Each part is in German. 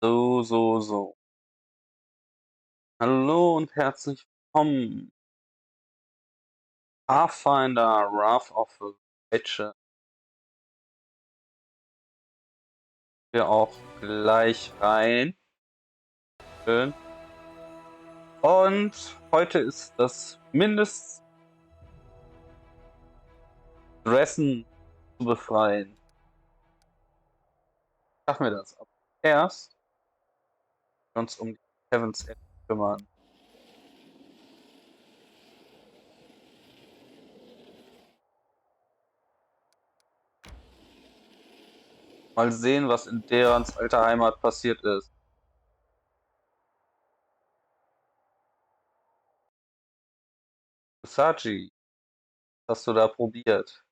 So. Hallo und herzlich willkommen. Pathfinder, Wrath of the Witcher. Wir auch gleich rein. Schön. Und heute ist das Mindestdressen zu befreien. Sag mir das. Aber erst uns um die Heavens Edge kümmern. Mal sehen, was in Derans alter Heimat passiert ist. Saji, was hast du da probiert?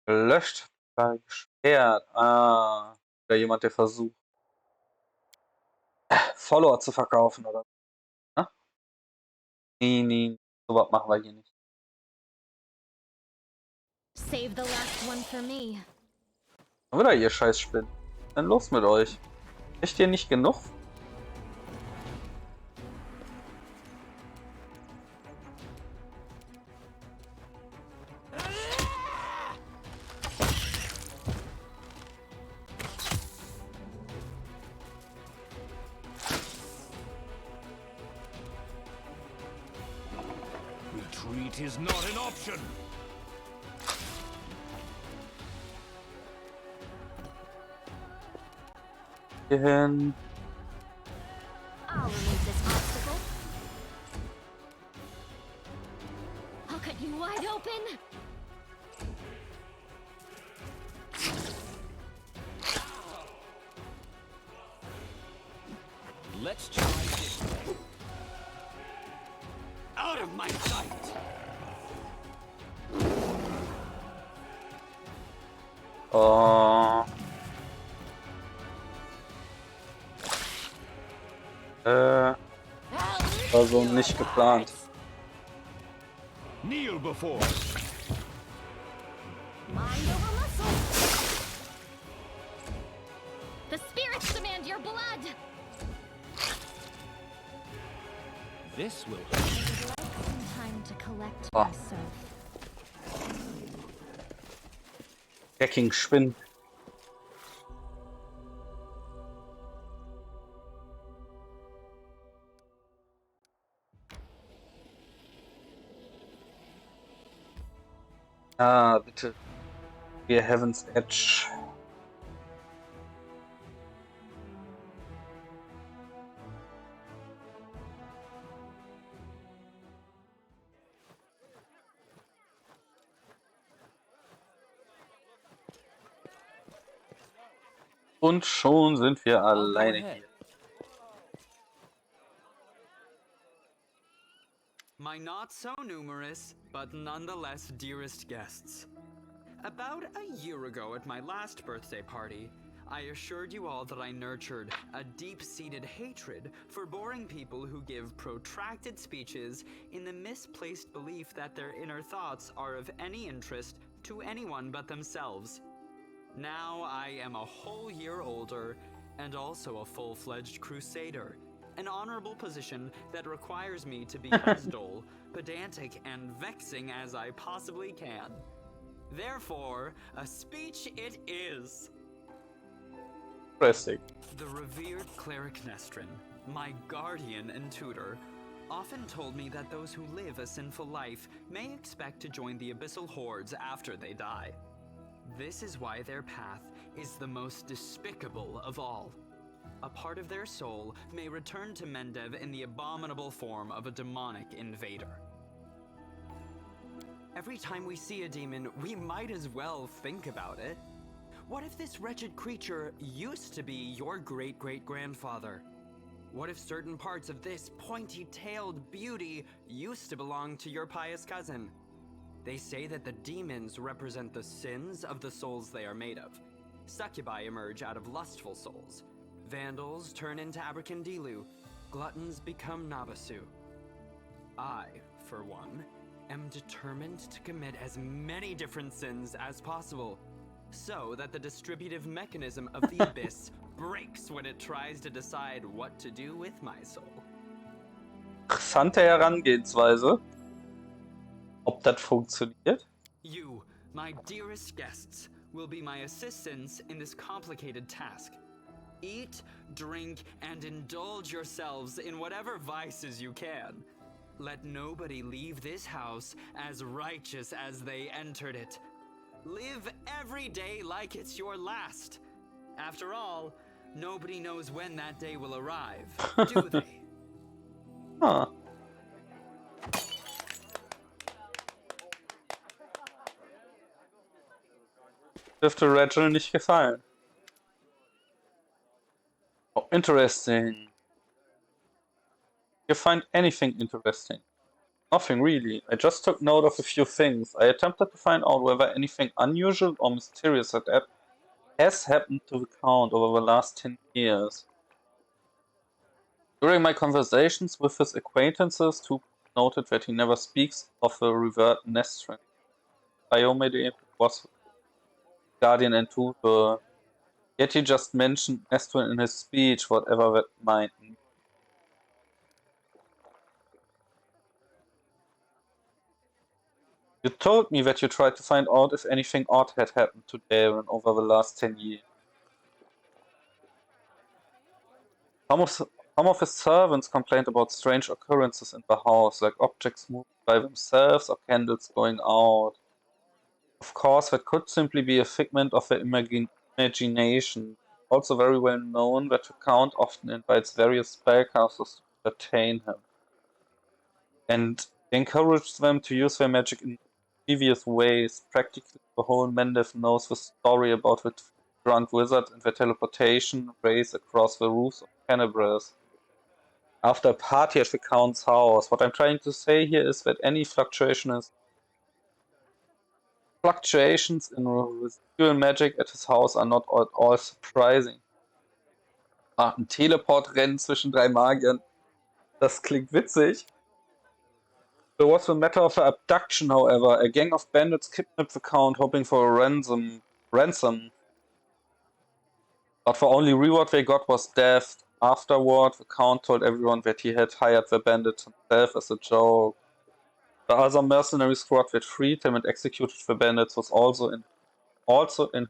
Gelöscht, gesperrt. Ah, wieder jemand, der versucht, Follower zu verkaufen, oder? Ne? Nee, sowas machen wir hier nicht. Save the last one for me. Wieder ihr scheiß Spinnen. Dann los mit euch. Echt ihr nicht genug? Retreat is not an option. Hierhin. I'll remove this obstacle. I'll cut you wide open. Let's try this way. Out of my sight! Oh. War so nicht geplant. Kneel before. Mind over muscle. The spirits demand your blood. This will I would like some time to collect Oh. myself. Hacking Spinnen. Ah, bitte. Wir Heavens Edge. Und schon sind wir alleine hier. My not so numerous, but nonetheless dearest guests. About a year ago at my last birthday party, I assured you all that I nurtured a deep-seated hatred for boring people who give protracted speeches in the misplaced belief that their inner thoughts are of any interest to anyone but themselves. Now I am a whole year older and also a full-fledged crusader. An honorable position that requires me to be as dull, pedantic, and vexing as I possibly can. Therefore, a speech it is. Interesting. The revered cleric Nestrin, my guardian and tutor, often told me that those who live a sinful life may expect to join the abyssal hordes after they die. This is why their path is the most despicable of all. A part of their soul may return to Mendev in the abominable form of a demonic invader. Every time we see a demon, we might as well think about it. What if this wretched creature used to be your great-great-grandfather? What if certain parts of this pointy-tailed beauty used to belong to your pious cousin? They say that the demons represent the sins of the souls they are made of. Succubi emerge out of lustful souls. Vandals turn into Abracandilu. Gluttons become Nabasu. I, for one, am determined to commit as many different sins as possible. so that the distributive mechanism of the abyss breaks when it tries to decide what to do with my soul. Interessante Herangehensweise. Ob das funktioniert? You, my dearest guests, will be my assistants in this complicated task. Eat, drink, and indulge yourselves in whatever vices you can. Let nobody leave this house as righteous as they entered it. Live every day like it's your last. After all, nobody knows when that day will arrive, do they? Ah. Dürfte Rachel nicht gefallen. Oh, interesting. You find anything interesting? Nothing really. I just took note of a few things. I attempted to find out whether anything unusual or mysterious has happened to the Count over the last 10 years. During my conversations with his acquaintances, two noted that he never speaks of a revert Nestran. Diomede was guardian and tutor. Yet he just mentioned Nestran in his speech, whatever that might mean. You told me that you tried to find out if anything odd had happened to Darren over the last 10 years. Some of his servants complained about strange occurrences in the house, like objects moving by themselves or candles going out. Of course, that could simply be a figment of their imagination. Also very well known that the Count often invites various spellcasters to entertain him, and encourages them to use their magic in devious ways. Practically the whole Mendev knows the story about the drunk wizard and their teleportation race across the roofs of Canabras after a party at the Count's house. What I'm trying to say here is that any fluctuations in residual magic at his house are not at all surprising. Ein Teleport-Rennen zwischen 3 Magiern. Das klingt witzig. There was a matter of abduction, however. A gang of bandits kidnapped the Count, hoping for a ransom. But the only reward they got was death. Afterward, the Count told everyone that he had hired the bandits himself as a joke. The other mercenary squad that freed him and executed the bandits was also in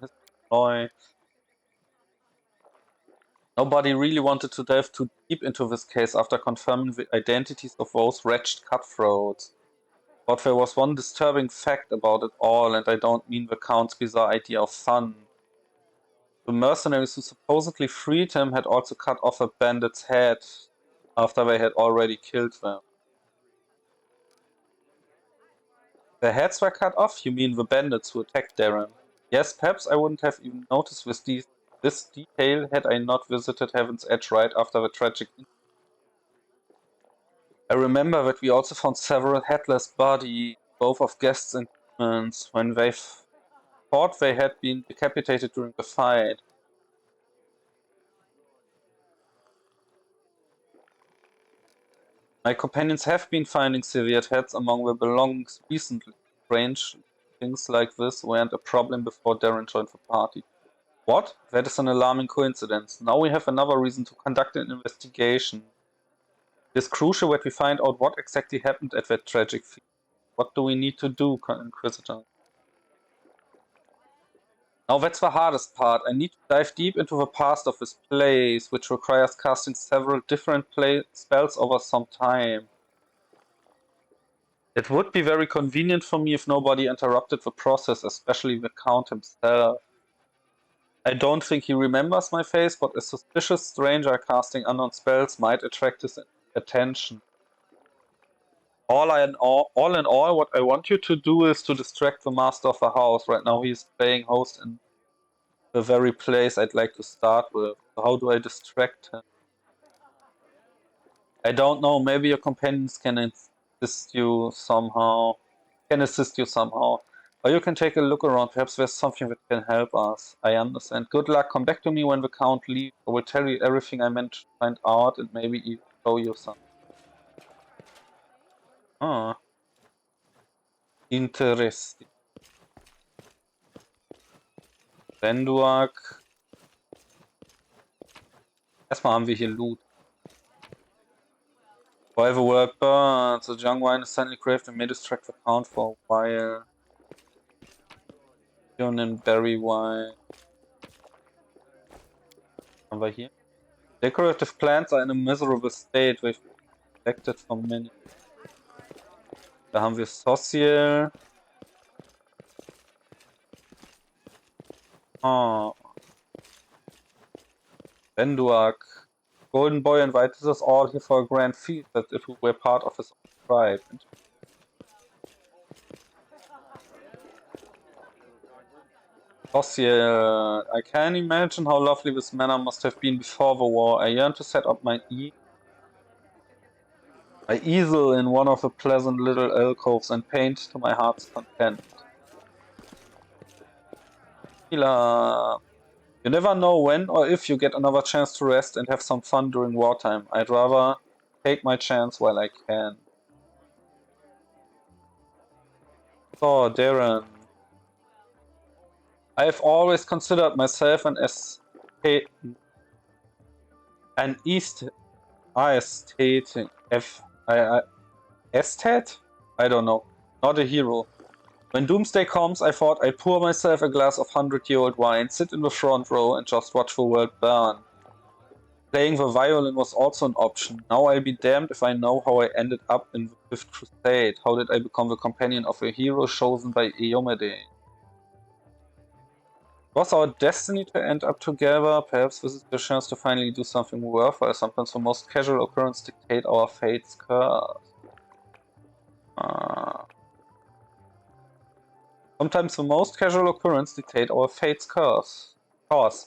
his employ. Nobody really wanted to delve too deep into this case after confirming the identities of those wretched cutthroats. But there was one disturbing fact about it all, and I don't mean the Count's bizarre idea of fun. The mercenaries who supposedly freed him had also cut off a bandit's head after they had already killed them. Their heads were cut off? You mean the bandits who attacked Darren? Yes, perhaps I wouldn't have even noticed this detail had I not visited Heaven's Edge right after the tragic incident. I remember that we also found several headless bodies, both of guests and humans, when they thought they had been decapitated during the fight. My companions have been finding severed heads among their belongings recently. Strange things like this weren't a problem before Darren joined the party. What? That is an alarming coincidence. Now we have another reason to conduct an investigation. It is crucial that we find out what exactly happened at that tragic feast. What do we need to do, Inquisitor? Now that's the hardest part. I need to dive deep into the past of this place, which requires casting several different spells over some time. It would be very convenient for me if nobody interrupted the process, especially the Count himself. I don't think he remembers my face, but a suspicious stranger casting unknown spells might attract his attention. All in all, what I want you to do is to distract the master of the house. Right now he's playing host in the very place I'd like to start with. So how do I distract him? I don't know, maybe your companions can assist you somehow. Or you can take a look around, perhaps there's something that can help us. I understand. Good luck, come back to me when the Count leaves. I will tell you everything I meant to find out and maybe even show you something. Ah. Interesting. Benduak. Erstmal haben wir hier Loot. While the world burns, the young wine is suddenly craved and may distract the count for a while. Union berry wine. Was haben wir hier? Decorative plants are in a miserable state. We've collected from many. Da haben wir Social. Oh. Benduak. Golden Boy invited us all here for a grand feast, that if we were part of his tribe. Social. I can imagine how lovely this manor must have been before the war. I yearn to set up my easel in one of the pleasant little alcoves and paint to my heart's content. Mila. You never know when or if you get another chance to rest and have some fun during wartime. I'd rather take my chance while I can. So, Darren. I have always considered myself an aesthetic. Estate? I don't know. Not a hero. When doomsday comes, I thought I'd pour myself a glass of 100-year-old wine, sit in the front row and just watch the world burn. Playing the violin was also an option. Now I'll be damned if I know how I ended up in the Fifth Crusade. How did I become the companion of a hero chosen by Eomede? Was our destiny to end up together? Perhaps this is the chance to finally do something worthwhile. Sometimes the most casual occurrences dictate our fate's curse. Sometimes the most casual occurrences dictate our fate's curse. Course,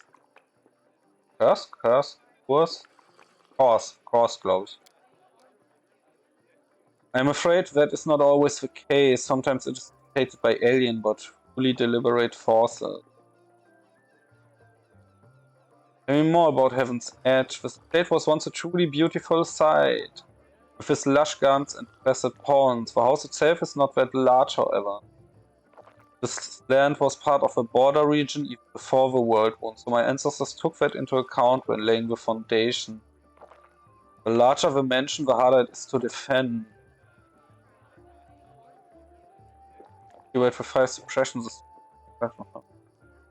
glaube ich. I'm afraid that is not always the case. Sometimes it is dictated by alien but fully deliberate forces. Tell me more about Heaven's Edge. The state was once a truly beautiful sight, with its lush gardens and placid ponds. The house itself is not that large, however. This land was part of a border region even before the world wound, so my ancestors took that into account when laying the foundation. The larger the mansion, the harder it is to defend. You wait for 5 suppressions.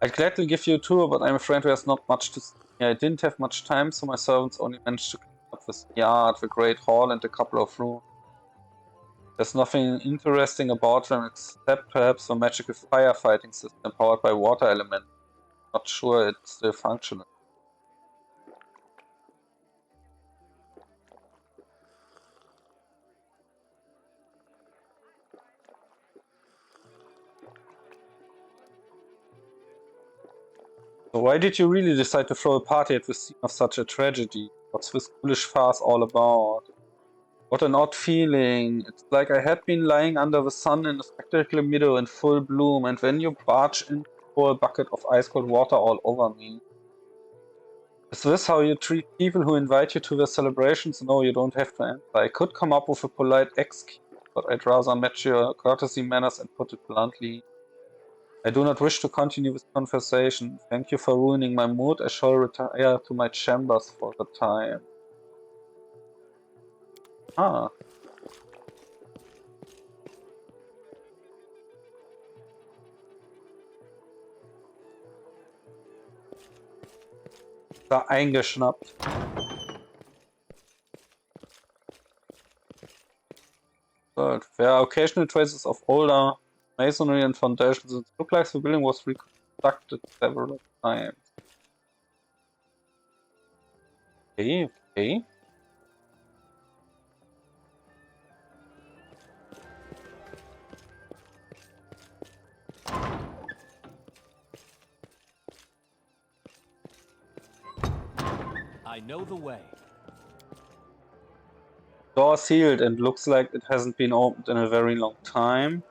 I'd gladly give you a tour, but I'm afraid there's not much to see. I didn't have much time, so my servants only managed to clean up this yard, the great hall, and a couple of rooms. There's nothing interesting about them except perhaps the magical firefighting system powered by water elements. Not sure it's still functional. So why did you really decide to throw a party at the scene of such a tragedy? What's this foolish farce all about? What an odd feeling. It's like I had been lying under the sun in a spectacular meadow in full bloom, and then you barge in, pour a bucket of ice-cold water all over me. Is this how you treat people who invite you to their celebrations? No, you don't have to answer. I could come up with a polite excuse, but I'd rather match your courtesy manners and put it bluntly. I do not wish to continue this conversation. Thank you for ruining my mood. I shall retire to my chambers for the time. Ah. Da eingeschnappt. There are occasional traces of older masonry and foundations. It looks like the building was reconstructed several times. Okay. I know the way. Door sealed and looks like it hasn't been opened in a very long time.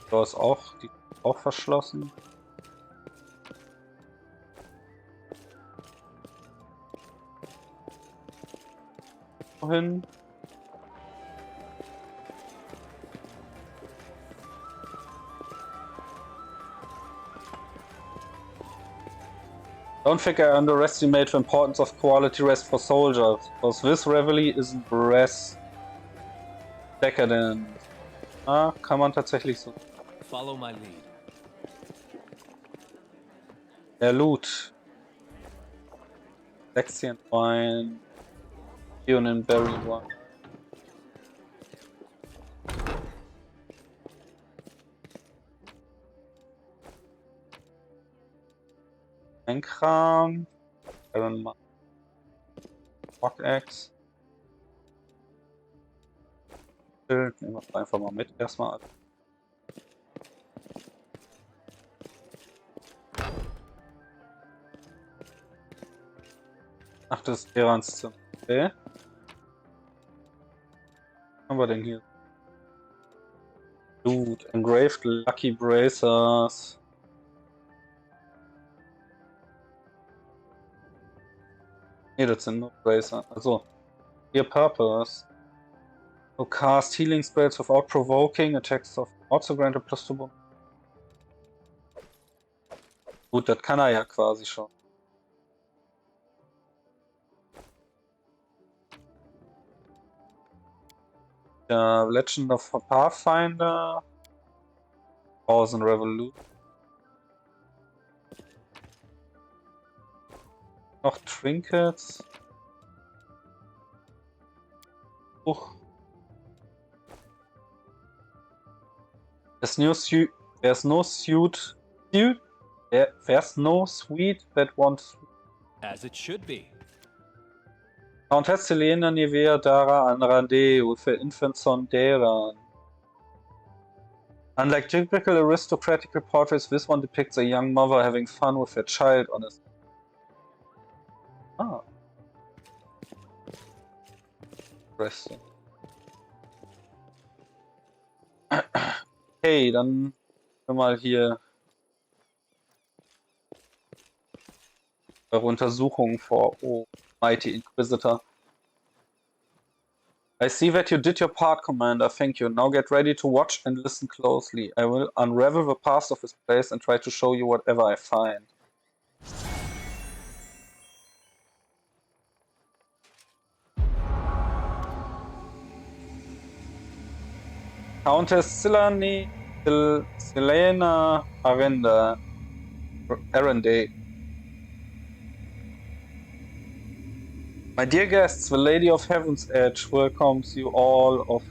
Door ist auch verschlossen. Wohin? Don't think I underestimate the importance of quality rest for soldiers, because this reveille isn't rest decadent. Ah, kann man tatsächlich so. Follow my lead. Der Loot. Lexi Wine. Union Berry One. Ein Kram. Iron Man. Rock Axe. Nehmen wir einfach mal mit erstmal. Ach, das ist Erans Zimmer. Okay. Was haben wir denn hier? Loot. Engraved Lucky Bracers. Ne, das sind nur Bracer. Also, ihr Purpose. To cast healing spells without provoking attacks of also grant a +2 bonus. Gut, das kann er ja quasi schon. Der Legend of Pathfinder. 1000 Revolution. Noch Trinkets. There's no suit. There's no suite that wants. As it should be. Countess Helena Nivea Dara Anrande with the infant son Deran. Unlike typical aristocratical portraits, this one depicts a young mother having fun with her child on his. Ah. Interesting. Okay, dann mal hier eure Untersuchungen vor. Oh, Mighty Inquisitor. I see that you did your part, Commander. Thank you. Now get ready to watch and listen closely. I will unravel the past of this place and try to show you whatever I find. Countess Silani Silena Arende. My dear guests, the Lady of Heaven's Edge welcomes all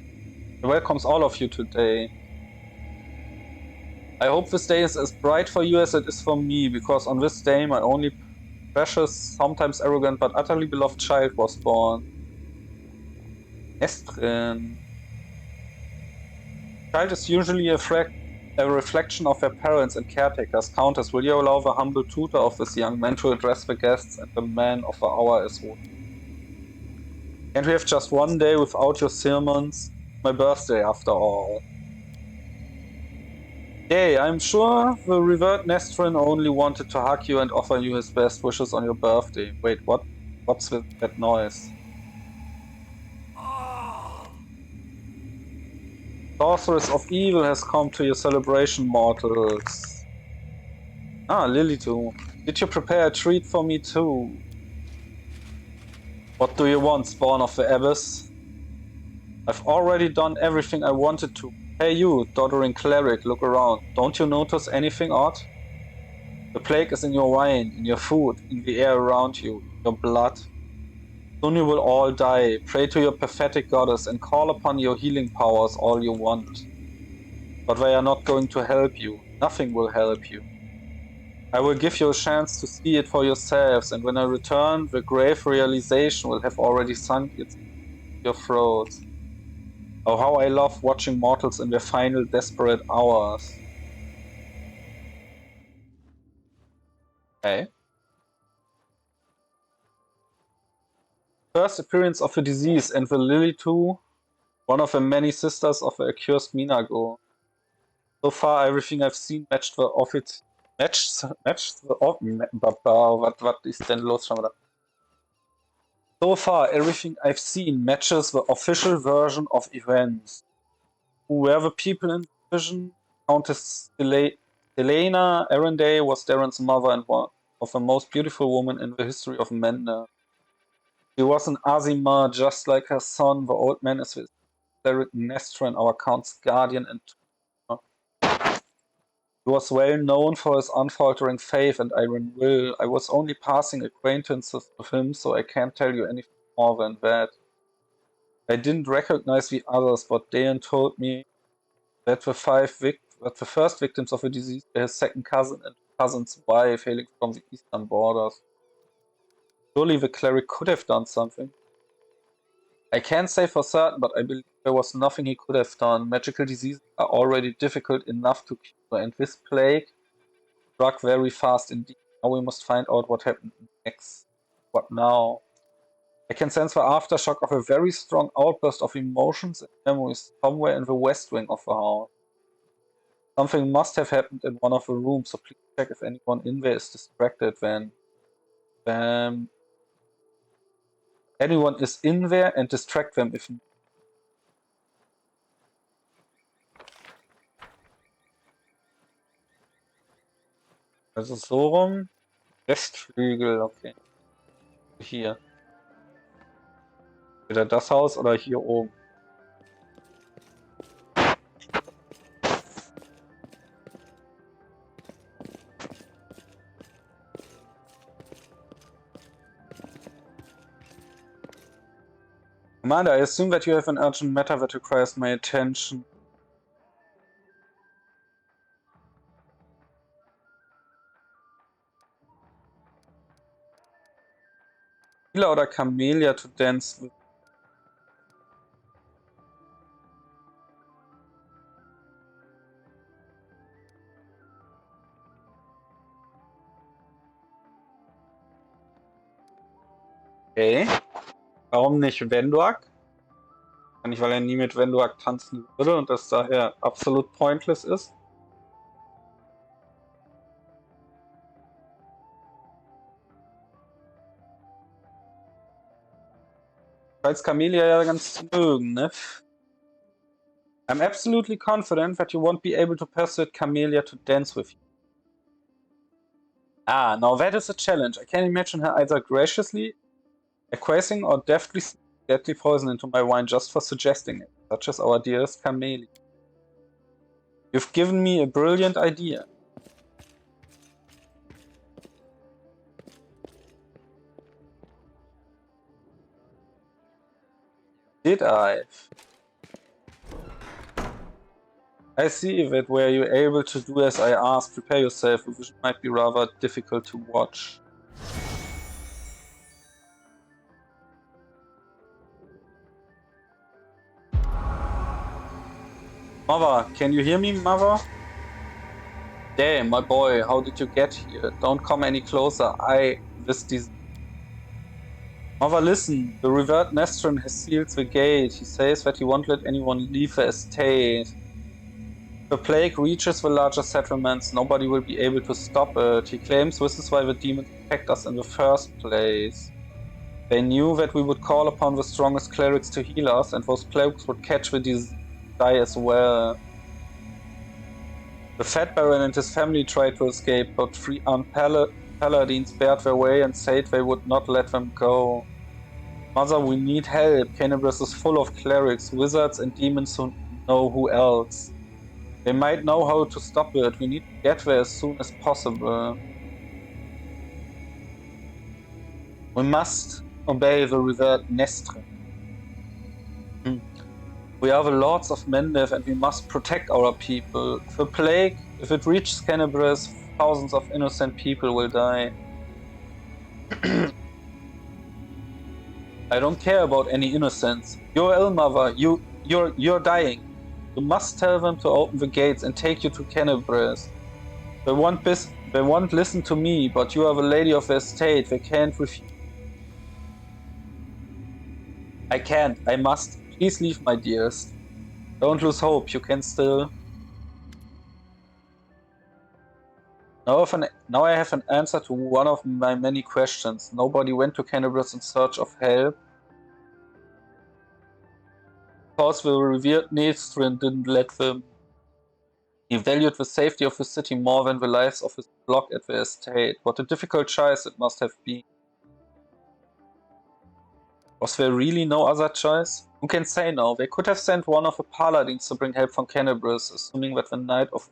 of you today. I hope this day is as bright for you as it is for me, because on this day my only precious, sometimes arrogant but utterly beloved child was born. Estrin. Child is usually a reflection of their parents and caretakers. Countess, will you allow the humble tutor of this young man to address the guests and the man of the hour as well? Can't we have just one day without your sermons? My birthday, after all. Yay, I'm sure the revered Nestrin only wanted to hug you and offer you his best wishes on your birthday. Wait, what? What's with that noise? Sorceress of Evil has come to your celebration, mortals. Ah, Lily too. Did you prepare a treat for me too? What do you want, spawn of the abyss? I've already done everything I wanted to. Hey you, doddering cleric, look around. Don't you notice anything odd? The plague is in your wine, in your food, in the air around you, your blood. Soon you will all die. Pray to your pathetic goddess and call upon your healing powers all you want. But they are not going to help you. Nothing will help you. I will give you a chance to see it for yourselves, and when I return, the grave realization will have already sunk your throats. Oh, how I love watching mortals in their final desperate hours. Okay. First appearance of the disease and the Lily too, one of the many sisters of the accursed Minago. So far, everything I've seen matched the was ist denn los schon wieder? So far, everything I've seen matches the official version of events. Who were the people in the vision? Countess Helena Arende was Darren's mother and of the most beautiful woman in the history of Mender. She was an Azima, just like her son. The old man is the cleric Nestran, our count's guardian and tutor. He was well known for his unfaltering faith and iron will. I was only passing acquaintances with him, so I can't tell you anything more than that. I didn't recognize the others, but Dayan told me that the first victims of the disease were his second cousin and cousin's wife, hailing from the eastern borders. Surely the cleric could have done something. I can't say for certain, but I believe there was nothing he could have done. Magical diseases are already difficult enough to cure, and this plague struck very fast indeed. Now we must find out what happened next. What now? I can sense the aftershock of a very strong outburst of emotions and memories somewhere in the west wing of the house. Something must have happened in one of the rooms, so please check if anyone in there is distracted when anyone is in there and distract them if needed. Also so rum. Westflügel, okay. Hier. Entweder das Haus oder hier oben. Commander, I assume that you have an urgent matter that requires my attention. Hila oder Camellia to dance with? Okay. Warum nicht Wenduak? Nicht, weil er nie mit Wenduak tanzen würde und das daher absolut pointless ist. Falls Camellia ja ganz mögen, ne? I'm absolutely confident that you won't be able to persuade Camellia to dance with you. Ah, now that is a challenge. I can imagine her either graciously acquiescing or deftly sneaking deadly poison into my wine just for suggesting it, such as our dearest Camellia. You've given me a brilliant idea. Did I? I see that were you able to do as I asked. Prepare yourself, the vision might be rather difficult to watch. Mother, can you hear me, Mother? Damn, my boy, how did you get here? Don't come any closer. Mother, listen. The revered Nestran has sealed the gate. He says that he won't let anyone leave the estate. If the plague reaches the larger settlements, nobody will be able to stop it. He claims this is why the demons attacked us in the first place. They knew that we would call upon the strongest clerics to heal us, and those plagues would catch the die as well. The Fat Baron and his family tried to escape, but 3 armed paladins barred their way and said they would not let them go. Mother, we need help. Canibus is full of clerics, wizards, and demons who know who else. They might know how to stop it. We need to get there as soon as possible. We must obey the revered Nestran. We are the lords of Mendev and we must protect our people. The plague, if it reaches Canibus, thousands of innocent people will die. I don't care about any innocence. You're ill, Mother. You're dying. You must tell them to open the gates and take you to Canibus. They won't listen to me, but you are the lady of the estate. They can't refuse. I can't. I must. Please leave, my dearest. Don't lose hope. You can still. Now I have an answer to one of my many questions. Nobody went to Canibus in search of help. Because the revered Nestran didn't let them. He valued the safety of his city more than the lives of his flock at the estate. What a difficult choice it must have been. Was there really no other choice? Who can say no? They could have sent one of the paladins to bring help from Cannibals, assuming that the Knight of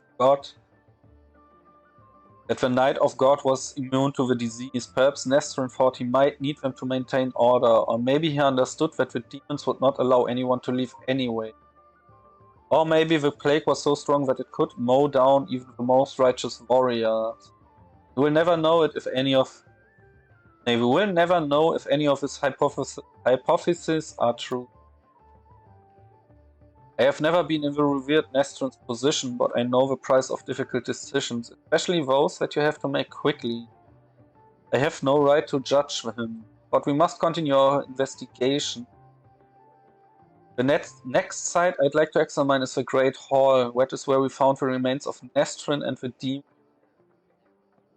God was immune to the disease. Perhaps Nestrin thought he might need them to maintain order, or maybe he understood that the demons would not allow anyone to leave anyway. Or maybe the plague was so strong that it could mow down even the most righteous warriors. We will never know if any of his hypotheses are true. I have never been in the revered Nestrin's position, but I know the price of difficult decisions, especially those that you have to make quickly. I have no right to judge him, but we must continue our investigation. The next site I'd like to examine is the Great Hall. That is where we found the remains of Nestrin and the demon.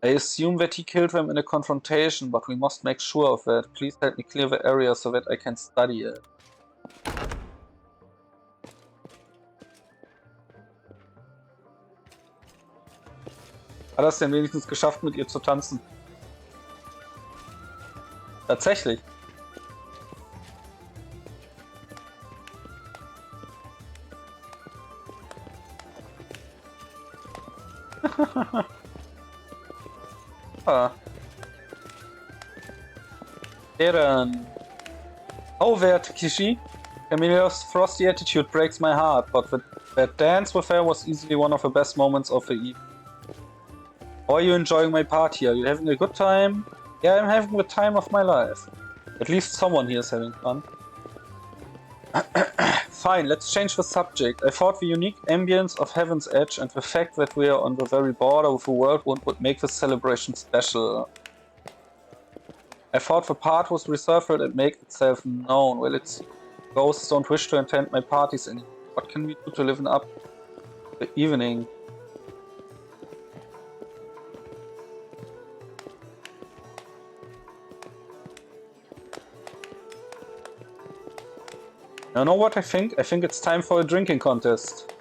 I assume that he killed them in a confrontation, but we must make sure of that. Please help me clear the area so that I can study it. Hat er es denn wenigstens geschafft, mit ihr zu tanzen? Tatsächlich. Ah. Eren. Oh there, Takichi. Camille's frosty attitude breaks my heart, but that dance with her was easily one of the best moments of the evening. How are you enjoying my party? Are you having a good time? Yeah, I'm having the time of my life. At least someone here is having fun. Fine, let's change the subject. I thought the unique ambience of Heaven's Edge and the fact that we are on the very border with the world would make this celebration special. I thought the part was reserved for it and make itself known. Well, its ghosts don't wish to attend my parties anymore. What can we do to liven up the evening? You know what I think? I think it's time for a drinking contest.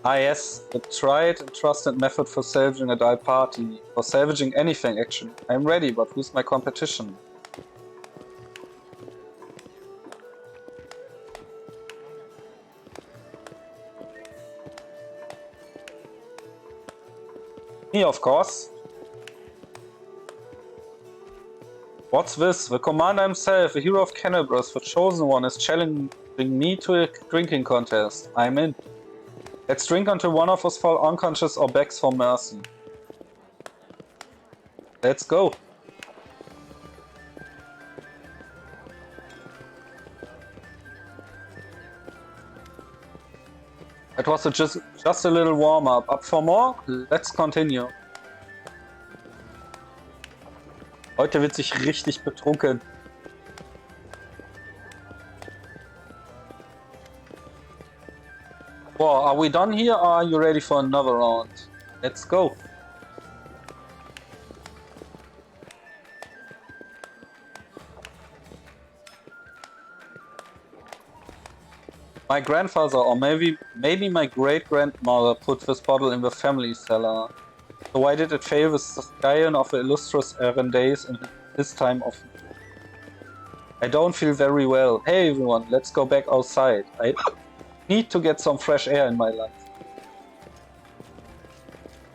Ah yes, the tried and trusted method for salvaging a dull party. For salvaging anything, actually. I'm ready, but who's my competition? Me, of course. What's this? The commander himself, the hero of Cannibals, the chosen one, is challenging me to a drinking contest. I'm in. Let's drink until one of us fall unconscious or begs for mercy. Let's go. It was just a little warm-up. Up for more? Let's continue. Heute wird sich richtig betrunken. Well, are we done here or are you ready for another round? Let's go. My grandfather, or maybe my great-grandmother, put this bottle in the family cellar. So why did it fail the scion of the illustrious Eren days in his time of... I don't feel very well. Hey everyone, let's go back outside. I need to get some fresh air in my life.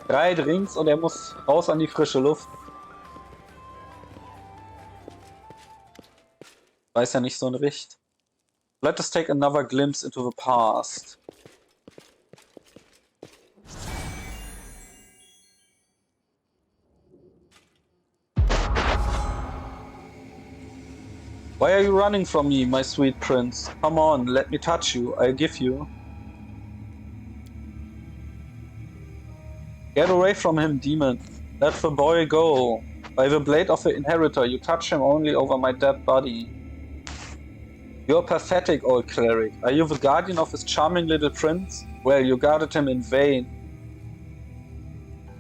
3 Drinks und muss raus an die frische Luft. Weiß ja nicht so ein Recht. Let us take another glimpse into the past. Why are you running from me, my sweet prince? Come on, let me touch you, I'll give you. Get away from him, demon. Let the boy go. By the blade of the inheritor, you touch him only over my dead body. You're pathetic, old cleric. Are you the guardian of his charming little prince? Well, you guarded him in vain.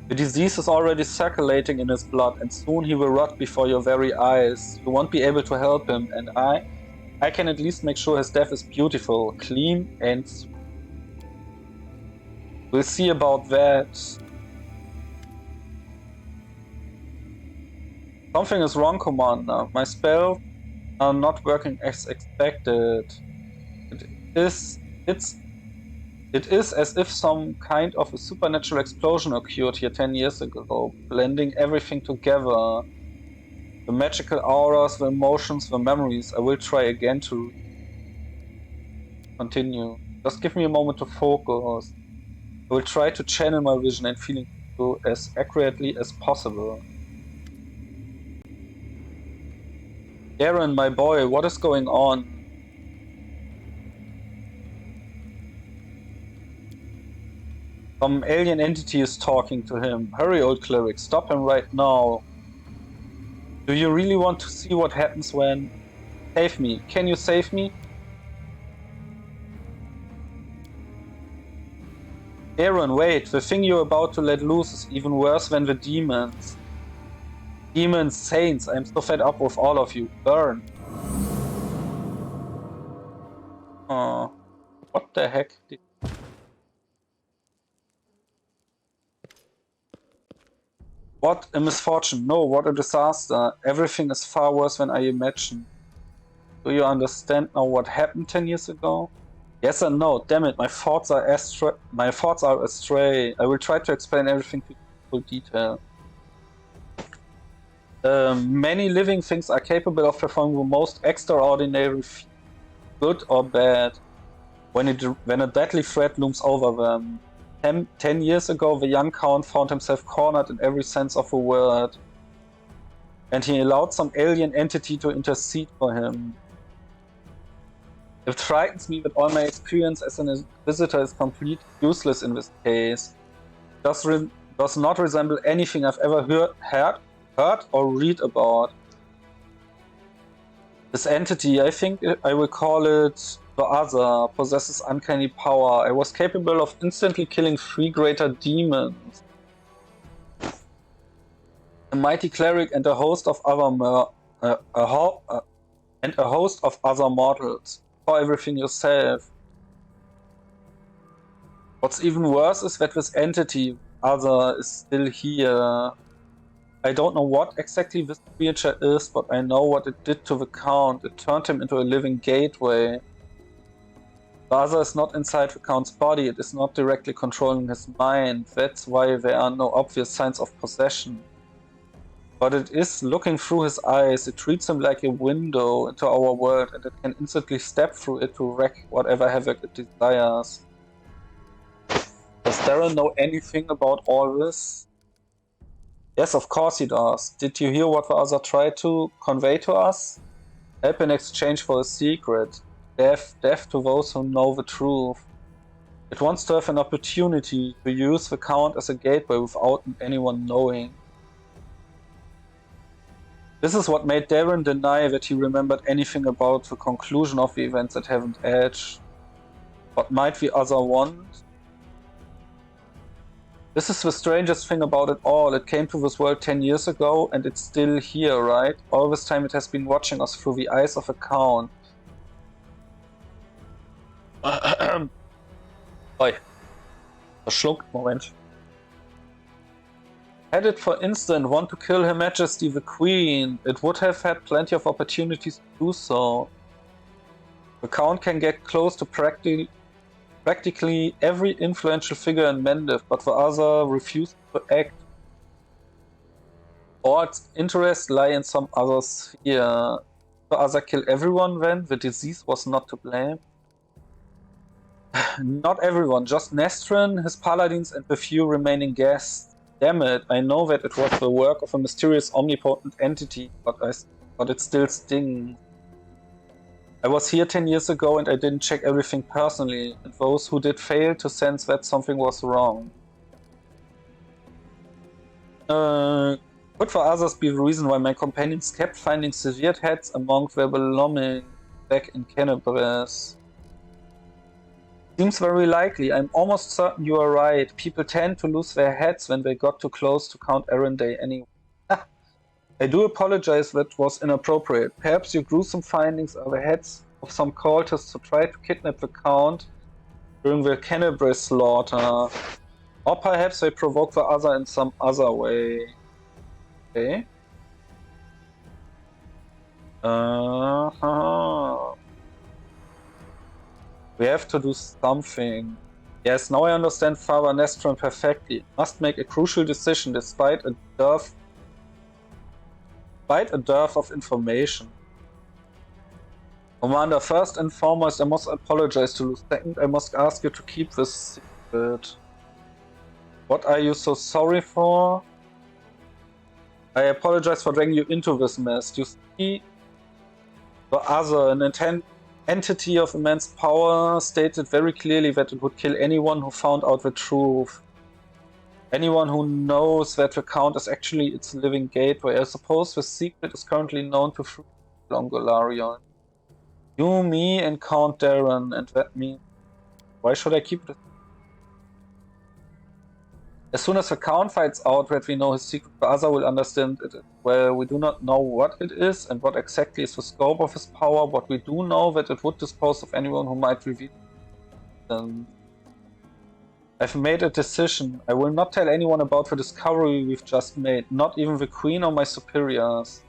The disease is already circulating in his blood, and soon he will rot before your very eyes. You won't be able to help him, and I can at least make sure his death is beautiful, clean, and sweet. We'll see about that. Something is wrong, Commander. My spells are not working as expected. It is as if some kind of a supernatural explosion occurred here 10 years ago, blending everything together. The magical auras, the emotions, the memories. I will try again to continue. Just give me a moment to focus. I will try to channel my vision and feeling as accurately as possible. Aaron, my boy, what is going on? Some alien entity is talking to him. Hurry, old cleric, stop him right now. Do you really want to see what happens when... Save me. Can you save me? Aaron, wait. The thing you're about to let loose is even worse than the demons. Demons, saints, I'm so fed up with all of you. Burn. Oh, what the heck? What a misfortune. No, what a disaster. Everything is far worse than I imagined. Do you understand now what happened 10 years ago? Yes and no. Damn it, my thoughts are astray. I will try to explain everything to you in full detail. Many living things are capable of performing the most extraordinary feats, good or bad, when a deadly threat looms over them. 10 years ago, the young count found himself cornered in every sense of the word, and he allowed some alien entity to intercede for him. It frightens me that all my experience as a visitor is completely useless in this case. It does not resemble anything I've ever heard or read about. This entity, I think I will call it the Other, possesses uncanny power. I was capable of instantly killing 3 greater demons, a mighty cleric, and a host of other mortals. For everything yourself. What's even worse is that this entity, Other, is still here. I don't know what exactly this creature is, but I know what it did to the Count. It turned him into a living gateway. The Other is not inside the Count's body, it is not directly controlling his mind. That's why there are no obvious signs of possession. But it is looking through his eyes. It treats him like a window into our world, and it can instantly step through it to wreak whatever havoc it desires. Does Darren know anything about all this? Yes, of course he does. Did you hear what the Other tried to convey to us? Help in exchange for a secret. Death to those who know the truth. It wants to have an opportunity to use the Count as a gateway without anyone knowing. This is what made Darren deny that he remembered anything about the conclusion of the events at Heaven's Edge. What might the Other want? This is the strangest thing about it all. It came to this world 10 years ago, and it's still here, right? All this time it has been watching us through the eyes of a Count. Oi. Verschluckt, Moment. Had it, for instance, want to kill Her Majesty the Queen, it would have had plenty of opportunities to do so. The Count can get close to practically every influential figure in Mendiv, but the Other refused to act. Or its interests lie in some other sphere. The Other kill everyone then? The disease was not to blame? Not everyone, just Nestrin, his paladins, and the few remaining guests. Damn it, I know that it was the work of a mysterious omnipotent entity, but it still stings. I was here 10 years ago and I didn't check everything personally, and those who did failed to sense that something was wrong. Could the Others be the reason why my companions kept finding severed heads among their belongings back in Kenebres? Seems very likely. I'm almost certain you are right. People tend to lose their heads when they got too close to Count Arenday anyway. I do apologize, that was inappropriate. Perhaps your gruesome findings are the heads of some cultists who tried to kidnap the Count during the Kenebres slaughter. Or perhaps they provoke the other in some other way. Okay. We have to do something. Yes, now I understand Father Nestron perfectly. Must make a crucial decision despite a dearth of information. Commander, first and foremost, I must apologize to you. Second, I must ask you to keep this secret. What are you so sorry for? I apologize for dragging you into this mess. You see, the other, an entity of immense power, stated very clearly that it would kill anyone who found out the truth. Anyone who knows that the Count is actually its living gateway. I suppose the secret is currently known to few on Golarion. You, me, and Count Darren, and that means... Why should I keep it? As soon as the Count finds out that we know his secret, the other will understand it. Well, we do not know what it is and what exactly is the scope of his power, but we do know that it would dispose of anyone who might reveal it. I've made a decision. I will not tell anyone about the discovery we've just made, not even the Queen or my superiors.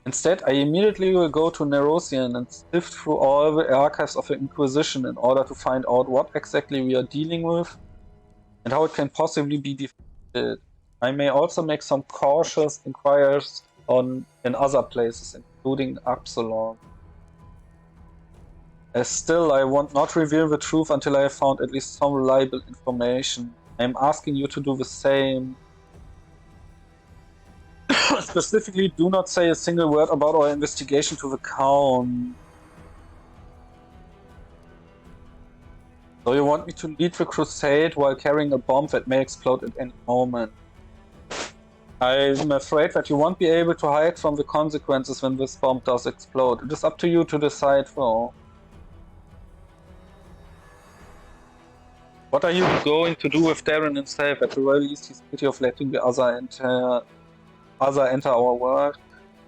Instead, I immediately will go to Nerosian and sift through all the archives of the Inquisition in order to find out what exactly we are dealing with and how it can possibly be defeated. I may also make some cautious inquiries in other places, including Absalom. Still, I won't not reveal the truth until I have found at least some reliable information. I am asking you to do the same. Specifically, do not say a single word about our investigation to the Count. So you want me to lead the crusade while carrying a bomb that may explode at any moment. I'm afraid that you won't be able to hide from the consequences when this bomb does explode. It is up to you to decide, though. What are you going to do with Darren himself? At the very least, he's guilty of letting the other enter our world.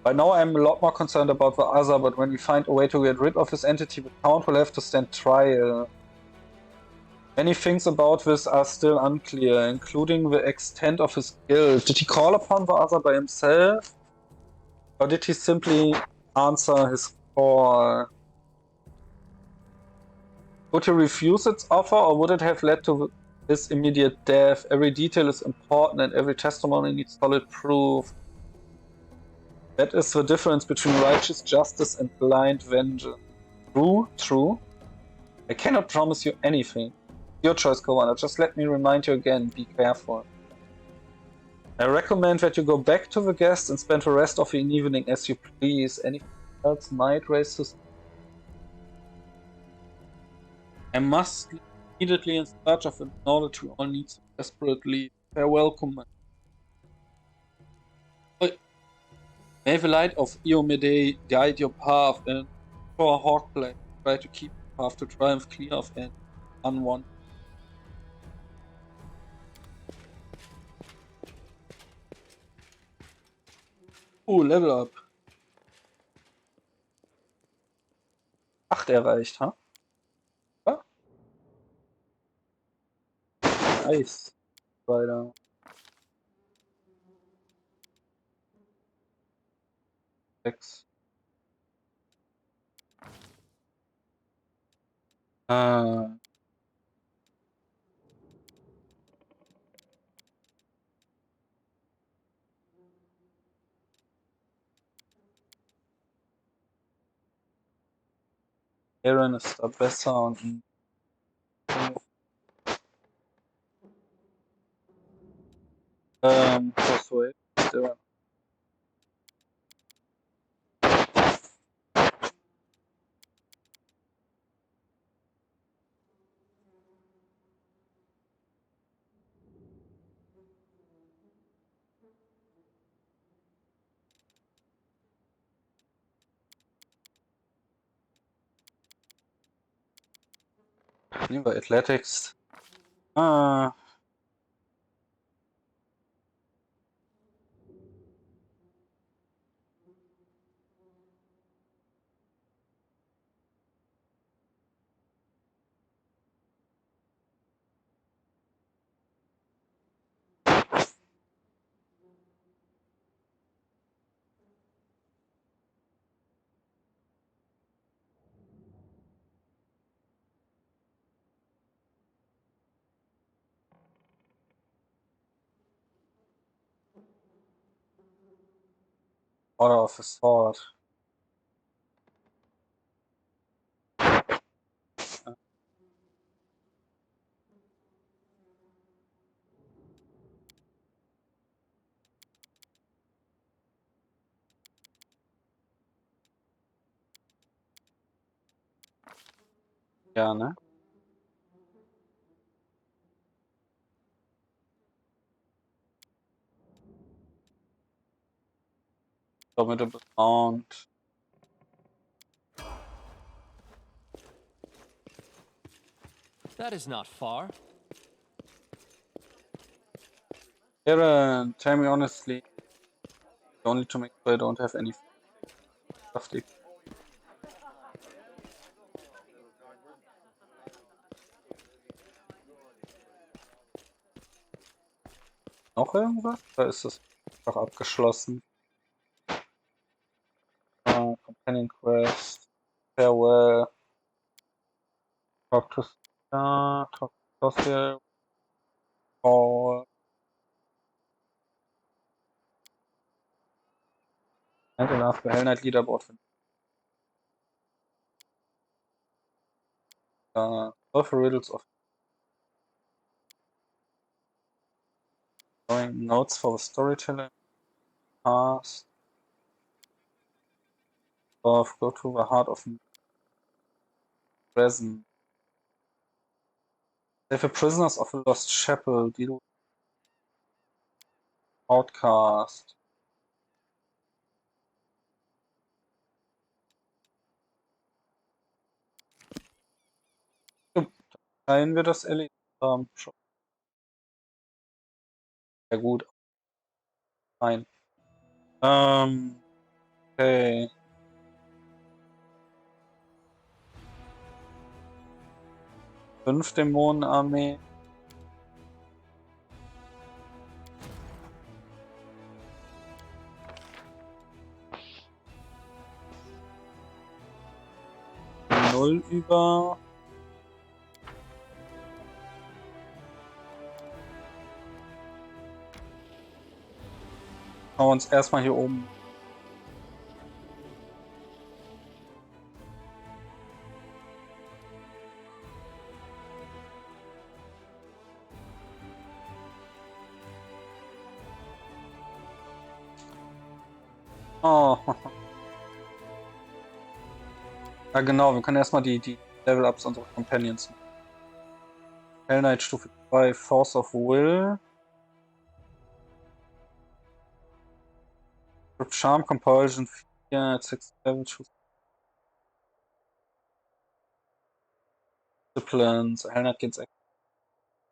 By now I'm a lot more concerned about the other, but when we find a way to get rid of this entity, the Count will have to stand trial. Many things about this are still unclear, including the extent of his guilt. Did he call upon the other by himself? Or did he simply answer his call? Would he refuse its offer, or would it have led to his immediate death? Every detail is important and every testimony needs solid proof. That is the difference between righteous justice and blind vengeance. True. I cannot promise you anything. Your choice, Commander. Just let me remind you again, be careful. I recommend that you go back to the guests and spend the rest of the evening as you please. Anything else might raise suspicion. I must leave immediately in search of the knowledge we all need so desperately. Farewell, Commander. May the light of Iomede guide your path, and for Hawkblade, try to keep the path to triumph clear of any unwanted. Level up. 8 erreicht, ha? Ja? Nice. Weiter. Sechs. Aaron ist da besser und Crossway. Nehmen wir Athletics. Order of the Sword. Ja, ne? Formidable Mount. That is not far. Aaron, tell me honestly, only to make sure I don't have any stuff. Noch irgendwas? Oder ist das einfach abgeschlossen? Companion Quest. Farewell. Talk to Star. Talk to Social. Call. And enough. Hell Knight Leaderboard. Solve riddles of notes for the storytelling. Past. Of go to the heart of present. Save the prisoners of the lost chapel. Deal with outcast. Teilen wir das erledigt haben. Schon. Ja gut. Nein. Okay. Fünf Dämonenarmee. Null über. Schauen wir uns erstmal hier oben. Oh. Ja genau, wir können erstmal die Level-Ups unserer Companions machen. Hell Knight Stufe 2, Force of Will. Charm Compulsion 4, 6 Level Disciplines. Hell Knight gets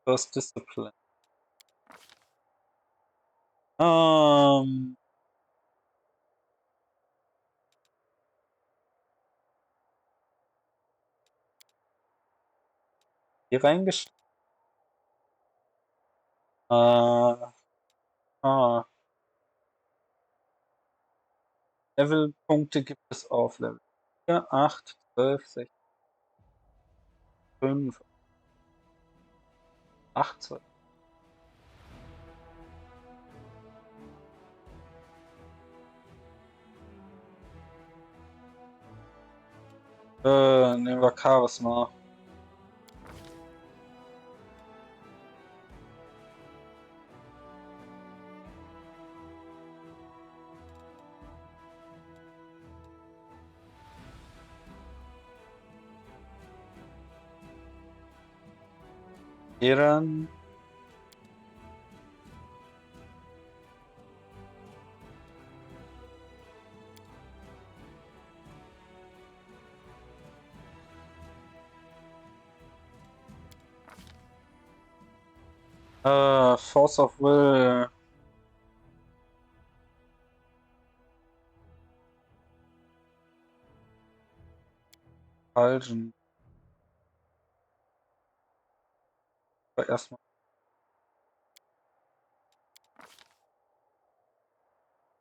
First Discipline. Hier reingeschrieben. Levelpunkte gibt es auf Level 4, 8, 12, 16, 5, 8, 12. Nehmen wir Charisma. Ehren. Force of Will. Falschen. Aber erstmal.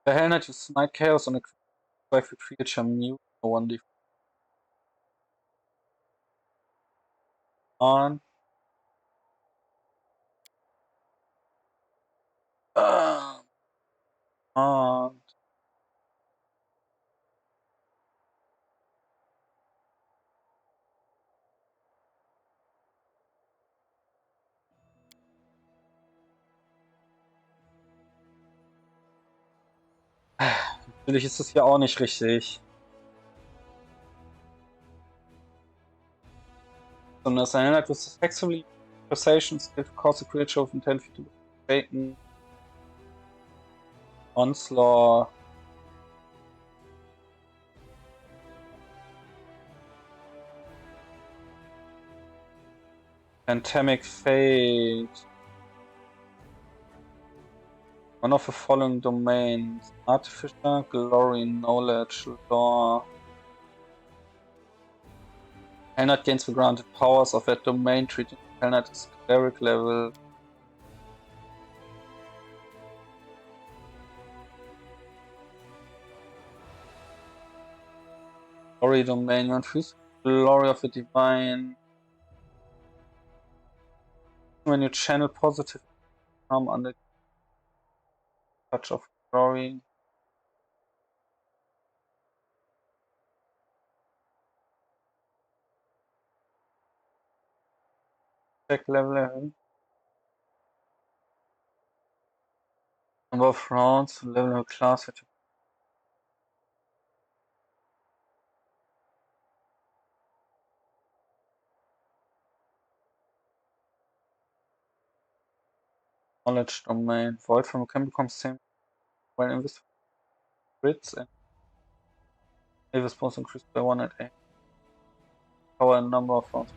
Der Hell Knight ist Night Chaos und equip für Creature Mute. One D. On. Und Natürlich ist das hier auch nicht richtig. Sondern es erinnert with successfully conversation skill to cause a creature of intensity to be shaken. Onslaught. Anthemic Fate. One of the following domains: Artificer, Glory, Knowledge, Law. Hellknight gains the granted powers of that domain, treating Hellknight as cleric level. Glory domain, you infuse the glory of the divine. When you channel positive harm under touch of glory. Check level. Number of rounds, level of class. Knowledge domain. Void from can become same when invisible crits and save response increased by 1 at 8. Power and number of rounds.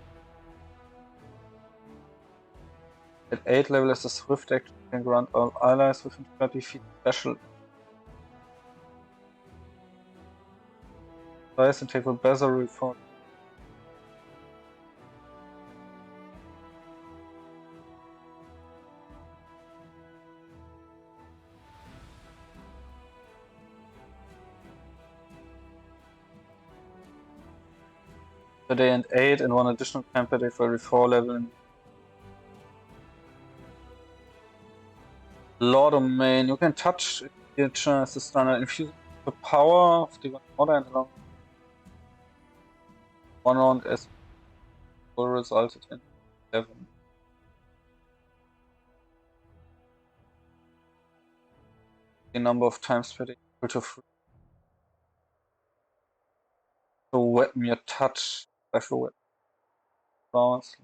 At 8 level as a swift action can grant all allies within 30 feet special advice and take a Böse for per day and 8 and 1 additional time per day for every 4 level. Law domain. You can touch creature as a standard, infuse the power of the order and along 1 round as will resulted in 11. The number of times per day equal to 3. So weapon your touch, special weapon. Rounds.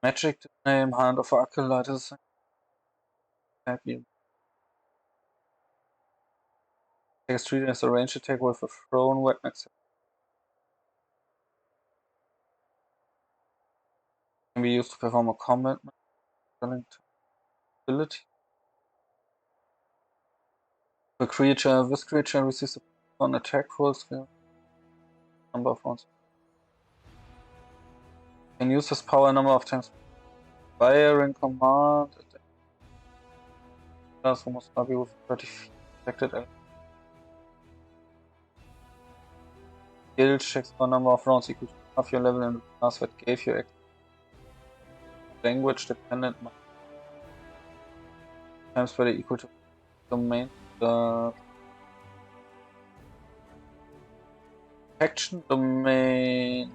Magic name, Hand of Acolyte is happy. Take a street as a range attack with a thrown weapon. Can be used to perform a combat ability. The creature, this creature receives a on attack roll skill. Number of rounds. Can use this power a number of times. Firing command. That's almost happy with 30 feet affected. Skill checks for number of rounds equal to half your level in the class that gave you language dependent times per day equal to domain. Action domain.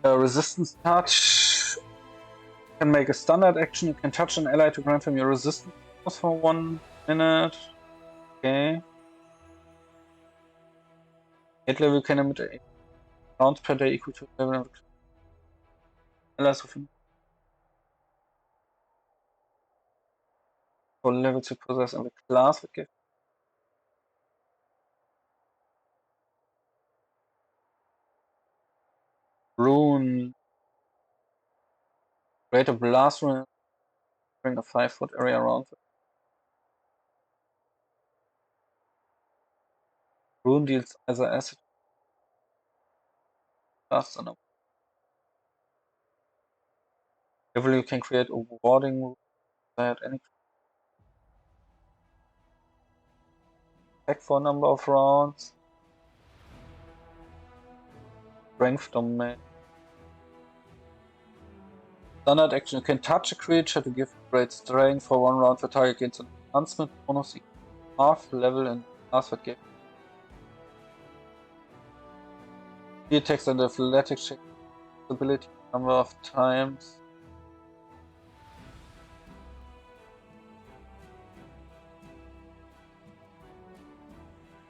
Resistance touch. You can make a standard action. You can touch an ally to grant him your resistance for 1 minute. Okay. 8 level can emit 8 rounds per day equal to level of allies within for levels you possess in the class that gives. Rune. Create a blast rune. Bring a 5-foot area around it. Rune deals either acid blasts and you can create a warding rune at any attack for a number of rounds. Strength domain. Standard action. You can touch a creature to give great strength for 1 round. The target gains an enhancement bonus half level in class that gave Speed text and athletic check ability number of times.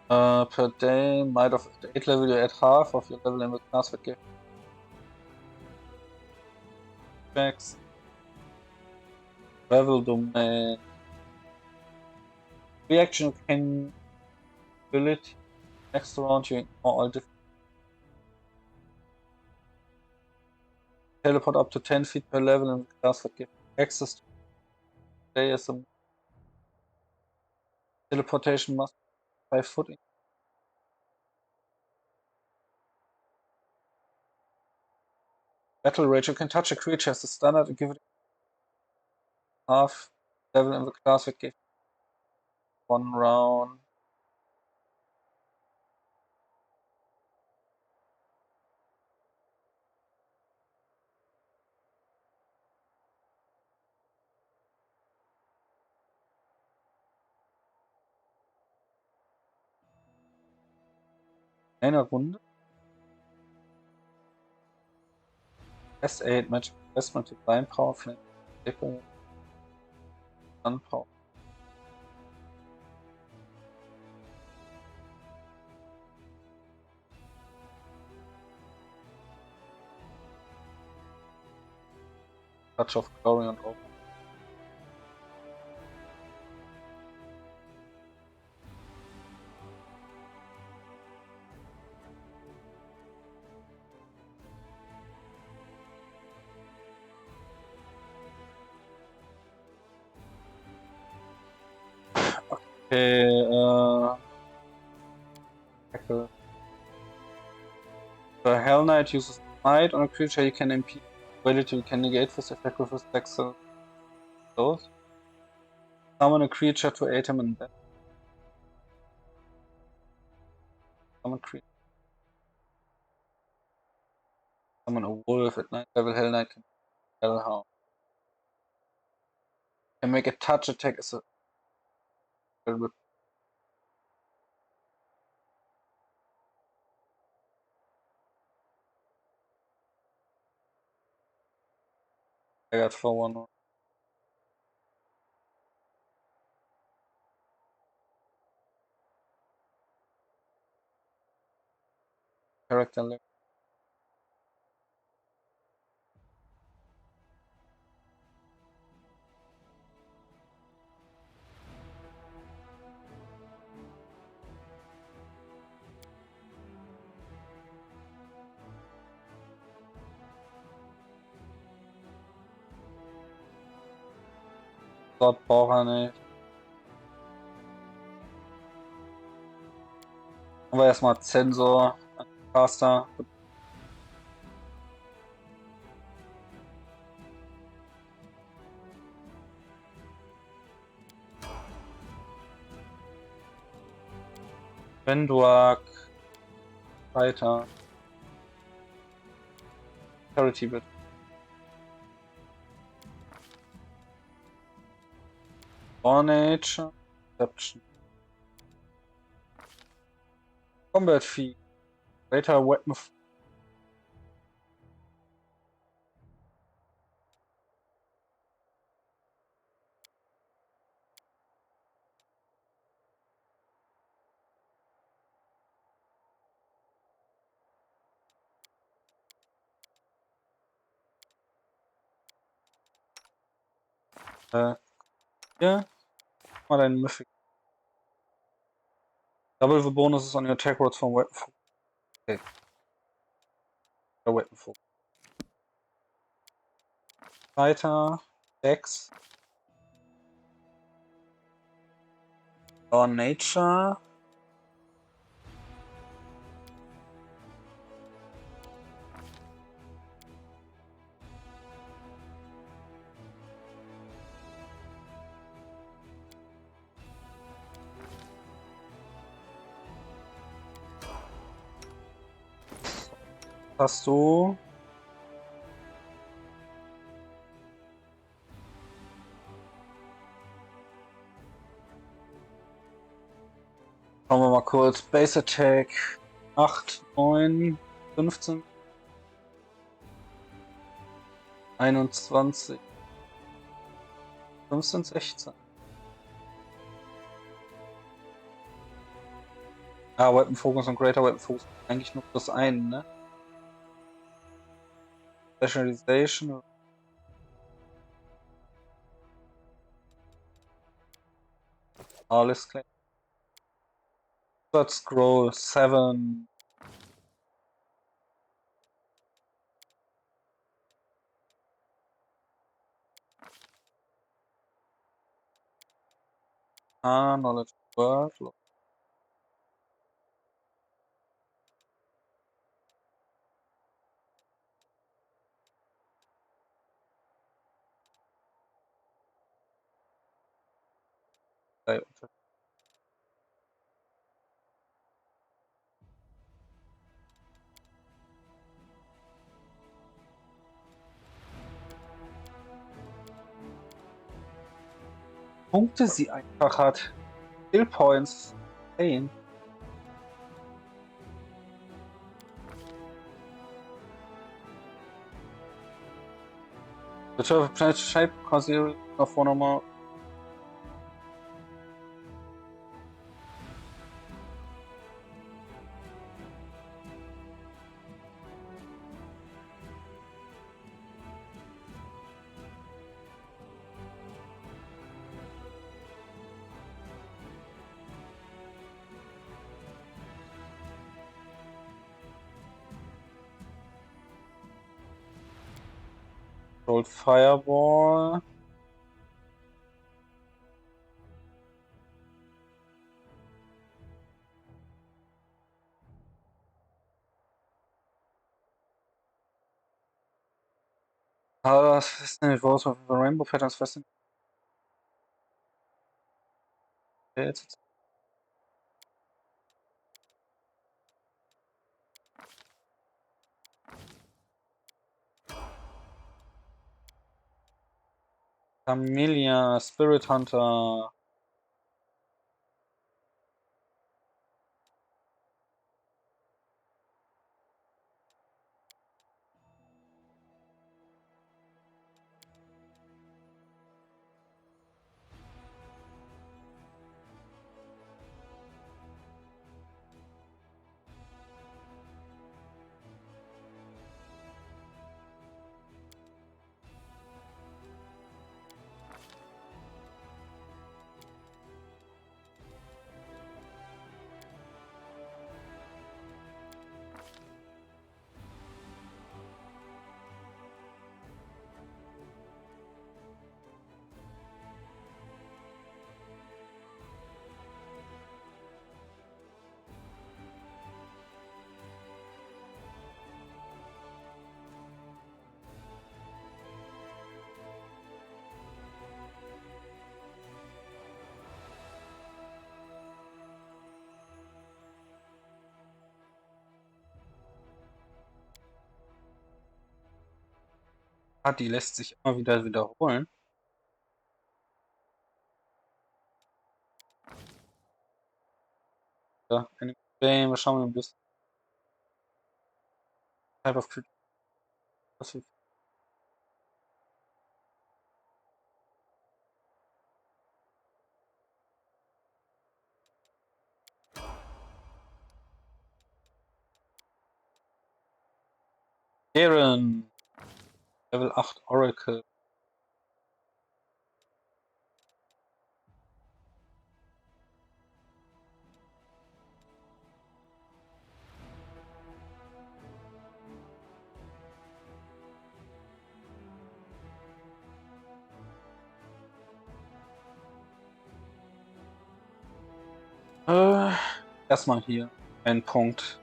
Per day, might of 8 level, you add half of your level in the class with gift checks. Travel domain. Reaction can ability. Next round, you ignore all different. Teleport up to 10 feet per level in the class with gift access to day as a teleportation must be 5 foot. Battle rage, you can touch a creature as a standard and give it half level in the class with gift 1 round. Eine Runde. S8 Magic Investment, Divine Power, Flame, Deckung, Power. Touch of Glory und Open. Okay, tackle. The Hell Knight uses Might on a creature you can impede. Ability you can negate this effect with his Dexter. Those. Summon a creature to aid him in battle. Summon creature. Summon a wolf at 9th level. Hell Knight can Hellhound. Can make a touch attack as a I got for 1. Character left. Dort braucht er nicht. Machen wir erstmal Zensor, Caster. Benduak. Weiter. Charity bitte. Nature. Perception. Combat Fee. Greater Weapon. Hier. Mal deinen Mythic. Double the bonuses on your attack rolls from weapon. Okay. Weapon full. Weiter. Dex. Nature. Hast du schauen wir mal kurz. Base Attack 8, 9. 15. 21. 15, 16. Ah, Weapon Focus und Greater Weapon Focus. Eigentlich nur das eine, ne? Specialization. Alles klar. Third Scroll 7. Ah, Knowledge Word. Punkte sie einfach hat. Skill Points. 10. The turtle planet shape consider of one or more. Rolled Fireball. Fascinating Rose of the Rainbow Patterns Fascinating. Jetzt. Camellia, Spirit Hunter. Ah, die lässt sich immer wieder wiederholen. Ja, eine Game, schauen wir ein bisschen. Type of Creature. Was für Aaron. Level 8 Oracle. Erstmal hier. Ein Punkt.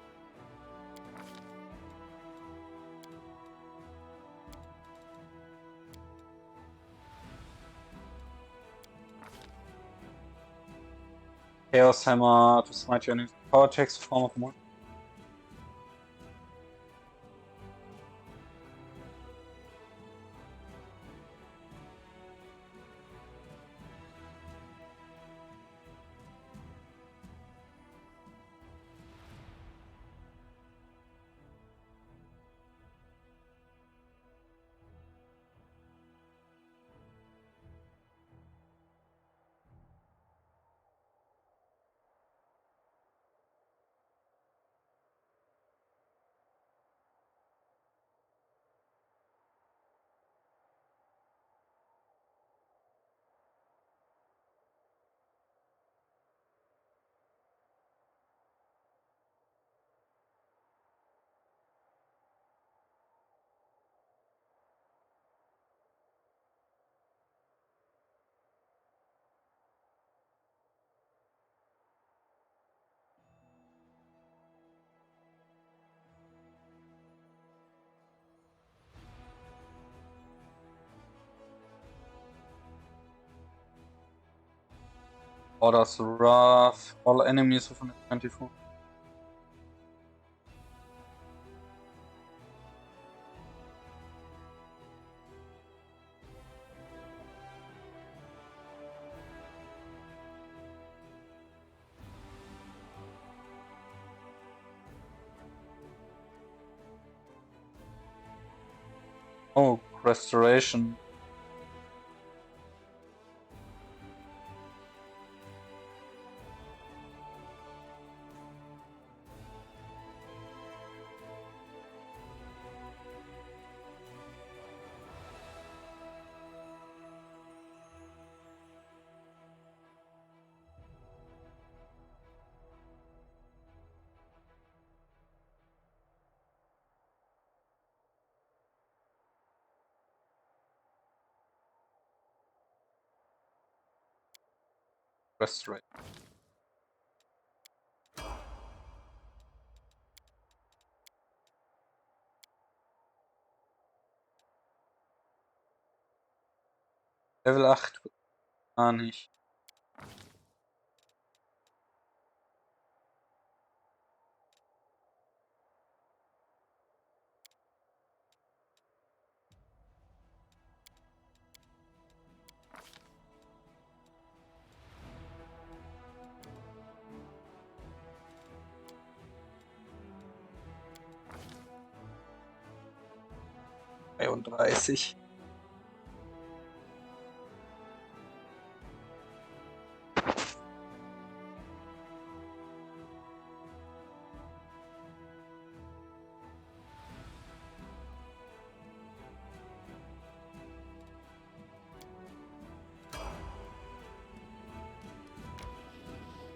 Chaos Hammer to smite your enemy's power takes the form of one. Orders rough. All enemies within 24. Oh, restoration. Restoration. Level 8. Gar nicht. Dreiunddreißig.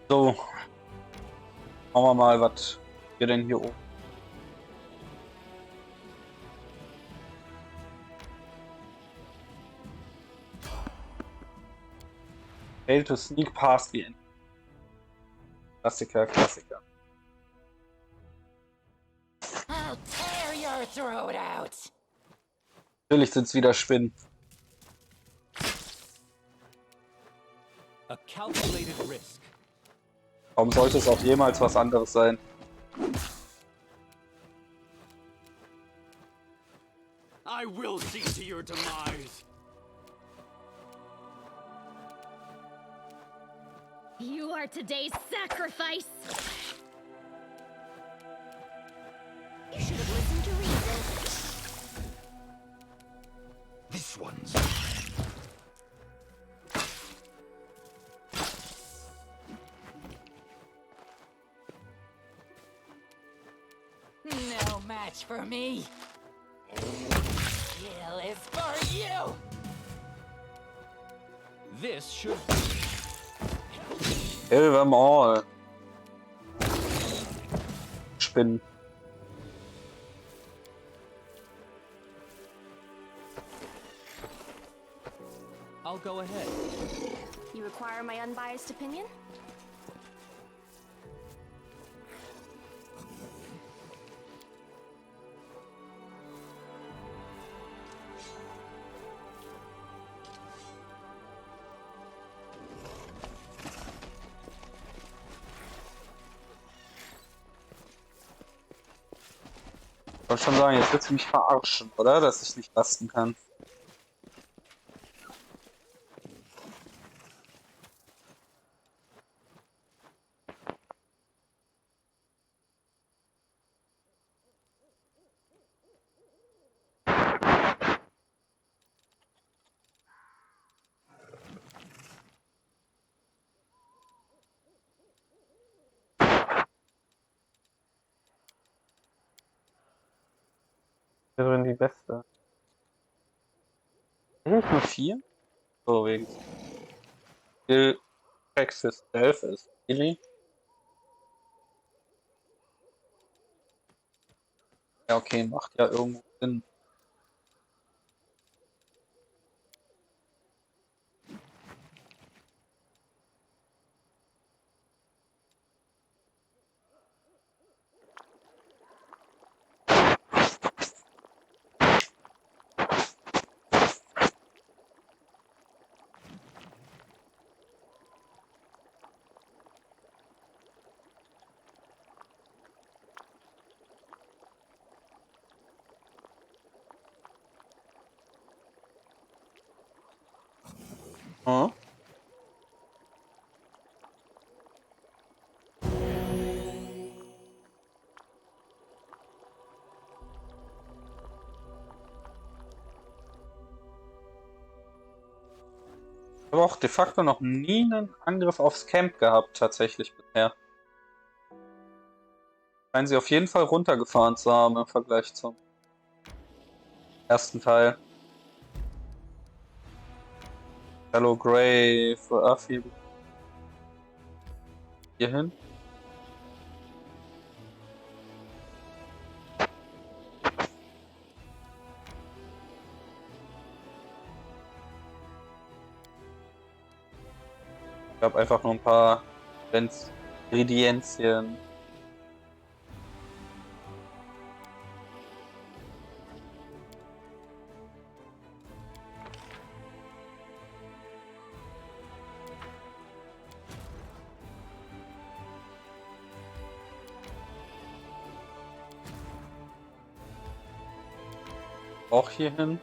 So. Schauen wir mal, was wir denn hier oben. Fail to sneak past the end. Klassiker, Klassiker. I'll tear your throat out. Natürlich sind es wieder Spinnen. A calculated risk. Warum sollte es auch jemals was anderes sein? I will see to your demise. You are today's sacrifice. You should have listened to reason. This one's. No match for me. Kill is for you. This should. Kill them all. Spinnen. I'll go ahead. You require my unbiased opinion? Ich wollte schon sagen, jetzt willst du mich verarschen, oder? Dass ich nicht lasten kann. Wir sind die Beste. Eigentlich nur 4? So, wegen Skill Checks für Stealth ist. Really? Ja, okay, macht ja irgendwo Sinn. Hm? Ich habe auch de facto noch nie einen Angriff aufs Camp gehabt, tatsächlich bisher. Scheinen sie auf jeden Fall runtergefahren zu haben im Vergleich zum ersten Teil. Hello Grave, Earthy. Hier hin. Ich habe einfach nur ein paar Ingredienzien. Auch hier hin.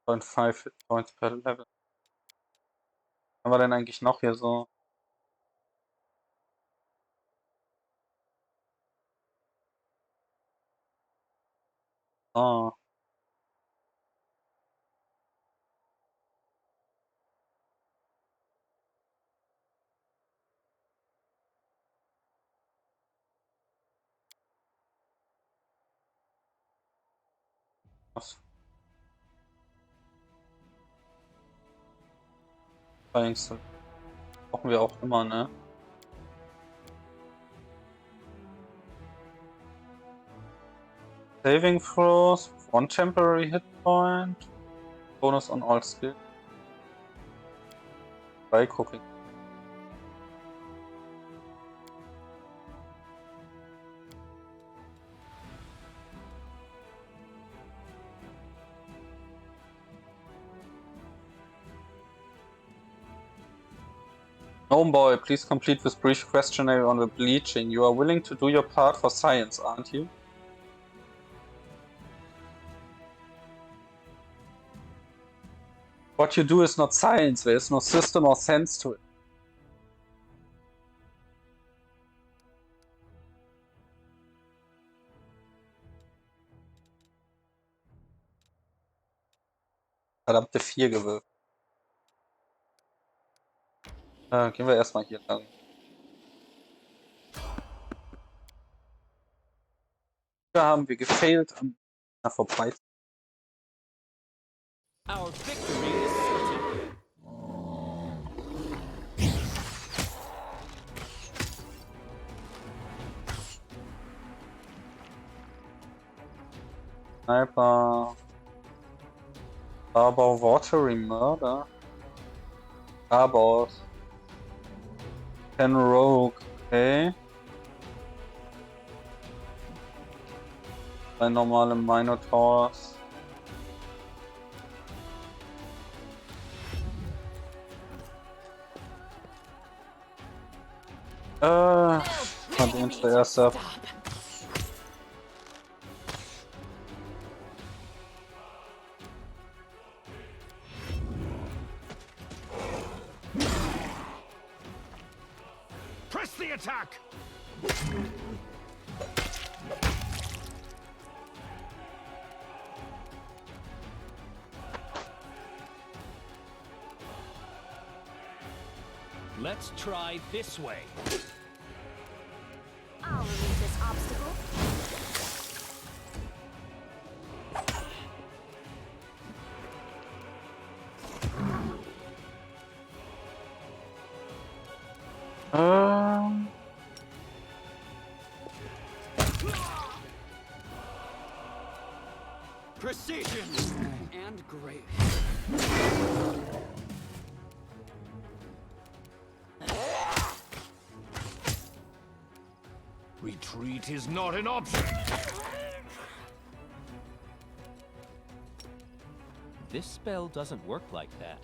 Und 5 Hit Points per Level. Was haben wir denn eigentlich noch hier so? Ah. Was? Brauchen wir auch immer, ne? Saving throws, one temporary hit point, bonus on all skills. Try cooking. Homeboy, please complete this brief questionnaire on the bleaching. You are willing to do your part for science, aren't you? What you do is not science, there is no system or sense to it. Verdammte 4 gewürfelt. Gehen wir erstmal hier lang. Da haben wir gefailt am vorbei. Our victory is certain. Sniper. Dabei watery murder. Dabei. Ten rogue. Okay. Zwei normale Minotaurs. Hat uns der erste ab. Press the attack! Let's try this way. I'll remove this obstacle. Precision and grace. Retreat is not an option. This spell doesn't work like that.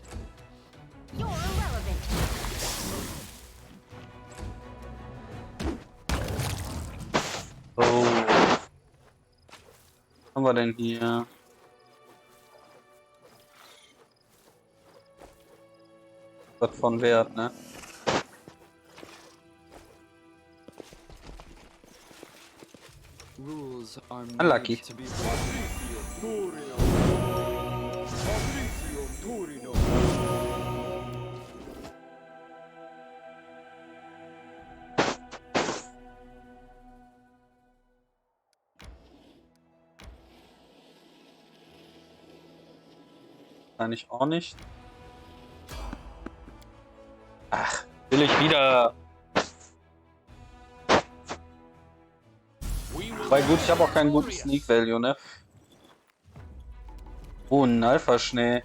You're irrelevant. Oh. Was haben wir denn hier? Was von Wert, ne? Rules are Unlucky. made to be Wahrscheinlich auch nicht. Ach, will ich wieder. Weil gut, ich habe auch keinen guten Sneak Value, ne? Oh, ein Alpha-Schnee.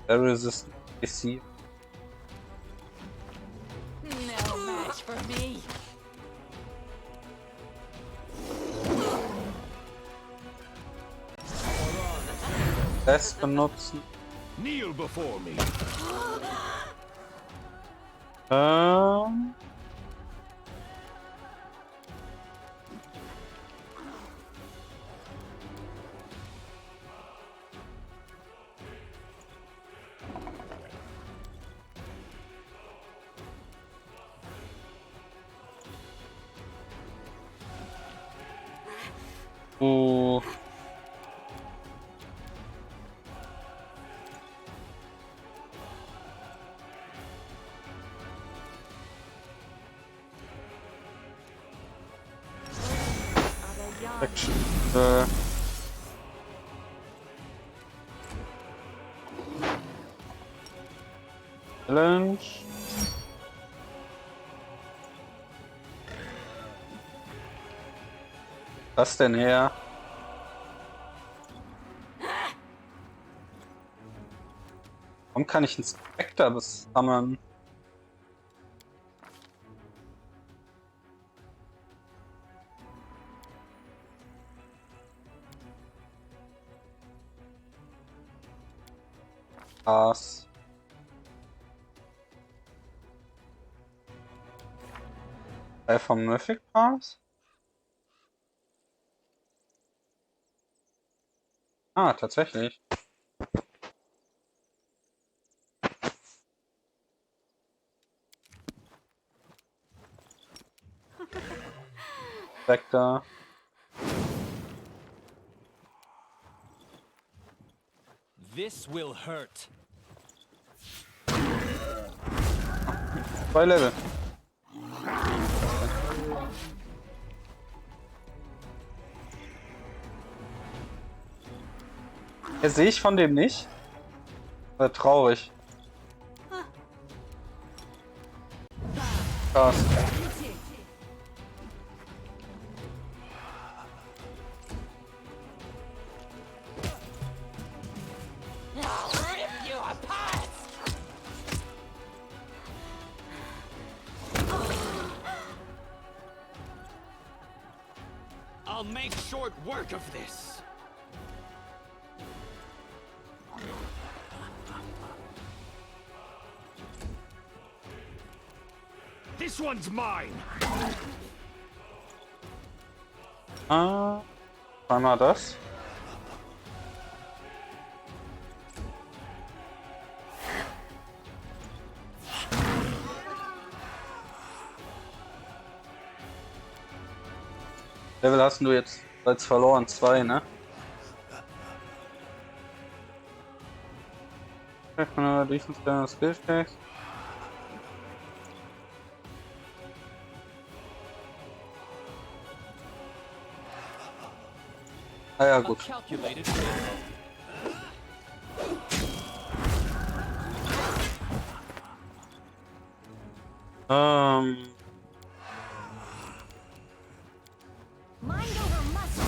Der Resistant AC. No match for me. Das benutzen. Kneel before me. Ähm. Oh. Action. Challenge. Was denn her? Warum kann ich einen Spectre besammeln? Pass. Vom Mythic Pass? Ah, tatsächlich. Spectre. This will hurt. 2 Level. Ja, sehe ich von dem nicht? Traurig. Krass. I'll rip you apart. I'll make short work of this. This one's mine. Zweimal das. Level hast du jetzt als verloren 2, ne? Defense Skill Checks. Ah ja, gut. Calculated. Mind over muscle.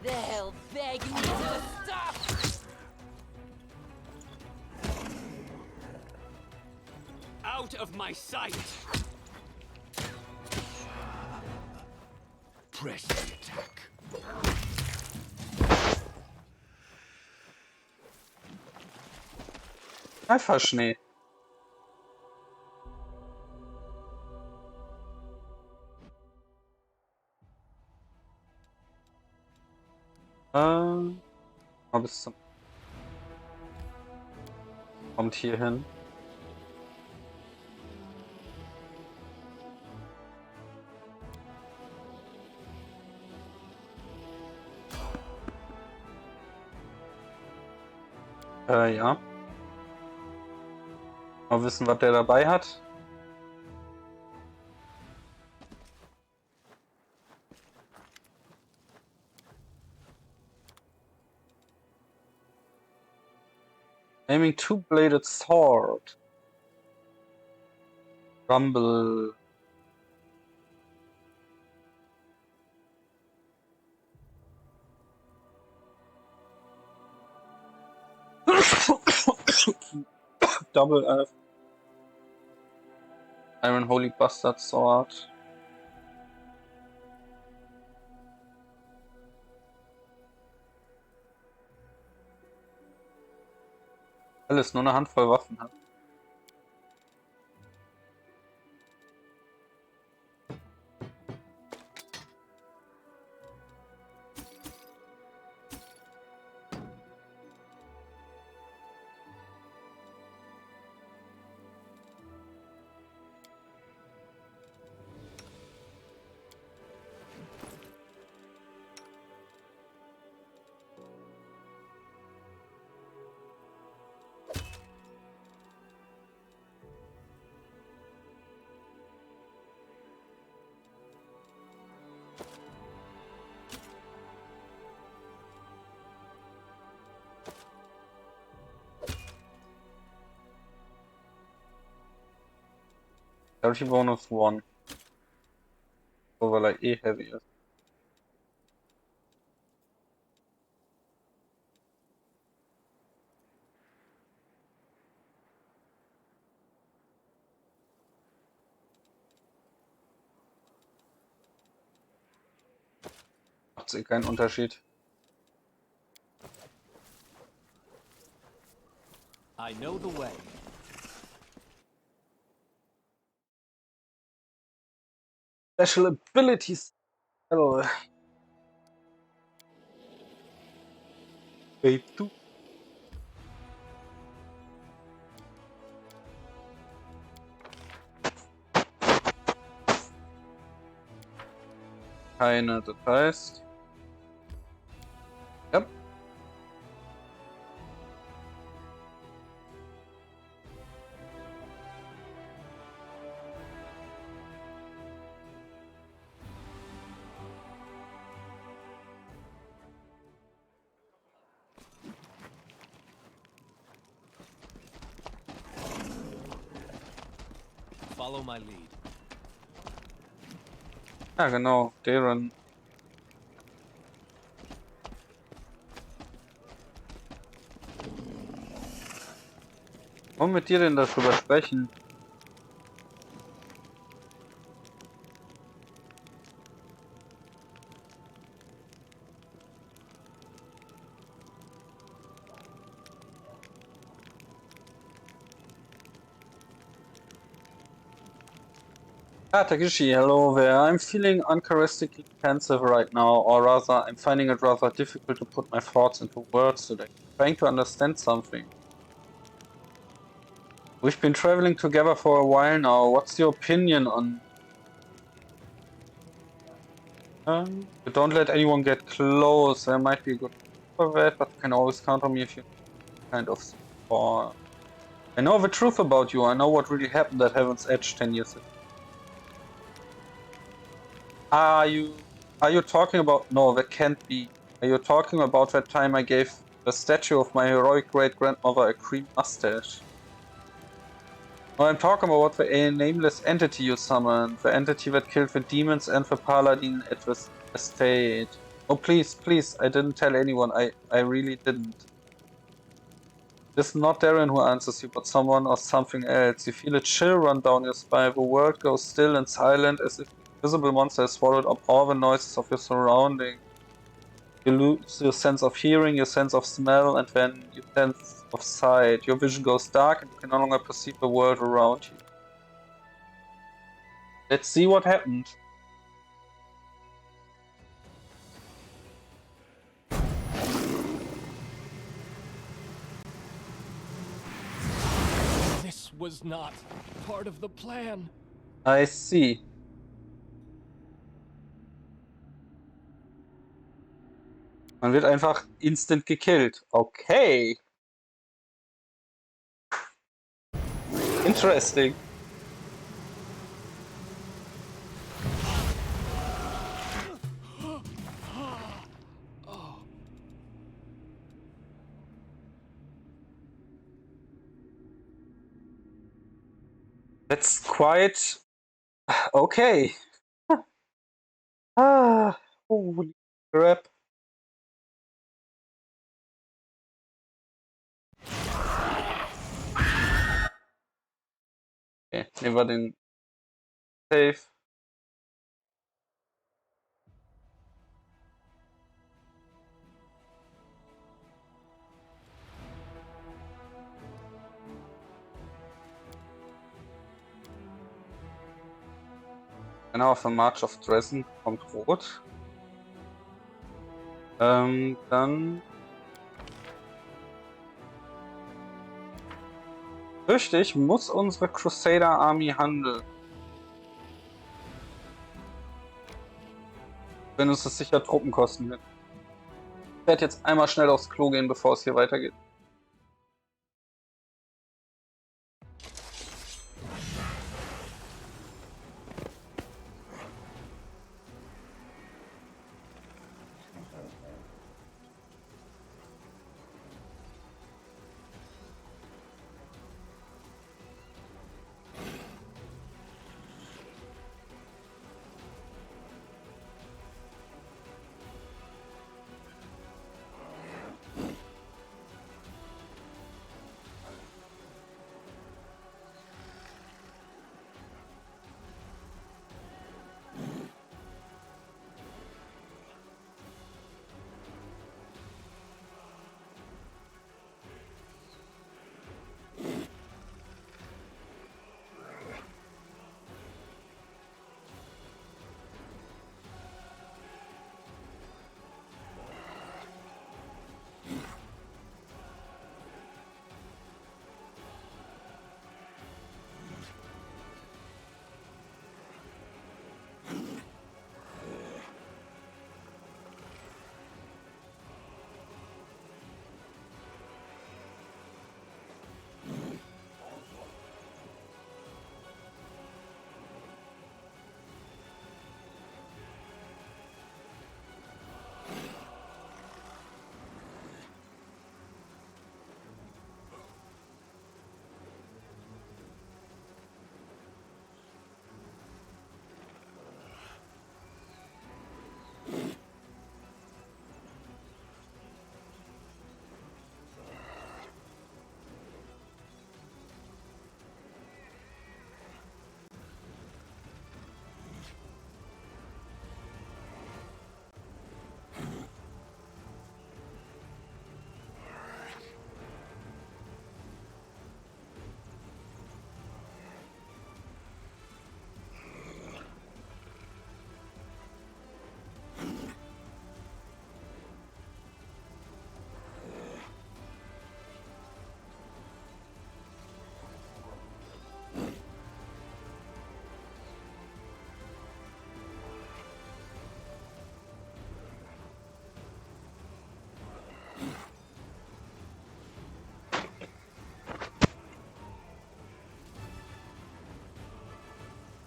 They'll beg me to stop. of my sight. Press the attack. Eiferschnee. Mal bis zum... Kommt hier hin. Ja. Mal wissen, was der dabei hat. Aiming two-bladed sword. Rumble. Double F. Iron Holy Bastard Sword. Alles nur eine Handvoll Waffen hat. Charity Bonus 1. So, weil er eh heavy ist. Macht eh keinen Unterschied. I know the way. Special Abilities. Hello. Wait, du. Keine, das heißt. Ja. Follow my lead. Ja, genau. Darren. Wollen mit dir denn darüber sprechen? Ah, Takichi, hello there. I'm feeling uncharacteristically pensive right now, or rather, I'm finding it rather difficult to put my thoughts into words today. Trying to understand something. We've been traveling together for a while now. What's your opinion on... But don't let anyone get close. There might be a good for that, but you can always count on me if you kind of support. I know the truth about you. I know what really happened at Heaven's Edge 10 years ago. Are you talking about... No, that can't be. Are you talking about that time I gave the statue of my heroic great-grandmother a cream mustache? No, I'm talking about the nameless entity you summoned. The entity that killed the demons and the paladin at the estate. Oh, please, please, I didn't tell anyone. I really didn't. It's not Darren who answers you, but someone or something else. You feel a chill run down your spine. The world goes still and silent as if the invisible monster has swallowed up all the noises of your surroundings. You lose your sense of hearing, your sense of smell, and then your sense of sight. Your vision goes dark and you can no longer perceive the world around you. Let's see what happened. This was not part of the plan. I see. Man wird einfach instant gekillt. Okay. Interesting. That's quite okay. Holy crap. Okay, nehmen wir den Save. Genau, auf der March of Dresden kommt rot. Dann fürchte ich, muss unsere Crusader Army handeln. Wenn uns das sicher Truppen kosten wird. Ich werde jetzt einmal schnell aufs Klo gehen, bevor es hier weitergeht.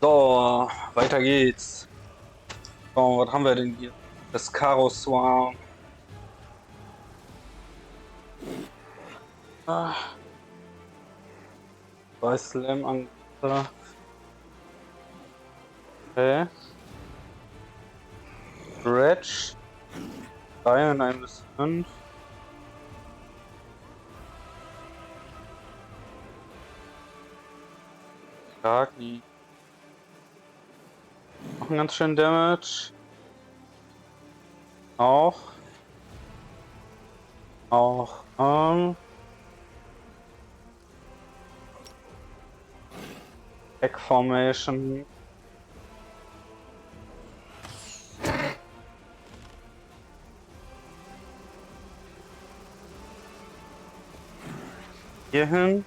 So, weiter geht's. So, was haben wir denn hier? Das Karo Swarm. Bei Slam Angriff. Okay. Stretch. 3 und 1 bis 5. Agni. Machen ganz schön Damage. Auch. Back Formation. Hier hin.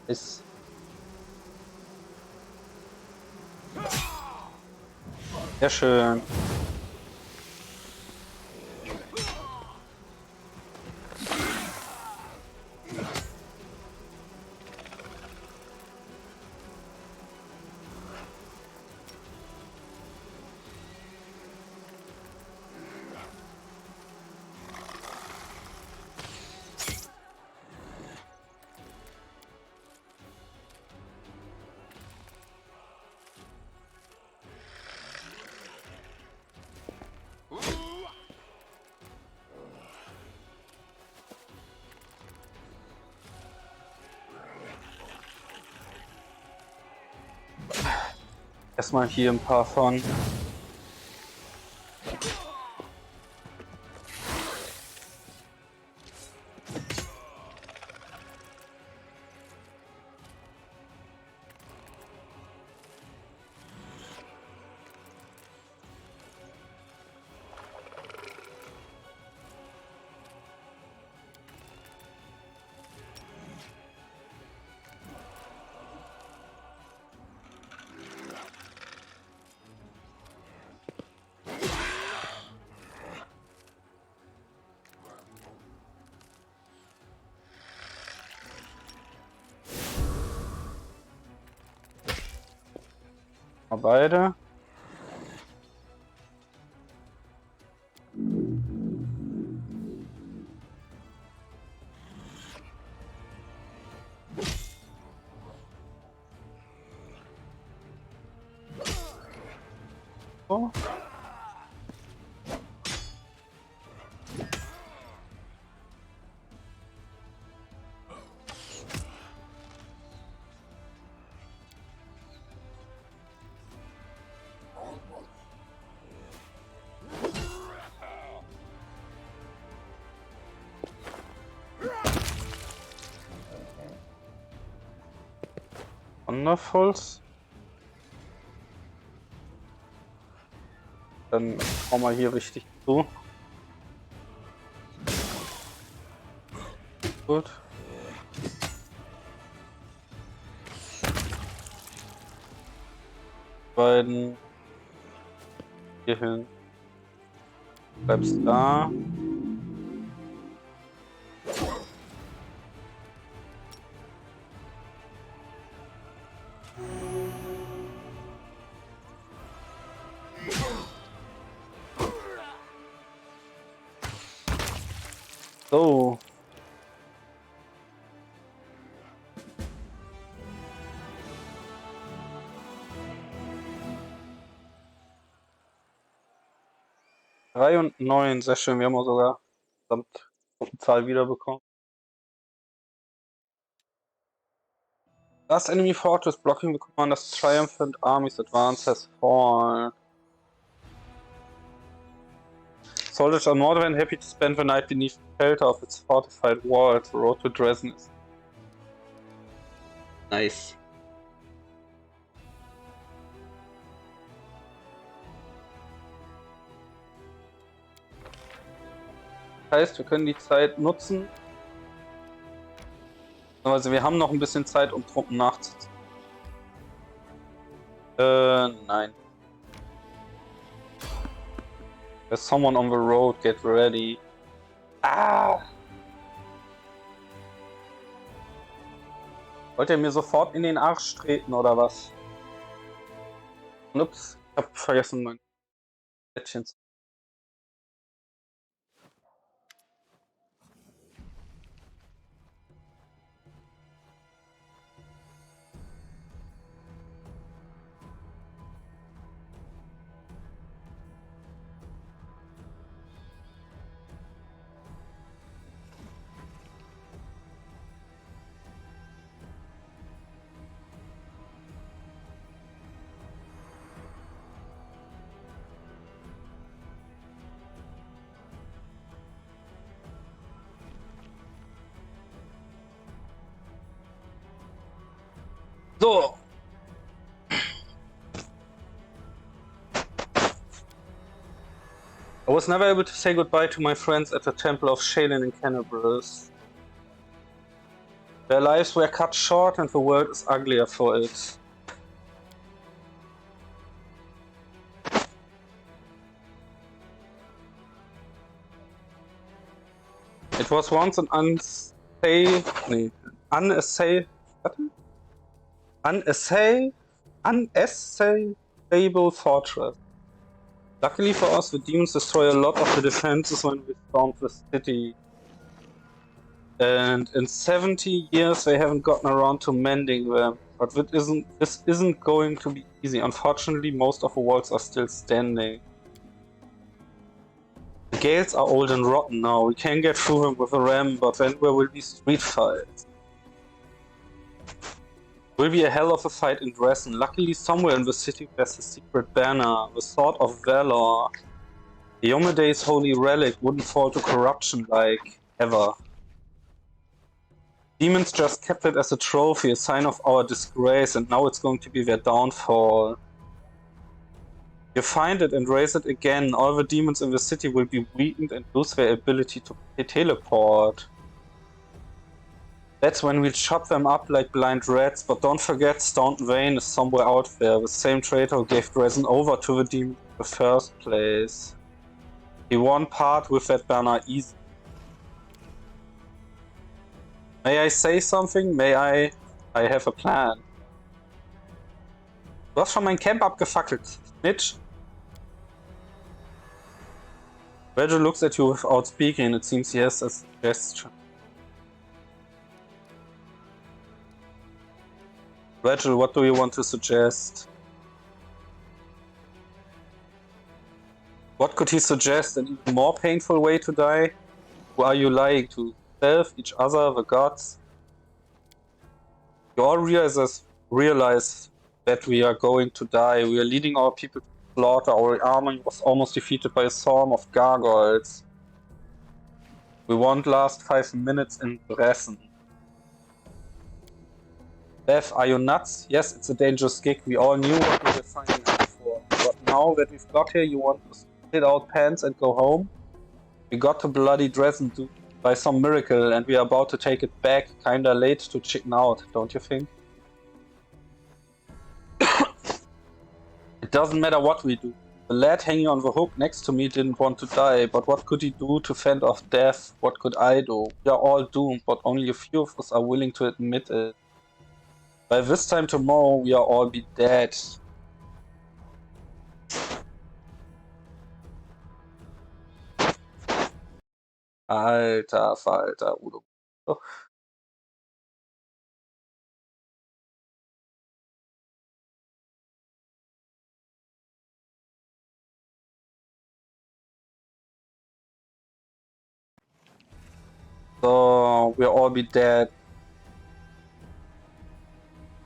Ist. Sehr schön. Erstmal hier ein paar von. Mal beide. So. Wonderfuls. Dann hauen wir hier richtig zu. Gut. Beiden hier hin. Bleibst da. So. Drei und 9, sehr schön. Wir haben auch sogar gesamt auf die Zahl wiederbekommen. Last enemy fortress blocking the commander's triumphant army's advance has fallen. Soldiers are more than happy to spend the night beneath the shelter of its fortified walls. The road to Dresden is nice. Das heißt, wir können die Zeit nutzen. Also wir haben noch ein bisschen Zeit, um Truppen nachzuziehen. Nein. There's someone on the road, get ready. Ah! Wollt ihr mir sofort in den Arsch treten oder was? Ups, ich hab vergessen mein Plättchen zu. So. I was never able to say goodbye to my friends at the Temple of Shaolin in Canterbury. Their lives were cut short and the world is uglier for it. It was once an unassailable fortress. Luckily for us, the demons destroy a lot of the defenses when we stormed the city. And in 70 years they haven't gotten around to mending them. But this isn't going to be easy. Unfortunately, most of the walls are still standing. The gales are old and rotten now. We can get through them with a ram, but then there will be street fights. It will be a hell of a fight in Dresden. Luckily, somewhere in the city there's a secret banner, the Sword of Valor. Diomedes' holy relic wouldn't fall to corruption like ever. Demons just kept it as a trophy, a sign of our disgrace, and now it's going to be their downfall. You find it and raise it again, all the demons in the city will be weakened and lose their ability to teleport. That's when we'll chop them up like blind rats, but don't forget Staunton Vane is somewhere out there, the same traitor who gave Dresden over to the demons in the first place. He won part with that banner easy. May I say something? May I have a plan. Du hast schon mein Camp abgefackelt, Snitch. Virgil looks at you without speaking, it seems he has a suggestion. Virgil, what do you want to suggest? What could he suggest? An even more painful way to die? Who are you lying to? Self, each other, the gods? You all realize that we are going to die. We are leading our people to slaughter. Our army was almost defeated by a swarm of gargoyles. We won't last 5 minutes in Dresden. Beth, are you nuts? Yes, it's a dangerous gig. We all knew what we were signing up for. But now that we've got here, you want to spit out pants and go home? We got to bloody Dresden by some miracle, and we are about to take it back. Kinda late to chicken out, don't you think? It doesn't matter what we do. The lad hanging on the hook next to me didn't want to die, but what could he do to fend off death? What could I do? We are all doomed, but only a few of us are willing to admit it. By this time tomorrow, we are all be dead. Alter Falter, Udo. So, we'll all be dead.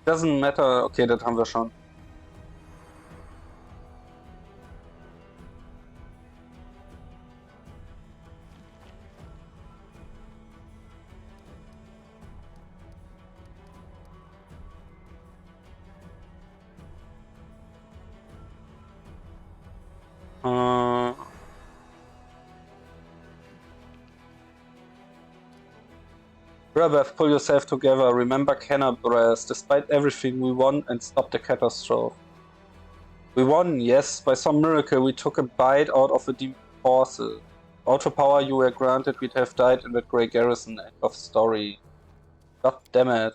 Doesn't matter. Okay, das haben wir schon. Rebeth, pull yourself together. Remember Canterbury. Despite everything, we won and stopped the catastrophe. We won, yes. By some miracle, we took a bite out of the demon forces. Without the power you were granted, we'd have died in that grey garrison. End of story. God damn it.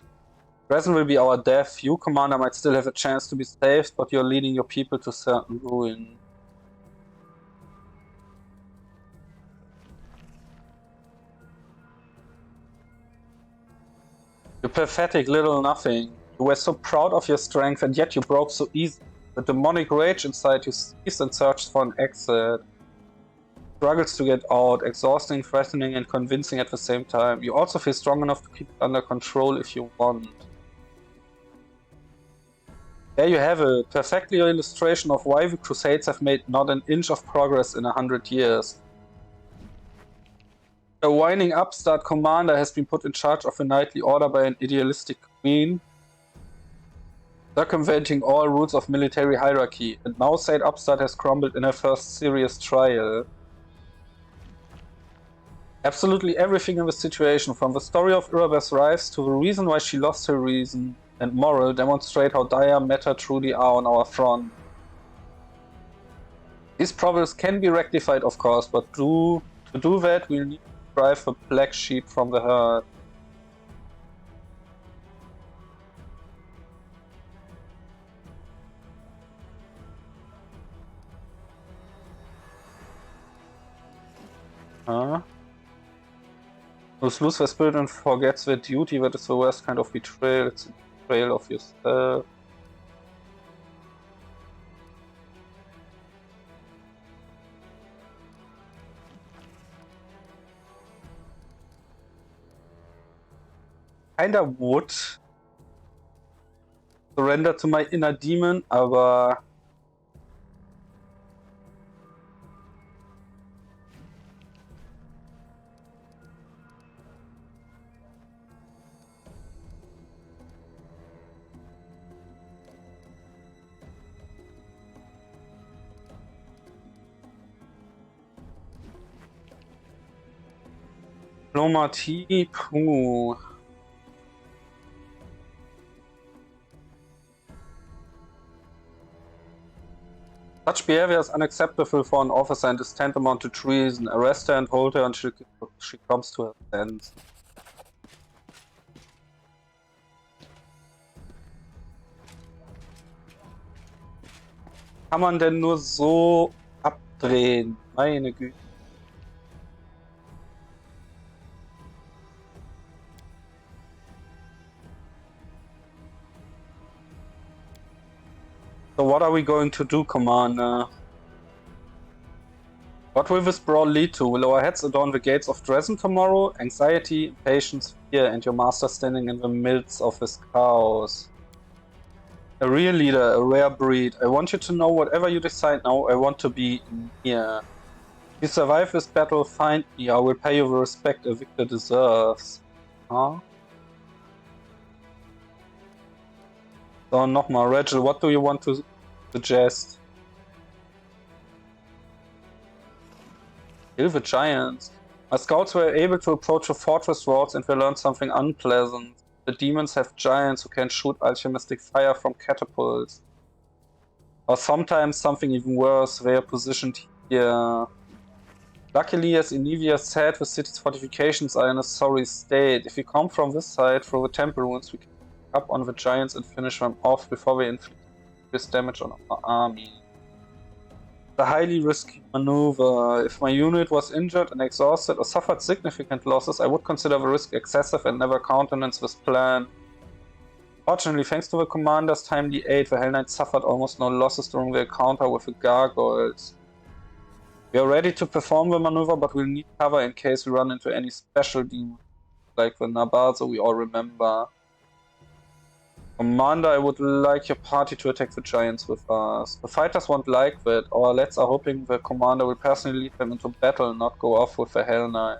Dresden will be our death. You, Commander, might still have a chance to be saved, but you're leading your people to certain ruin. You pathetic little nothing. You were so proud of your strength, and yet you broke so easy. The demonic rage inside you seized and searched for an exit. Struggles to get out, exhausting, threatening, and convincing at the same time. You also feel strong enough to keep it under control if you want. There you have it, perfectly an illustration of why the Crusades have made not an inch of progress in 100 years. A whining upstart commander has been put in charge of a knightly order by an idealistic queen. Circumventing all rules of military hierarchy, and now Seid upstart has crumbled in her first serious trial. Absolutely everything in the situation, from the story of Irabeth's rise to the reason why she lost her reason and moral, demonstrate how dire matter truly are on our front. These problems can be rectified, of course, but to do that, we'll need to drive the black sheep from the herd. Huh? Those lose their spirit and forgets their duty. That is the worst kind of betrayal. It's a betrayal of yourself. Kinda would surrender to my inner demon, aber Diplomatie, puh. Such behavior is unacceptable for an officer and is tantamount to treason. Arrest her and hold her until she comes to her senses. Kann man denn nur so abdrehen? Meine Güte. So what are we going to do, Commander? What will this brawl lead to? Will our heads adorn the gates of Dresden tomorrow? Anxiety, impatience, fear, and your master standing in the midst of this chaos. A real leader, a rare breed. I want you to know whatever you decide now, I want to be near. If you survive this battle, find me. I will pay you the respect a victor deserves. Huh? So, nochmal, Rachel, what do you want to suggest? Kill the giants. My scouts were able to approach the fortress walls and they learned something unpleasant. The demons have giants who can shoot alchemistic fire from catapults. Or sometimes something even worse, they are positioned here. Luckily, as Inivia said, the city's fortifications are in a sorry state. If we come from this side through the temple ruins, we can up on the giants and finish them off before they inflict this damage on our army. The highly risky maneuver. If my unit was injured and exhausted or suffered significant losses, I would consider the risk excessive and never countenance this plan. Fortunately, thanks to the commander's timely aid, the Hell Knights suffered almost no losses during the encounter with the gargoyles. We are ready to perform the maneuver, but we'll need cover in case we run into any special demons, like the Nabazo we all remember. Commander, I would like your party to attack the giants with us. The fighters won't like that. Our lads are hoping the commander will personally lead them into battle and not go off with the Hell Knight.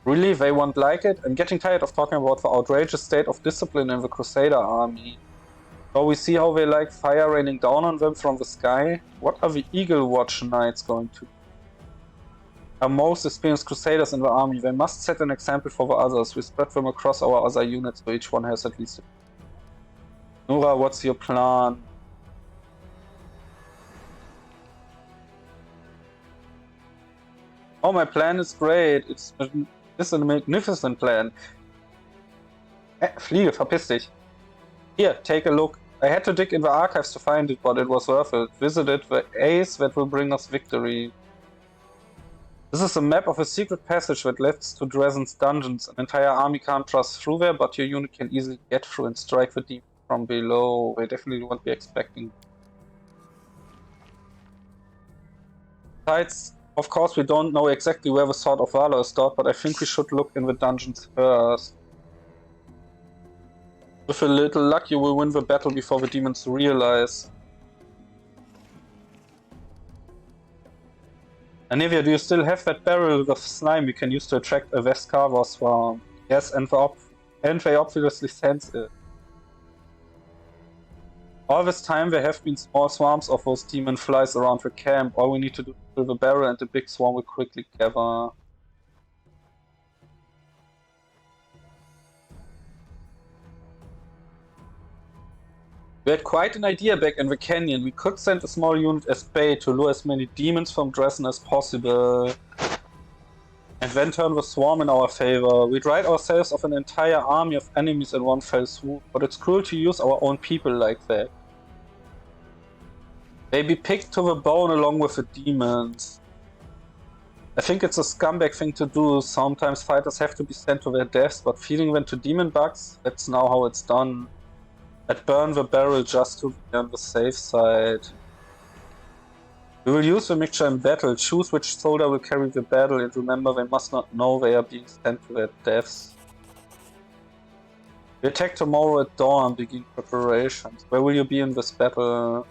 Really, they won't like it? I'm getting tired of talking about the outrageous state of discipline in the Crusader army. So we see how they like fire raining down on them from the sky? What are the Eagle Watch Knights going to do? Are most experienced Crusaders in the army. They must set an example for the others. We spread them across our other units so each one has at least a... Nora, what's your plan? Oh, my plan is great. It's a magnificent plan. Fliege, verpiss dich. Here, take a look. I had to dig in the archives to find it, but it was worth it. Visited the ace that will bring us victory. This is a map of a secret passage that leads to Dresden's dungeons. An entire army can't trust through there, but your unit can easily get through and strike the demon from below. They definitely won't be expecting. Besides, of course, we don't know exactly where the Sword of Valor is stored, but I think we should look in the dungeons first. With a little luck, you will win the battle before the demons realize. Anivia, do you still have that barrel of slime we can use to attract a Vescava swarm? Yes, and they obviously sense it. All this time there have been small swarms of those demon flies around the camp. All we need to do is fill the barrel and the big swarm will quickly gather. We had quite an idea back in the canyon. We could send a small unit as bait to lure as many demons from Dresden as possible. And then turn the swarm in our favor. We'd rid ourselves of an entire army of enemies in one fell swoop, but it's cruel to use our own people like that. They'd be picked to the bone along with the demons. I think it's a scumbag thing to do. Sometimes fighters have to be sent to their deaths, but feeding them to demon bugs, that's now how it's done. I'd burn the barrel just to be on the safe side. We will use the mixture in battle. Choose which soldier will carry the battle, and remember they must not know they are being sent to their deaths. We attack tomorrow at dawn, begin preparations. Where will you be in this battle?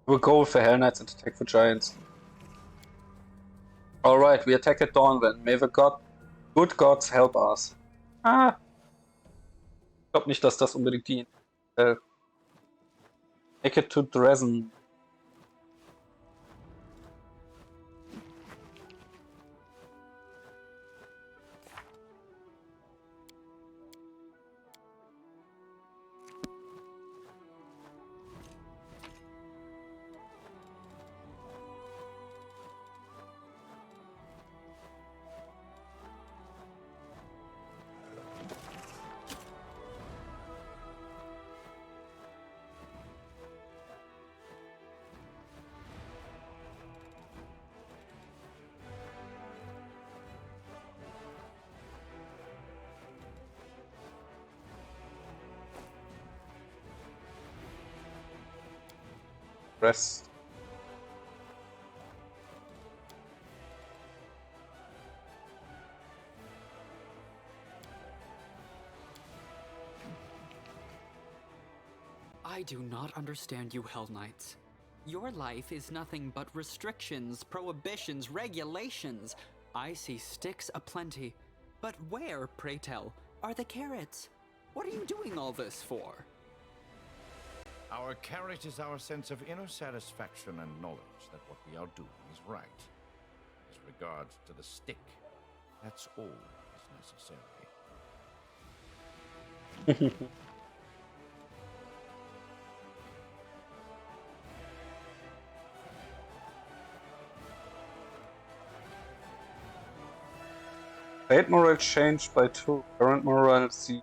We'll go with the Hell Knights and attack the Giants. Alright, we attack at dawn then. May the good gods help us. Ah! Ich glaube nicht, dass das unbedingt dient. Make it to Dresden. Rest. I do not understand you, Hell Knights. Your life is nothing but restrictions, prohibitions, regulations. I see sticks aplenty. But where, pray tell, are the carrots? What are you doing all this for? Our carrot is our sense of inner satisfaction and knowledge that what we are doing is right. As regards to the stick, that's all is necessary. Fate morale changed by 2. Current morale C.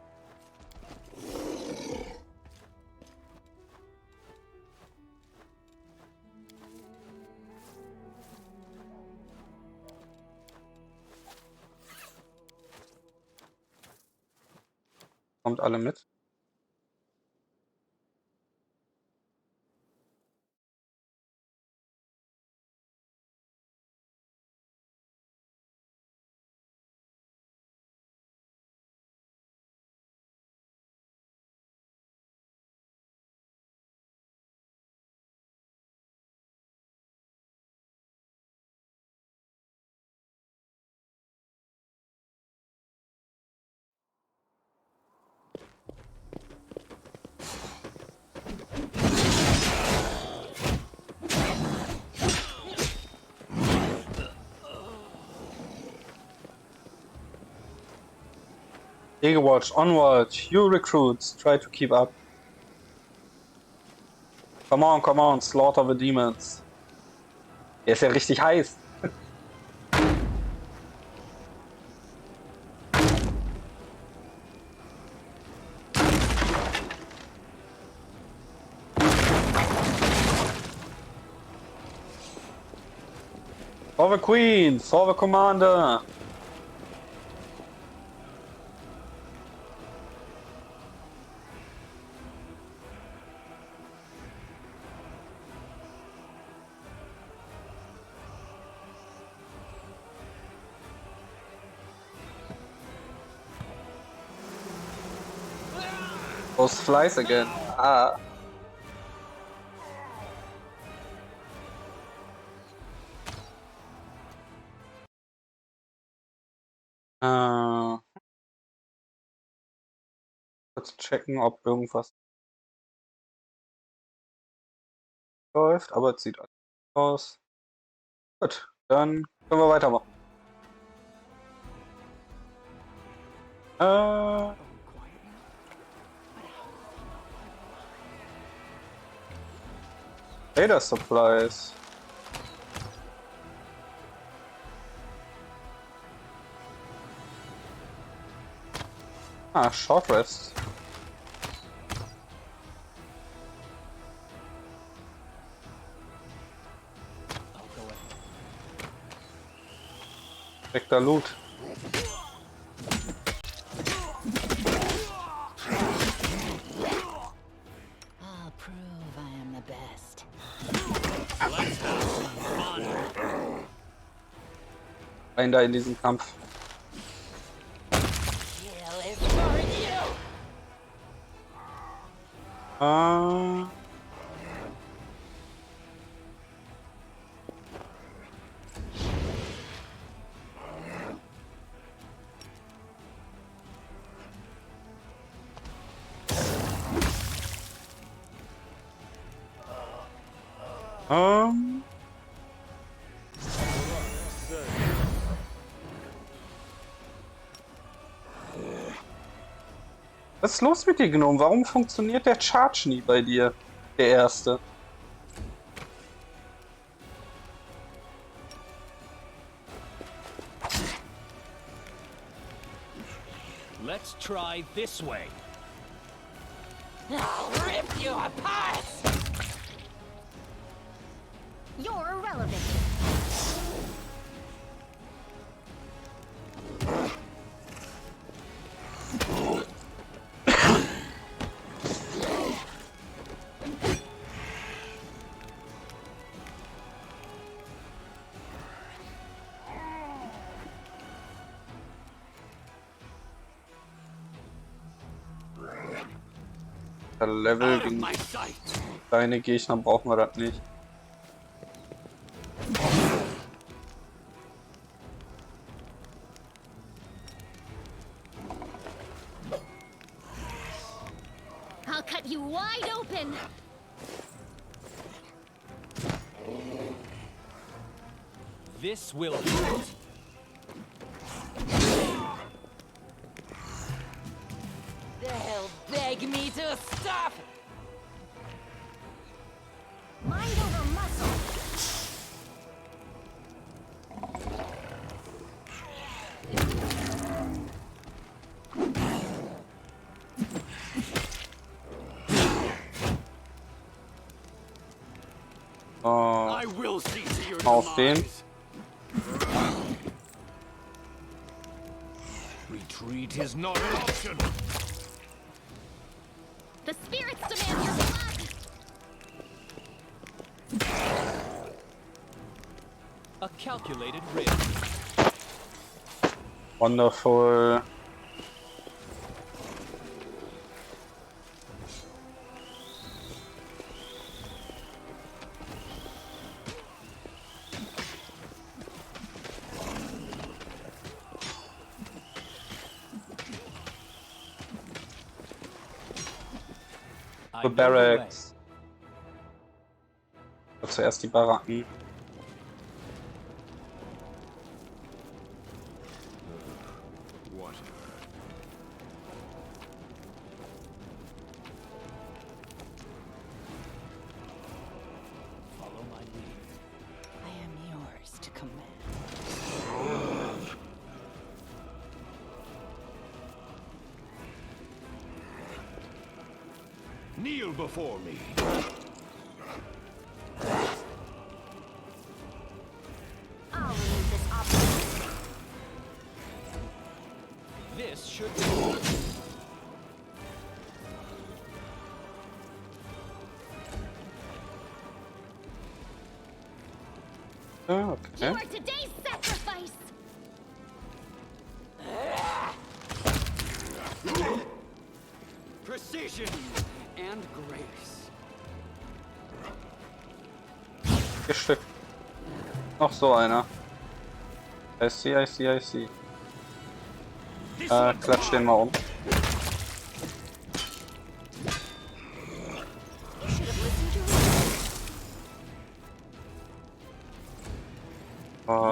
Kommt alle mit. Eagle Watch, onward! You recruits, try to keep up. Come on, slaughter the demons. Der ist ja richtig heiß. For the Queen, for the Commander. Those flies again. Ah. Kurz checken, ob irgendwas läuft, aber es sieht alles aus. Gut, dann können wir weitermachen. Data Supplies. Ah, Short Rest. Direkter Loot. I'll prove I am the best. Rein da in diesen Kampf. Kill is for you. Ah. Was ist los mit dir, Gnome? Warum funktioniert der Charge nie bei dir? Der erste. Let's try this way. I'll rip you apart. You're irrelevant. Level Out of gegen my sight. kleine Gegner brauchen wir das nicht. I'll cut you wide open. This will hurt. They'll beg me to stop. Mind over muscle. I will see to your Auf den. demise. Retreat is not an option. The spirits demand your blood. A calculated risk. Wonderful. I The know the way. Barracks. Zuerst die Baracken. WotR. Follow my lead. I am yours to command. Kneel before me. I'll remove this obstacle. This should do. Oh, You okay. are today's sacrifice. Precision and grace. Gestückt. Noch so einer. I see, I see, I see. Klatsch den mal um.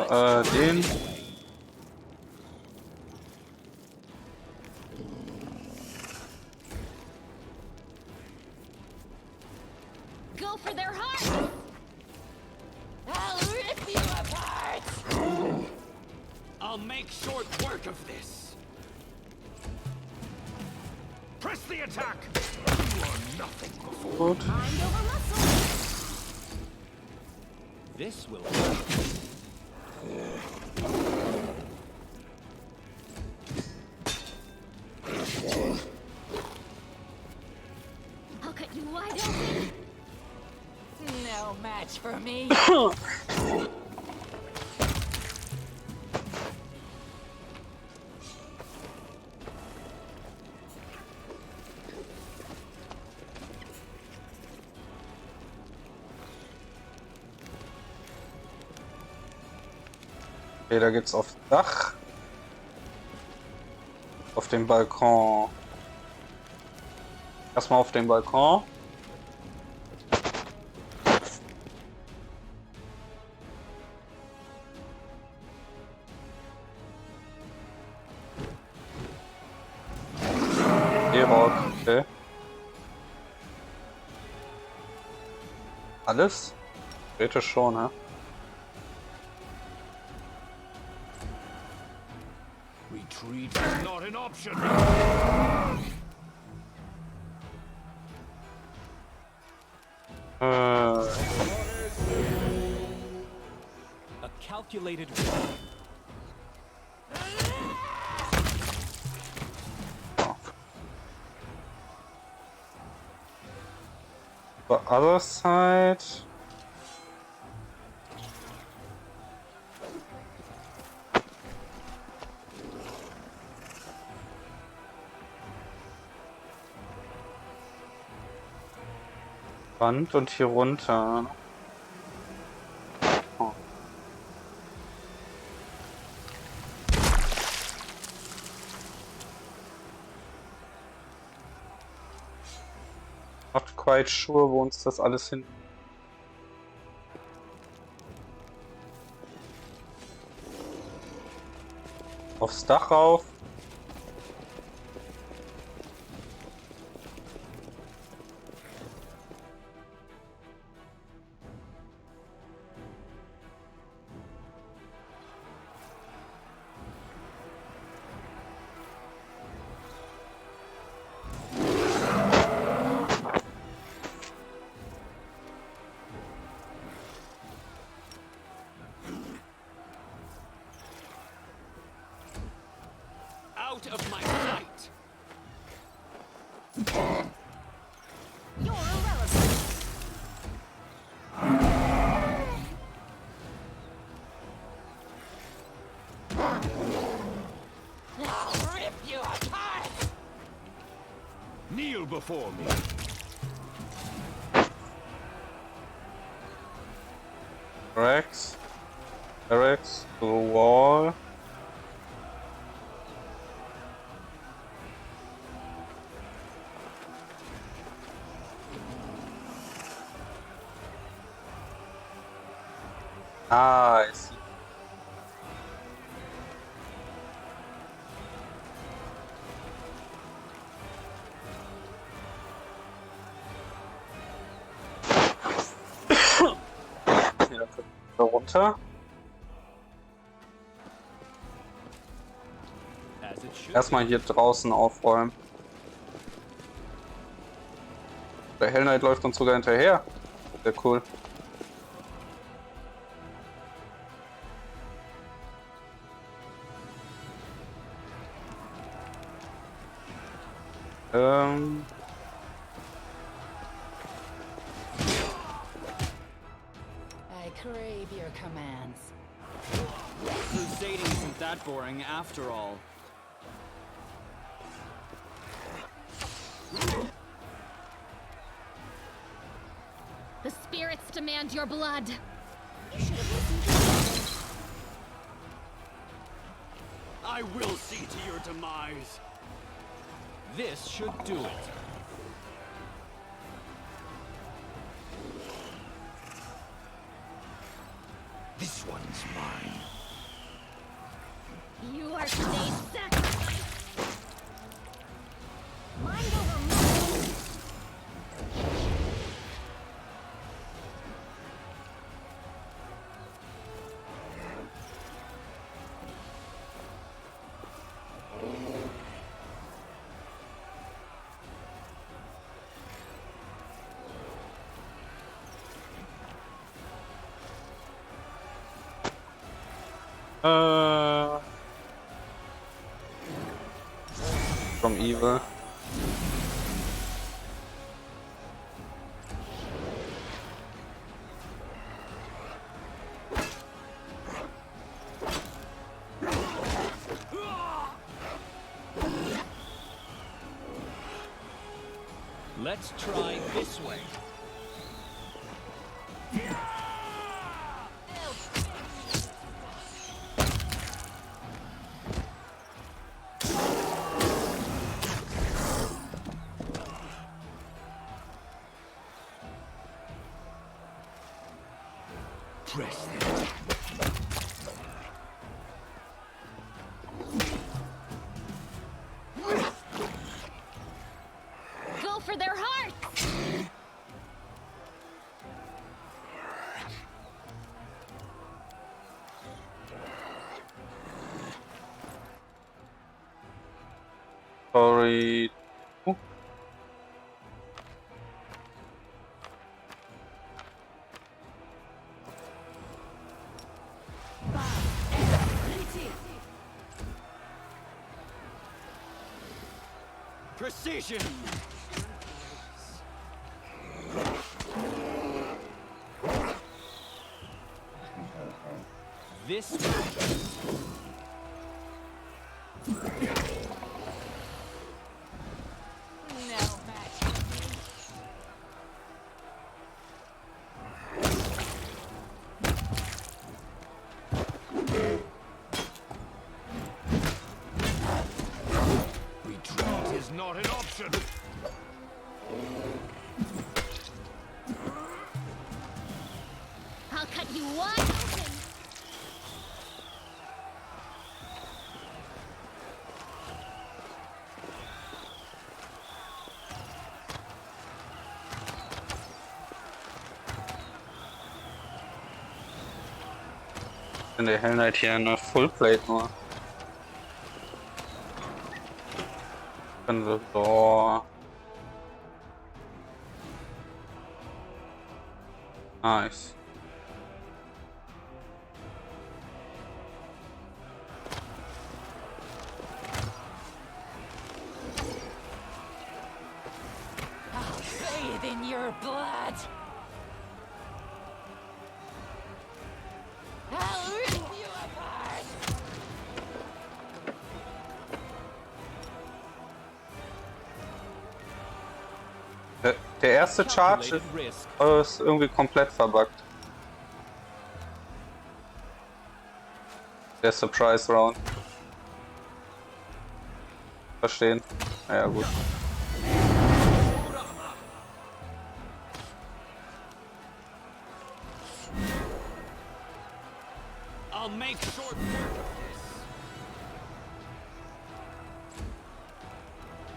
den. Go for their heart! I'll rip you apart! I'll make short work of this. Press the attack! You are nothing before. Gut. Mind over muscle! This will I'll cut you wide open! No match for me. Okay, da geht's aufs Dach. Auf dem Balkon. Erstmal auf den Balkon. E-Rock, okay. Alles? Theoretisch schon, ne? Retreat is not an option. a calculated risk. The other side. Wand und hier runter. Oh. Not quite sure, wo uns das alles hin. Aufs Dach rauf. Out of my sight. You're irrelevant! I'll rip you apart! Kneel before me. Rex. Rex to the wall. Ah, I see. Hier, dann können wir runter. As it should Erstmal hier draußen aufräumen. Der Hell Knight läuft uns sogar hinterher. Sehr cool. I crave your commands. Crusading isn't that boring after all. The spirits demand your blood! You should have listened to me. I will see to your demise. This should do it. This one's mine. for today's sacrifice. Mind over matter. From evil. Let's try this way. Press it. Go for their hearts. Sorry. Ooh. Precision! This No match for me. Retreat is not an option. I'll cut you wide open. In der Hell Knight hier eine Fullplate nur. Können sie so. Nice. I'll bathe in your blood. I'll rip you apart. Der erste Charge calculated risk. ist irgendwie komplett verbuggt. Der Surprise Round. Verstehen? Naja, gut. I'll make short work of this.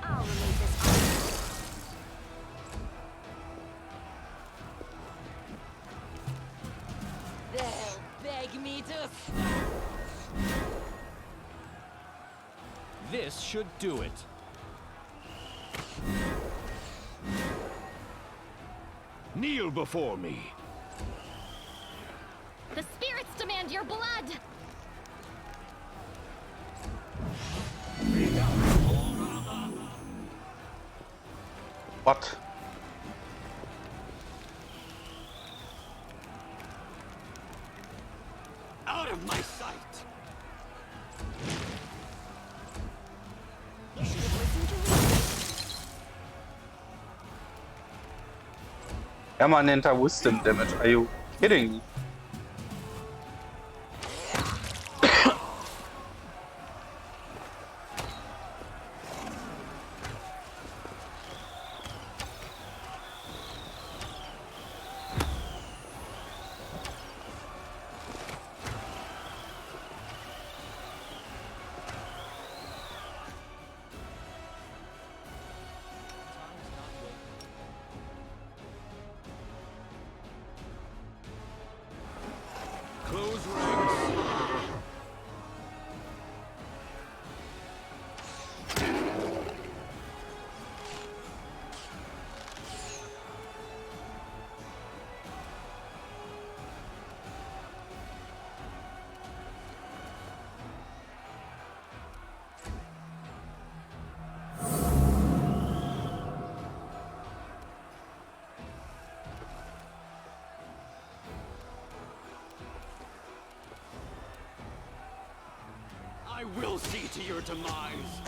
I'll remove this armor. They'll beg me to stop. This should do it. Kneel before me. The spirits demand your blood. What? Out of my sight! You should have listened to reason. Permanenter Wisdom Damage. Are you kidding me? Close ranks. I will see to your demise.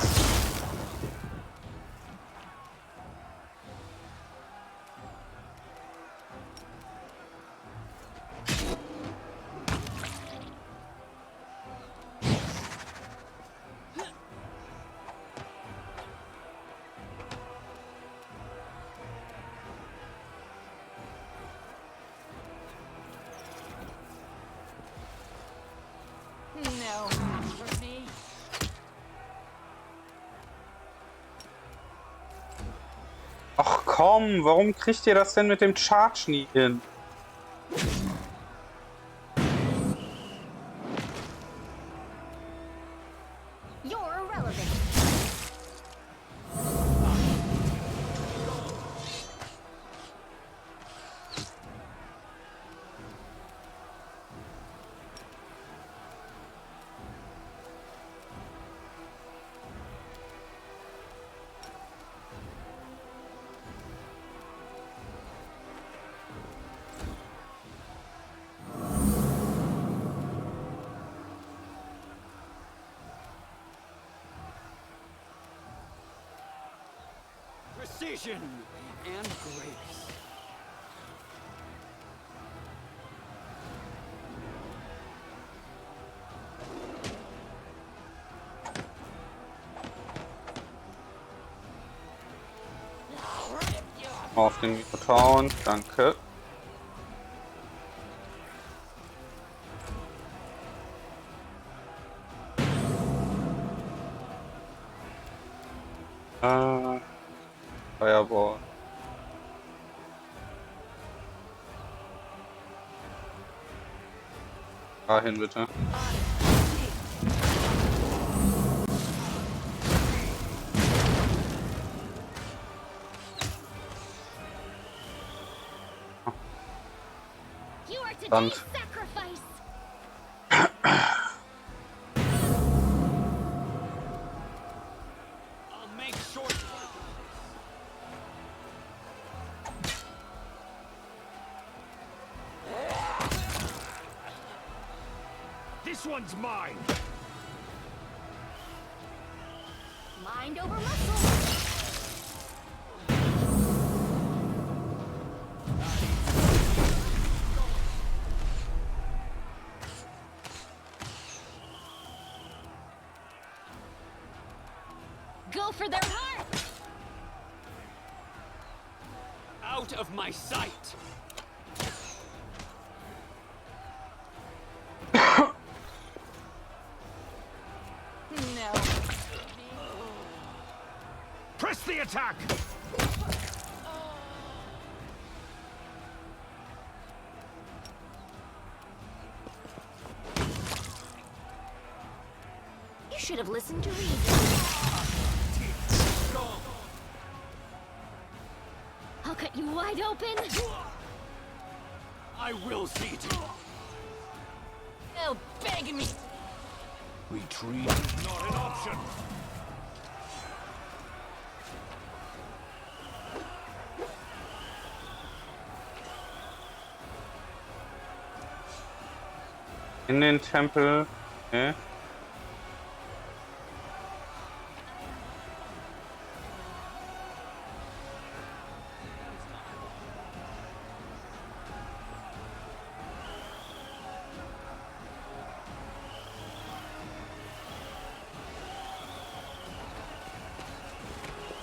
No, for me. Ach komm, warum kriegt ihr das denn mit dem Charge nie hin? You're irrelevant. Precision and grace. Auf den Mikroton, danke. Fireball. Dahin bitte. You are Stunned. today's sacrifice. I'll make short work. This one's mine. Mind over muscle. Go for their heart. Out of my sight. No. Press the attack. You should have listened to reason. I'll cut you wide open. I will see to No, beg me. Retreat is not an option. In den Tempel. Okay.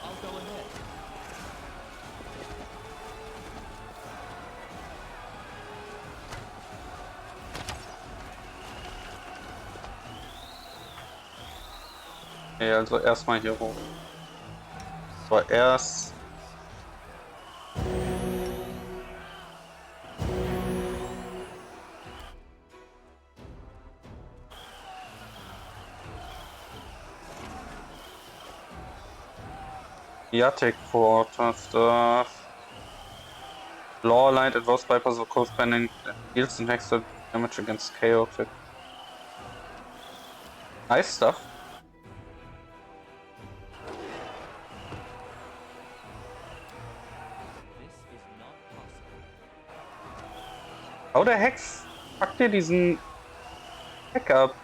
I'll go ahead. Okay, also erstmal hier hoch. So, erst. Chaotic Quarter stuff. Law aligned advanced bypass of code spending deals and extra damage against chaotic. Nice stuff. How the heck packt ihr diesen Hack ab?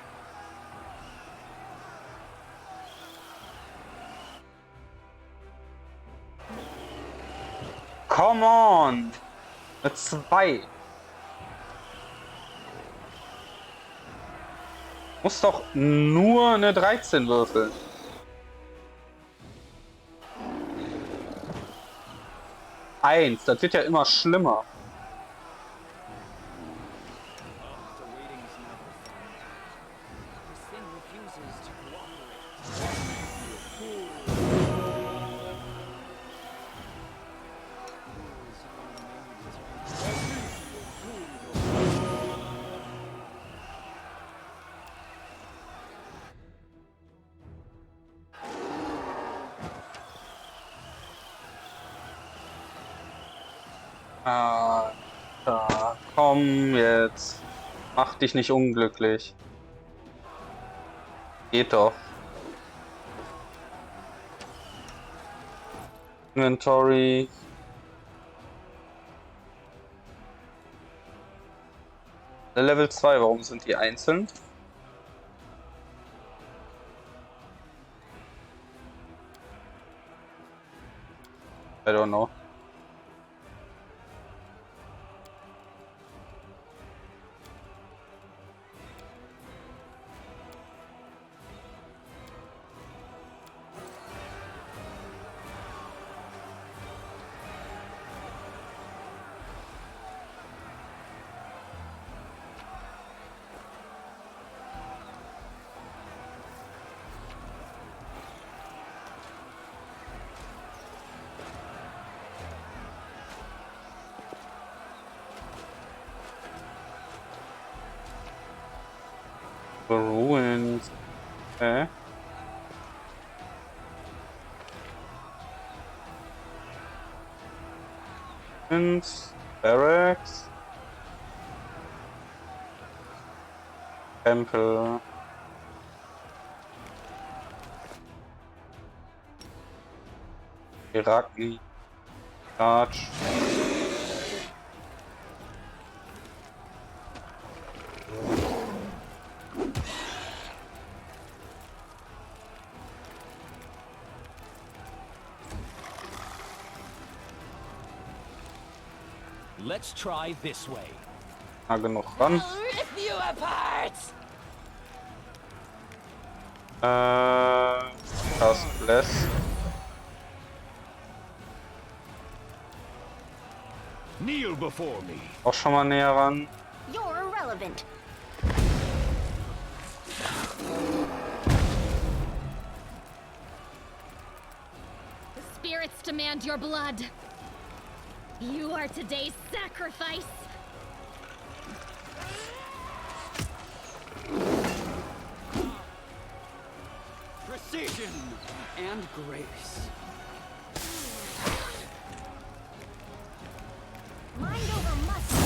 Come on! Eine 2. Muss doch nur eine 13 würfeln. 1, das wird ja immer schlimmer. Da, komm jetzt. Mach dich nicht unglücklich. Geht doch. Inventory. Level 2, warum sind die einzeln? I don't know. The ruins. Okay. Barracks. Temple. Iraki. Arch. Let's try this way. Na, genug ran. I'll rip you apart! Cast Bless. Kneel before me. Auch schon mal näher ran. You're irrelevant. The spirits demand your blood. You are today's sacrifice. Precision and grace. Mind over muscle.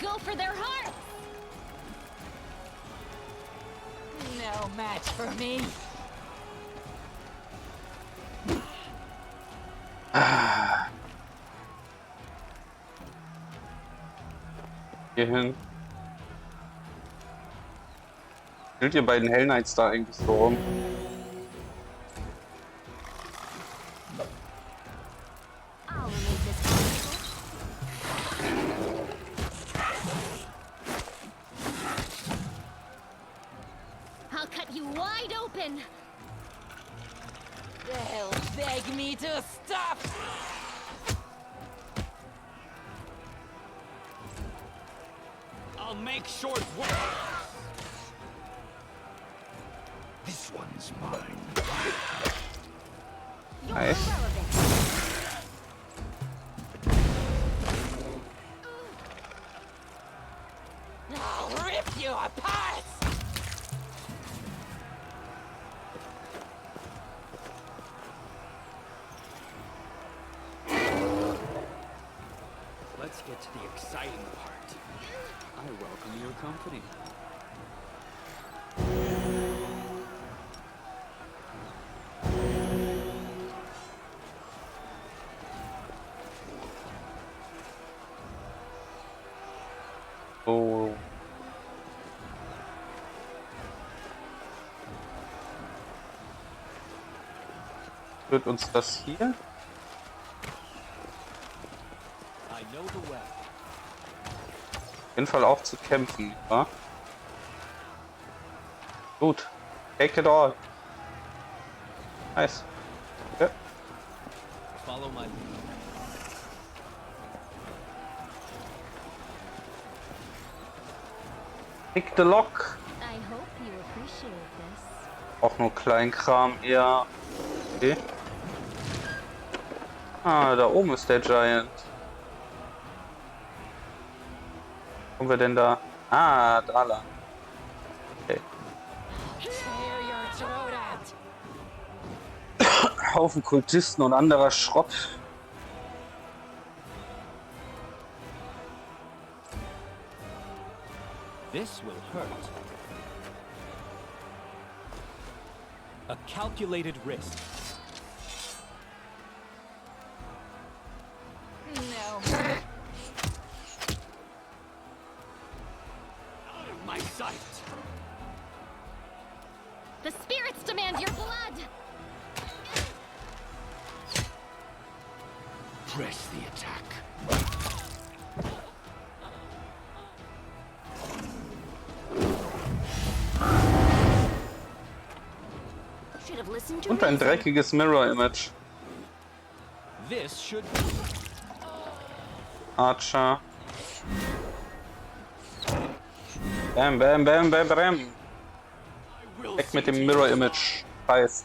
Go for their hearts. No match for me. Hier hin. Spielt ihr beiden Hell Knights da eigentlich so rum? I'll remove this obstacle. I'll cut you wide open. They'll beg me to stop. I'll make short work. This one's mine. You're Nice. irrelevant. I'll rip Pass! Let's get to the exciting part. I welcome your company. Oh. Führt uns das hier? I know the way. Auf jeden Fall auch zu kämpfen, wa? Gut. Take it all. Nice. Ja. Follow my lead. Pick the lock. I hope you appreciate this. Auch nur Kleinkram eher. Okay. Ah, da oben ist der Giant. Wo kommen wir denn da? Ah, da lang. Okay. Tear your throat out! Haufen Kultisten und anderer Schrott. This will hurt. A calculated risk. No. Out of my sight! The spirits demand your blood! Press the attack. Should have listened to Und ein reason. dreckiges Mirror-Image. This should Archer. Bam, bam, bam, bam, bam. I will Weg see mit dem to your Mirror-Image. Scheiß.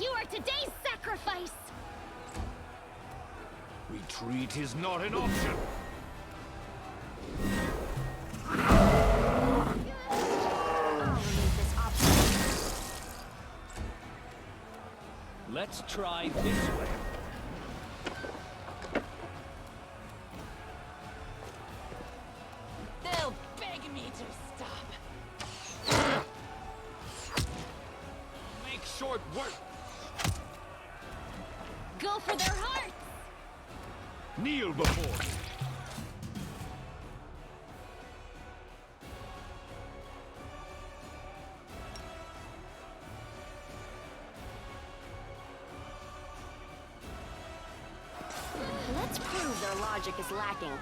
You are today's sacrifice! Retreat is not an option. I'll remove this obstacle. Let's try this way. They'll beg me to stop. Make short work! Go for their hearts! Kneel before me. Let's prove their logic is lacking.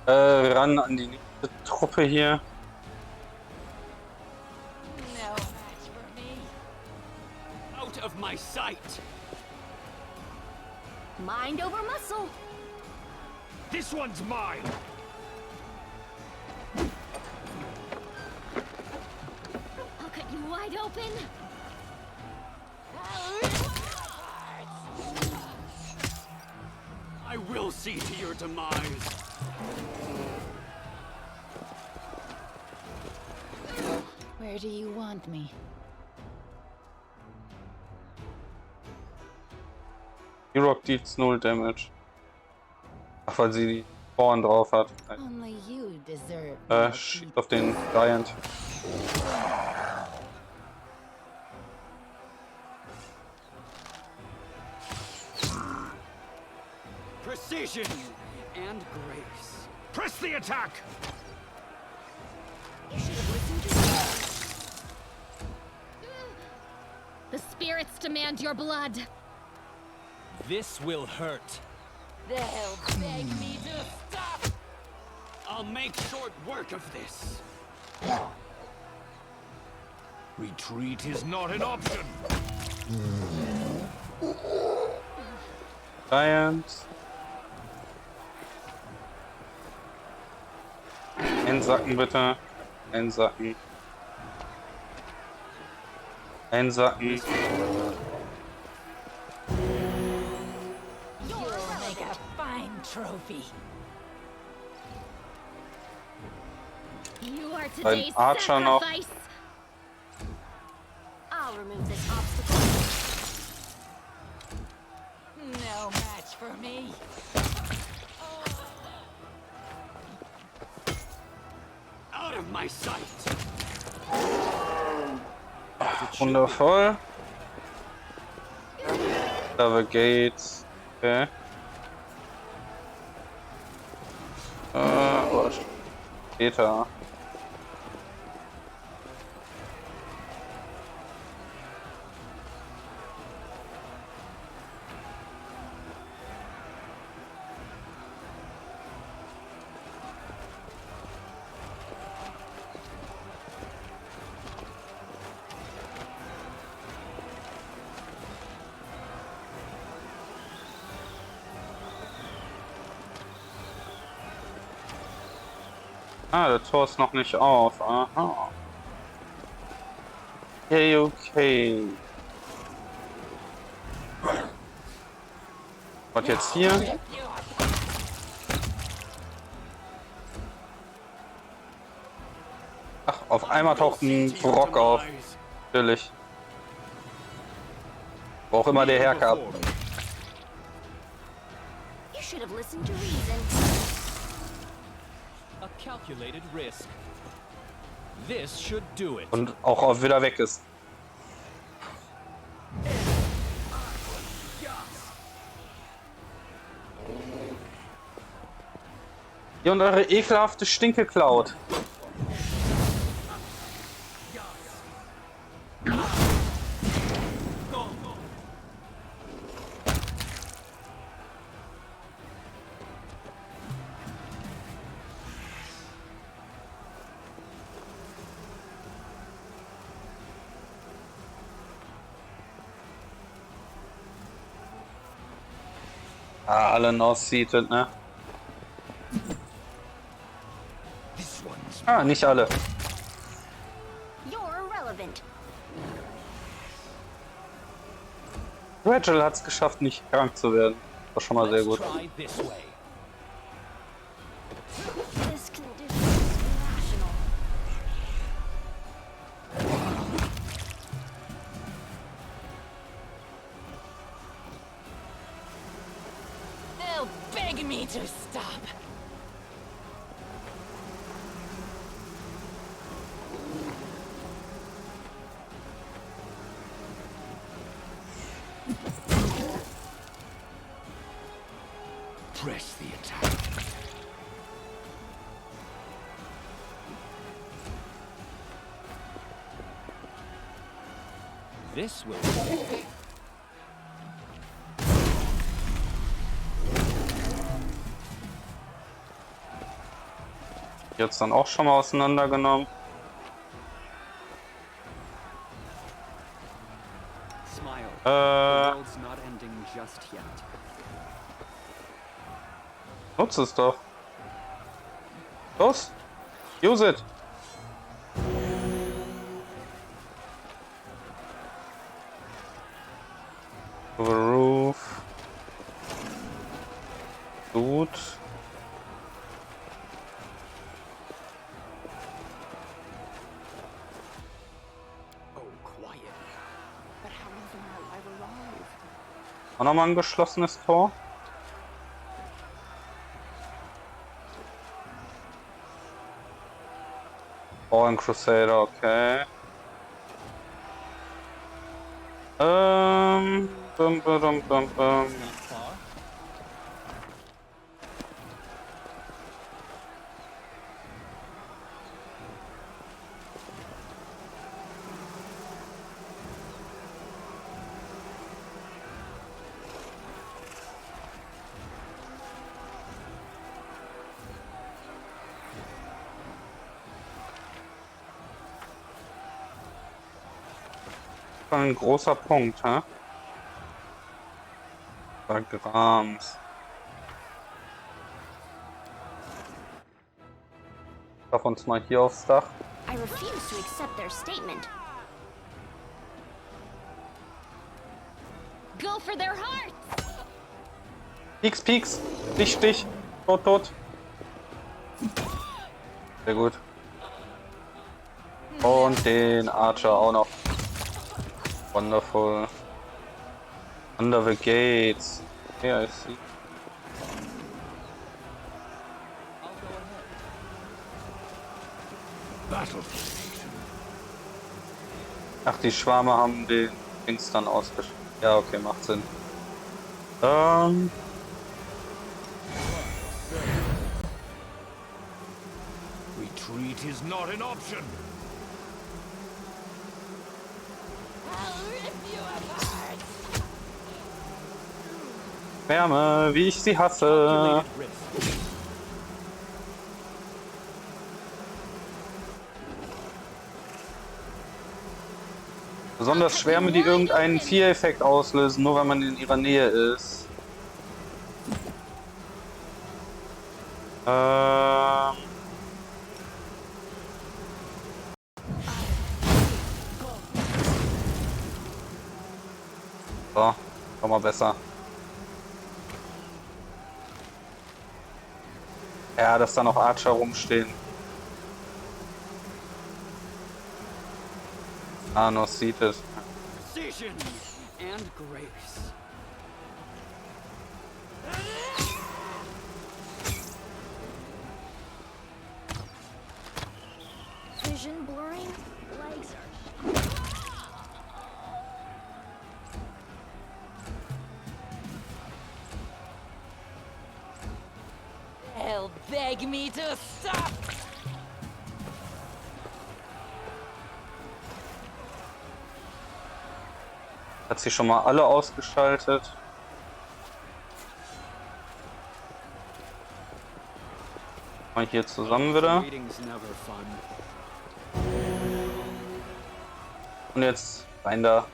Ran an die nächste Truppe hier. No match for me. Out of my sight! Mind over muscle. This one's mine. I'll cut you wide open. I will see to your demise! Where do you want me? Die Rock deals 0 Damage. Ach, weil sie die Ohren drauf hat. Only you deserve my Schießt auf den Giant. Precision and grace. Press the attack. You should have listened to reason. The spirits demand your blood. This will hurt. They'll beg me to stop. I'll make short work of this! Retreat is not an option. Giant. Einsacken bitte. Einsacken. Einsacken. You'll make a fine trophy. You are Ein today's Archer noch. sacrifice. I'll remove this obstacle. No match for me. Out of my sight! Wundervoll. Double Gates. Okay. Oh, später. Ah, der Tor ist noch nicht auf. Aha. Okay, okay. Was jetzt hier? Ach, auf einmal taucht ein Brock auf. Natürlich. Wo auch immer der herkam. You should have listened to reason. A calculated risk. This should do it. Und auch wieder weg ist. Ihr und eure ekelhafte Stinke-Cloud. Ah, alle no-seated, ne? Ah, nicht alle. You're irrelevant. Rachel hat es geschafft, nicht krank zu werden. War schon mal sehr Let's gut. try this way. This condition is irrational. They'll beg me to stop. Press the attack. This will. Jetzt dann auch schon mal auseinandergenommen. Smile. The world's not ending just yet. Nutze es doch. Los! Use it! Over the roof. Gut. Oh, quiet. But how is my life alive? Auch nochmal ein geschlossenes Tor. Oh, ein Crusader, okay. Bum, bum, bum, bum. Ein großer Punkt, hä? Grams. Schaff uns mal hier aufs Dach. I refuse to accept their statement. Go for their hearts. Pieks, Pieks. Stich, Stich. Tot, tot. Sehr gut. Und den Archer auch noch. Wonderful. Under the gates. Yeah, I see. Ach, die Schwarme haben den Dings dann ausgeschaltet. Ja, okay, macht Sinn. Retreat is not an option. I'll rip you apart. Wärme, wie ich sie hasse. Calculated risk. Besonders Schwärme, die irgendeinen Fear-Effekt auslösen, nur wenn man in ihrer Nähe ist. So, schon mal besser. Ja, dass da noch Archer rumstehen. Ah, no seated. Precision and grace. Vision blurring? Legs are... They'll beg me to stop. Hat sie schon mal alle ausgeschaltet? Mal hier zusammen wieder. Waiting's never fun. Und jetzt rein da.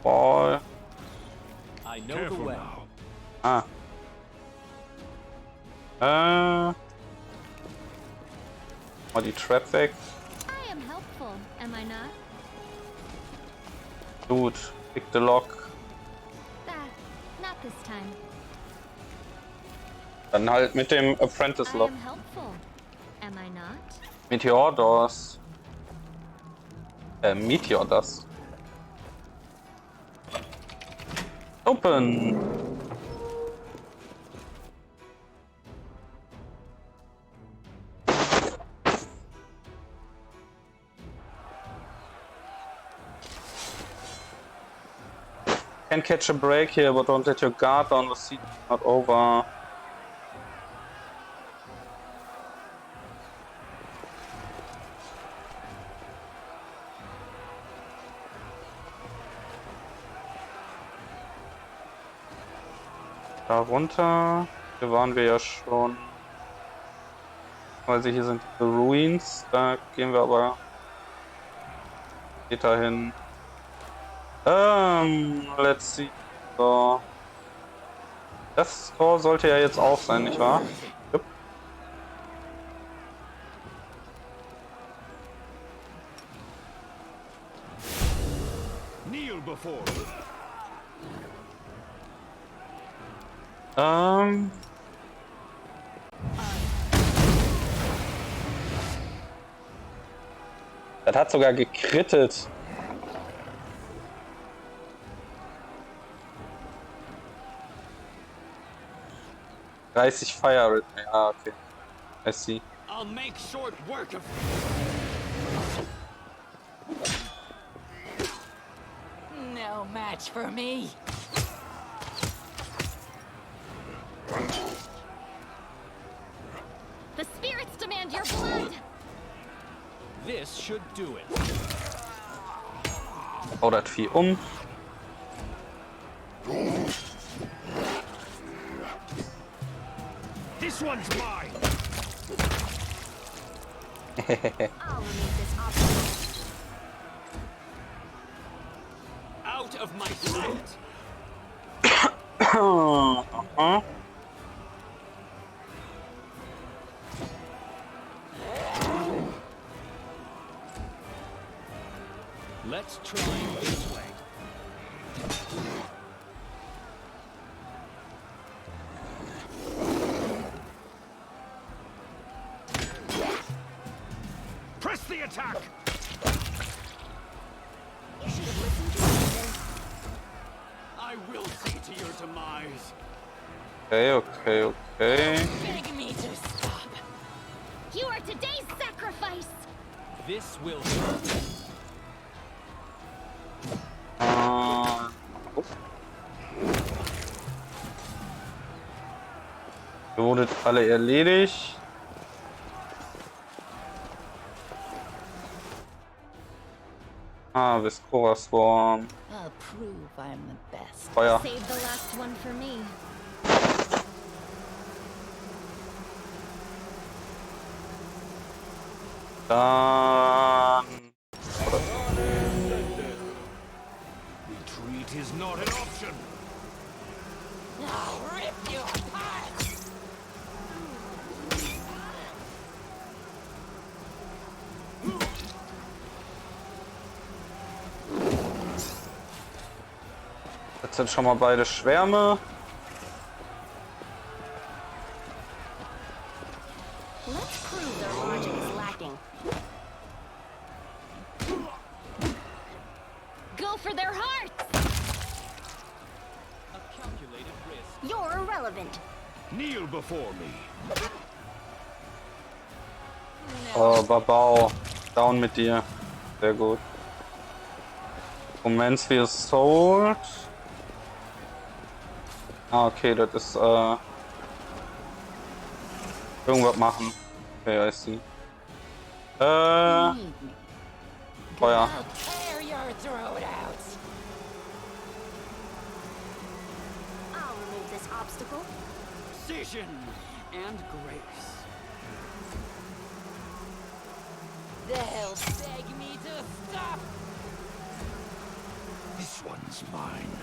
Ball. I know the way. Ah. Mal die Trap weg. I am helpful, am I not? Gut. Pick the lock. Ah, not this time. Dann halt mit dem Apprentice I Lock. am helpful, am I not? Meteor Doors. Meteor Dust. Open. Can catch a break here, but don't let your guard down. The siege is not over. Da runter. Hier waren wir ja schon. Also hier sind die Ruins. Da gehen wir aber später hin. Let's see. So. Das Tor sollte ja jetzt auf sein, nicht wahr? Jupp. Kneel before. Das hat sogar gekrittet. Fire Rhythm. Ja, okay. I see. I'll make short work of No match for me. The spirits demand your blood! This should do it. Hau das Vieh um. This one's mine. I'll remove this obstacle. out of my sight. Let's try this way. the attack! You should have listened to reason. I will see to your demise. Okay. Beg me to stop. You are today's sacrifice. This will hurt. Ihr wurdet alle erledigt. Viscora Swarm. I'll prove I'm the best. Feuer. Save the last one for me. Dann... Retreat is not an option! I'll rip you apart. Jetzt sind schon mal beide Schwärme. Let's prove their logic is lacking. Go for their hearts! A calculated risk. You're irrelevant. Kneel before me! Oh, Babau. Down mit dir. Sehr gut. Moment für Sold. Okay, das ist irgendwas machen. Okay, I see. Feuer. I'll tear your throat out. I'll remove this obstacle. Precision and grace. They'll beg me to stop. This one's mine.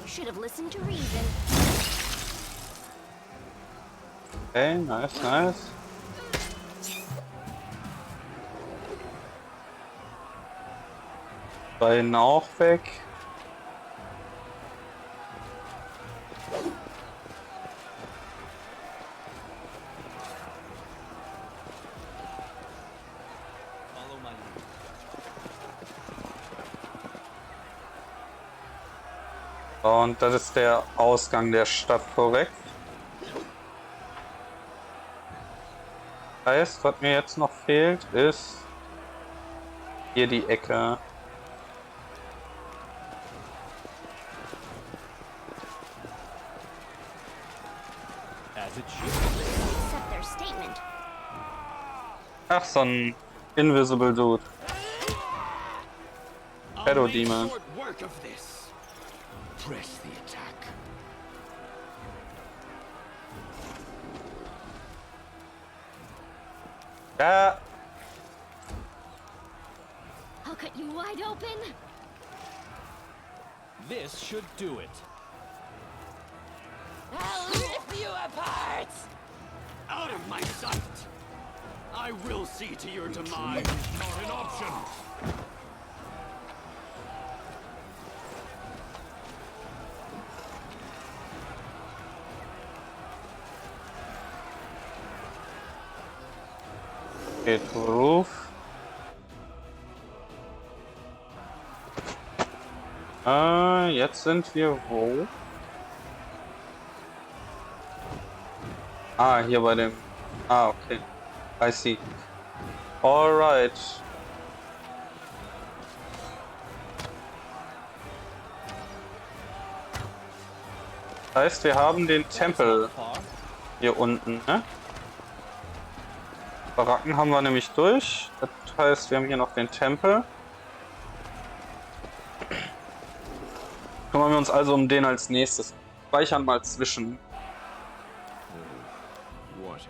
You should have listened to reason. Okay, nice. Beiden auch weg. Follow my lead. Und das ist der Ausgang der Stadt, korrekt? Heißt, was mir jetzt noch fehlt, ist hier die Ecke. As it should. Accept their statement. Ach, so ein Invisible Dude. Shadow I'll make Demon. short work of this. Press the attack. Ja, I'll cut you wide open. This should do it. I'll rip you apart. Out of my sight. I will see to your demise. Not an option! geht Roof. Jetzt sind wir wo? Hier bei dem... okay. I see. Alright. Das heißt, wir haben den Tempel hier unten, ne? Baracken haben wir nämlich durch. Das heißt, wir haben hier noch den Tempel. Kümmern wir uns also um den als nächstes. Speichern mal zwischen. Whatever.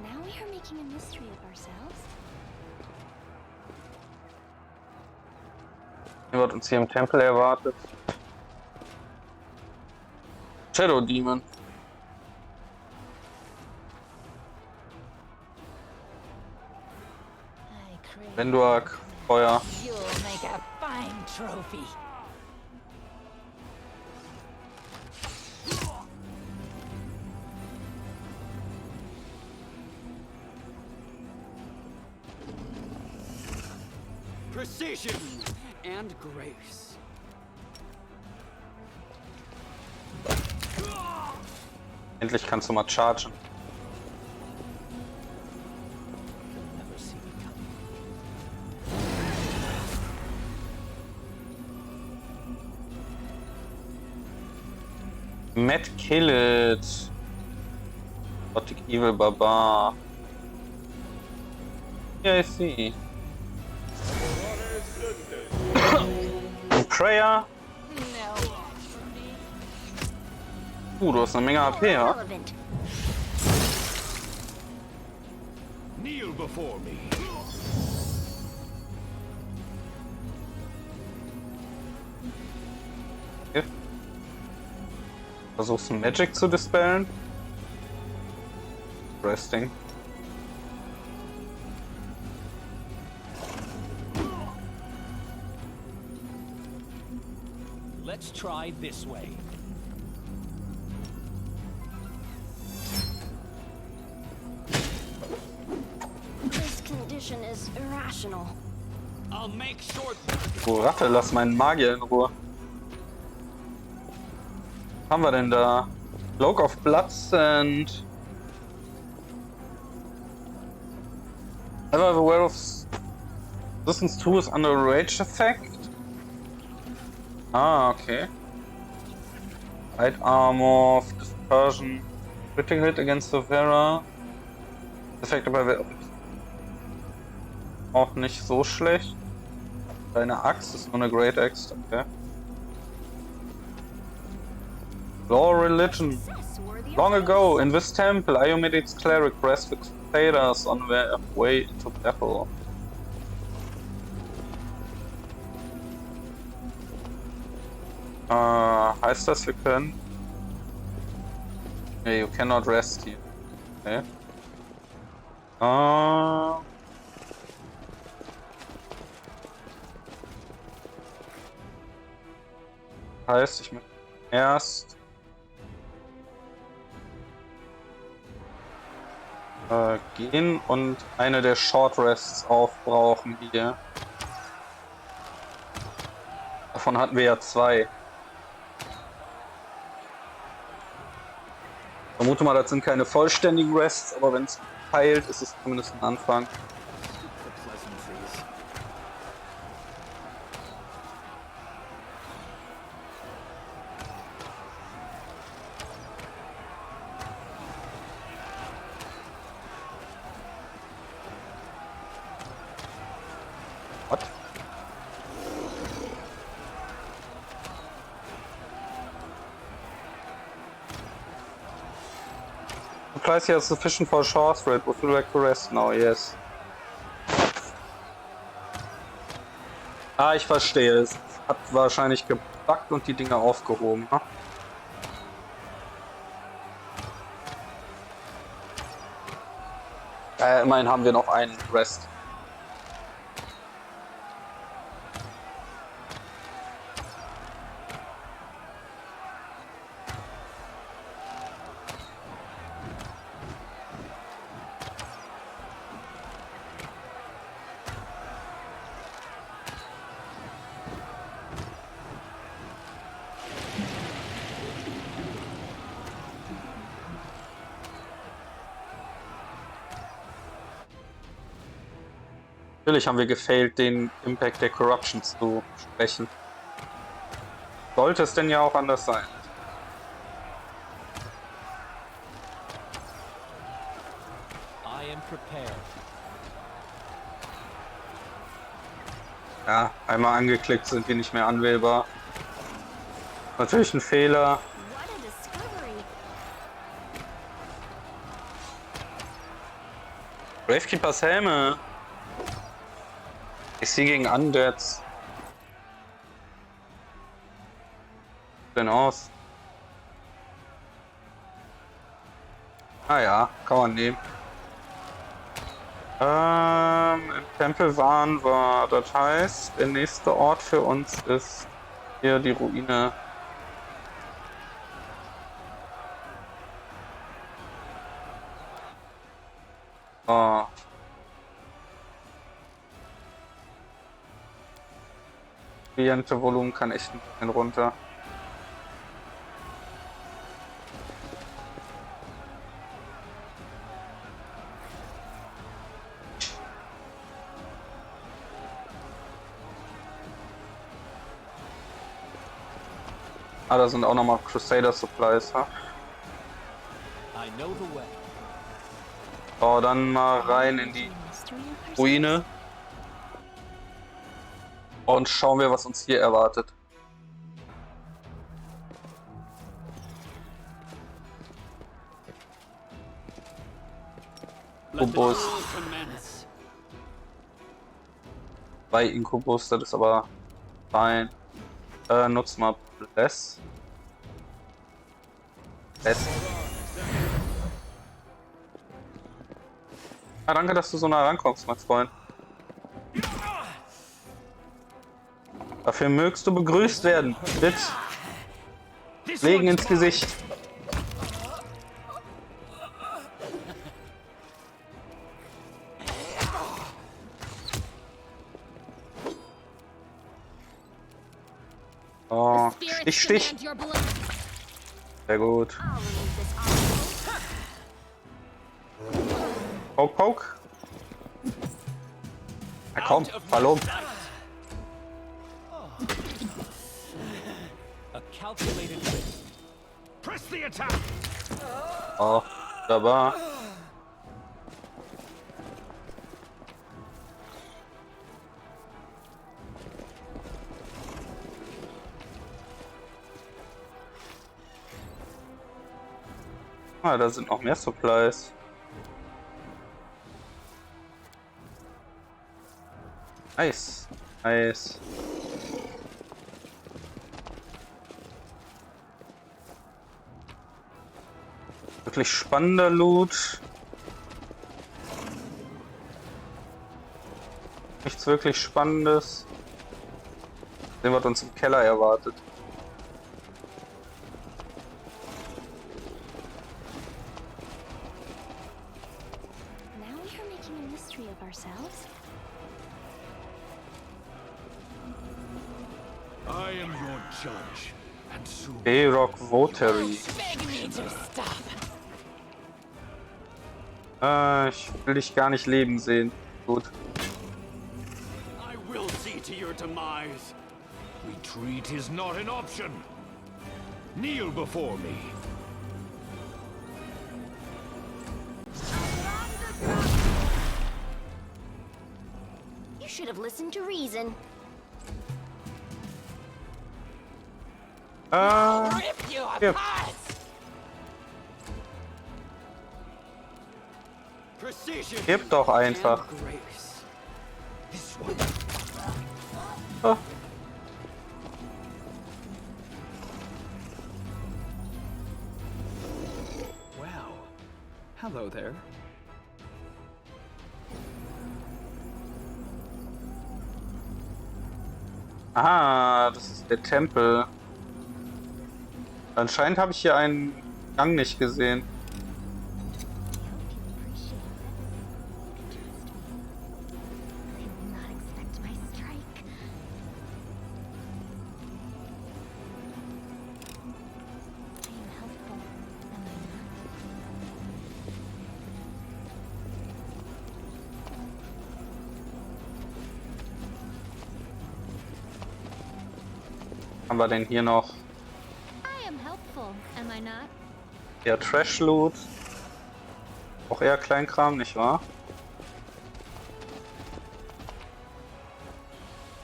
Now we are making a mystery of ourselves. Was uns hier im Tempel erwartet. Shadow Demon. I crave Venduak, Feuer. You'll make a fine trophy. Precision and grace. Endlich kannst du mal chargen. Never see me coming. Matt kill it. Gothic Evil Barbar. Yeah, I see. Prayer. Du hast eine Menge AP, ja? Relevant. Kneel before me. Okay. Versuchst Magic zu dispellen. Interesting. Let's try this way. This condition is irrational. I'll make short Du Ratte, lass meinen Magier in Ruhe. Was haben wir denn da? Cloak of Bloodsend. Ever aware of resistance 2 is under rage effect? Ah, okay. Light armor, dispersion, critical hit against the Vera. Effekt dabei auch nicht so schlecht. Deine Axt ist nur eine Great Axe, okay. Law Religion. Success worthy of Long praise. ago, in this temple, Iomedic's cleric rest with crusaders on their way into battle. Heißt das, wir können? Nee, you cannot rest here. Okay. Heißt, ich möchte erst gehen und eine der Short Rests aufbrauchen hier. Davon hatten wir ja 2. Ich vermute mal, das sind keine vollständigen Rests, aber wenn es heilt, ist es zumindest ein Anfang. the pleasantries. What? Supplies here are sufficient for a short rest. Would you like to rest now? Yes. Ah, ich verstehe. Es hat wahrscheinlich gebuggt und die Dinge aufgehoben. Ne? Immerhin haben wir noch einen Rest. Natürlich haben wir gefailt, den Impact der Corruption zu sprechen. Sollte es denn ja auch anders sein. I am prepared. Ja, einmal angeklickt sind wir nicht mehr anwählbar. Natürlich ein Fehler. What a discovery. Gravekeepers Helme. Ich sehe gegen Undeads. Denn aus. Ah ja, kann man nehmen. Im Tempel waren wir. Das heißt, der nächste Ort für uns ist hier die Ruine. Oh. Klientevolumen kann echt ein bisschen runter. Ah, da sind auch nochmal Crusader Supplies, ha? I know the way. So, dann mal rein in die Ruine. Und schauen wir, was uns hier erwartet. Inkubus. Bei Inkubus, das ist aber fein. Nutz mal Bless. Ah, danke, dass du so nah rankommst, mein Freund. Dafür mögst du begrüßt werden. Mit Legen ins Gesicht. Oh, Stich, Stich. Sehr gut. Poke, poke. Na komm, fall um. A calculated risk. Press the attack! Oh, wunderbar. Ah, da sind noch mehr Supplies. Nice, nice. Wirklich spannender Loot. Nichts wirklich Spannendes. Sehen, was uns im Keller erwartet. Now we are making a mystery of ourselves. I am your judge, and soon WotR. Beg me to stop. Ich will dich gar nicht leben sehen. Gut. I will see to your demise. Retreat is not an option. Kneel before me. You should have listened to reason. Rip you Yep. apart. Precision. Gib doch einfach. and grace. This one. Oh. Well, hello there. Aha, das ist der Tempel. Anscheinend habe ich hier einen Gang nicht gesehen. Haben wir denn hier noch? I am helpful, am I not? Eher Trash-Loot. Auch eher Kleinkram, nicht wahr?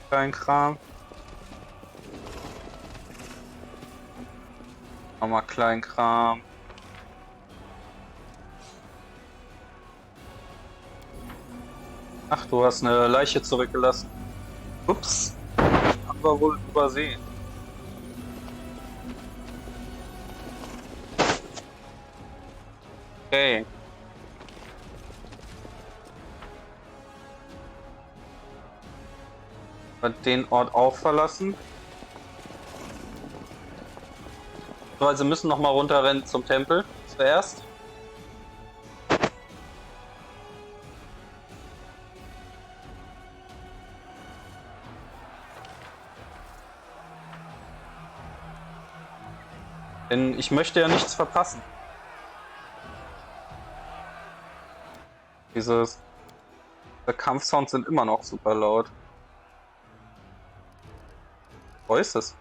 Kleinkram. Nochmal Kleinkram. Ach, du hast eine Leiche zurückgelassen. Ups. Haben wir wohl übersehen. Okay. Den Ort auch verlassen. So, also müssen noch mal runterrennen zum Tempel zuerst. Denn ich möchte ja nichts verpassen. Die Kampfsounds sind immer noch super laut. Wo ist es?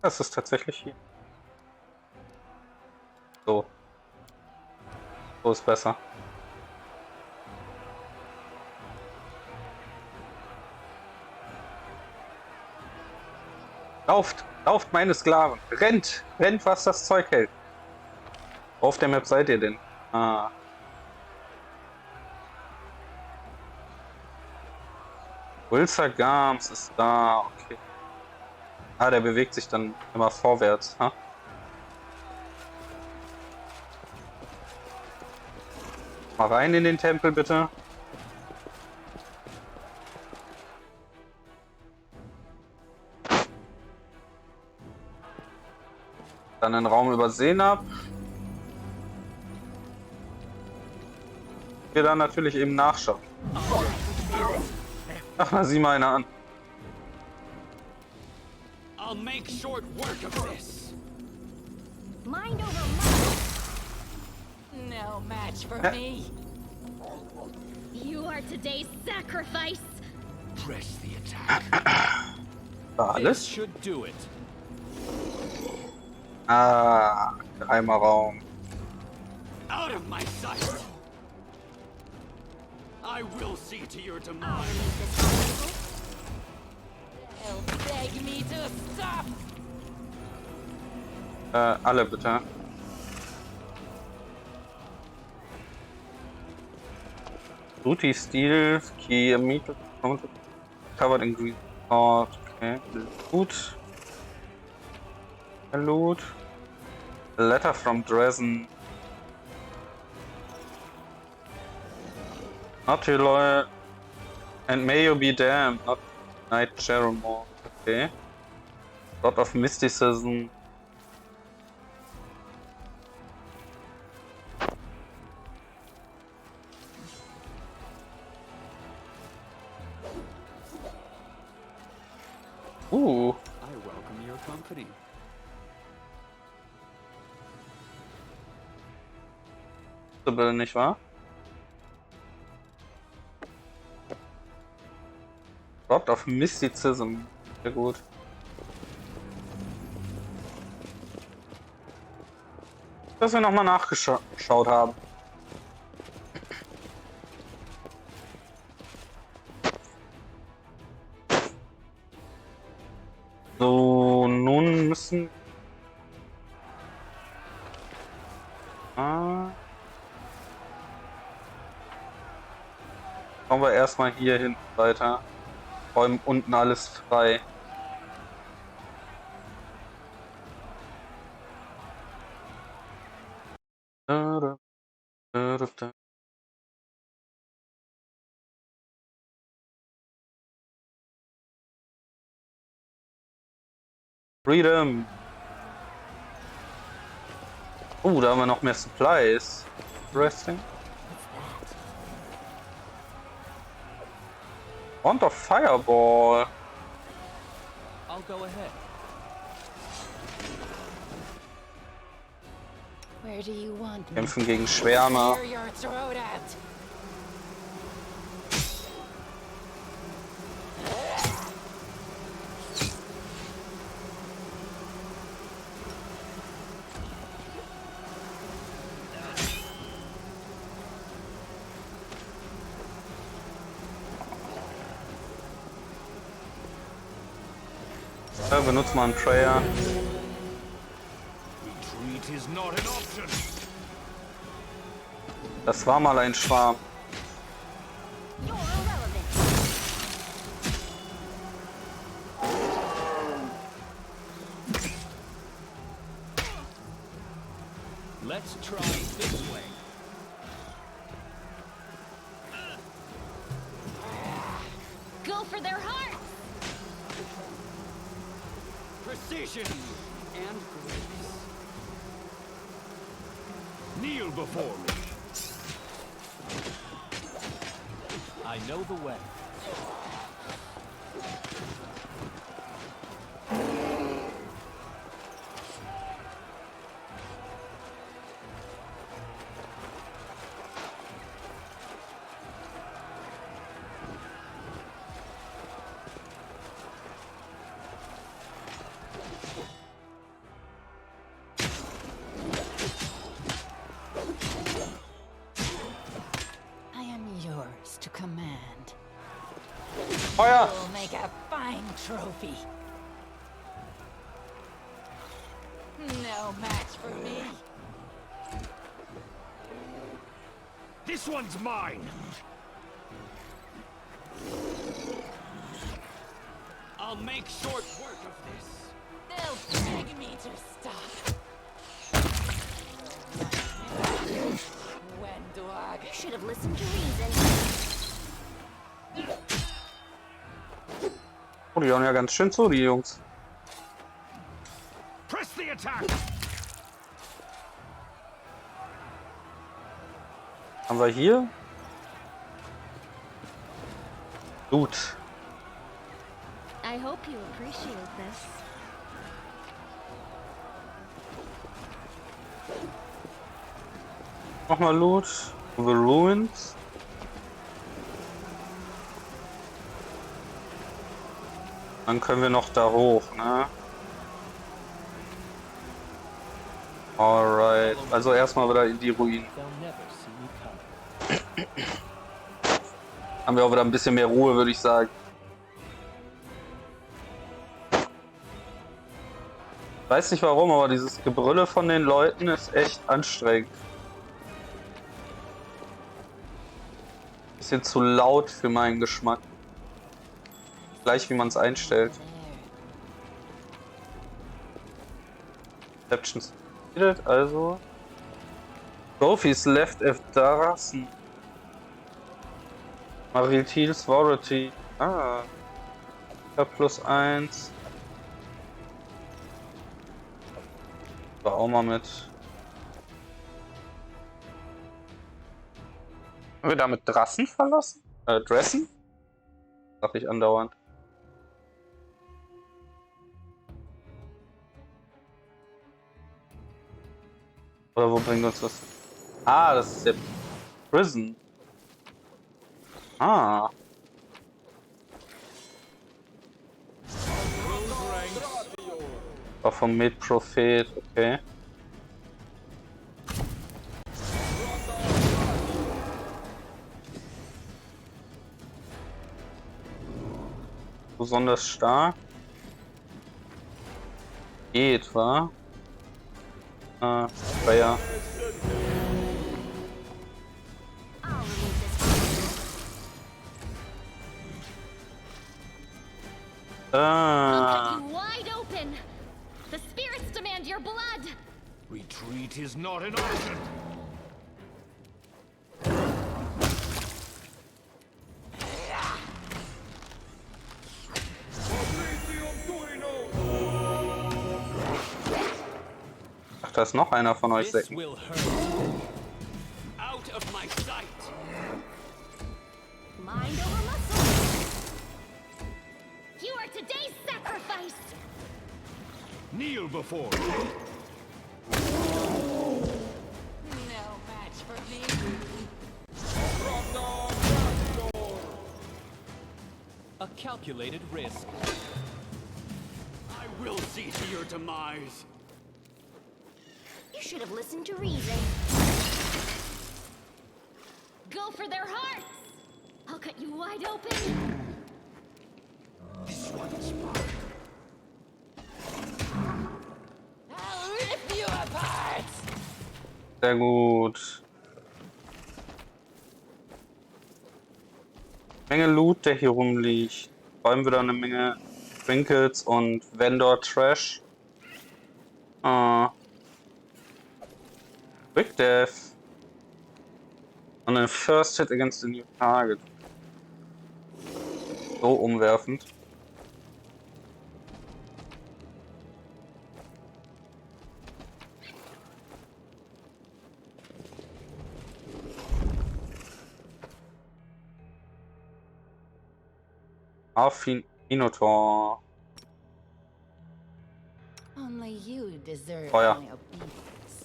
Das ist tatsächlich hier. So. So ist besser. Lauft! Lauft, meine Sklaven! Rennt! Rennt, was das Zeug hält! Wo auf der Map seid ihr denn? Ah. Ulcer Gams ist da, okay. Ah, der bewegt sich dann immer vorwärts, ha? Mal rein in den Tempel, bitte. Dann den Raum übersehen ab. Wir dann natürlich eben nachschauen. Ach, na, sieh mal einer an. I'll make short work of this. Mind over muscle. No match for me. You are today's sacrifice. Press the attack. War This alles? should do it. Ah, geheimer Raum. Out of my sight. I will see to your I'll demise. make this possible. They'll beg me to stop. Alle bitte. Ruti Steel, Key immediately covered in green sword. Okay, Loot. Loot. A letter from Dresden. Not too loyal. And may you be damned. Not Knight Jerome. Okay. Lot of mysticism. I welcome your company. Nicht wahr? Lot of Mysticism. Sehr gut. Dass wir nochmal nachgeschaut haben. So, nun müssen... Kommen wir erstmal hier hinten weiter. Räumen unten alles frei. Freedom! Da haben wir noch mehr Supplies. Resting. Want of Fireball. I'll go ahead. Where do you want me? Kämpfen gegen Schwärme. Clear your throat out. Benutzt mal einen Prayer. Retreat is not an option. Das war mal ein Schwarm. You're irrelevant. Let's try it this way. Go for their hearts! Precision and grace. Kneel before me. I know the way. I am yours to command. Feuer! We'll make a fine trophy. No match for me. This one's mine. I'll make short work of this. They'll beg me to stop. When dog. Should have listened to reason. Oh, die hauen ja ganz schön zu, die Jungs. Press the attack. Haben wir hier? Gut. I hope you appreciate this. Nochmal Loot. The Ruins. Dann können wir noch da hoch, ne? Alright. Also erstmal wieder in die Ruinen. They'll never see me coming. Haben wir auch wieder ein bisschen mehr Ruhe, würde ich sagen. Weiß nicht warum, aber dieses Gebrülle von den Leuten ist echt anstrengend. Bisschen zu laut für meinen Geschmack. Gleich wie man es einstellt. Exceptions needed, also. Sophies left if Darassen. Maritils Warity. Ah. Ja, +1. War auch mal mit. Haben wir damit Drassen verlassen? Dressen? Sag ich andauernd. Oder wo bringt uns das? Ah, das ist der Prison. Ah. Auch vom Med-Prophet, okay. Besonders stark. Geht, wa? Ah, ja. I'll remove this. I'll Ah. cut you wide open. The spirits demand your blood. Retreat is not an option. Ach, da ist noch einer von euch This Säcken. will hurt. Out of my sight. Mind over muscle. You are today's sacrifice. Kneel before me. No match for me. A calculated risk. I will see to your demise. You should have listened to reason. Go for their hearts. I'll cut you wide open. I'll rip you apart. Sehr gut. Menge Loot, der hier rumliegt. Vor allem wieder eine Menge Trinkets und Vendor Trash. Ah. Quick death. On a first hit against a new target. So umwerfend. Minotaur. Only you deserve Feuer. my obedience.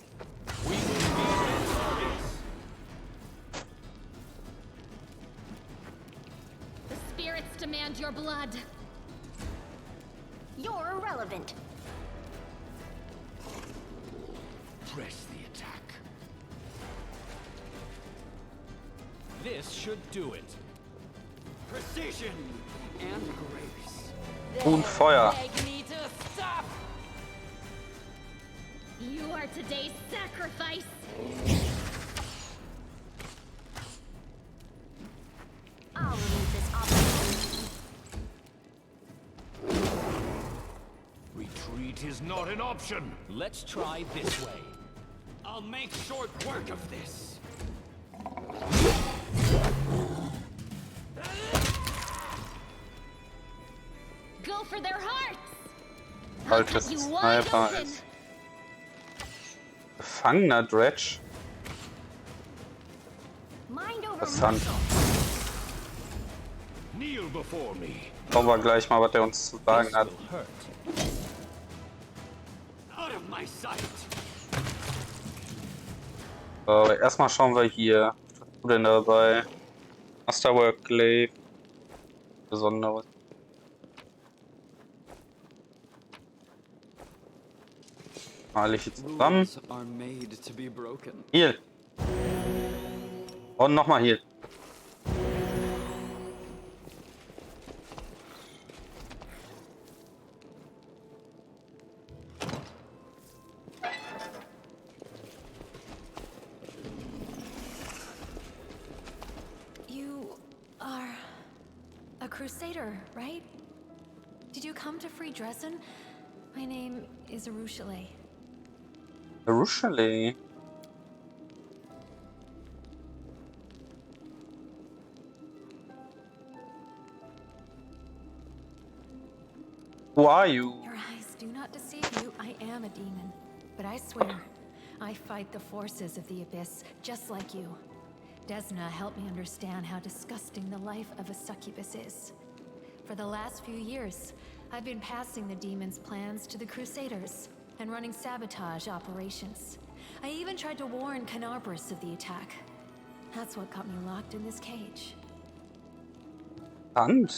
We will be victorious. The spirits demand your blood. You're irrelevant. Press the attack. This should do it. Precision and grace. Und Feuer. Beg me to stop. You are today's sacrifice. I'll remove this obstacle. Retreat is not an option. Let's try this way. I'll make short work of this. Go for their hearts. Altes You wide Sniper open. ist. Gefangener Dredge. Mind over Interessant. muscle. Kneel before me. Schauen wir gleich mal, was der uns zu sagen This hat. will hurt. Out of my sight. Erstmal schauen wir hier. Was hast du denn dabei? Masterwork Glaive. Besonderes. Mal ich hier zusammen. Rules are made to be broken. Heal. Und nochmal Heal. You are a crusader, right? Did you come to free Dresden? My name is Arushale. Jerusalem. Who are you? Your eyes do not deceive you. I am a demon. But I swear, I fight the forces of the Abyss, just like you. Desna helped me understand how disgusting the life of a succubus is. For the last few years, I've been passing the demons' plans to the Crusaders and running sabotage operations. I even tried to warn Canarbris of the attack. That's what got me locked in this cage. Hand.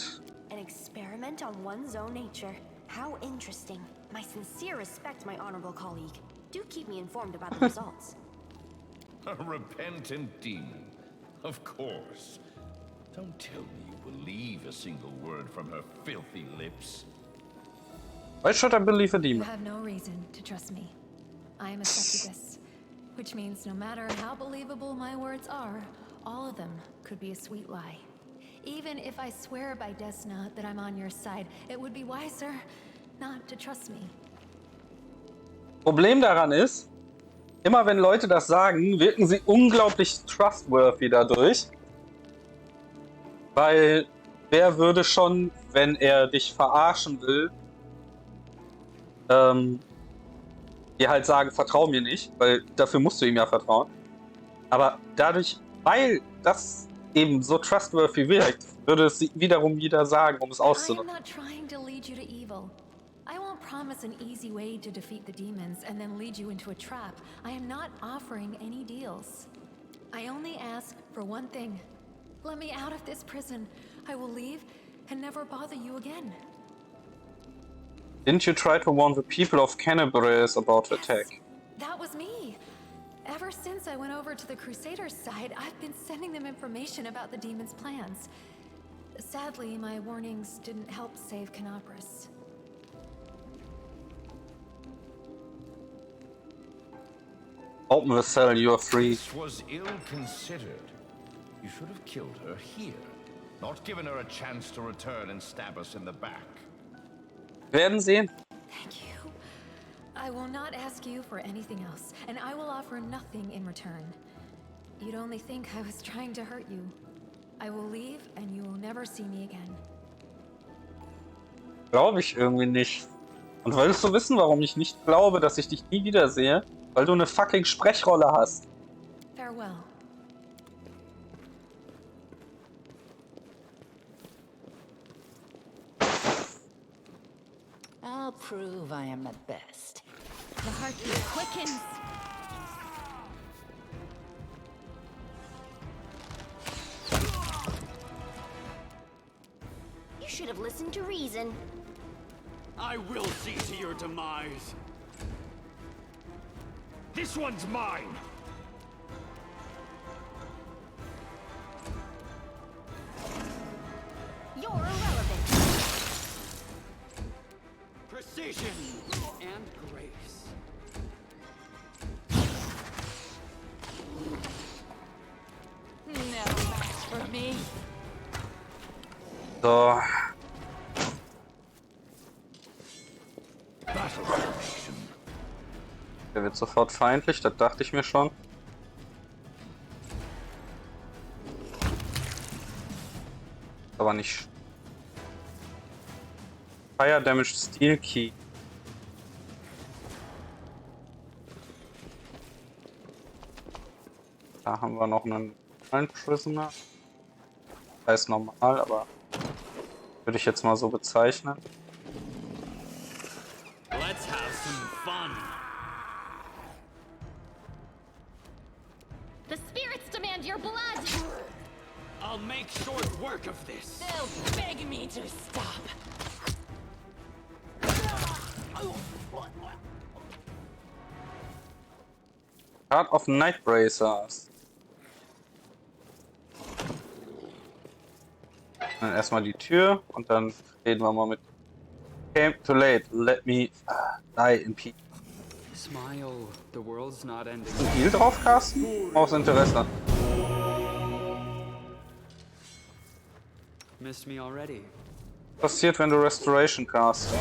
An experiment on one's own nature. How interesting. My sincere respect, my honorable colleague. Do keep me informed about the results. A repentant demon. Of course. Don't tell me you believe a single word from her filthy lips. Why should I believe a You demon? have no reason to trust me. I am a succubus, which means no matter how believable my words are, all of them could be a sweet lie. Even if I swear by Desna that I'm on your side, it would be wiser not to trust me. Problem daran ist, immer wenn Leute das sagen, wirken sie unglaublich trustworthy dadurch. Weil wer würde schon, wenn er dich verarschen will, dir halt sagen, vertrau mir nicht, weil dafür musst du ihm ja vertrauen. Aber dadurch, weil das eben so trustworthy wirkt, würde es wiederum jeder sagen, um es I am auszunutzen. not trying to lead you to evil. I won't promise an easy way to defeat the demons and then lead you into a trap. I am not offering any deals. I only ask for one thing. Let me out of this prison. I will leave and never bother you again. Didn't you try to warn the people of Canarbris about the attack? That was me. Ever since I went over to the Crusaders' side, I've been sending them information about the demons' plans. Sadly, my warnings didn't help save Canarbris. Open the cell, you are free. This was ill-considered. You should have killed her here, not given her a chance to return and stab us in the back. Werden sehen. Thank you. I will not ask you for anything else, and I will offer nothing in return. You'd only think I was trying to hurt you. I will leave, and you will never see me again. Glaube ich irgendwie nicht. Und willst du wissen, warum ich nicht glaube, dass ich dich nie wiedersehe? Weil du eine fucking Sprechrolle hast. Farewell. I'll prove I am the best. The heartbeat quickens. You should have listened to reason. I will see to your demise. This one's mine. You're irrelevant. Precision and grace. No match for me. So. Battle formation. Der wird sofort feindlich, das dachte ich mir schon. Aber nicht. Fire Damage Steel Key. Da haben wir noch einen Prisoner. Heißt normal, aber würde ich jetzt mal so bezeichnen. Let's have some fun. The spirits demand your blood. I'll make short work of this. They'll beg me to stop. Card of Night Bracers. Dann erstmal die Tür und dann reden wir mal mit. Came too late, let me die in peace. Smile, the world's not ending. Ein Heal drauf casten? Aus Interesse. Missed me already. Passiert, wenn du Restoration cast.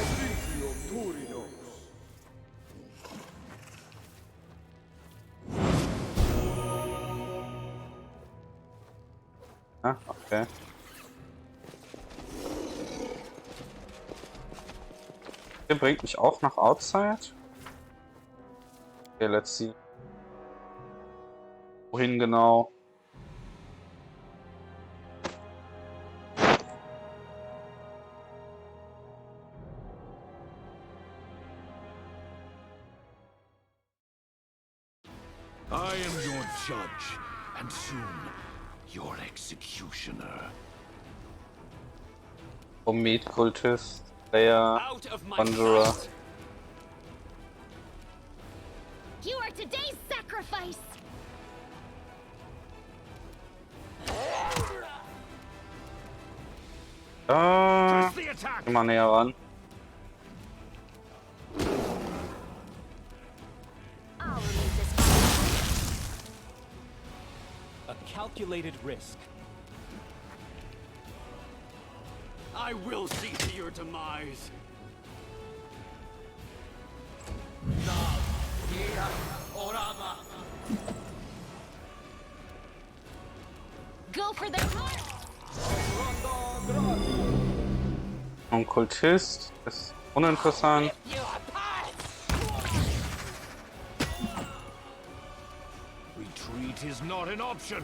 Ah, okay. Der bringt mich auch nach Outside. Okay, let's see. Wohin genau? I am your judge, and soon your executioner. Meet Kultist, Player, Out of my Wanderer. sight. You are today's sacrifice. Press the attack. Geh mal näher ran. I'll remove this. A calculated risk. I will see to your demise. Go for the heart. Ein Kultist ist uninteressant. You apart! Retreat is not an option.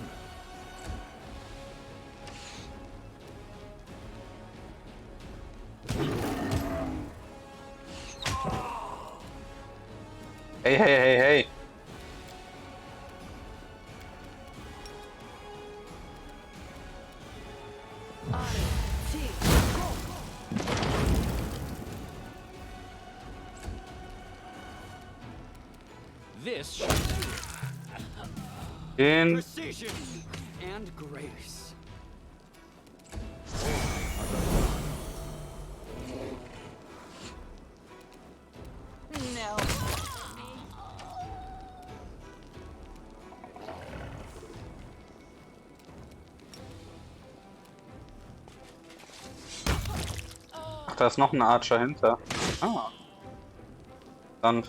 Hey, hey, hey, hey. This should Den Precision and grace. No. Ach, da ist noch ein Archer hinter. Ah. Dann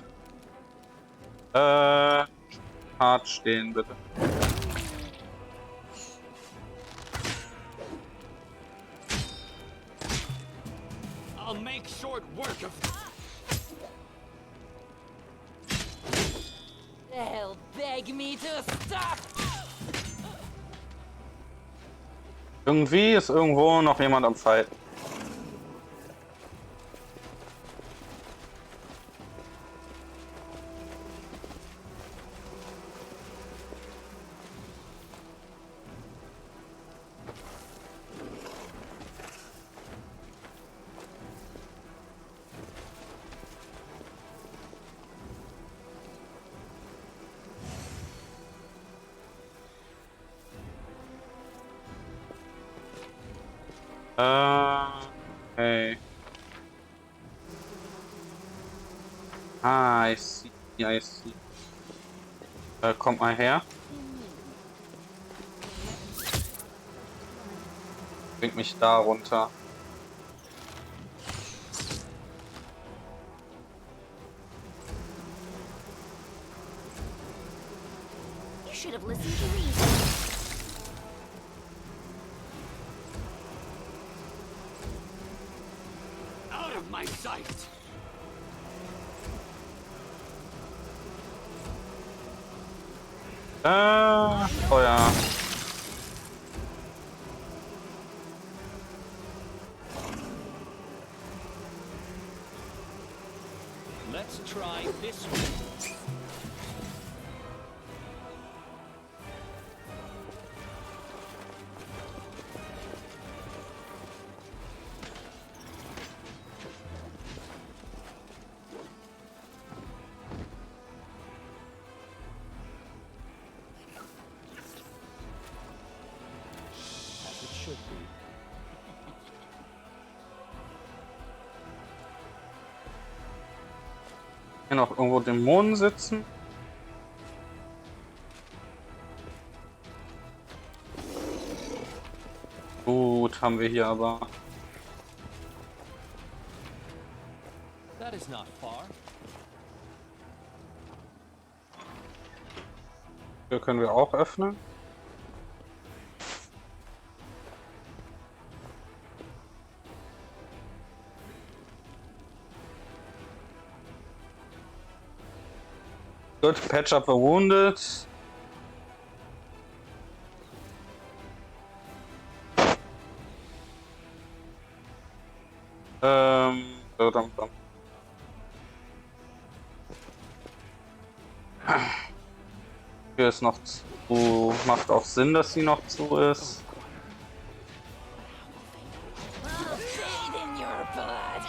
Hart stehen, bitte. I'll make short work of. They'll beg me to stop. Irgendwie ist irgendwo noch jemand am Fight. Okay. I see, I see. Kommt mal her. Bringt mich da runter. You should have listened to reason. Out of my sight! Feuer. Let's try this one. As it should be. Hier noch irgendwo Dämonen sitzen. Gut, haben wir hier aber. That is not far. Hier können wir auch öffnen. Good, patch up the wounded. Verdammt. Hier ist noch zu. Macht auch Sinn, dass sie noch zu ist. I'll bathe in your blood.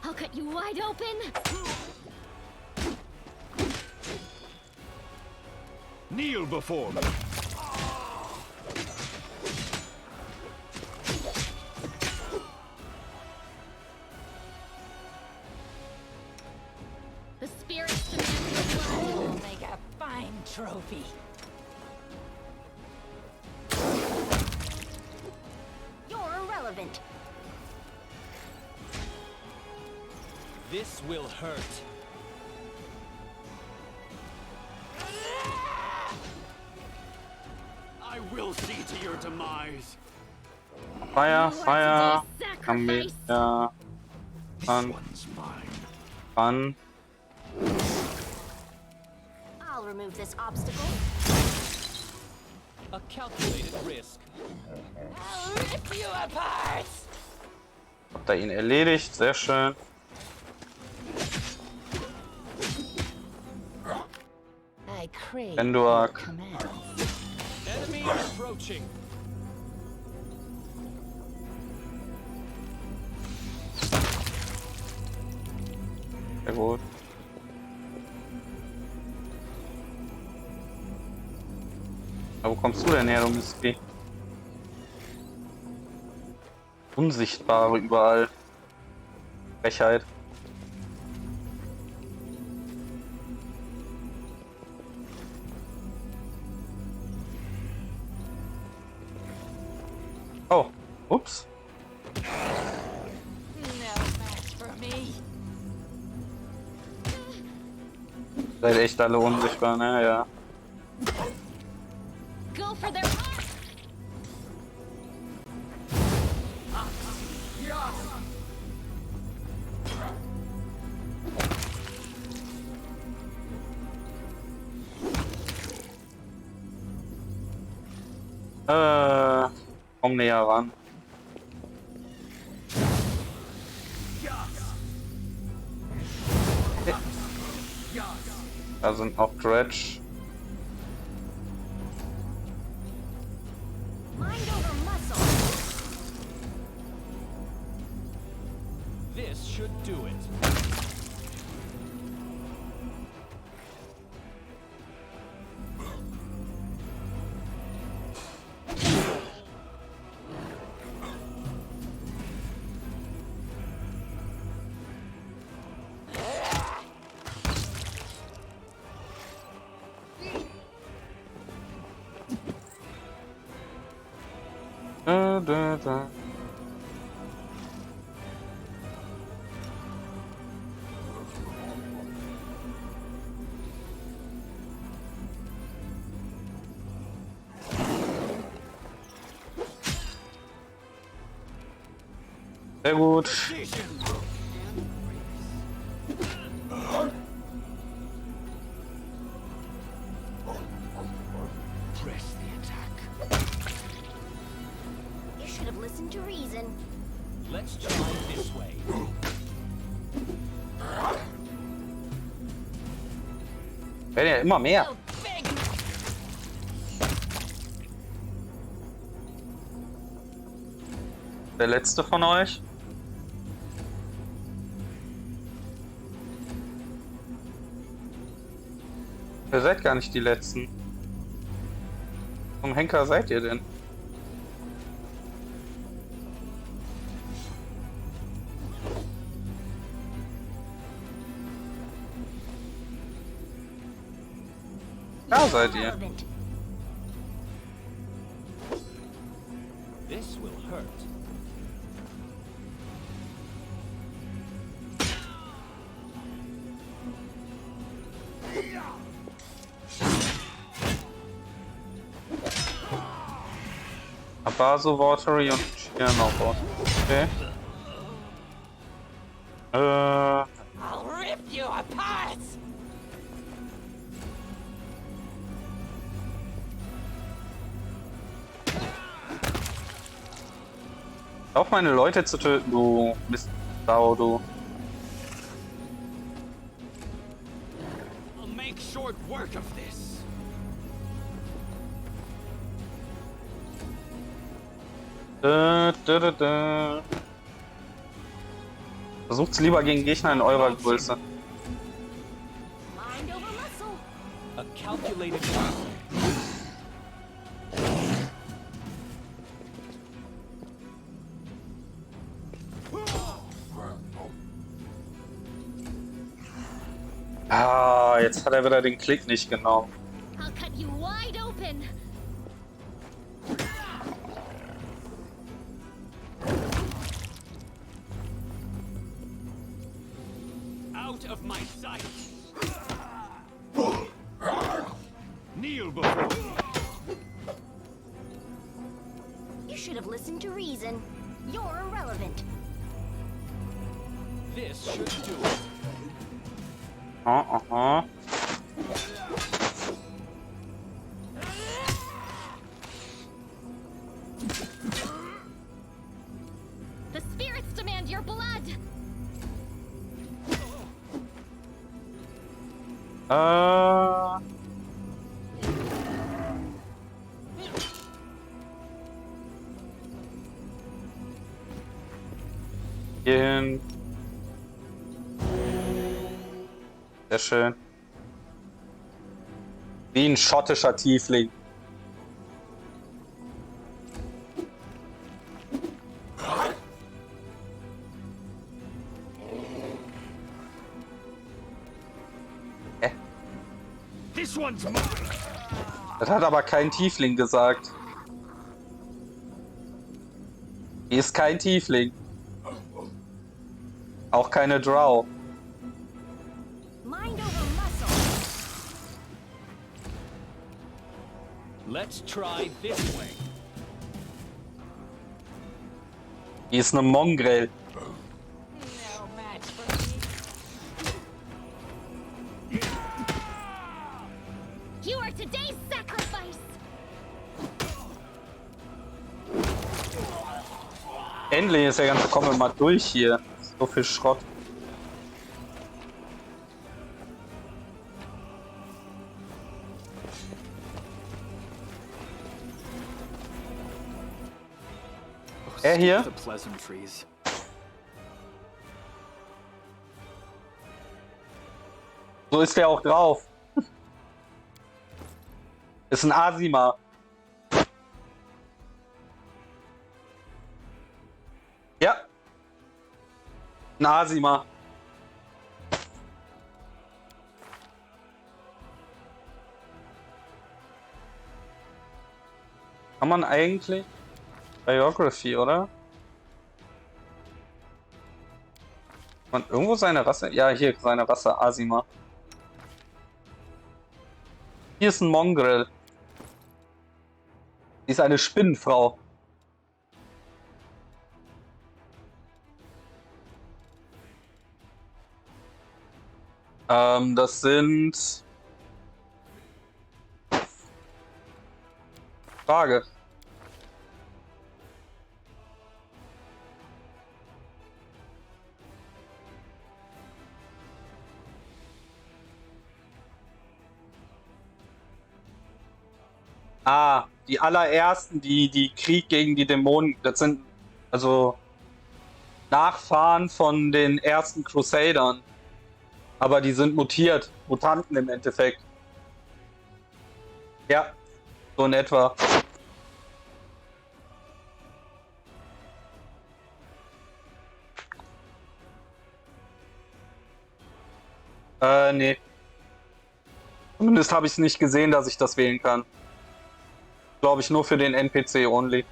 I'll cut you wide open. Kneel before me. The spirits demand your blood. It'll make a fine trophy. You're irrelevant. This will hurt. I will see to your demise. Fire, You are Fire. today's Haben wir. sacrifice. Ja. Fun, One's mine. fun. I'll remove this obstacle. A calculated risk. I'll rip you apart. Habt ihr ihn erledigt? Sehr schön. I crave Enduak. your commands. Enemy approaching. Sehr gut. Aber wo kommst du denn her, du Mistvieh? Unsichtbare überall. Frechheit. Oh, Ups. No match for me. Seid echt alle unsichtbar, ne? Ja. Go for their heart! Komm näher ran. Da sind noch Dredge. Mind over muscle. This should do it. Da. Sehr gut. Press the attack. You should have listened to reason. Let's try this way. Werden ja immer mehr. So big. Der letzte von euch. Ihr seid gar nicht die letzten. Vom Henker seid ihr denn? Da seid ihr. Relevant. This will hurt. Aber so WotR und hier noch was. Okay. I'll rip you apart. Auf meine Leute zu töten, du Mistsau, du. I'll make short work of this. Da. Versucht's lieber gegen Gegner in eurer Größe. Mind over muscle. A calculated move. Ah, jetzt hat er wieder den Klick nicht genommen. I'll cut you wide open! Out of my sight. Kneel before me. You should have listened to reason. You're irrelevant. This should do it. The spirits demand your blood! Gehen. Sehr schön. Wie ein schottischer Tiefling. This one's mine. Das hat aber kein Tiefling gesagt. Die ist kein Tiefling. Auch keine Drow. Mind over muscle. Let's try this way. Die ist eine Mongrel. No match for me. You are today's sacrifice. Endlich ist der ganze Komme mal durch hier. So viel Schrott. Er hier? The pleasantries. So ist der auch drauf. Ist ein Asima. Ja. Ein Asima. Kann man eigentlich Biography, oder? Man irgendwo seine Rasse? Ja, hier seine Rasse, Asima. Hier ist ein Mongrel. Die ist eine Spinnenfrau. Das sind... Frage. Ah, die allerersten, die Krieg gegen die Dämonen, das sind also Nachfahren von den ersten Crusadern. Aber die sind mutiert, Mutanten im Endeffekt. Ja, so in etwa. Nee. Zumindest habe ich es nicht gesehen, dass ich das wählen kann. Glaube ich nur für den NPC only.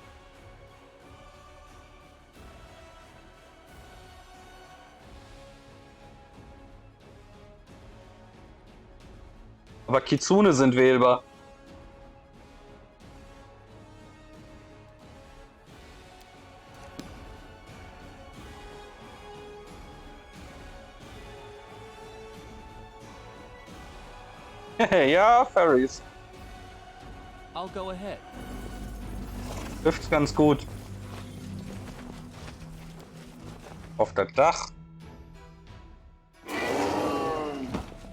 Aber Kitsune sind wählbar. Ja, Fairies. I'll go ahead. Trifft ganz gut. Auf das Dach.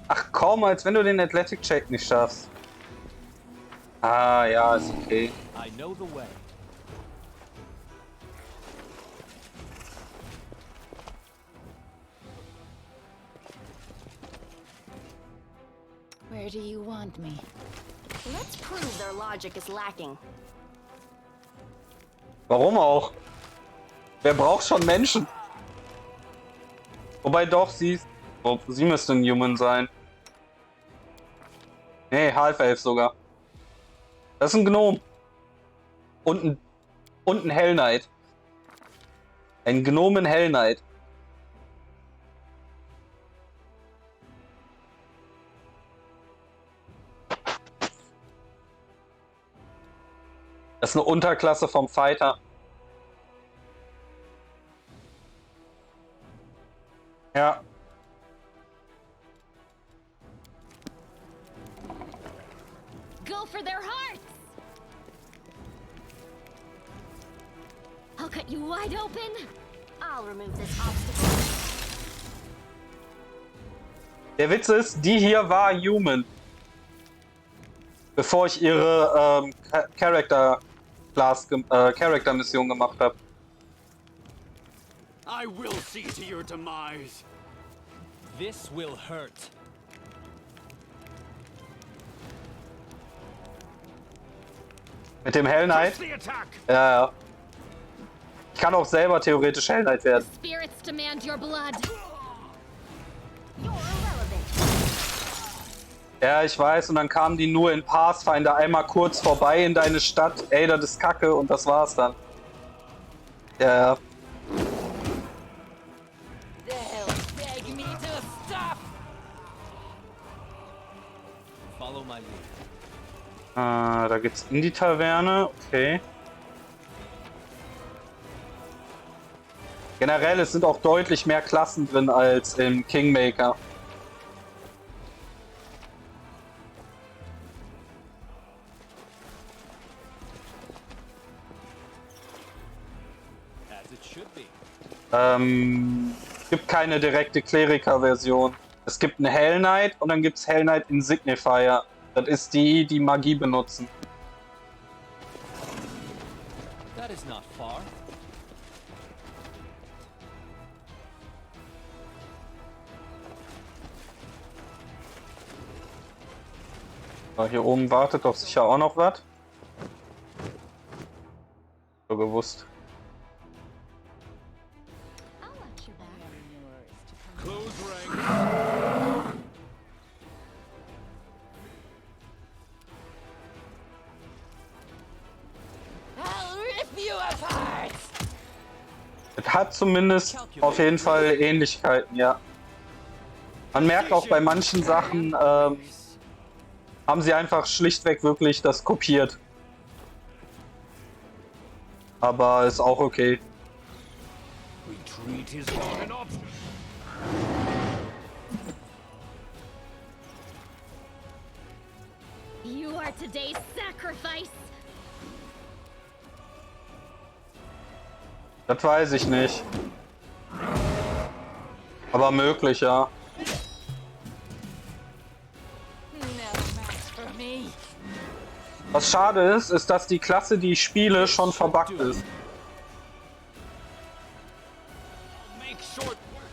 Ach komm, als wenn du den Athletic-Check nicht schaffst. Ah, ja, ist okay. I know the way. Where do you want me? Let's prove their logic is lacking. Warum auch? Wer braucht schon Menschen? Wobei doch, sie müsste ein Human sein. Nee, Half-Elf sogar. Das ist ein Gnom. Und ein Hell Knight. Ein Gnomen Hell Knight. Das ist eine Unterklasse vom Fighter. Ja. Go for their hearts. I'll cut you wide open. I'll remove this obstacle. Der Witz ist, die hier war Human. Bevor ich ihre Character-Mission gemacht habe. I will see to your demise. This will hurt. Mit dem Hell Knight? The attack. Ja, ja. Ich kann auch selber theoretisch Hell Knight werden. Spirits demand your blood. You're irrelevant. Ja, ich weiß. Und dann kamen die nur in Pathfinder einmal kurz vorbei in deine Stadt. Ey, das ist Kacke und das war's dann. Ja, They'll beg me to stop. Follow my lead. da geht's in die Taverne. Okay. Generell, es sind auch deutlich mehr Klassen drin als im Kingmaker. As it should be. Es gibt keine direkte Kleriker-Version. Es gibt einen Hell Knight und dann gibt es Hell Knight Insignifier. Das ist die, die Magie benutzen. That is not far. So, hier oben wartet doch sicher auch noch was. So gewusst. I'll watch your back. Close ranks. I'll rip you apart. Es hat zumindest auf jeden Fall Ähnlichkeiten, ja. Man merkt auch bei manchen Sachen, haben sie einfach schlichtweg wirklich das kopiert. Aber ist auch okay. Retreat is not an option. You are today's sacrifice. Das weiß ich nicht. Aber möglich, ja. No match for me. Was schade ist, ist, dass die Klasse, die ich spiele, schon verbuggt ist. Make short work.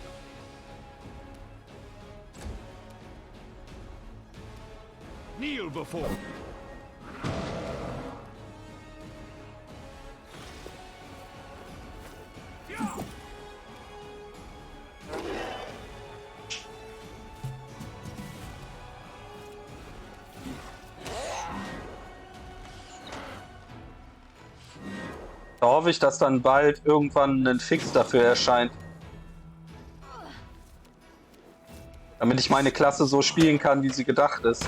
Kneel before. Da hoffe ich, dass dann bald irgendwann ein Fix dafür erscheint. Damit ich meine Klasse so spielen kann, wie sie gedacht ist.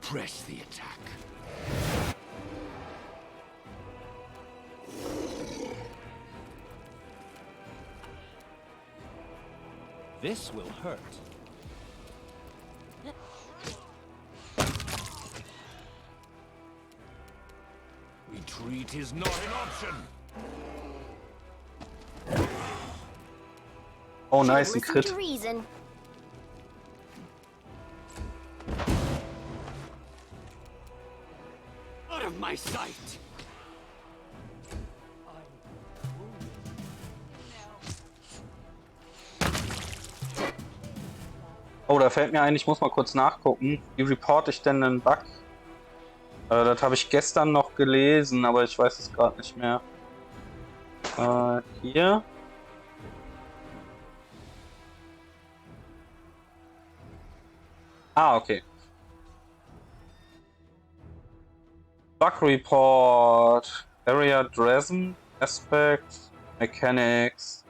Press the attack. This will hurt. Retreat is not an option. Oh nice, ein Listen Crit. to reason. Out of my sight! Oh, da fällt mir ein, ich muss mal kurz nachgucken. Wie reporte ich denn einen Bug? Das habe ich gestern noch gelesen, aber ich weiß es gerade nicht mehr. Hier. Ah, okay. Bug Report. Area Dresden. Aspect. Mechanics.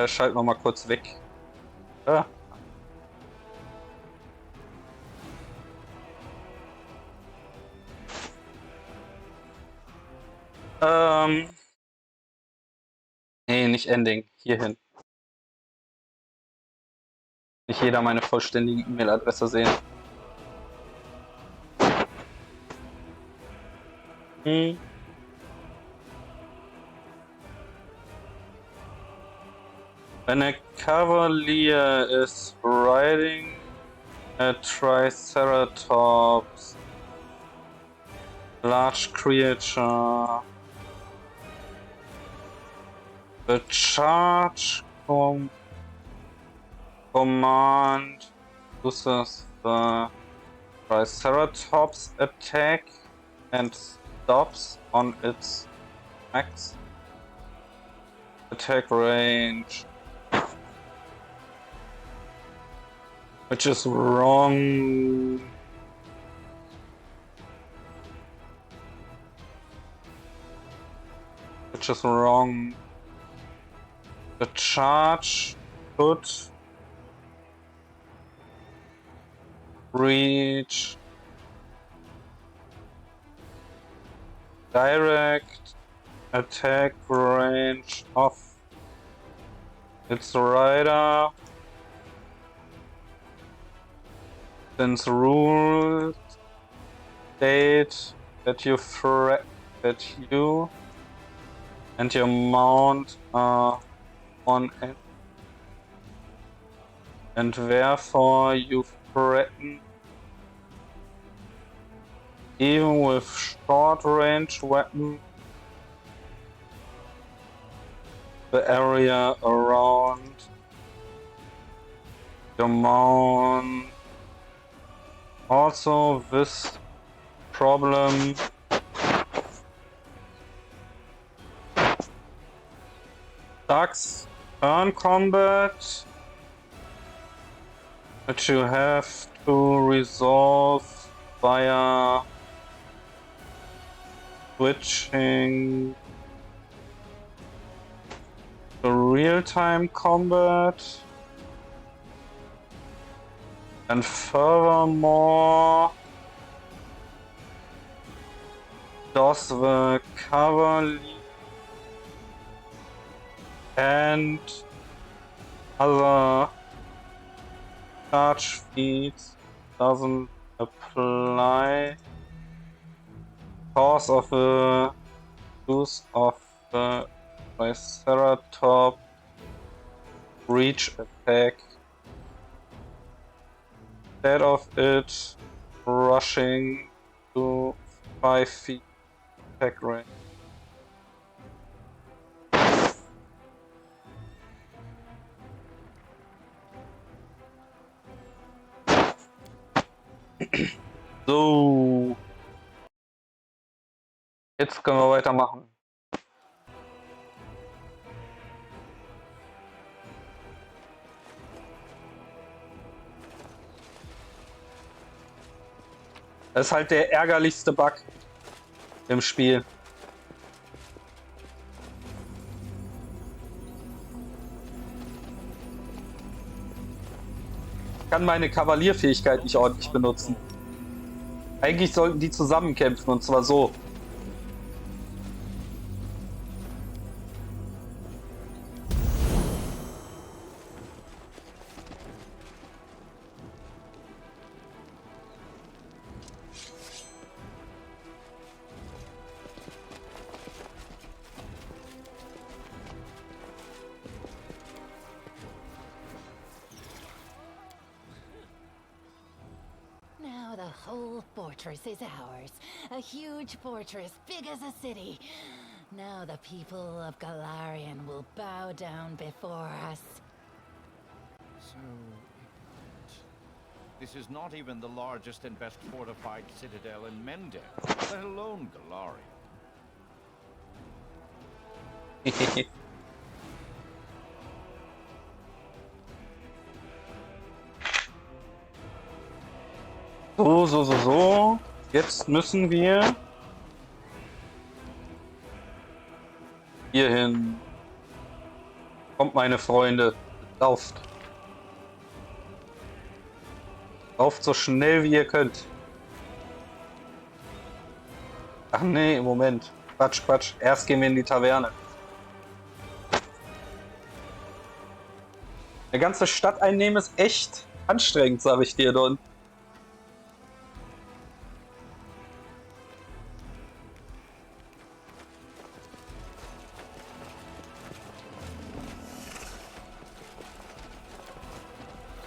Schalten wir mal kurz weg. Ah. Nee, nicht Ending. Hierhin. Nicht jeder meine vollständige E-Mail-Adresse sehen. When a cavalier is riding a triceratops, large creature, the charge command uses the Triceratops attack and stops on its max attack range. Which is wrong. Which is wrong. The charge should reach direct attack range of its rider. Since rules state that you and your mount are on end, and therefore you threaten even with short-range weapons the area around your mount. Also, this problem sucks turn combat, which you have to resolve via switching to real-time combat. And furthermore, does the cavalry and other charge feats doesn't apply because of the use of the Triceratops reach attack. Instead of it rushing to 5 feet attack range. So. Jetzt können wir weitermachen. Das ist halt der ärgerlichste Bug im Spiel. Ich kann meine Kavalierfähigkeit nicht ordentlich benutzen. Eigentlich sollten die zusammen kämpfen, und zwar so. Now the whole fortress is ours. A huge fortress, big as a city. Now the people of Galarian will bow down before us. So, this is not even the largest and best fortified citadel in Mende, let alone Galarian. So. Jetzt müssen wir hierhin. Kommt, meine Freunde. Lauft. Lauft so schnell wie ihr könnt. Ach nee, Moment. Quatsch. Erst gehen wir in die Taverne. Eine ganze Stadt einnehmen ist echt anstrengend, sag ich dir, Don.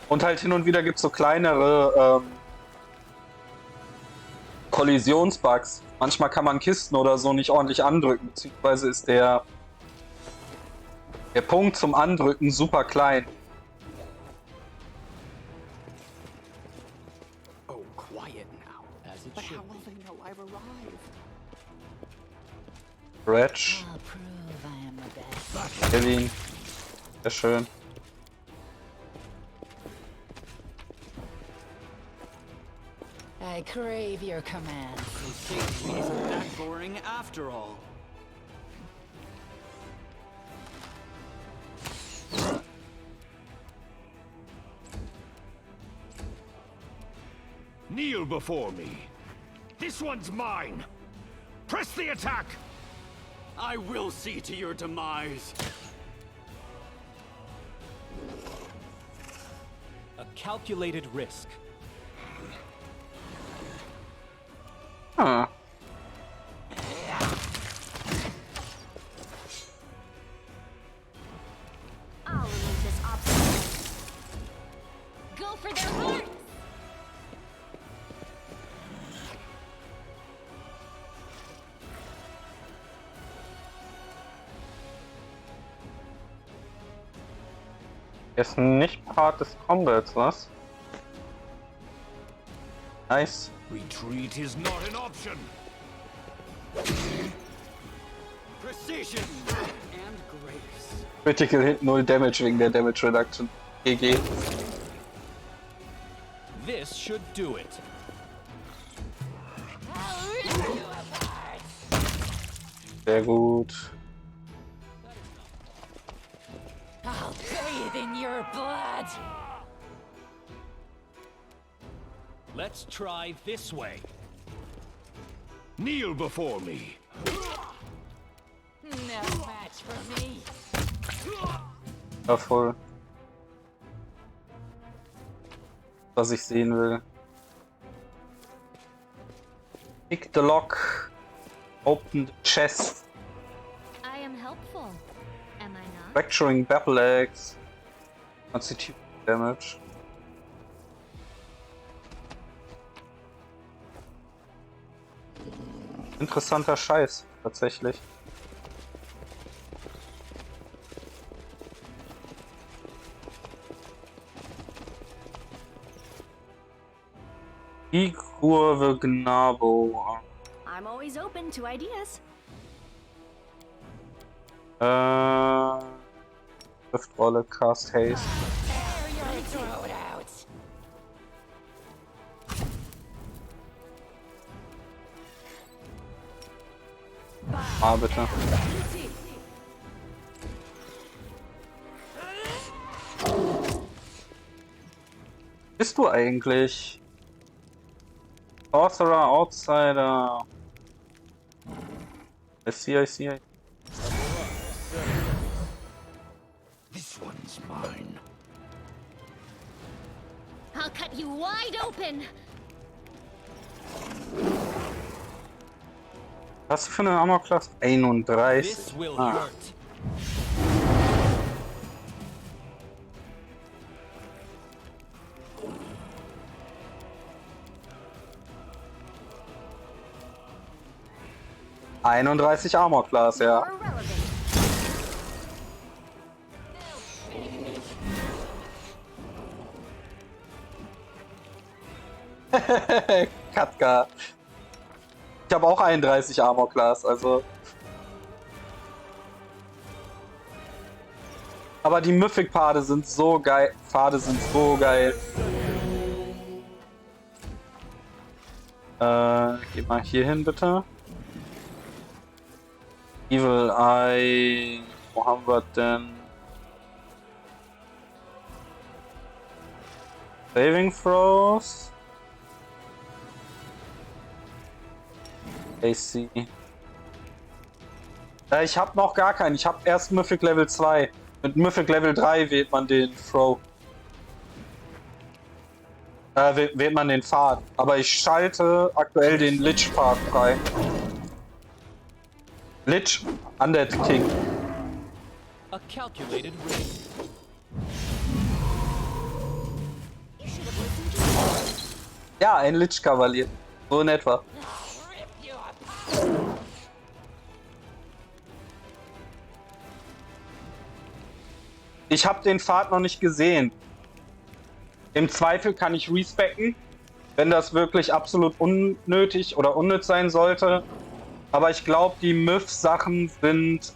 Und halt hin und wieder gibt es so kleinere Kollisionsbugs. Manchmal kann man Kisten oder so nicht ordentlich andrücken, beziehungsweise ist der Punkt zum Andrücken super klein. Ratch. I'll prove I am the best. Berlin. Sehr schön. I crave your command. So safety isn't that boring after all. Kneel before me. This one's mine. Press the attack. I will see to your demise. A calculated risk. Huh. I'll remove this obstacle. Go for their hearts! Ist nicht Part des Combats, was? Nice. Retreat is not an option. Precision and grace. Critical Hit 0 Damage wegen der Damage Reduction. GG. This should do it. I'll rip you apart. Sehr gut. I'll bathe in your blood. Let's try this way. Kneel before me. No match for me. Ja, voll. Was ich sehen will. Pick the lock. Open the chest. I am helpful. Am I not? Fracturing battle axe. Constitution damage. Interessanter Scheiß, tatsächlich. Die Kurve Gnabo. I'm always open to ideas. Schriftrolle, Cast Haste. Tear your throat out. Ah, bitte. Bist du eigentlich? Sorcerer, Outsider. I see. This one's mine. I'll cut you wide open! Was für eine Armor-Class? 31. This will Ah. hurt. Armor Class, ja. More relevant. Katka. Ich habe auch 31 Armor Class, also. Aber die Mythic-Pfade sind so geil. Geh mal hier hin, bitte. Evil Eye. Wo haben wir denn? Saving Throws. AC. Ich hab noch gar keinen. Ich hab erst Mythic Level 2. Mit Mythic Level 3 wählt man den Throw. Wählt man den Pfad. Aber ich schalte aktuell den Lich-Pfad frei. Lich, Undead King. A calculated risk. You should have listened to me. Ja, ein Lich-Kavalier. So in etwa. I'll rip you apart. Ich habe den Pfad noch nicht gesehen. Im Zweifel kann ich respecken, wenn das wirklich absolut unnötig oder unnütz sein sollte. Aber ich glaube, die Myth-Sachen sind,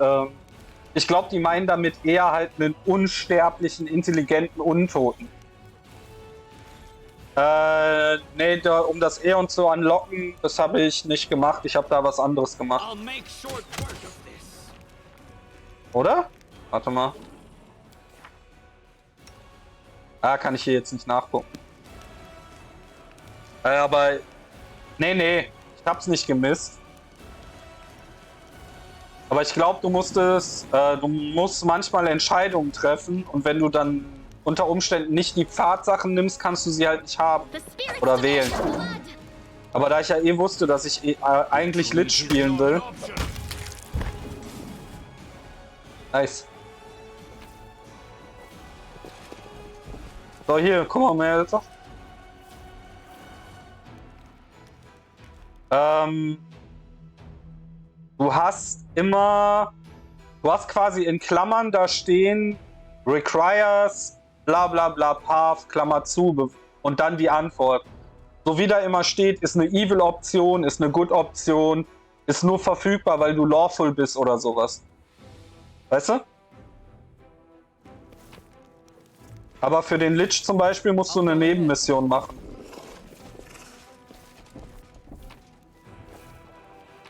ich glaube, die meinen damit eher halt einen unsterblichen, intelligenten Untoten. Nee, um das Eon zu unlocken, das habe ich nicht gemacht. Ich habe da was anderes gemacht. I'll make short work of this. Oder? Warte mal. Ah, kann ich hier jetzt nicht nachgucken. Aber, nee, ich hab's nicht gemisst. Aber ich glaube, du musst manchmal Entscheidungen treffen und wenn du dann unter Umständen nicht die Pfadsachen nimmst, kannst du sie halt nicht haben The spirits oder demand wählen. your blood. Aber da ich ja eh wusste, dass ich eigentlich Lich spielen will. Nice. So, hier, guck mal, Mädels. Du hast quasi in Klammern da stehen, requires, bla bla bla, path, Klammer zu, und dann die Antwort. So wie da immer steht, ist eine Evil-Option, ist eine Good-Option, ist nur verfügbar, weil du lawful bist oder sowas. Weißt du? Aber für den Lich zum Beispiel musst du eine Nebenmission machen.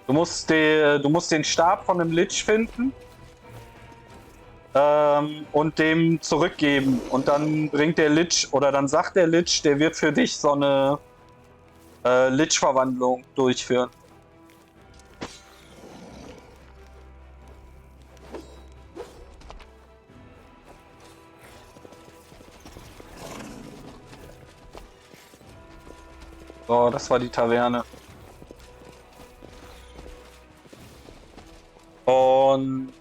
Du musst den Stab von einem Lich finden und dem zurückgeben. Und dann bringt der Lich, oder dann sagt der Lich, der wird für dich so eine Lich-Verwandlung durchführen. So, das war die Taverne. Und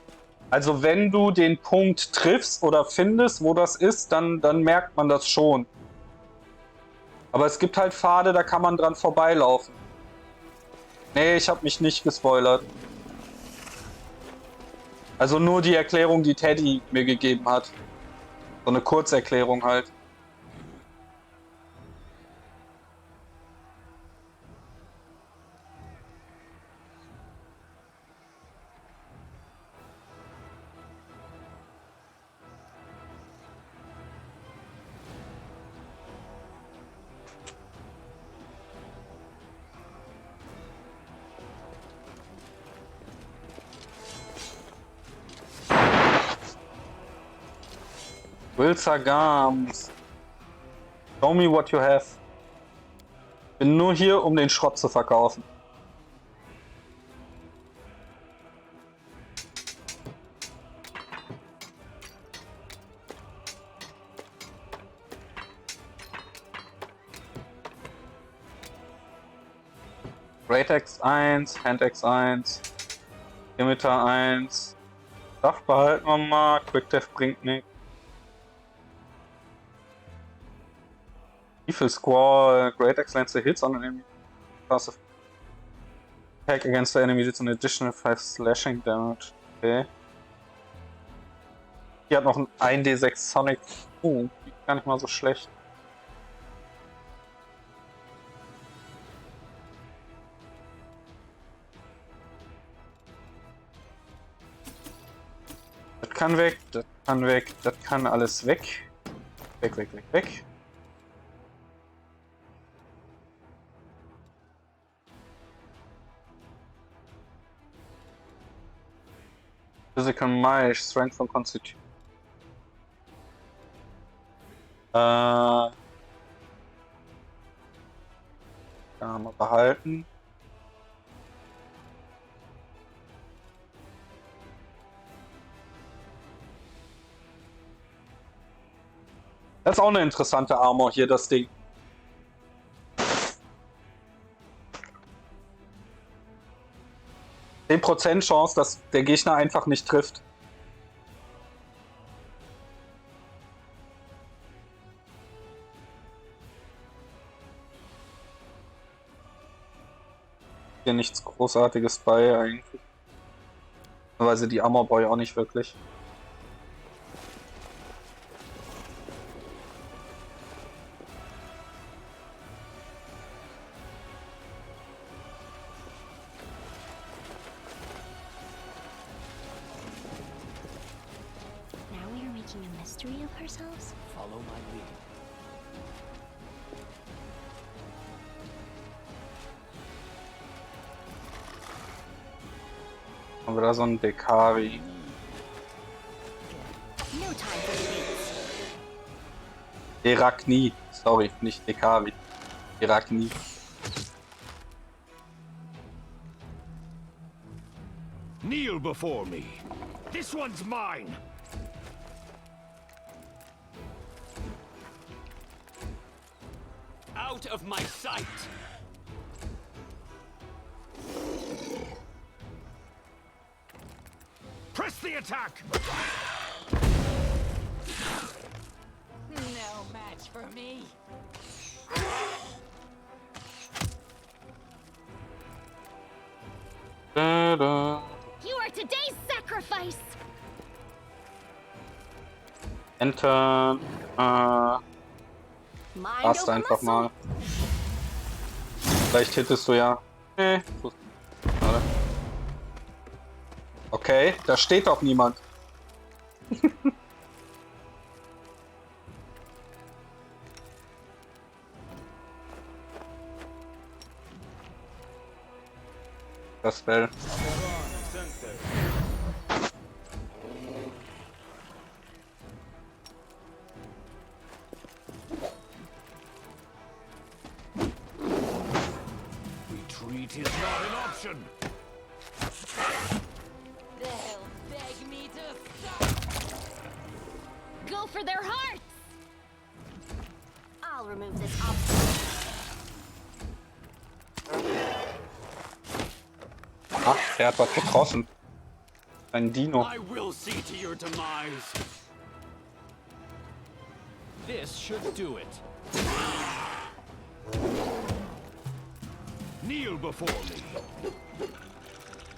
also wenn du den Punkt triffst oder findest, wo das ist, dann merkt man das schon. Aber es gibt halt Pfade, da kann man dran vorbeilaufen. Nee, ich habe mich nicht gespoilert. Also nur die Erklärung, die Teddy mir gegeben hat. So eine Kurzerklärung halt. Wilzer Gams. Show me what you have. Bin nur hier, um den Schrott zu verkaufen. Great Axe 1, Hand Axe 1, Scimitar 1. Kraft behalten wir mal, Quick Death bringt nichts. Evil Squall, Great Axe lands the hits on an enemy. Passive attack against the enemy deals an additional 5 slashing damage. Okay. Hier hat noch ein 1d6 Sonic. Gar nicht mal so schlecht. Das kann weg, das kann weg, das kann alles weg. Weg, weg, weg, weg. Physical Might, Strength und Constitution. Kann man behalten. Das ist auch eine interessante Armor hier, das Ding. %10 Chance, dass der Gegner einfach nicht trifft. Hier nichts Großartiges bei eigentlich. Weil die Armor Boy auch nicht wirklich. mystery of ourselves? Follow my lead. Haben wir da so einen Dekari? No time for debates. Derakni. Sorry, nicht Dekari. Derakni. Kneel before me. This one's mine. Out of my sight! Press the attack. No match for me. Da, da. You are today's sacrifice! Enter. Mind Passt over einfach muscle. mal. Vielleicht hittest du ja. Nee. Warte. Okay, da steht doch niemand. Das Spell. Retreat is not an option. They'll beg me to stop. Go for their hearts! I'll remove this obstacle. Ach, der hat was getroffen. Ein Dino. I will see to your demise. This should do it. Kneel before me.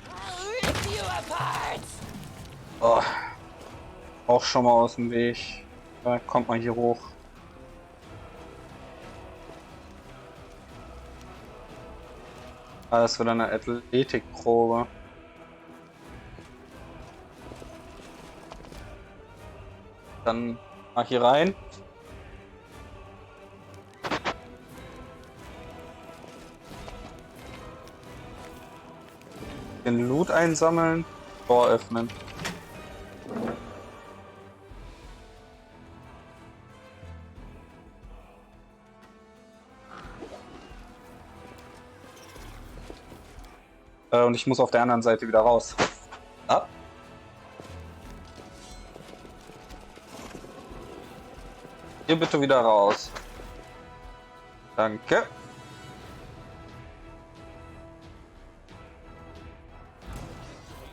I'll rip you apart. Oh. Auch schon mal aus dem Weg. Da kommt man hier hoch. Ah, das wird eine Athletikprobe. Dann mal hier rein. Den Loot einsammeln. Tor öffnen. Und ich muss auf der anderen Seite wieder raus. Ah. Hier bitte wieder raus. Danke.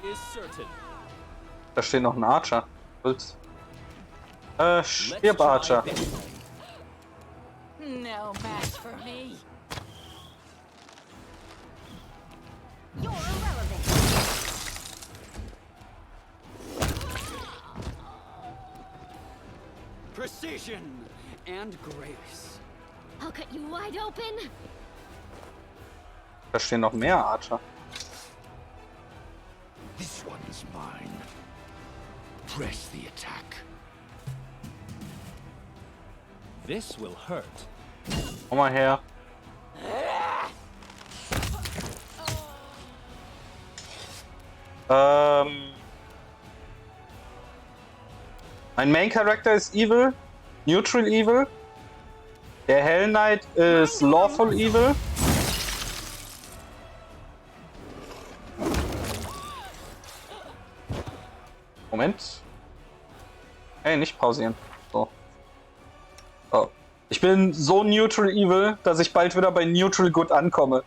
Is certain. Da steht noch ein Archer. Stirb, Archer. No match for me. You're irrelevant. Precision and grace. I'll cut you wide open! Da stehen noch mehr Archer. This one's mine. Press the attack. This will hurt. Komm mal her. Mein Main Character ist Evil, Neutral Evil. Der Hell Knight ist Lawful Evil. Moment. Hey, nicht pausieren. So. Oh. Ich bin so Neutral Evil, dass ich bald wieder bei Neutral Good ankomme.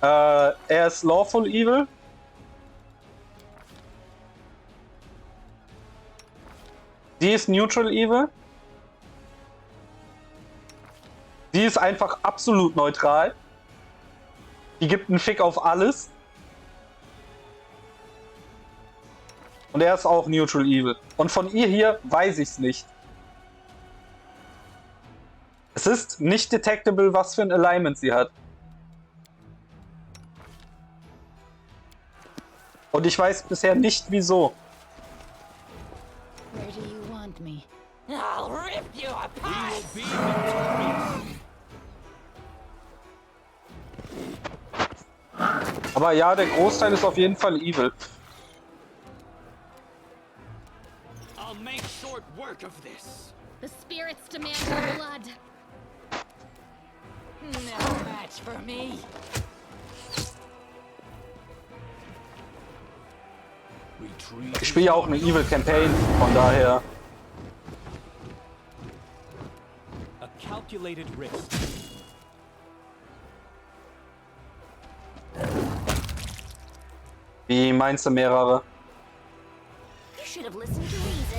Er ist Lawful Evil. Sie ist Neutral Evil. Sie ist einfach absolut neutral. Die gibt einen Fick auf alles. Und er ist auch Neutral Evil. Und von ihr hier weiß ich's nicht. Es ist nicht detectable, was für ein Alignment sie hat. Und ich weiß bisher nicht, wieso. Where do you want me? I'll rip you We apart! will be victorious. Aber ja, der Großteil ist auf jeden Fall evil. I'll make short work of this. The spirits demand your blood. No match for me. Retreat. Ich spiele ja auch eine Evil Campaign, von daher. A calculated risk. Wie meinst du mehrere? You should have listened to reason.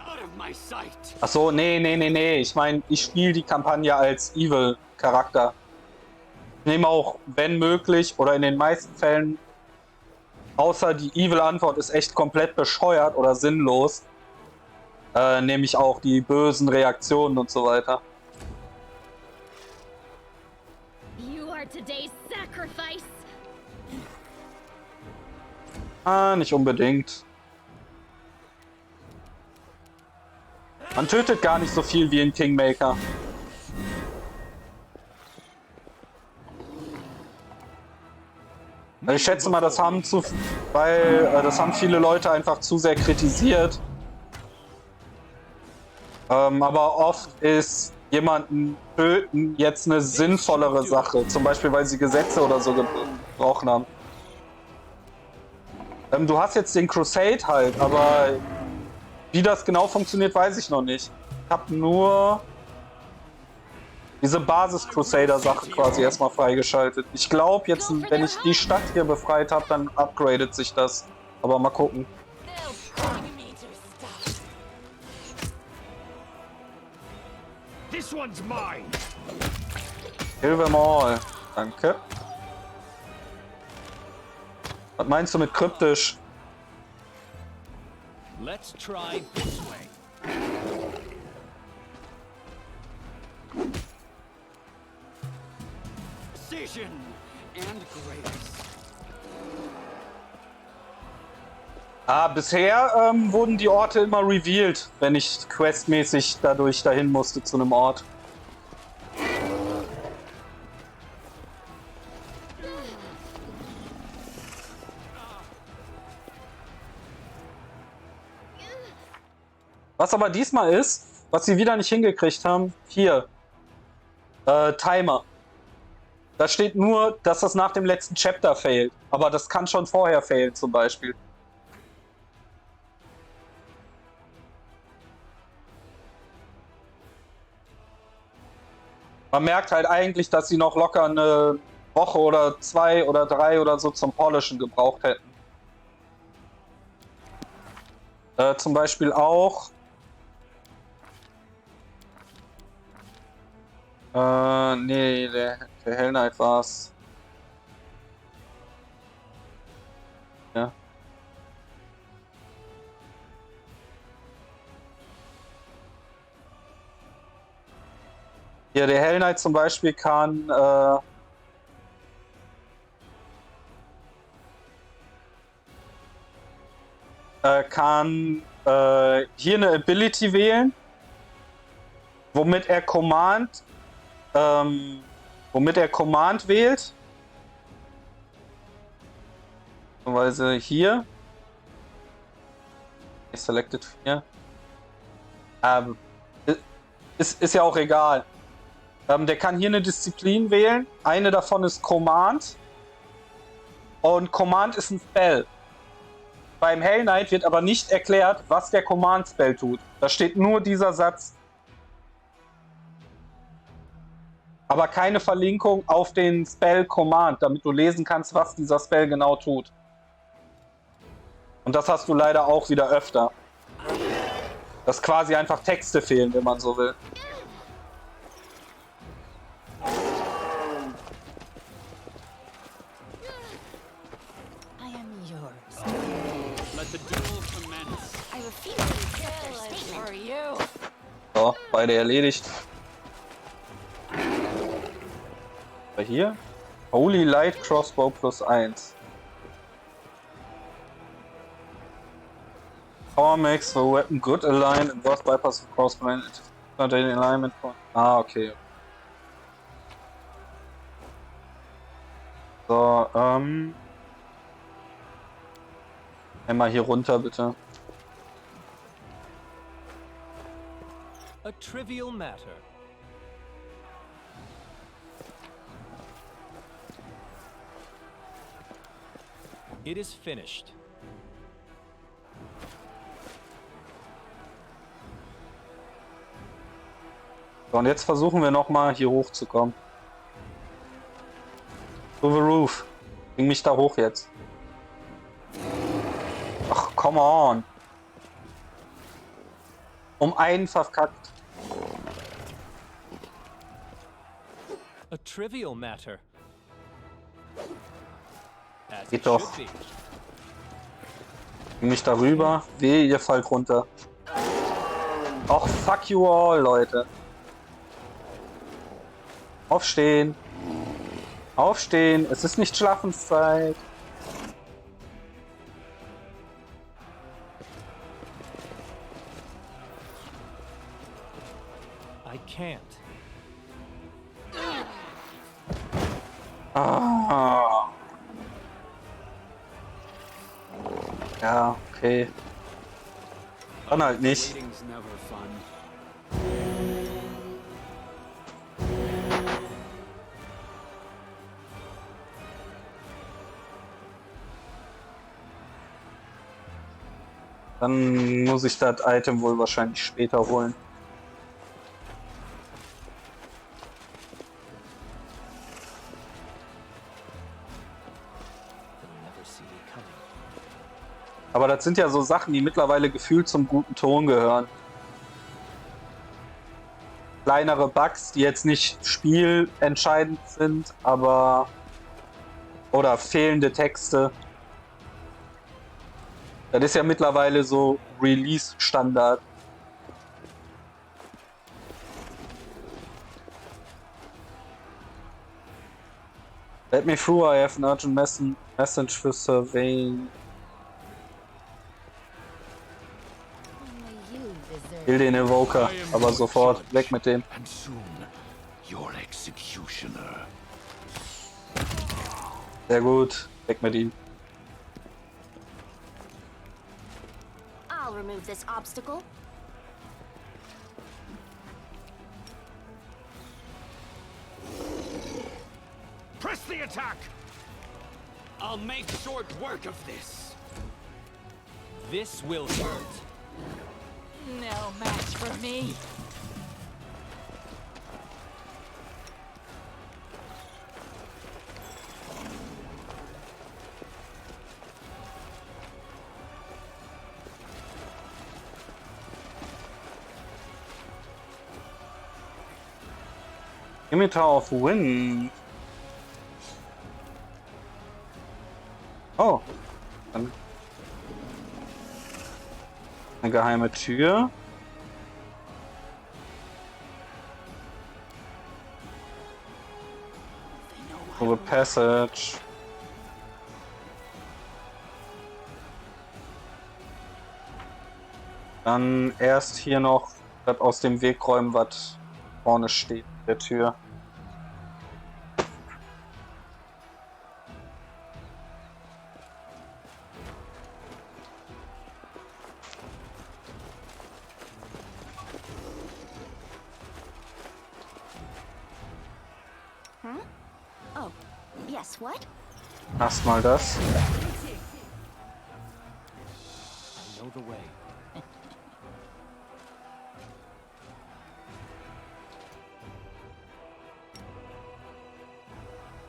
Out of my sight. Achso, nee. Ich meine, ich spiele die Kampagne als Evil-Charakter. Ich nehme auch, wenn möglich, oder in den meisten Fällen, außer die Evil-Antwort ist echt komplett bescheuert oder sinnlos, nehme ich auch die bösen Reaktionen und so weiter. You are today's sacrifice. Ah, nicht unbedingt. Man tötet gar nicht so viel wie in Kingmaker. Ich schätze mal, das haben viele Leute einfach zu sehr kritisiert. Aber oft ist jemanden töten jetzt eine sinnvollere Sache. Zum Beispiel, weil sie Gesetze oder so gebrochen haben. Du hast jetzt den Crusade halt, aber wie das genau funktioniert, weiß ich noch nicht. Ich habe nur diese Basis-Crusader-Sache quasi erstmal freigeschaltet. Ich glaube jetzt, wenn ich die Stadt hier befreit habe, dann upgradet sich das. Aber mal gucken. This one's mine. Kill them all. Danke. Was meinst du mit kryptisch? Let's try this way. Precision and grace. Bisher wurden die Orte immer revealed, wenn ich questmäßig dadurch dahin musste zu einem Ort. Was aber diesmal ist, was sie wieder nicht hingekriegt haben, hier, Timer. Da steht nur, dass das nach dem letzten Chapter failt. Aber das kann schon vorher failen zum Beispiel. Man merkt halt eigentlich, dass sie noch locker eine Woche oder 2 oder 3 oder so zum Polishen gebraucht hätten. Zum Beispiel auch nee, der Hell Knight war's. Ja. Hier, der Hell Knight zum Beispiel kann hier eine Ability wählen, womit er Command wählt. Weise hier. Selected 4. Ist ja auch egal. Der kann hier eine Disziplin wählen. Eine davon ist Command. Und Command ist ein Spell. Beim Hell Knight wird aber nicht erklärt, was der Command-Spell tut. Da steht nur dieser Satz. Aber keine Verlinkung auf den Spell Command, damit du lesen kannst, was dieser Spell genau tut. Und das hast du leider auch wieder öfter. Dass quasi einfach Texte fehlen, wenn man so will. I am yours. Let the duel commence. I refuse to accept their statement. For you. So, beide erledigt. Hier. Holy Light Crossbow +1. Power makes the weapon good aligned and was bypass of course when it is not in alignment point. Ah, okay. So, einmal hier runter, bitte. A trivial matter. It is finished. So, und jetzt versuchen wir nochmal hier hochzukommen. To the roof. Bring mich da hoch jetzt. Ach, come on. Um einen verkackt. A trivial matter. As Geht it doch. should be. Bring mich darüber. Weh, ihr fallt runter. Och, fuck you all, Leute. Aufstehen. Aufstehen. Es ist nicht Schlafenszeit. I can't. Ah. Ja, okay. Dann halt nicht. Waiting's never fun. Dann muss ich das Item wohl wahrscheinlich später holen. Aber das sind ja so Sachen, die mittlerweile gefühlt zum guten Ton gehören. Kleinere Bugs, die jetzt nicht spielentscheidend sind, aber... Oder fehlende Texte. Das ist ja mittlerweile so Release-Standard. Let me through, I have an urgent message for surveying. Kill den Evoker, aber sofort weg mit dem. And soon, your executioner. Sehr gut, weg mit ihm. I'll remove this obstacle. Press the attack! I'll make short work of this. This will hurt. No match for me. Emitter of Wind. Oh. Dann eine geheime Tür. For the passage. Dann erst hier noch das aus dem Weg räumen, was vorne steht, der Tür. Oh, yes, what? Erstmal das. I know the way.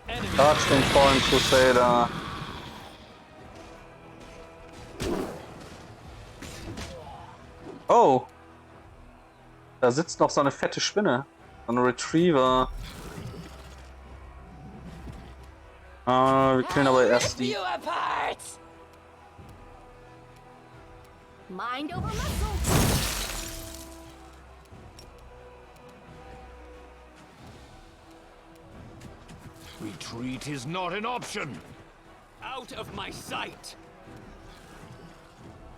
Enemy. Charge den Fallen Crusader. Oh! Da sitzt noch so eine fette Spinne. So ein Retriever. Wir killen aber erst die. Mind over muscle. Retreat is not an option. Out of my sight.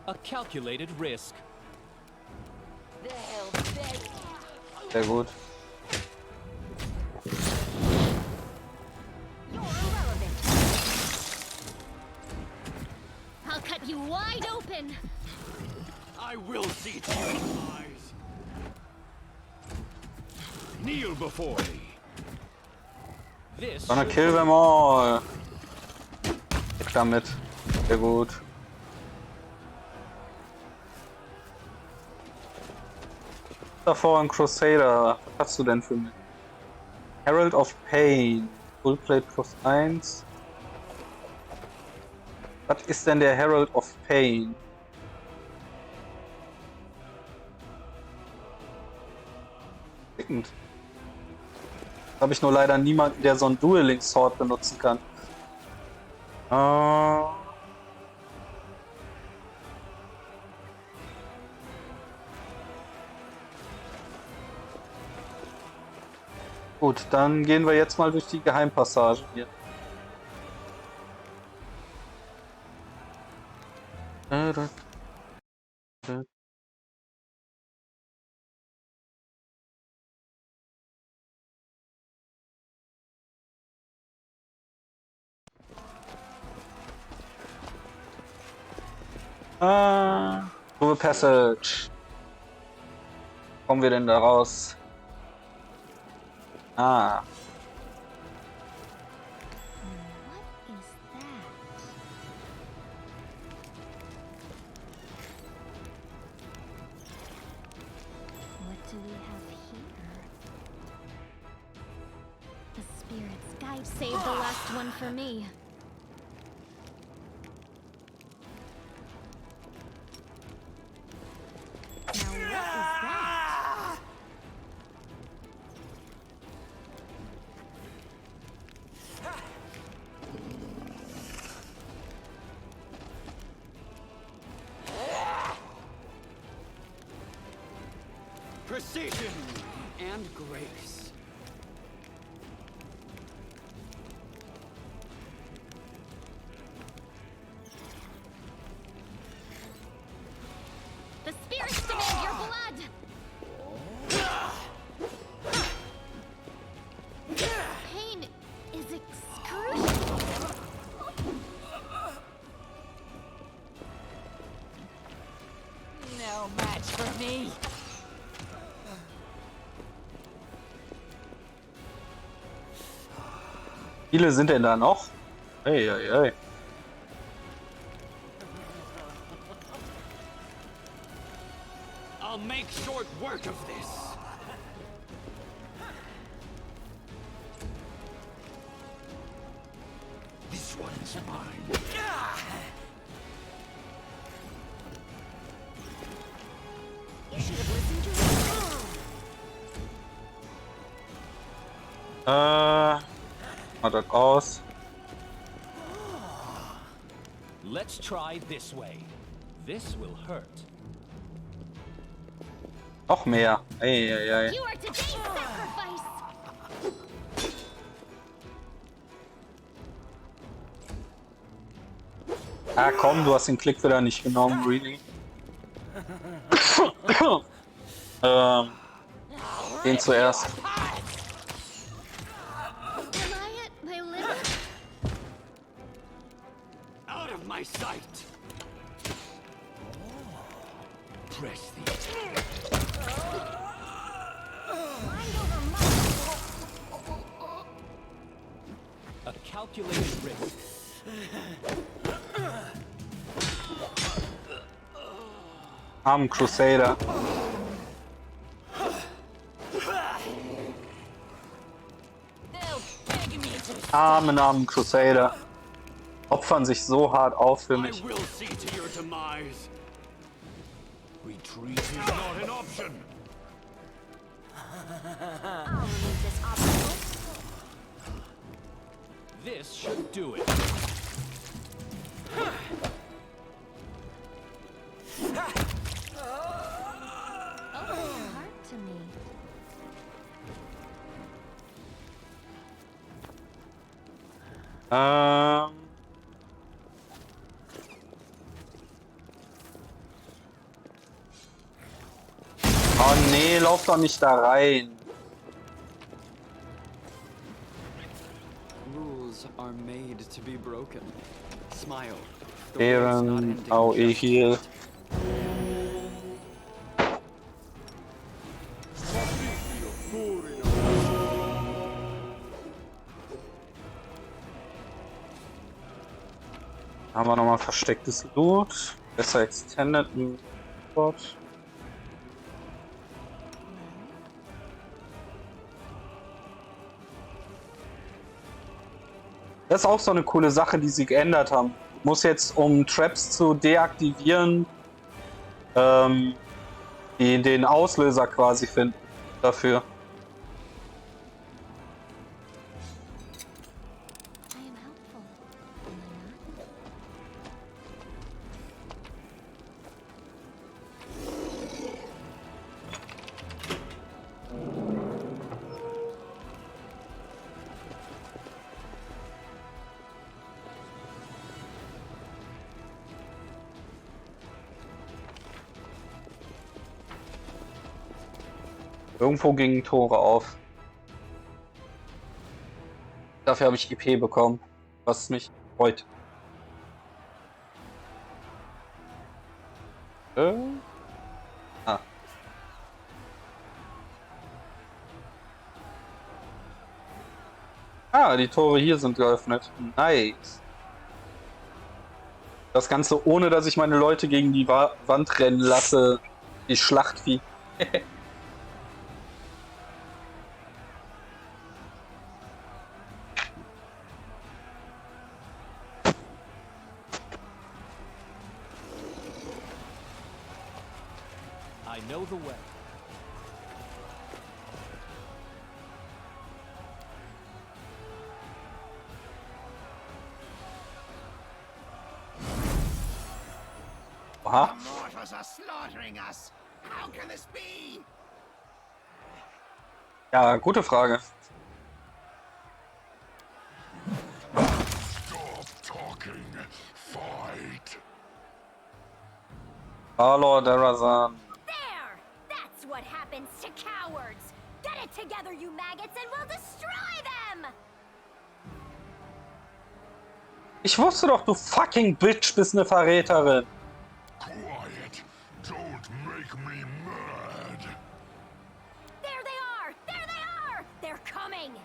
A calculated risk. Sehr gut. You're irrelevant. I'll cut you wide open. I will see to your eyes. Kneel before me. This Gonna should kill do them all. Weg damit. Sehr gut. Davor ein Crusader. Was hast du denn für mich? Herald of Pain. Fullplate +1. Was ist denn der Herald of Pain? Fickend. Habe ich nur leider niemanden, der so ein Dueling Sword benutzen kann. Gut, dann gehen wir jetzt mal durch die Geheimpassage hier. Ruhe Passage. Kommen wir denn da raus? Ah. What is that? What do we have here? The spirit's guide saved the last one for me. Now what is that? Precision and grace. The spirits demand your blood! Pain is excruciating. No match for me. Wie viele sind denn da noch? Hey, hey, hey. I'll make short work of this. This one's mine. You should have listened to reason. Mal das aus. Let's try this way. This will hurt. Noch mehr. Hey, hey, hey. You are today's sacrifice! Ah komm, du hast den Klick wieder nicht genommen, really. Den zuerst. Am I at my limit? Out of my sight. Press the Mind over muscle. A calculated risk. Armen Crusader. Armen Crusader. Opfern sich so hart auf für I mich. will see to your demise. Retreat is not an option. I'll remove this obstacle. This should do it. Open your heart to me. Oh nee, lauf doch nicht da rein. Rules are made to be broken. Smile. The world's not ending AOE just Heal. yet. Haben wir nochmal verstecktes Loot. Besser Extended Spot. Das ist auch so eine coole Sache, die sie geändert haben. Du musst jetzt, um Traps zu deaktivieren, den Auslöser quasi finden dafür. I am helpful. Am I not? Irgendwo gingen Tore auf. Dafür habe ich IP bekommen, was mich freut. Ah. Ah, die Tore hier sind geöffnet. Nice. Das Ganze ohne, dass ich meine Leute gegen die Wand rennen lasse. Die Schlachtvieh. I know the way. Aha. The mortals are slaughtering us. How can this be? Ja, gute Frage. Stop talking. Fight. Hallo, Darazan. There! That's what happens to cowards! Get it together, you maggots, and we'll destroy them! Ich wusste doch, du fucking Bitch bist eine Verräterin. Quiet. Don't make me mad. There they are! There they are! They're coming!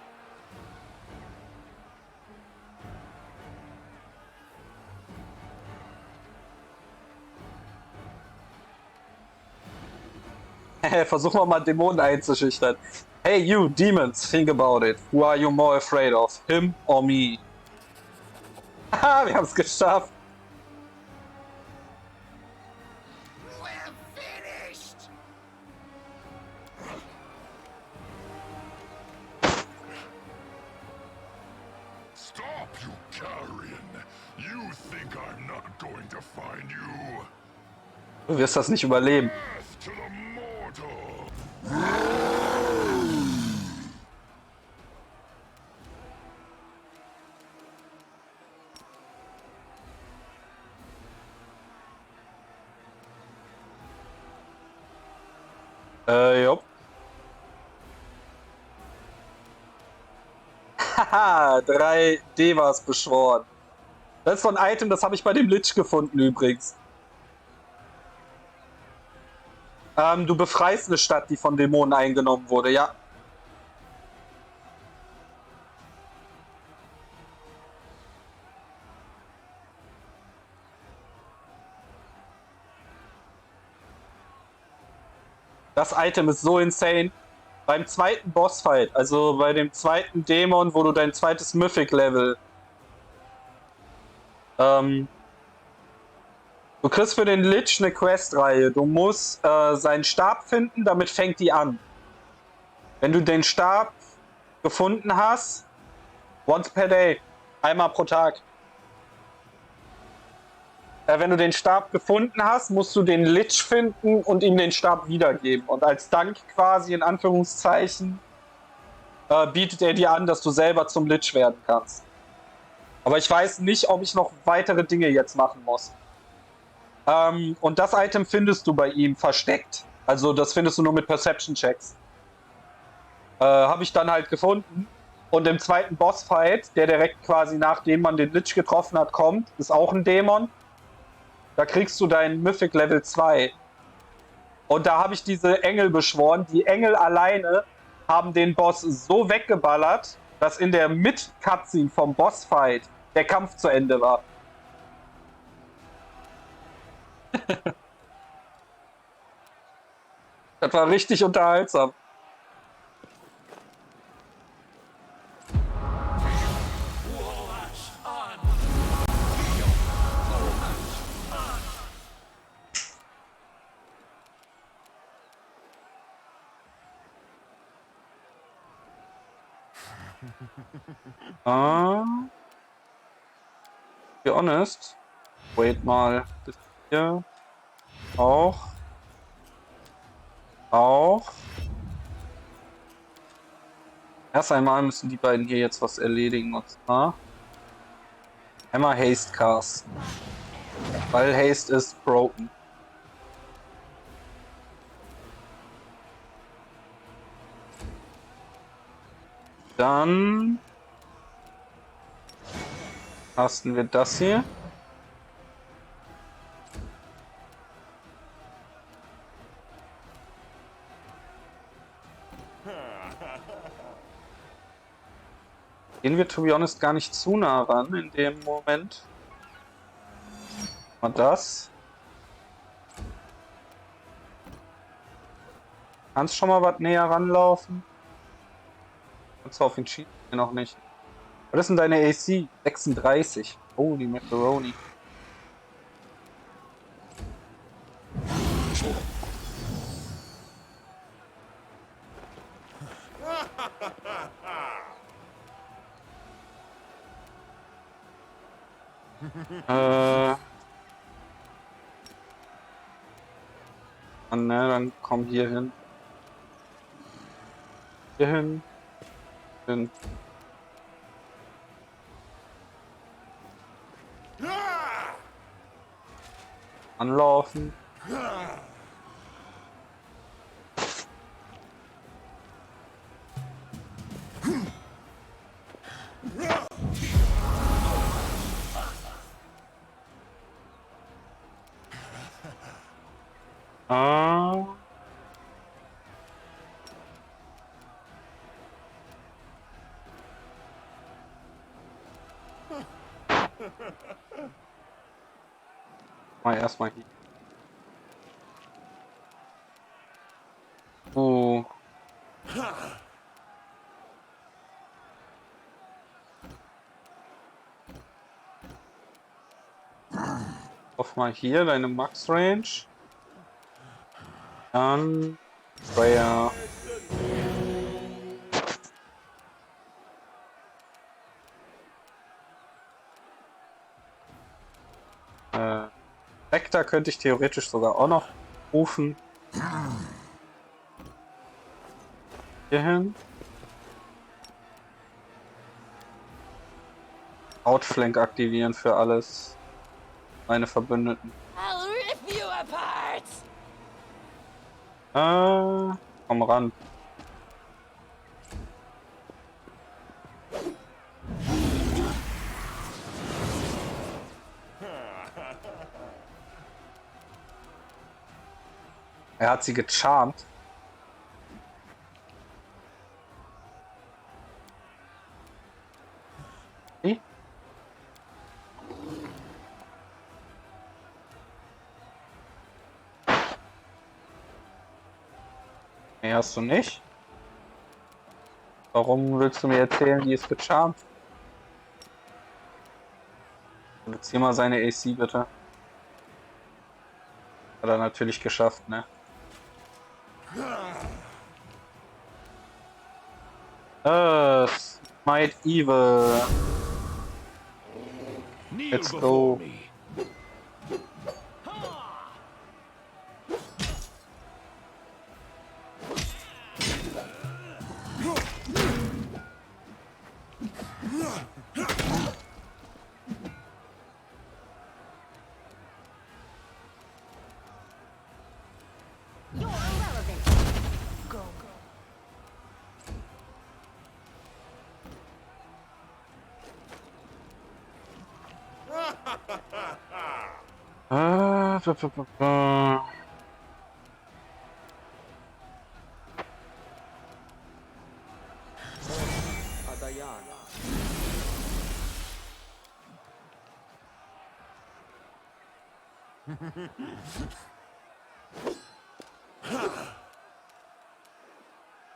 Versuchen wir mal Dämonen einzuschüchtern. Hey you, demons, think about it. Who are you more afraid of? Him or me? Haha, wir haben es geschafft. We're finished. Stop, you carrion. You think I'm not going to find you? Du wirst das nicht überleben. Death to the mortal. Jupp. Haha, 3 Devas beschworen. Das ist so ein Item, das habe ich bei dem Lich gefunden übrigens. Du befreist eine Stadt, die von Dämonen eingenommen wurde, ja. Das Item ist so insane. Beim zweiten Bossfight, also bei dem zweiten Dämon, wo du dein zweites Mythic-Level du kriegst für den Lich eine Questreihe. Du musst seinen Stab finden, damit fängt die an. Wenn du den Stab gefunden hast, once per day, einmal pro Tag. Wenn du den Stab gefunden hast, musst du den Lich finden und ihm den Stab wiedergeben. Und als Dank quasi, in Anführungszeichen, bietet er dir an, dass du selber zum Lich werden kannst. Aber ich weiß nicht, ob ich noch weitere Dinge jetzt machen muss. Und das Item findest du bei ihm versteckt. Also das findest du nur mit Perception-Checks. Habe ich dann halt gefunden. Und im zweiten Bossfight, der direkt quasi nachdem man den Lich getroffen hat, kommt, ist auch ein Dämon. Da kriegst du deinen Mythic Level 2. Und da habe ich diese Engel beschworen. Die Engel alleine haben den Boss so weggeballert, dass in der Mid-Cutscene vom Bossfight der Kampf zu Ende war. Das war richtig unterhaltsam. Be honest. Wait mal. Das hier. Auch. Erst einmal müssen die beiden hier jetzt was erledigen. Und zwar einmal Haste casten. Weil Haste ist broken. Dann casten wir das hier. Gehen wir, to be honest, gar nicht zu nah ran in dem Moment. Mal das. Kannst schon mal was näher ranlaufen? Kannst du auf ihn schießen? Noch nicht. Was ist denn deine AC? 36. Holy Macaroni. Ne, dann komm hier hin. Hier hin. Hin. Anlaufen. Mal erstmal hier. Auf mal hier deine Max Range. Dann Sprayer. Vector könnte ich theoretisch sogar auch noch rufen. Hier hin. Outflank aktivieren für alles. Meine Verbündeten. I'll rip you apart! Komm ran. Er hat sie gecharmt. Wie? Nee, hast du nicht? Warum willst du mir erzählen, die ist gecharmt? Reduzier mal seine AC bitte. Hat er natürlich geschafft, ne? Smite Evil. Let's go. You're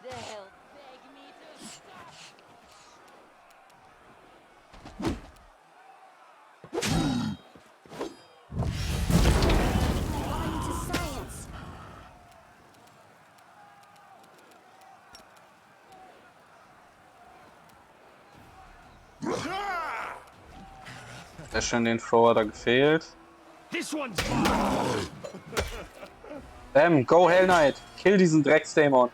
They'll beg me to stop. Into science. Sehr schön, den Thrower da gefehlt. This one's mine. Bam, go Hell Knight. Kill diesen Drecksdämon.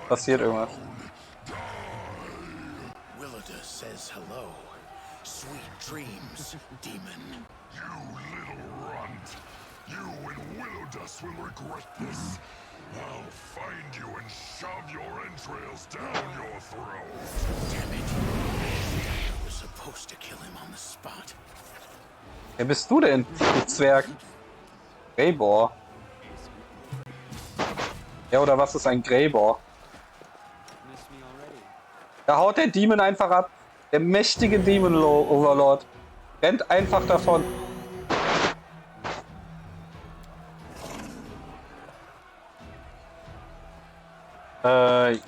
Passiert irgendwas. WotR says hello. Sweet dreams, demon. You little runt. You and WotR will regret this. I'll find you and shove your entrails down your throat. Damn it. I was supposed to kill him on the spot. Wer bist du denn, du Zwerg? Greybor. Ja, oder was ist ein Greybor? Da haut der Demon einfach ab. Der mächtige Demon Overlord rennt einfach davon.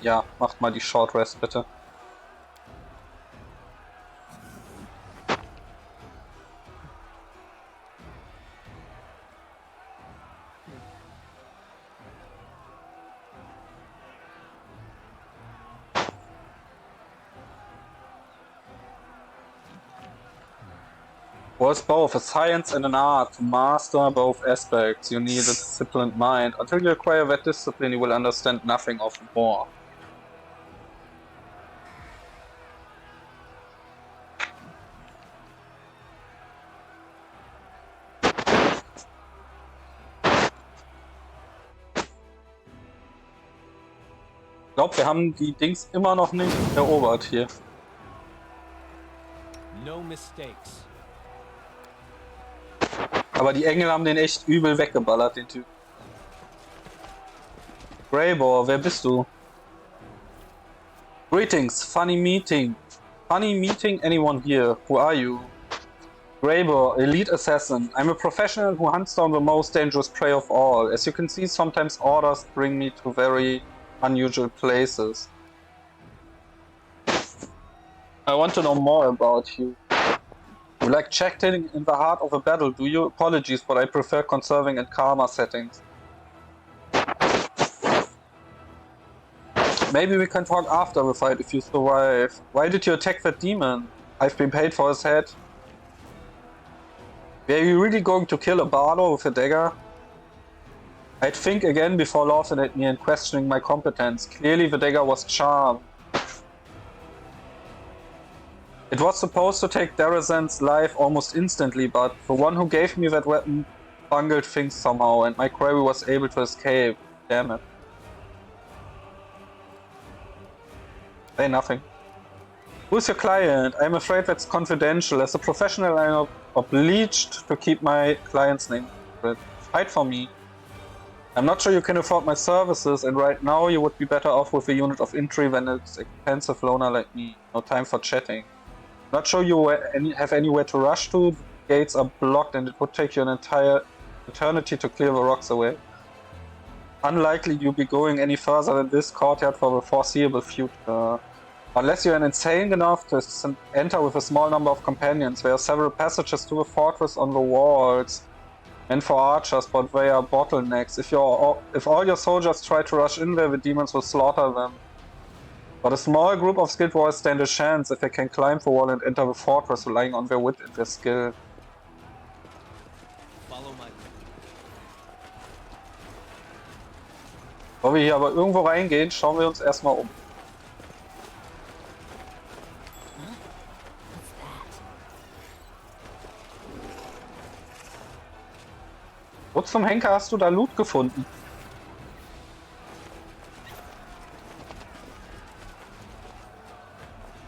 Ja, macht mal die Short Rest bitte. Was both a science and an art. To master both aspects, you need a disciplined mind. Until you acquire that discipline, you will understand nothing of more. Ich glaube, wir haben die Dings immer noch nicht erobert hier. No mistakes. Aber die Engel haben den echt übel weggeballert, den Typ. Greybor, wer bist du? Greetings, funny meeting. Funny meeting anyone here. Who are you? Greybor, elite assassin. I'm a professional who hunts down the most dangerous prey of all. As you can see, sometimes orders bring me to very unusual places. I want to know more about you. You like chatting in the heart of a battle, do you? Apologies, but I prefer conserving in calmer settings. Maybe we can talk after the fight if you survive. Why did you attack that demon? I've been paid for his head. Were you really going to kill a bardo with a dagger? I'd think again before laughing at me and questioning my competence. Clearly the dagger was charmed. It was supposed to take Darazan's life almost instantly, but the one who gave me that weapon bungled things somehow, and my quarry was able to escape. Damn it. Say nothing. Who's your client? I'm afraid that's confidential. As a professional, I'm obliged to keep my client's name secret. Fight for me. I'm not sure you can afford my services, and right now you would be better off with a unit of infantry than an expensive loner like me. No time for chatting. Not sure you have anywhere to rush to. Gates are blocked and it would take you an entire eternity to clear the rocks away. Unlikely you'll be going any further than this courtyard for the foreseeable future. Unless you're insane enough to enter with a small number of companions. There are several passages to the fortress on the walls. And for archers, but they are bottlenecks. If all your soldiers try to rush in there, the demons will slaughter them. But a small group of skilled warriors stand a chance if they can climb the wall and enter the fortress relying on their wit and their skill. Follow my lead. Bevor wir hier aber irgendwo reingehen, schauen wir uns erstmal um. Wo zum Henker hast du da Loot gefunden?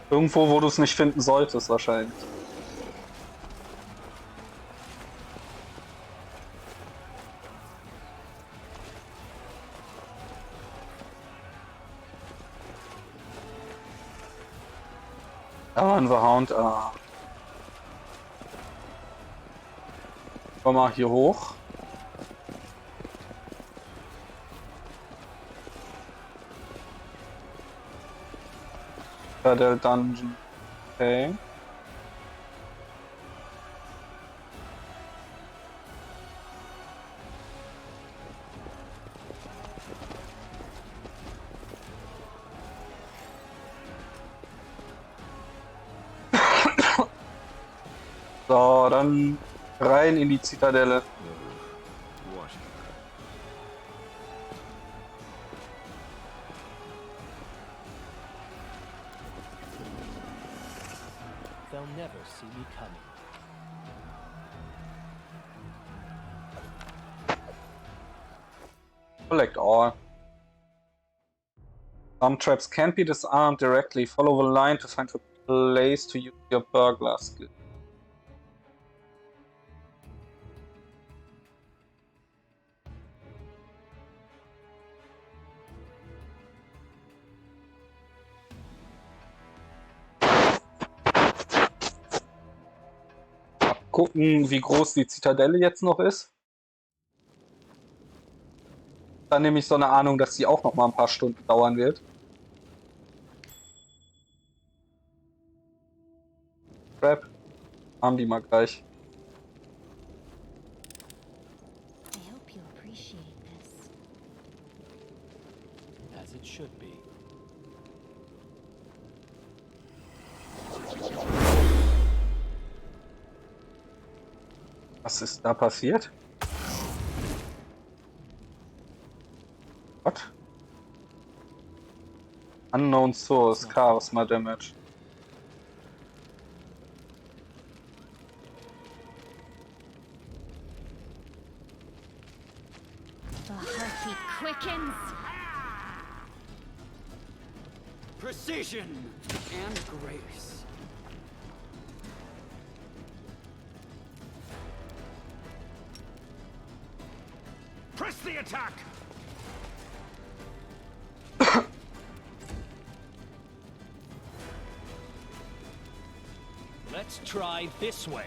Irgendwo, wo du es nicht finden solltest, wahrscheinlich. Da waren wir Hound. Komm mal hier hoch. Der Dungeon. Okay. So, dann rein in die Zitadelle. They'll never see me coming. Collect all. Some traps can't be disarmed directly. Follow the line to find a place to use your burglar skill. Gucken, wie groß die Zitadelle jetzt noch ist. Dann nehme ich so eine Ahnung, dass die auch noch mal ein paar Stunden dauern wird. Crap. Haben die mal gleich. I hope you appreciate this. As it should be. Was ist da passiert? What? Unknown source, charisma damage. The heartbeat quickens. Precision and grace. Press the attack! Let's try this way.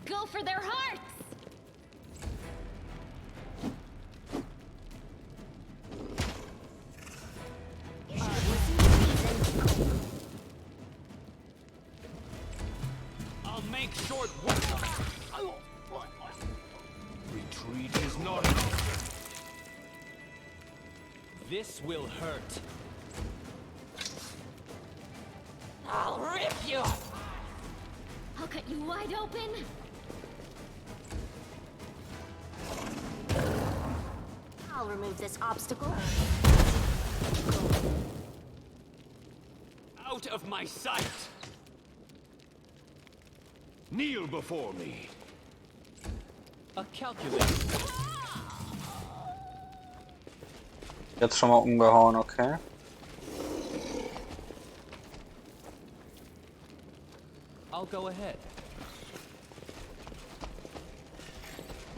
Go for their hearts. I'll make short work. Retreat is not an option. This will hurt. I'll rip you! I'll cut you wide open. I'll remove this obstacle. Out of my sight! Kneel before me. A calculator. Jetzt schon mal umgehauen, okay. I'll go ahead.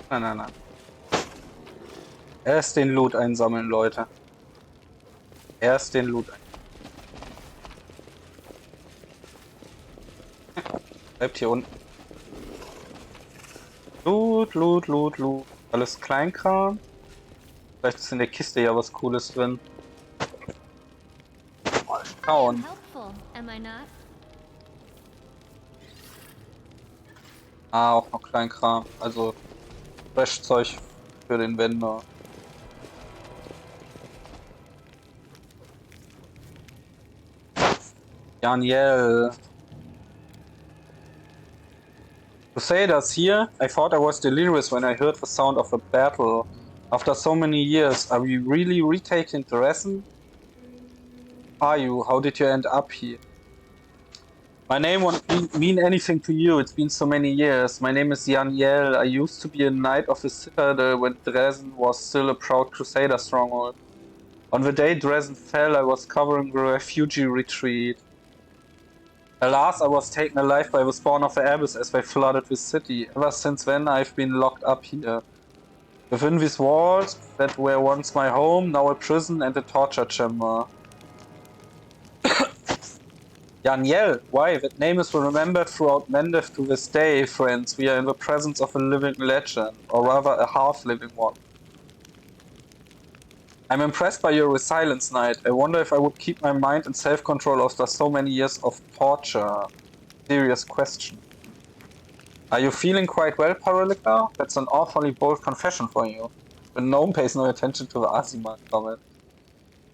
Nein, nein, nein. Erst den Loot einsammeln, Leute. Erst den Loot einsammeln. Bleibt hier unten. Loot, Loot, Loot, Loot. Alles Kleinkram. Vielleicht ist in der Kiste ja was Cooles drin. Mal schauen. Helpful, am I not? Ah, auch noch Kleinkram. Also Freshzeug für den Vendor. Daniel. To say das here, I thought I was delirious when I heard the sound of a battle. After so many years, are we really retaking Dresden? Are you? How did you end up here? My name won't mean anything to you, it's been so many years. My name is Jan Yel. I used to be a knight of the citadel when Dresden was still a proud crusader stronghold. On the day Dresden fell, I was covering the refugee retreat. Alas, I was taken alive by the spawn of the abyss as they flooded the city. Ever since then, I've been locked up here. Within these walls that were once my home, now a prison and a torture chamber. Daniel, why? That name is remembered throughout Mendev to this day, friends. We are in the presence of a living legend, or rather a half-living one. I'm impressed by your resilience, Knight. I wonder if I would keep my mind and self-control after so many years of torture. Serious question. Are you feeling quite well, Paralica? That's an awfully bold confession for you. The gnome pays no attention to the Asiman comment.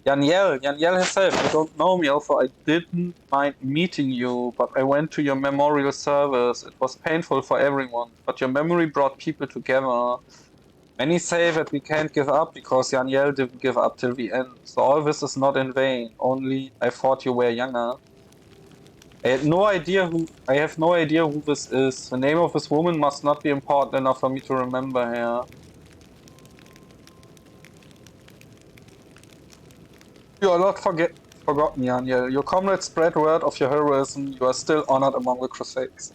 Janiel herself, you don't know me, although I didn't mind meeting you, but I went to your memorial service. It was painful for everyone, but your memory brought people together. Many say that we can't give up because Janiel didn't give up till the end. So all this is not in vain, only I thought you were younger. I have no idea who this is. The name of this woman must not be important enough for me to remember her. You are not forgotten, Janiel. Your comrades spread word of your heroism. You are still honored among the Crusades.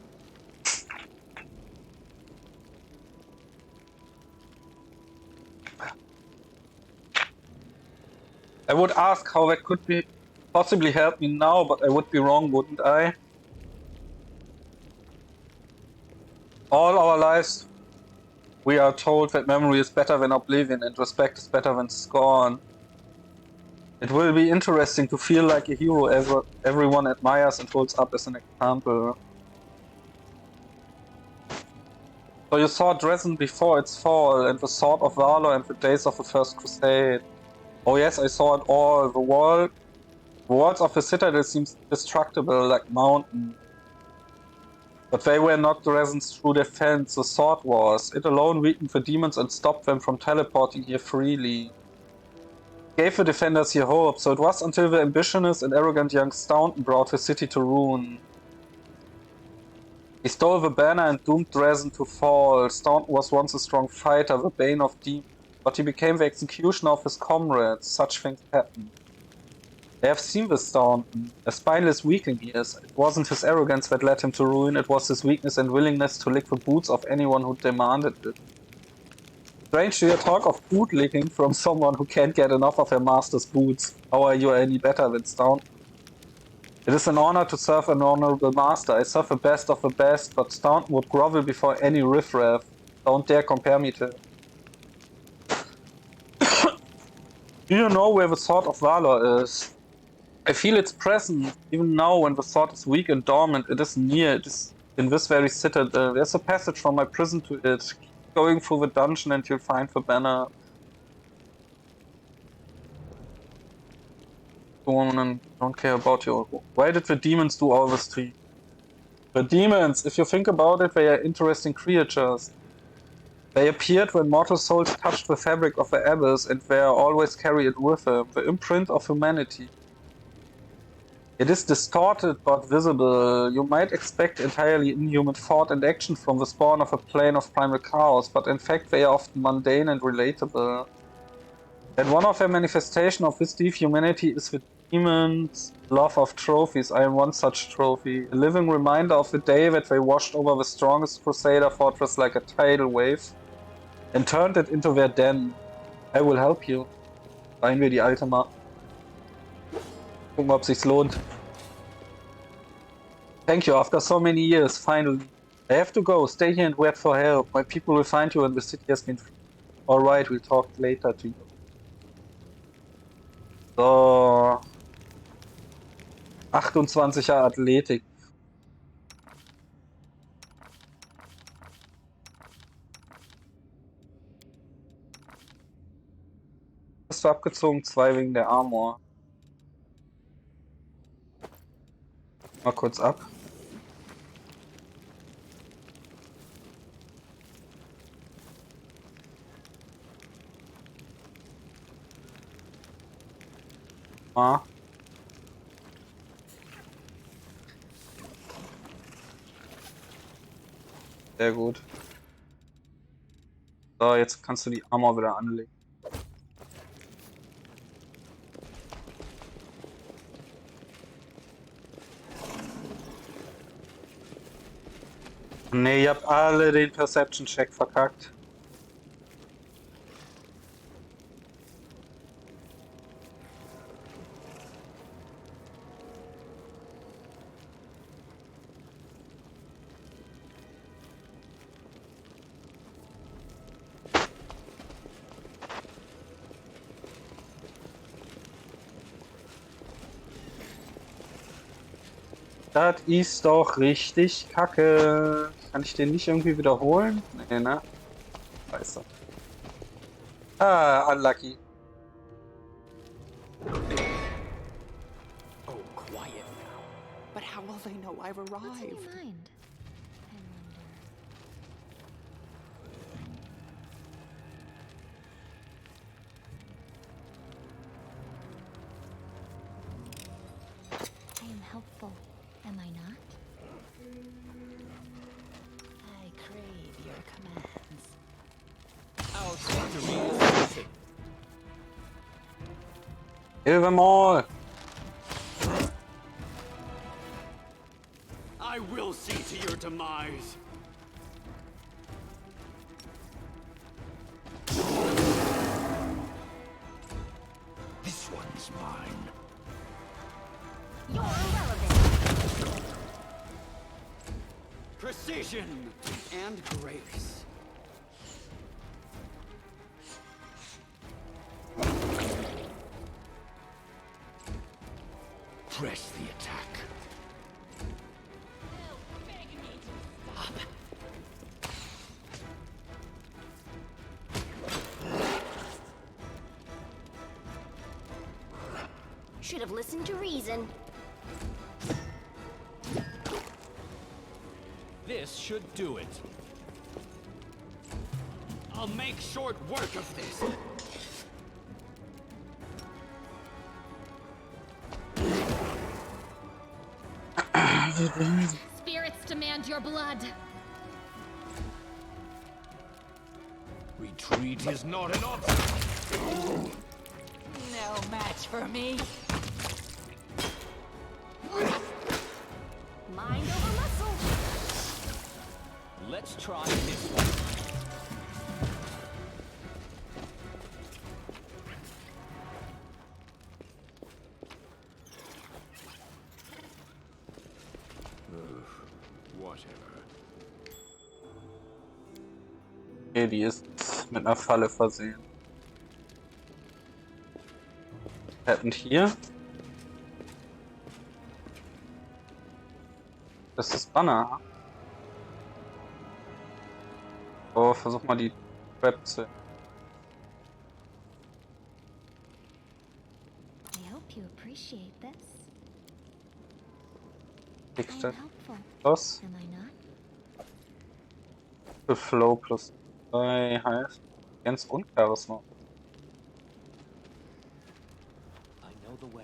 I would ask how that could be possibly help me now, but I would be wrong, wouldn't I? All our lives, we are told that memory is better than oblivion and respect is better than scorn. It will be interesting to feel like a hero everyone admires and holds up as an example. So you saw Dresden before its fall, and the Sword of Valor and the days of the First Crusade. Oh yes, I saw it all. The walls of the citadel seemed indestructible, like mountains. But they were not Dresden's true defense, the sword was. It alone weakened the demons and stopped them from teleporting here freely. It gave the defenders here hope, so it was until the ambitious and arrogant young Staunton brought the city to ruin. He stole the banner and doomed Dresden to fall. Staunton was once a strong fighter, the bane of demons, but he became the executioner of his comrades. Such things happen. I have seen this Staunton. A spineless weakling he is. It wasn't his arrogance that led him to ruin, it was his weakness and willingness to lick the boots of anyone who demanded it. Strange to hear talk of boot licking from someone who can't get enough of her master's boots. How are you any better than Staunton? It is an honor to serve an honorable master. I serve the best of the best, but Staunton would grovel before any riffraff. Don't dare compare me to him. Do you know where the Sword of Valor is? I feel its presence, even now when the sword is weak and dormant. It is near, it is in this very citadel. There's a passage from my prison to it. Keep going through the dungeon and you'll find the banner. Woman, don't care about you. Why did the demons do all this to you? The demons, if you think about it, they are interesting creatures. They appeared when mortal souls touched the fabric of the abyss, and they always carry it with them, the imprint of humanity. It is distorted but visible. You might expect entirely inhuman thought and action from the spawn of a plane of primal chaos, but in fact they are often mundane and relatable. And one of their manifestations of this deep humanity is the demon's love of trophies. I am one such trophy, a living reminder of the day that they washed over the strongest crusader fortress like a tidal wave and turned it into their den. I will help you. Seien wir die Alte mal. Gucken, ob sich's lohnt. Thank you, after so many years, finally. I have to go, stay here and wait for help. My people will find you and the city has been free. Alright, we'll talk later to you. So. 28er Athletik. Hast du abgezogen? 2 wegen der Armor. Mal kurz ab. Ah. Sehr gut. So, jetzt kannst du die Armor wieder anlegen. Nee, ihr habt alle den Perception-Check verkackt. Das ist doch richtig kacke. Kann ich den nicht irgendwie wiederholen? Nee, ne? Scheiße. Ah, unlucky. Oh, quiet now. But how will they know I've What's in your arrived? mind? I am helpful, am I not? I crave your commands. Our victory is certain. Kill them all. I will see to your demise. This one's mine. You're irrelevant. Precision and grace. Press the attack. Should have listened to reason. This should do it. I'll make short work of this. Spirits demand your blood. Retreat is not an option. No match for me. Mind over muscle. Let's try this one. Whatever. Okay, die ist mit einer Falle versehen. Und hier? Das ist das Banner. Oh, versuch mal die Trap zu. I hope you appreciate this. I Kriegst am du helpful, das? am I not? Für Flow plus 3 heißt ganz und Charisma. I know the way.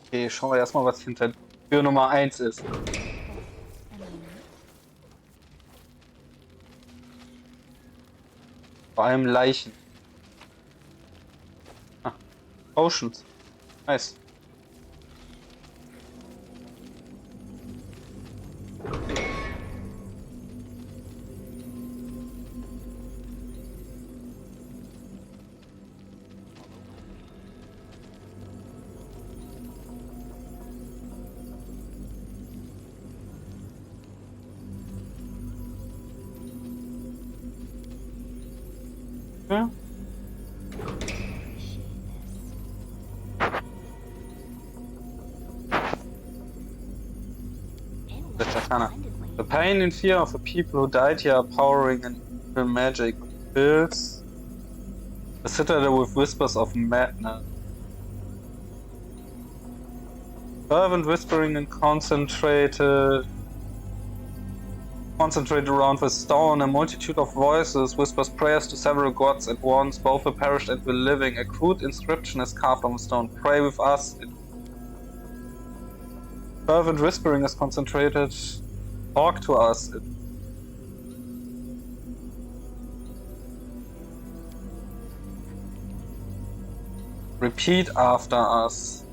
Okay, schauen wir erstmal, was hinter Tür Nummer 1 ist. Am I not? Vor allem Leichen. Ah, Oceans. Nice. Ja. The Chakana. The pain and fear of the people who died here are powering and evil magic fills the citadel with whispers of madness. Fervent whispering and concentrated around the stone. A multitude of voices whispers prayers to several gods at once, both the perished and the living. A crude inscription is carved on the stone. Pray with us. Fervent whispering is concentrated. Talk to us. Repeat after us.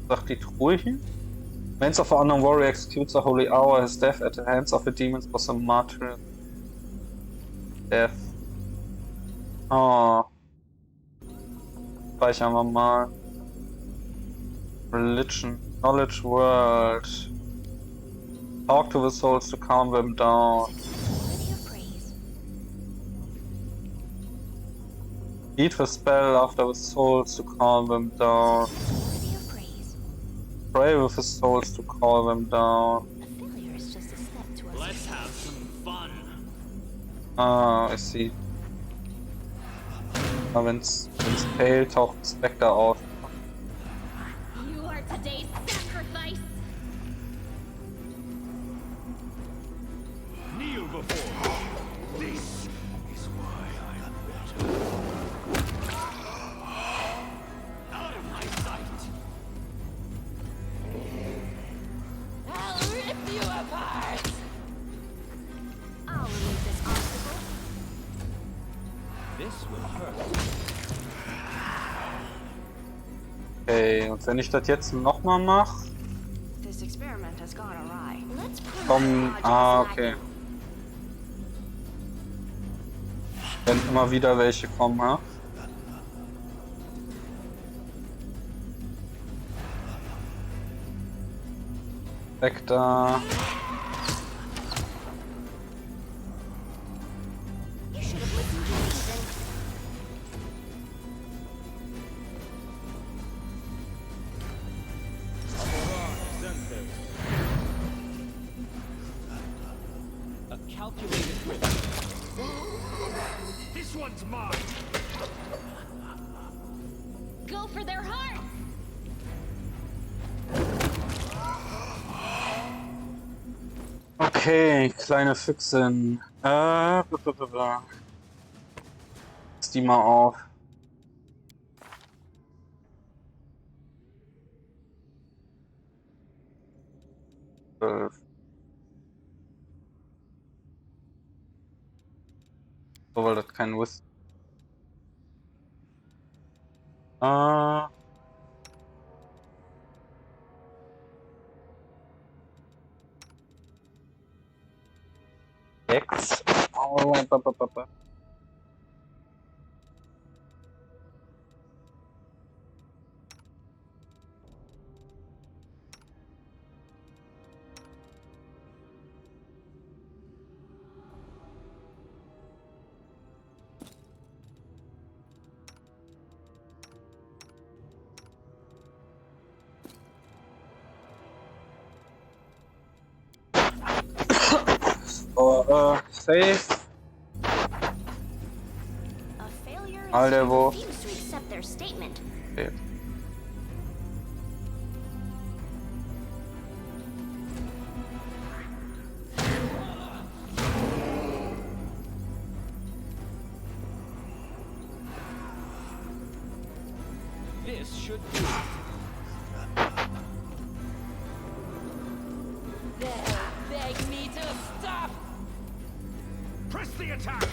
Sagt die Truhe hier? Remains of the unknown warrior executes a holy hour. His death at the hands of the demons was a martyr. Death. Oh. Speichern wir mal. Religion. Knowledge world. Talk to the souls to calm them down. Eat the spell after the souls to calm them down. Pray with the souls to calm them down. Let's have some fun. Ah, I see. Aber wenn's fehlt, taucht ein Spectre auf. You are today's sacrifice. Kneel before me. This is why I am better. Out of my sight. I'll rip you apart! I'll remove this obstacle. This will hurt. Okay, und wenn ich das jetzt nochmal mache, This experiment has gone awry. Let's prove kommen. logic Ah, is okay. lacking. Wenn immer wieder welche kommen, ha? Weg da. You should have listened to reason. A calculated risk. This one's mine. Go for their hearts. Okay, kleine Füchsin. Lass die mal auf. So, weil das kein Wiss. X. Oh, safe. A failure is Alter, wo? refuse to accept their statement. Okay. This should do it. They'll beg me to stop! Press the attack.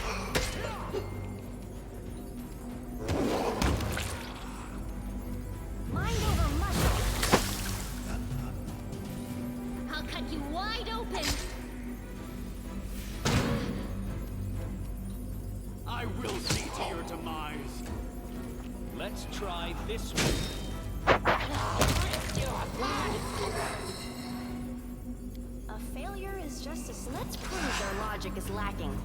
Mind over muscle. I'll cut you wide open. I will see to your demise. Let's try this one. A failure is just as let's prove their logic is lacking.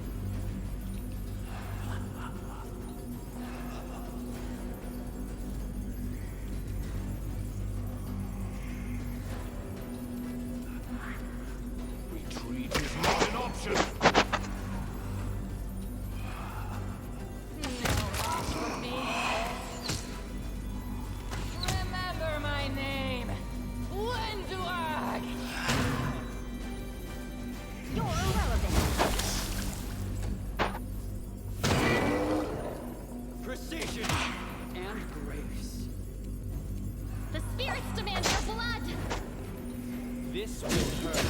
Retreat is not an option. demand your blood! This will hurt.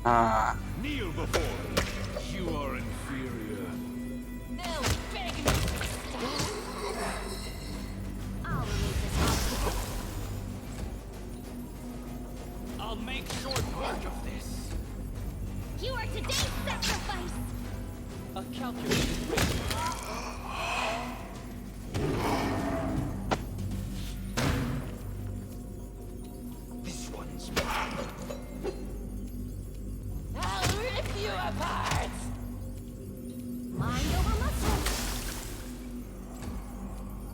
Ah. Kneel before me. You are inferior. They'll beg me to stop. I'll remove this obstacle. I'll make short work of this. You are today's sacrifice! A calculated risk. This one's mine. I'll rip you apart! Mind over muscle!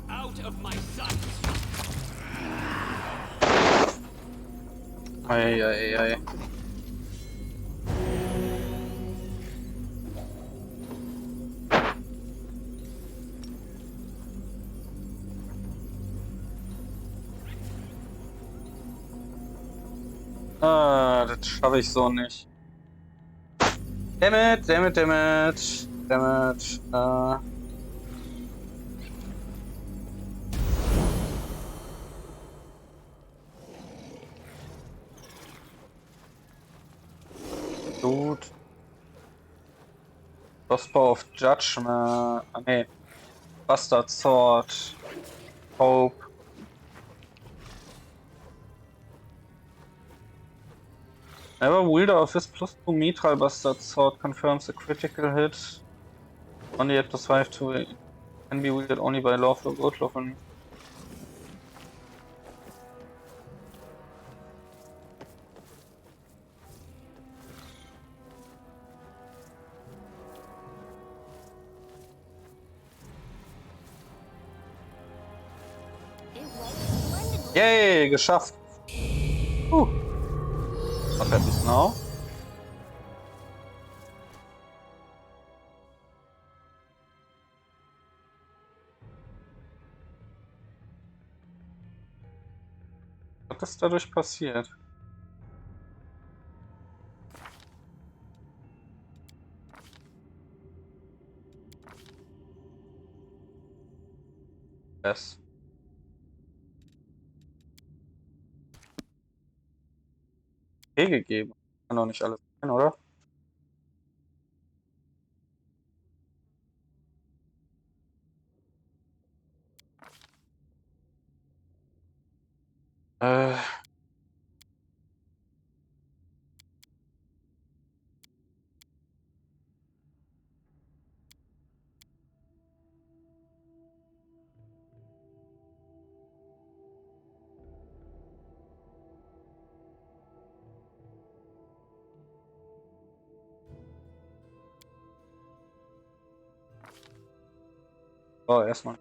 Out of my sight. Ei, ei, ei. Ah, das schaffe ich so nicht. Dammit, dammit, dammit, dammit. Gut. Crossbow of Judgment. Ah, nee. Bastard Sword. Hope. Never wielder of his +2 mitral bastard sword confirms a critical hit. Only at +5 to can be wielded only by lawful good lawful. It went splendidly. Yay, geschafft. What happens now? Was ist dadurch passiert? Yes. Gegeben. Kann doch nicht alles sein, oder? Äh. So, erstmal.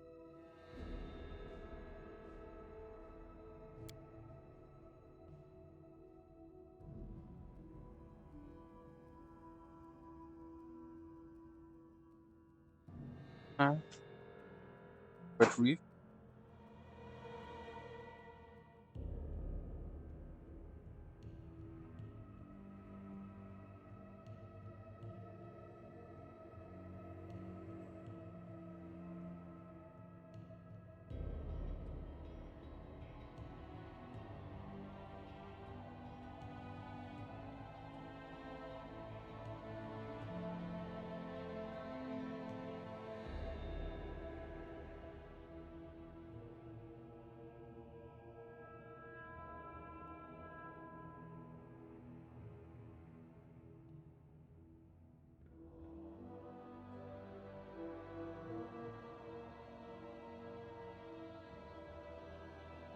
Retrieve.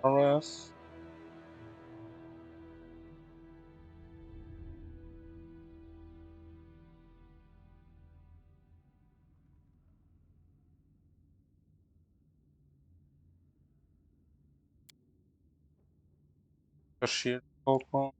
Hours. Shield Poker.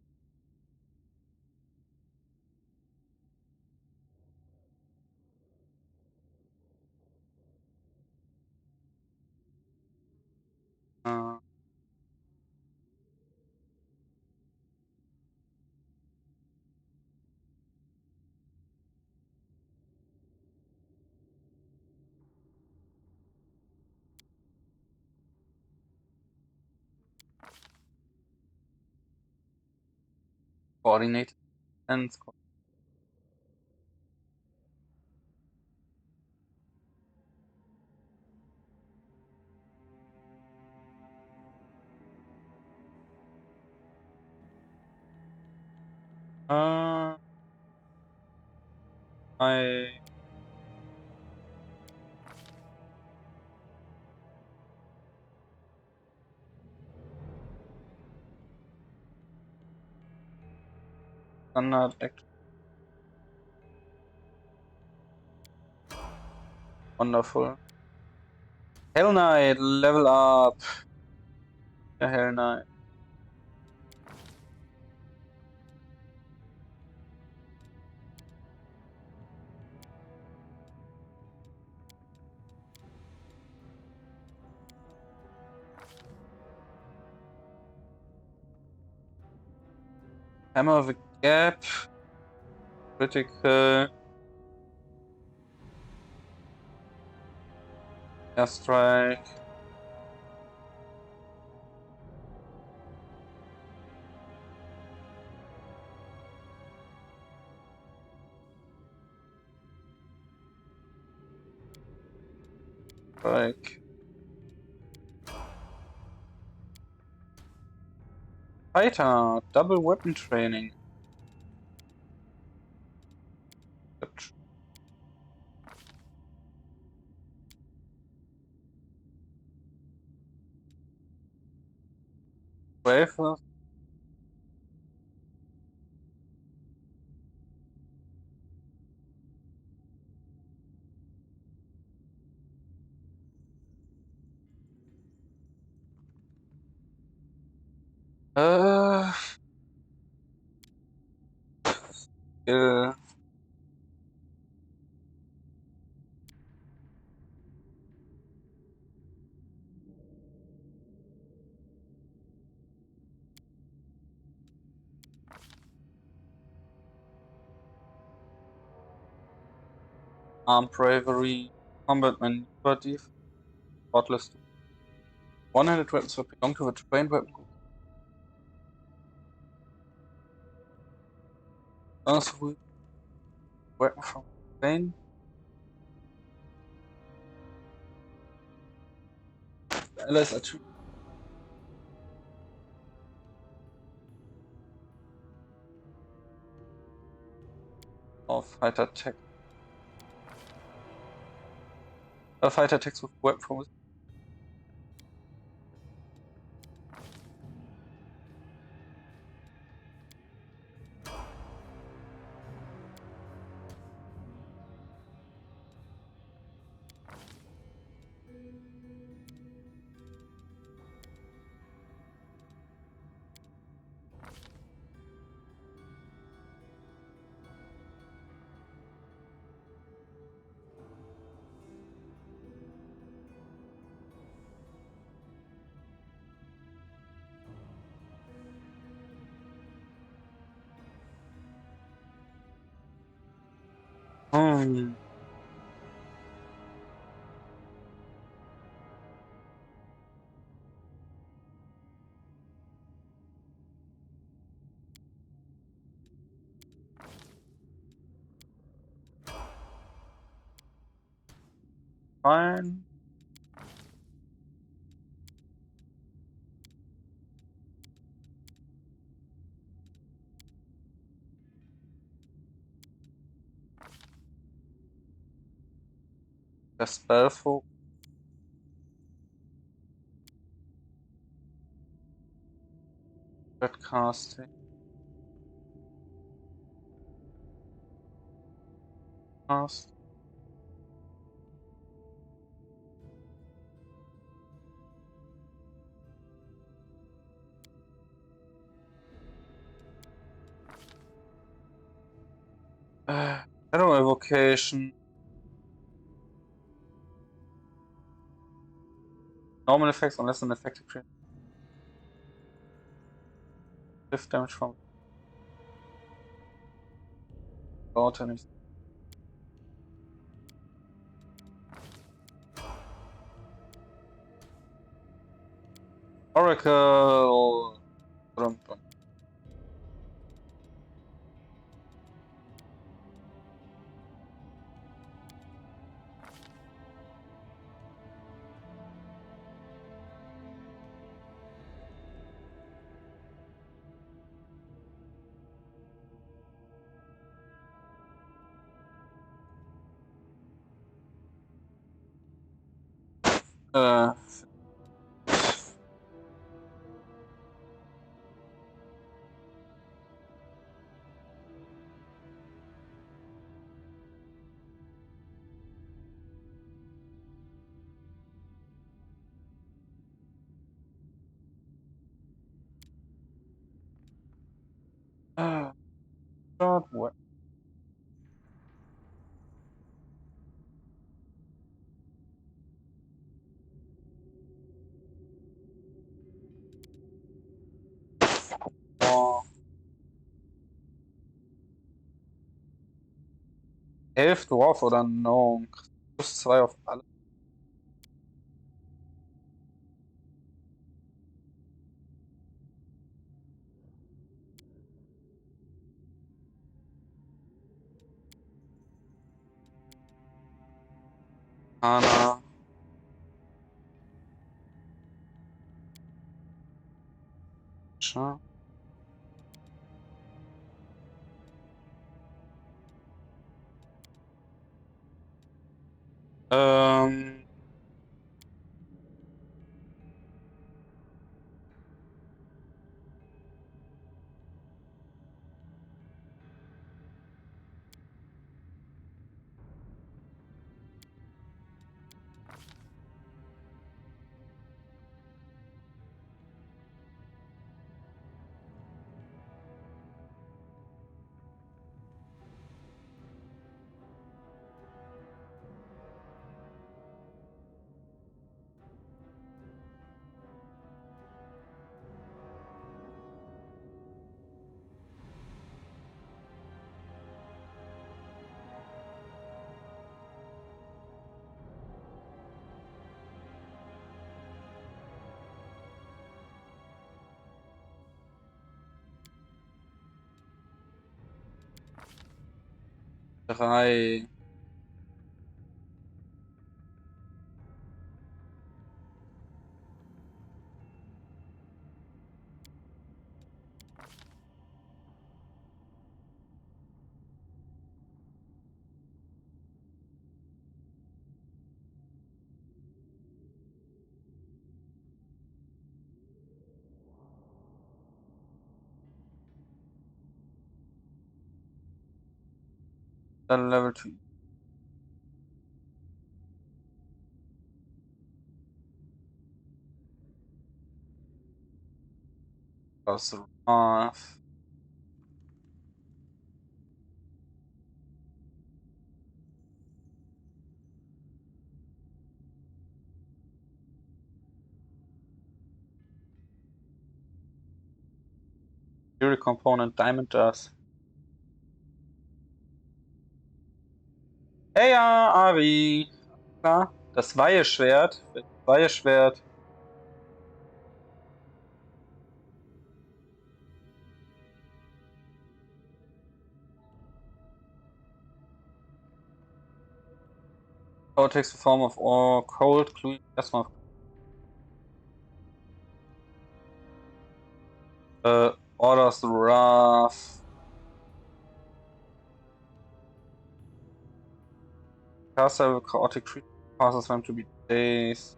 Coordinated and I standard action. Wonderful. Hell Knight, level up. Yeah, Hell Knight. Hammer of a Gap. Critical. Airstrike. Strike. Fighter. Double weapon training. Wafers. Skill. Armed bravery. Combat maneuver defense. Spotless. One-handed weapons that belong to the trained weapon group. Also, weapon from Spain. Allies are two. Of fighter tech. A fighter attacks with weapon from Fine. The spell folk. Red casting. Cast. Shadow evocation. Normal effects unless an effective creature. 5 damage from enemies. Oracle. Äh. What? Oh. 11 Dwarf oder No? +2 auf alle. Mana. Schau. Ähm. Drei. Dann Level 2. Das Wrath. Fury Component Diamond Dust. Hey ja, Ari. Klar. Das Weiheschwert. Das Weiheschwert. Power takes the form of all cold, glue. Erstmal. Orders the Wrath. Castle chaotic creature causes them to be dazed.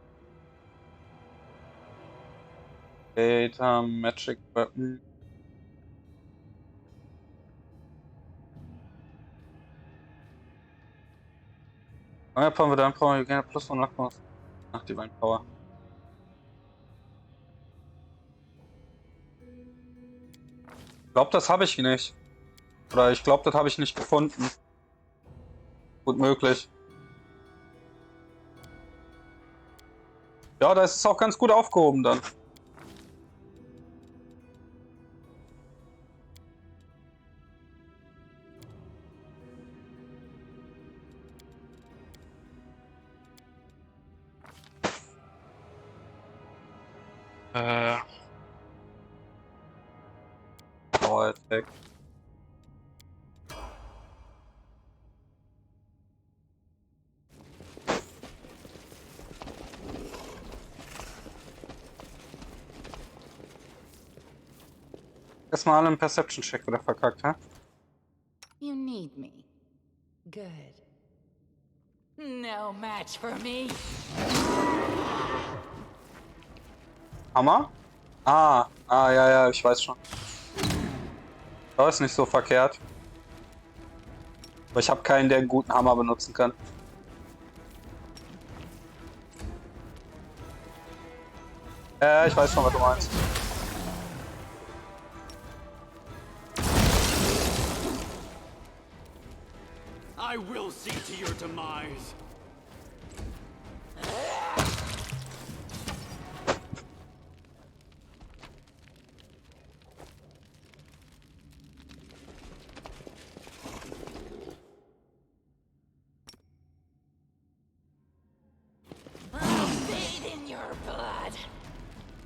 Data, magic weapon. Feuerpower with Power, you get +1 Luck bonus nach Divine Power. Ich glaube, das habe ich nicht. Oder ich glaube, das habe ich nicht gefunden. Gut möglich. Ja, da ist es auch ganz gut aufgehoben dann. Power Attack. Erstmal einen Perception-Check wieder verkackt, hä? You need me. Good. No match for me. Hammer? Ah, ja, ich weiß schon. Das ist nicht so verkehrt. Aber ich habe keinen, der einen guten Hammer benutzen kann. Ich weiß schon, was du meinst. I will see to your demise. Bathe in your blood.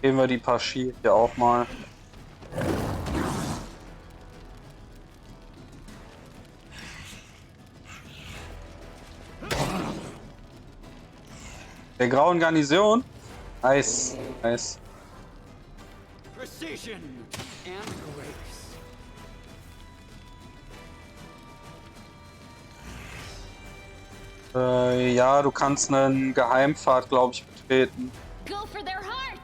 Geben wir die Paschi hier auch mal. Der grauen Garnison. Nice, nice. Precision and grace. Ja, du kannst einen Geheimpfad, glaube ich, betreten. Go for their hearts!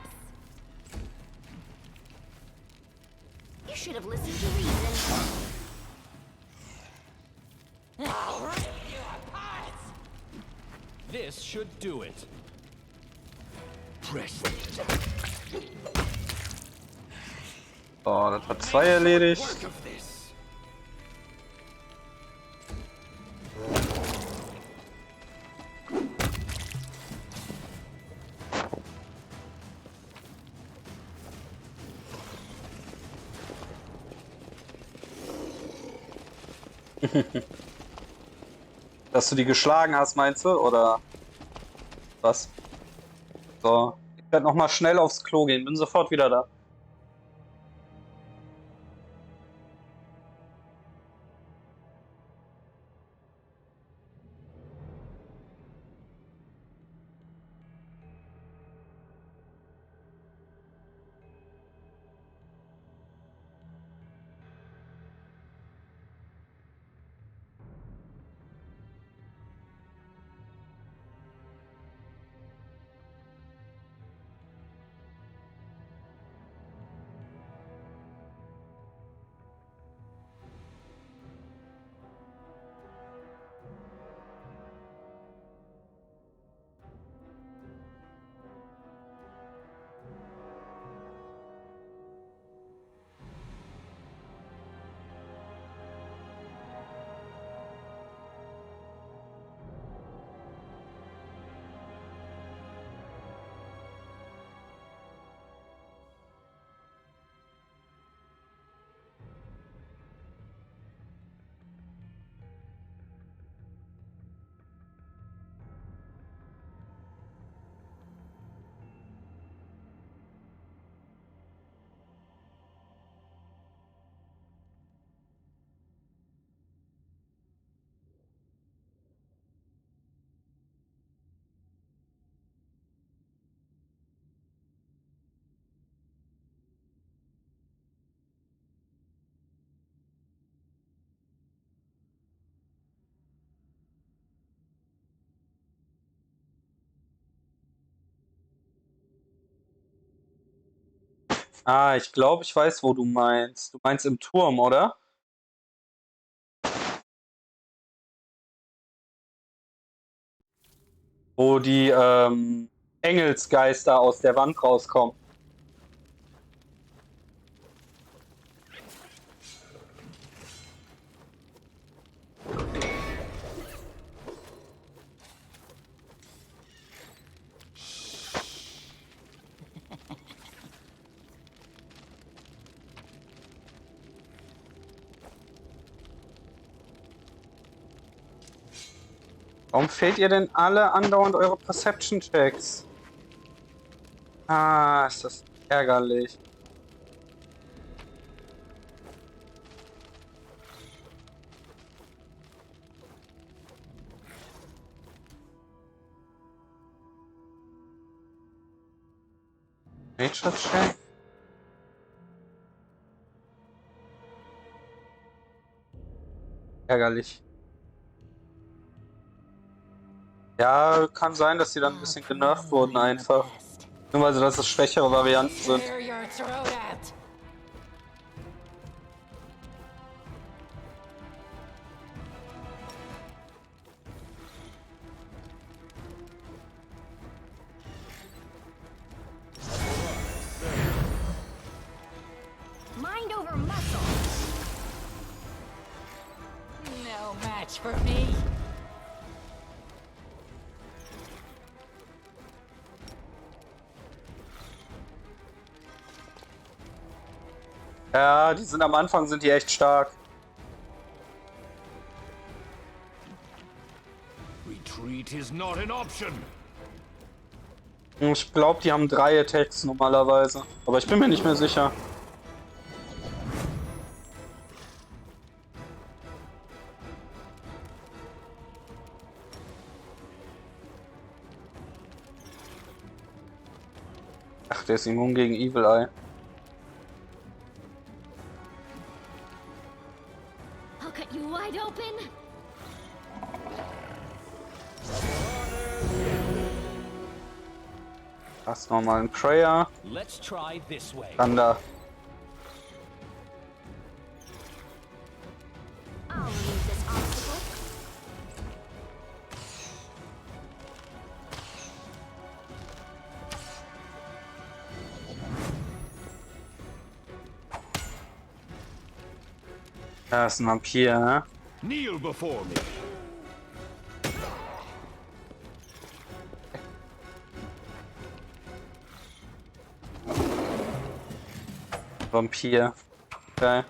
You should have listened to reason. I'll rip you apart. This should do it. So, das hat 2 erledigt. Work of this. Dass du die geschlagen hast, meinst du? Oder was? So, ich werde nochmal schnell aufs Klo gehen. Bin sofort wieder da. Ah, ich glaube, ich weiß, wo du meinst. Du meinst im Turm, oder? Wo die Engelsgeister aus der Wand rauskommen. Warum fehlt ihr denn alle andauernd eure Perception-Checks? Ah, ist das ärgerlich. Nature-Check? Ärgerlich. Ja, kann sein, dass die dann ein bisschen genervt wurden einfach. Beziehungsweise, dass es schwächere Varianten sind. Tear your throat out. Mind over muscle. No match for me. Ja, die sind am Anfang sind die echt stark. Retreat is not an option. Ich glaube, die haben 3 Attacks normalerweise. Aber ich bin mir nicht mehr sicher. Ach, der ist immun gegen Evil Eye. I'll cut you wide open. Erst nochmal ein Prayer. Let's try this way. Dann da. I'll remove this obstacle. Da ist ein Vampir, ne? Kneel before me. Vampir. Okay.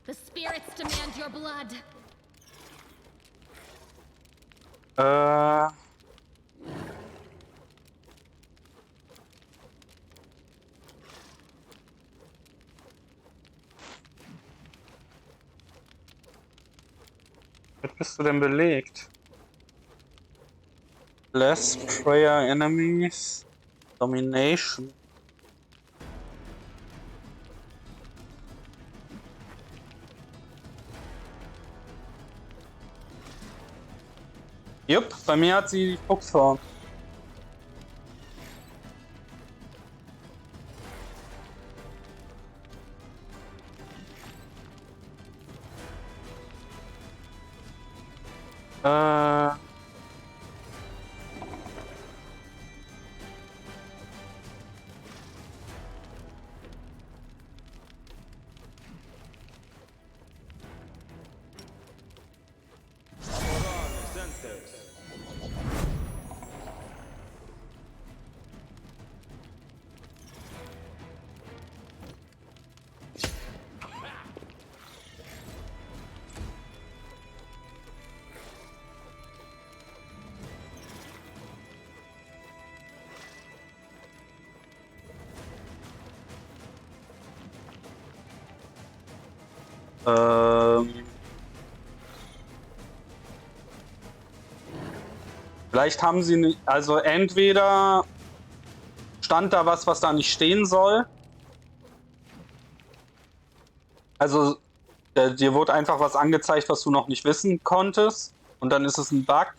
The spirits demand your blood. Äh. Was bist du denn belegt? Less prayer enemies. Domination. Jupp, bei mir hat sie die Fuchsform. Vielleicht haben sie nicht, also entweder stand da was da nicht stehen soll. Also dir wurde einfach was angezeigt, was du noch nicht wissen konntest und dann ist es ein Bug.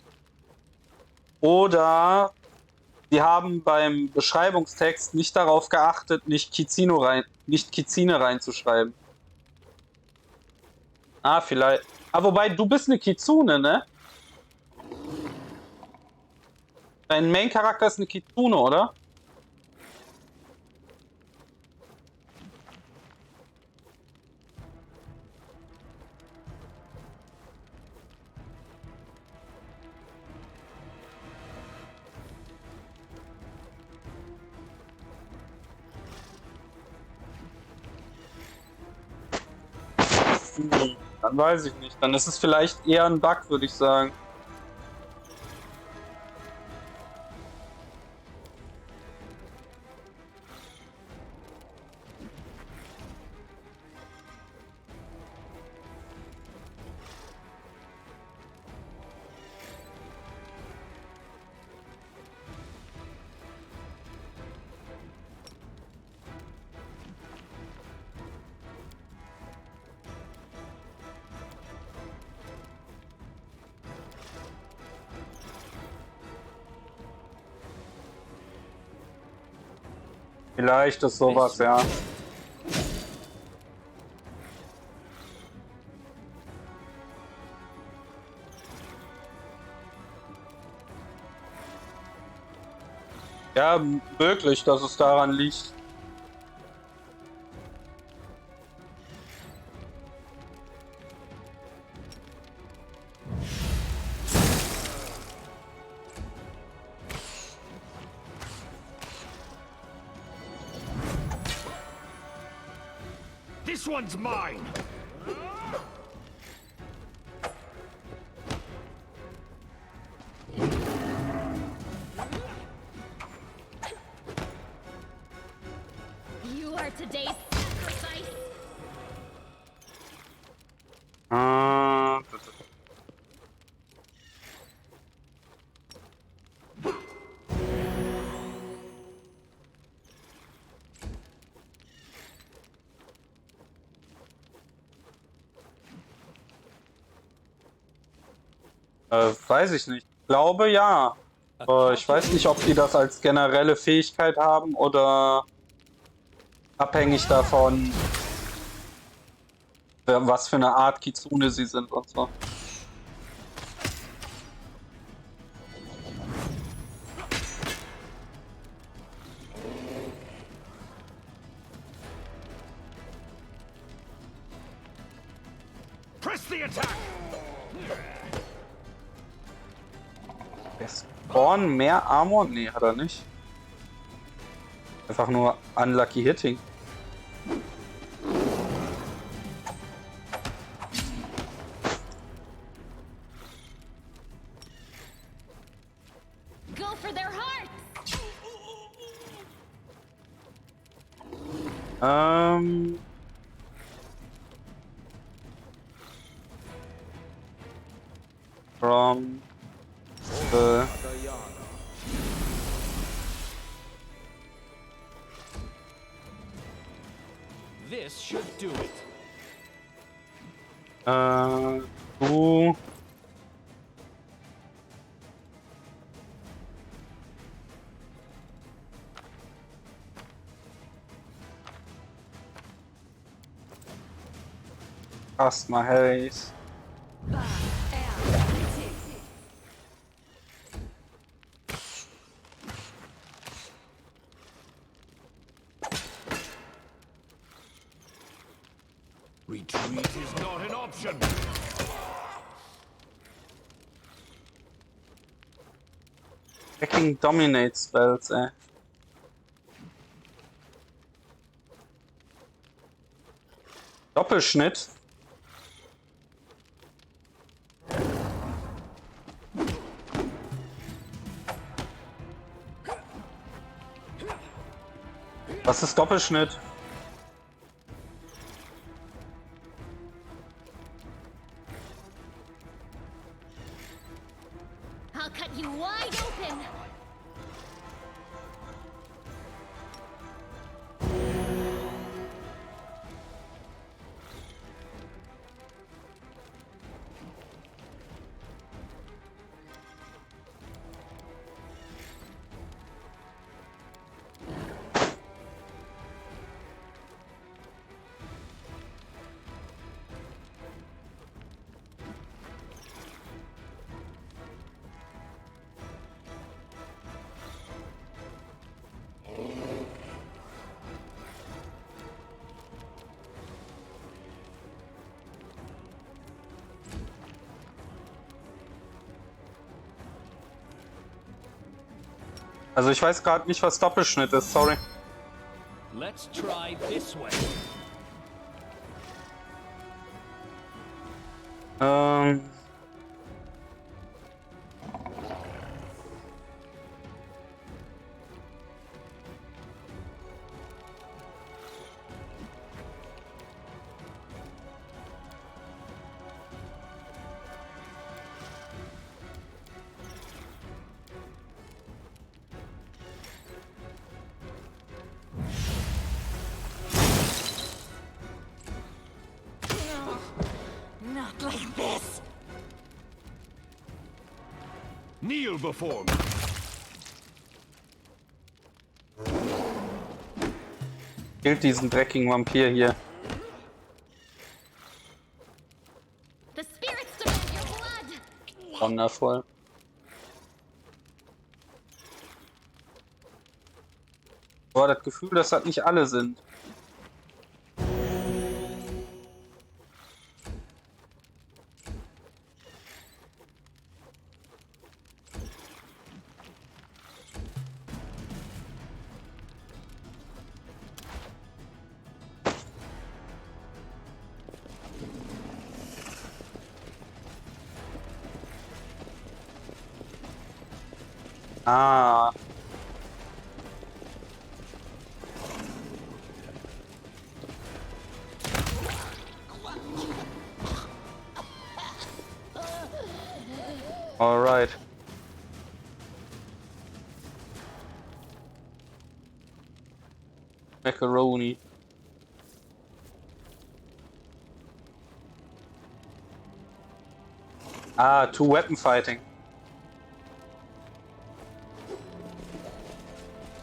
Oder sie haben beim Beschreibungstext nicht darauf geachtet, nicht Kizine reinzuschreiben. Ah, vielleicht. Ah, wobei, du bist eine Kizune, ne? Dein Main-Charakter ist eine Kizune, oder? Dann weiß ich nicht. Dann ist es vielleicht eher ein Bug, würde ich sagen. Vielleicht ist sowas, ja. Ja, möglich, dass es daran liegt. This one's mine! You are today's sacrifice. Weiß ich nicht. Ich glaube ja. Aber ich weiß nicht, ob die das als generelle Fähigkeit haben oder abhängig davon, was für eine Art Kitsune sie sind und so. Press the attack! Spawn mehr Armor? Nee, hat er nicht. Einfach nur unlucky hitting. Go for their hearts. From the This should do it. du hast mal Haze. Retreat is not an option. Fucking dominate spells, ey. Doppelschnitt. Was ist Doppelschnitt? I'll cut you wide open. Also ich weiß gerade nicht, was Doppelschnitt ist, sorry. Let's try this way. Not like this. Kneel before me. Killt diesen dreckigen Vampir hier. The spirits demand your blood. Wundervoll. Boah, das Gefühl, dass das nicht alle sind. Ah. All right. Macaroni. Ah, two weapon fighting.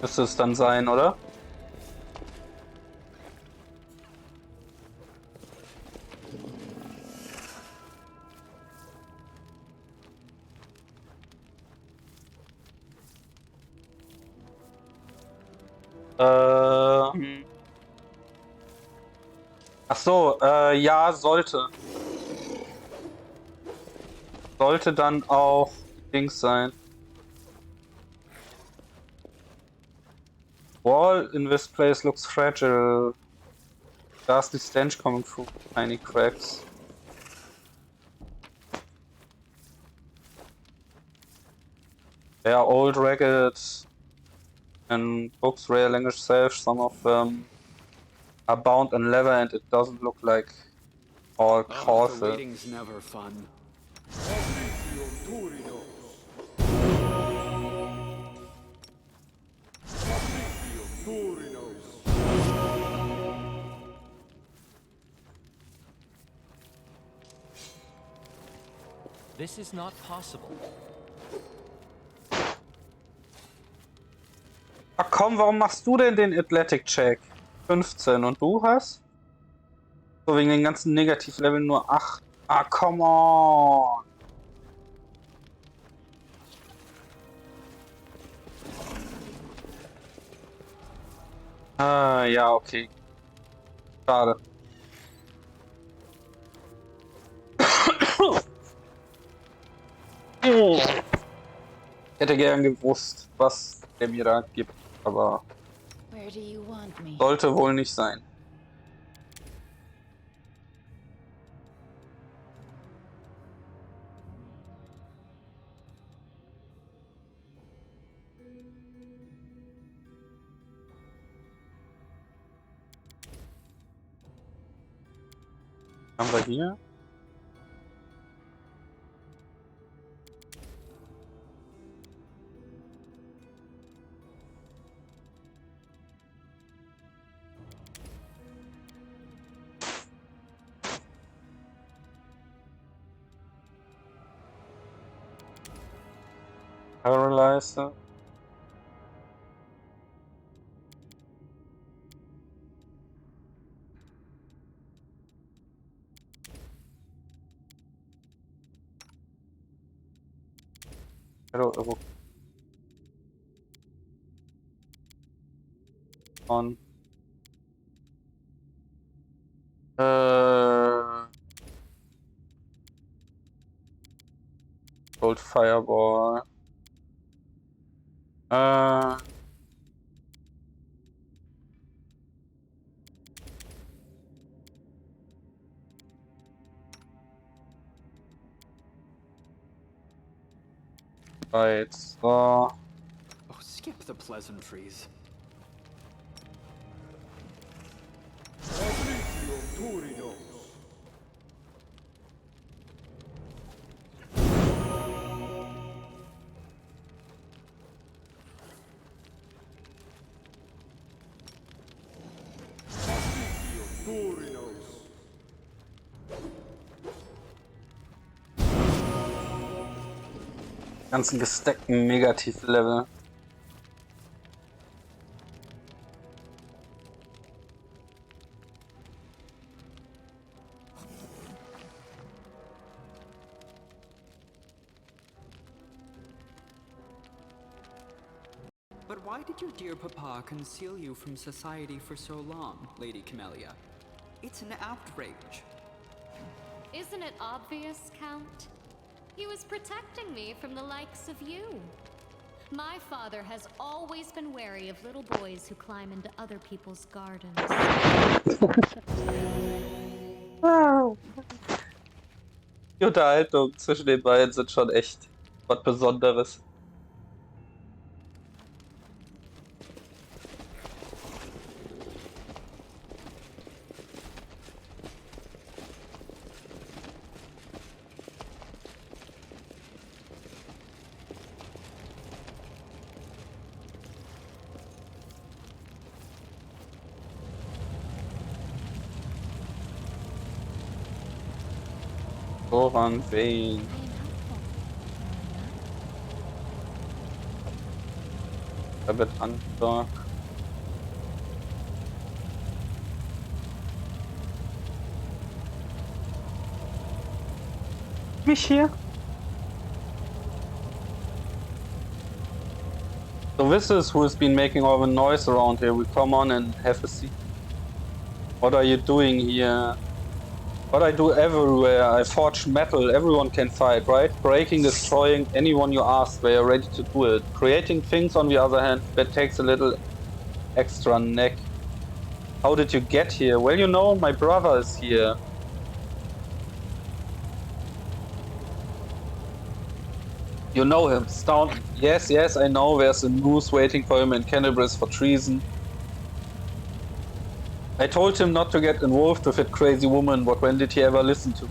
Müsste es dann sein, oder? Ach so, ja, sollte. Sollte dann auch Dings sein. Wall in this place looks fragile. Ghastly stench coming through tiny cracks. They are old, ragged, and books rare language self. Some of them are bound in leather, and it doesn't look like all The cloth. waiting's never fun. This is not possible. Ach komm, warum machst du denn den Athletic Check? 15 und du hast? So, wegen den ganzen Negativleveln nur 8. Ah, come on! Ah, ja, okay. Schade. Ich hätte gern gewusst, was der mir da gibt, aber Where do you want me? sollte wohl nicht sein. Haben wir hier? Paralyzer. Hello, on. Gold Fireball. Right, so. Oh, skip the pleasantries. Ganzen gesteckten Negativlevel. why did your dear papa conceal you from society for so long, Lady Camellia? It's an outrage. Isn't it obvious, Count? He was protecting me from the likes of you. My father has always been wary of little boys who climb into other people's gardens. Die Unterhaltung zwischen den beiden sind schon echt was Besonderes. Voran wen? Da wird Antrag. Mich hier? So this is who has been making all the noise around here. We come on and have a seat. What are you doing here? What I do everywhere, I forge metal, everyone can fight, right? Breaking, destroying, anyone you ask, they are ready to do it. Creating things, on the other hand, that takes a little extra neck. How did you get here? Well, you know, my brother is here. You know him, Staunton. Yes, yes, I know, there's a noose waiting for him in Cannabis for treason. I told him not to get involved with that crazy woman, but when did he ever listen to?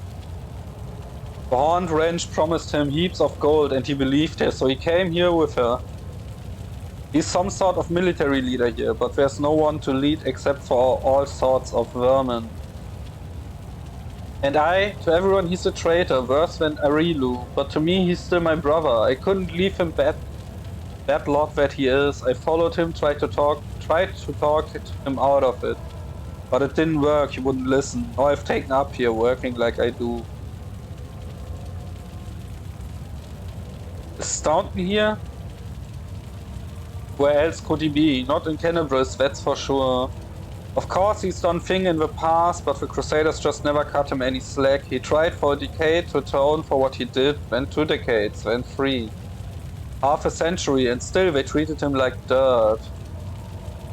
The Horned Wrench promised him heaps of gold and he believed her, so he came here with her. He's some sort of military leader here, but there's no one to lead except for all sorts of vermin. And to everyone he's a traitor, worse than Arilu, but to me he's still my brother. I couldn't leave him bad luck that he is. I followed him, tried to talk him out of it. But it didn't work, he wouldn't listen. Now I've taken up here, working like I do. Is Staunton here? Where else could he be? Not in Cannabis, that's for sure. Of course he's done things in the past, but the Crusaders just never cut him any slack. He tried for a decade to atone for what he did, then 2 decades, then 3. Half a century, and still they treated him like dirt.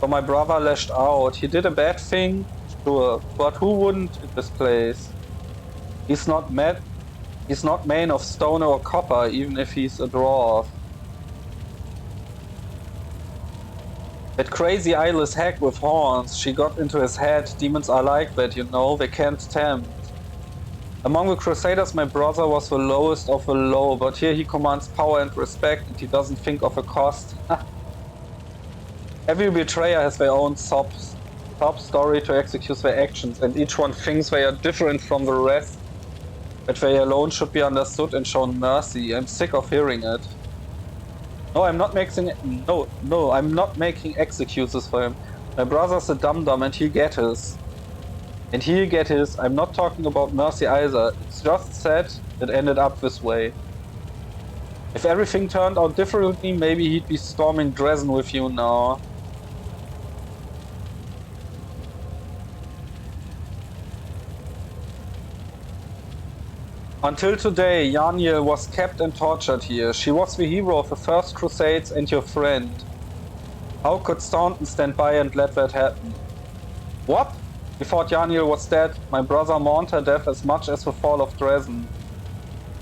So my brother lashed out. He did a bad thing, sure, but who wouldn't in this place? He's not made of stone or copper, even if he's a dwarf. That crazy eyeless hag with horns, she got into his head. Demons are like that, you know, they can't tempt. Among the Crusaders, my brother was the lowest of the low, but here he commands power and respect, and he doesn't think of a cost. Every betrayer has their own sob story to execute their actions, and each one thinks they are different from the rest, that they alone should be understood and shown mercy. I'm sick of hearing it. No, I'm not making excuses for him. My brother's a dum-dum and he'll get his. I'm not talking about mercy either. It's just sad it ended up this way. If everything turned out differently, maybe he'd be storming Dresden with you now. Until today, Yaniel was kept and tortured here. She was the hero of the First Crusades and your friend. How could Staunton stand by and let that happen? What? He thought Yaniel was dead. My brother mourned her death as much as the fall of Dresden.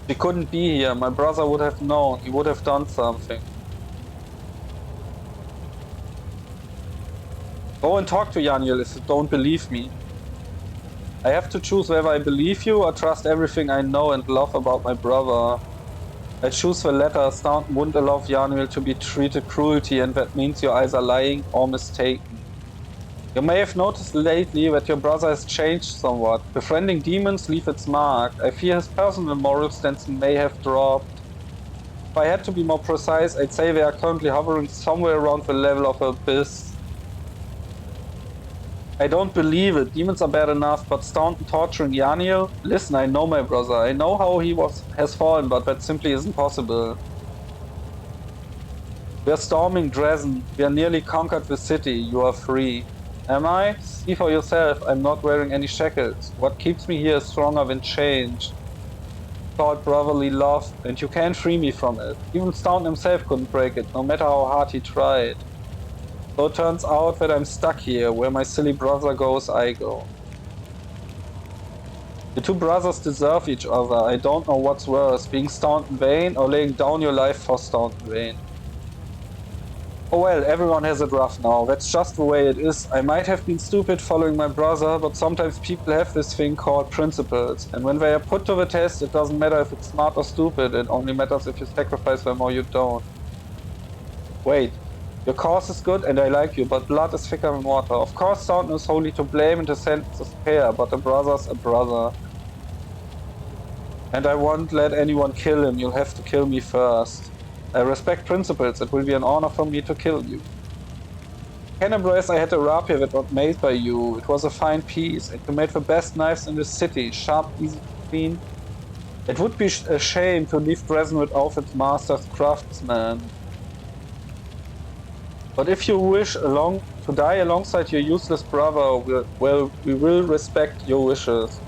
She couldn't be here. My brother would have known. He would have done something. Go and talk to Yaniel if you don't believe me. I have to choose whether I believe you or trust everything I know and love about my brother. I choose the latter. Staunton wouldn't allow Yaniel to be treated cruelty, and that means you're either lying or mistaken. You may have noticed lately that your brother has changed somewhat. Befriending demons leave its mark. I fear his personal moral stance may have dropped. If I had to be more precise, I'd say they are currently hovering somewhere around the level of abyss. I don't believe it. Demons are bad enough, but Staunton torturing Yaniel? Listen, I know my brother. I know how he has fallen, but that simply isn't possible. We are storming Dresden. We are nearly conquered the city. You are free. Am I? See for yourself. I'm not wearing any shackles. What keeps me here is stronger than change. Called brotherly love, and you can't free me from it. Even Staunton himself couldn't break it, no matter how hard he tried. So it turns out that I'm stuck here. Where my silly brother goes, I go. The two brothers deserve each other. I don't know what's worse, being Staunton Vane or laying down your life for Staunton Vane. Oh well, everyone has it rough now. That's just the way it is. I might have been stupid following my brother, but sometimes people have this thing called principles. And when they are put to the test, it doesn't matter if it's smart or stupid. It only matters if you sacrifice them or you don't. Wait. Your cause is good and I like you, but blood is thicker than water. Of course Staunton is wholly to blame and his sentence is fair, but a brother's a brother. And I won't let anyone kill him. You'll have to kill me first. I respect principles. It will be an honor for me to kill you. Can embrace I had a rapier that was made by you. It was a fine piece, and you made the best knives in the city. Sharp, easy to clean. It would be a shame to leave Dresden without its master's craftsman. But if you wish to die alongside your useless brother, we will respect your wishes.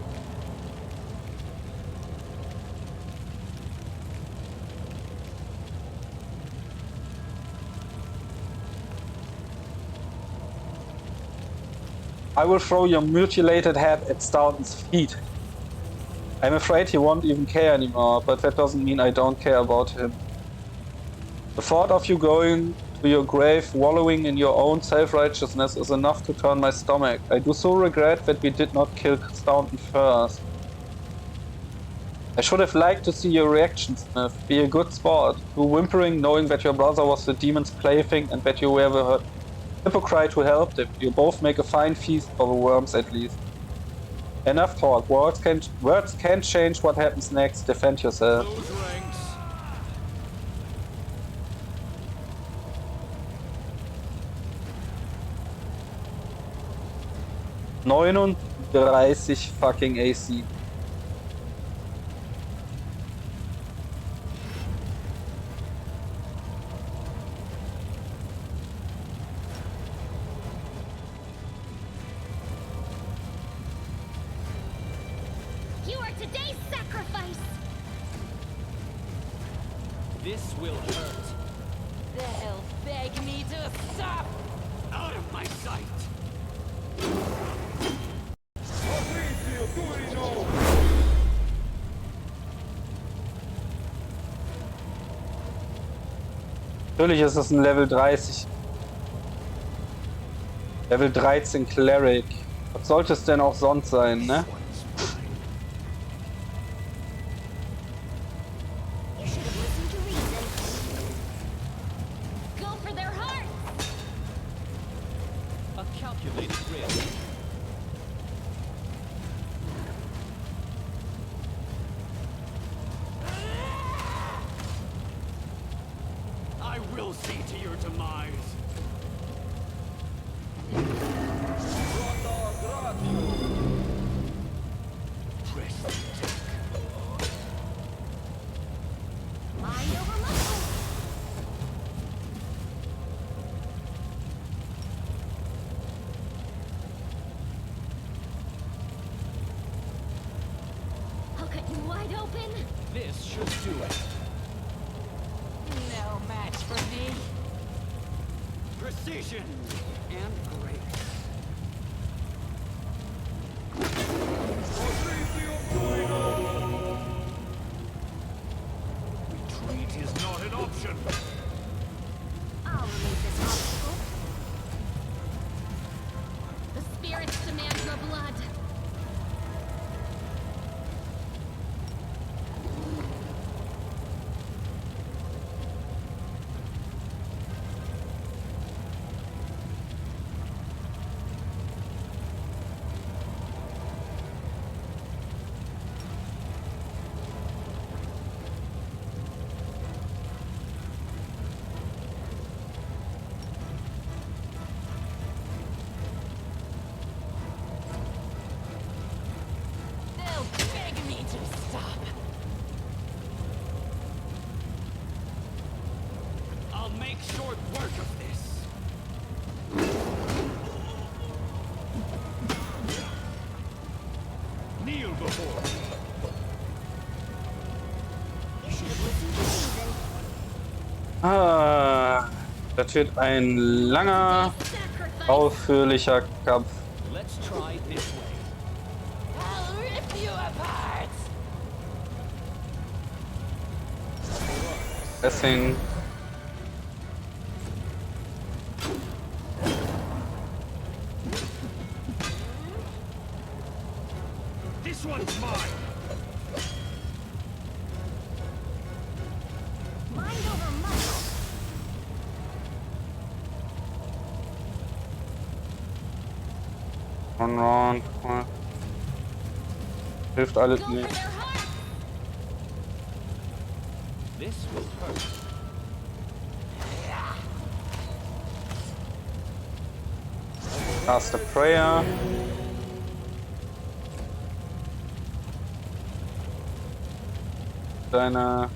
I will throw your mutilated head at Staunton's feet. I'm afraid he won't even care anymore, but that doesn't mean I don't care about him. The thought of you going to your grave, wallowing in your own self-righteousness is enough to turn my stomach. I do so regret that we did not kill Staunton first. I should have liked to see your reaction, Smith. Be a good sport. Do whimpering knowing that your brother was the demon's plaything and that you were the hypocrite who helped him. You both make a fine feast for the worms at least. Enough talk. Words can't change what happens next. Defend yourself. 39 fucking AC. You are today's sacrifice. This will hurt. They'll beg me to stop! Out of my sight! Natürlich ist es ein Level 30. Level 13 Cleric. Was sollte es denn auch sonst sein, ne? You should have listened to reason. Go for their heart. A calculated risk. I will see to your demise. Mind over muscle. I'll cut you wide open. This should do it. No match for me. Precision and grace. Retreat is not an option. I'll remove this obstacle. The spirits demand your blood. make short work of this. Kneel before me. You should have listened to reason. Ah, das wird ein langer, ausführlicher Kampf. Let's try this way. I'll rip you apart! Deswegen. This one's mine. Mind over muscle. One round. Hilft alles Go for nicht. their heart! This will hurt. Cast a prayer. Deine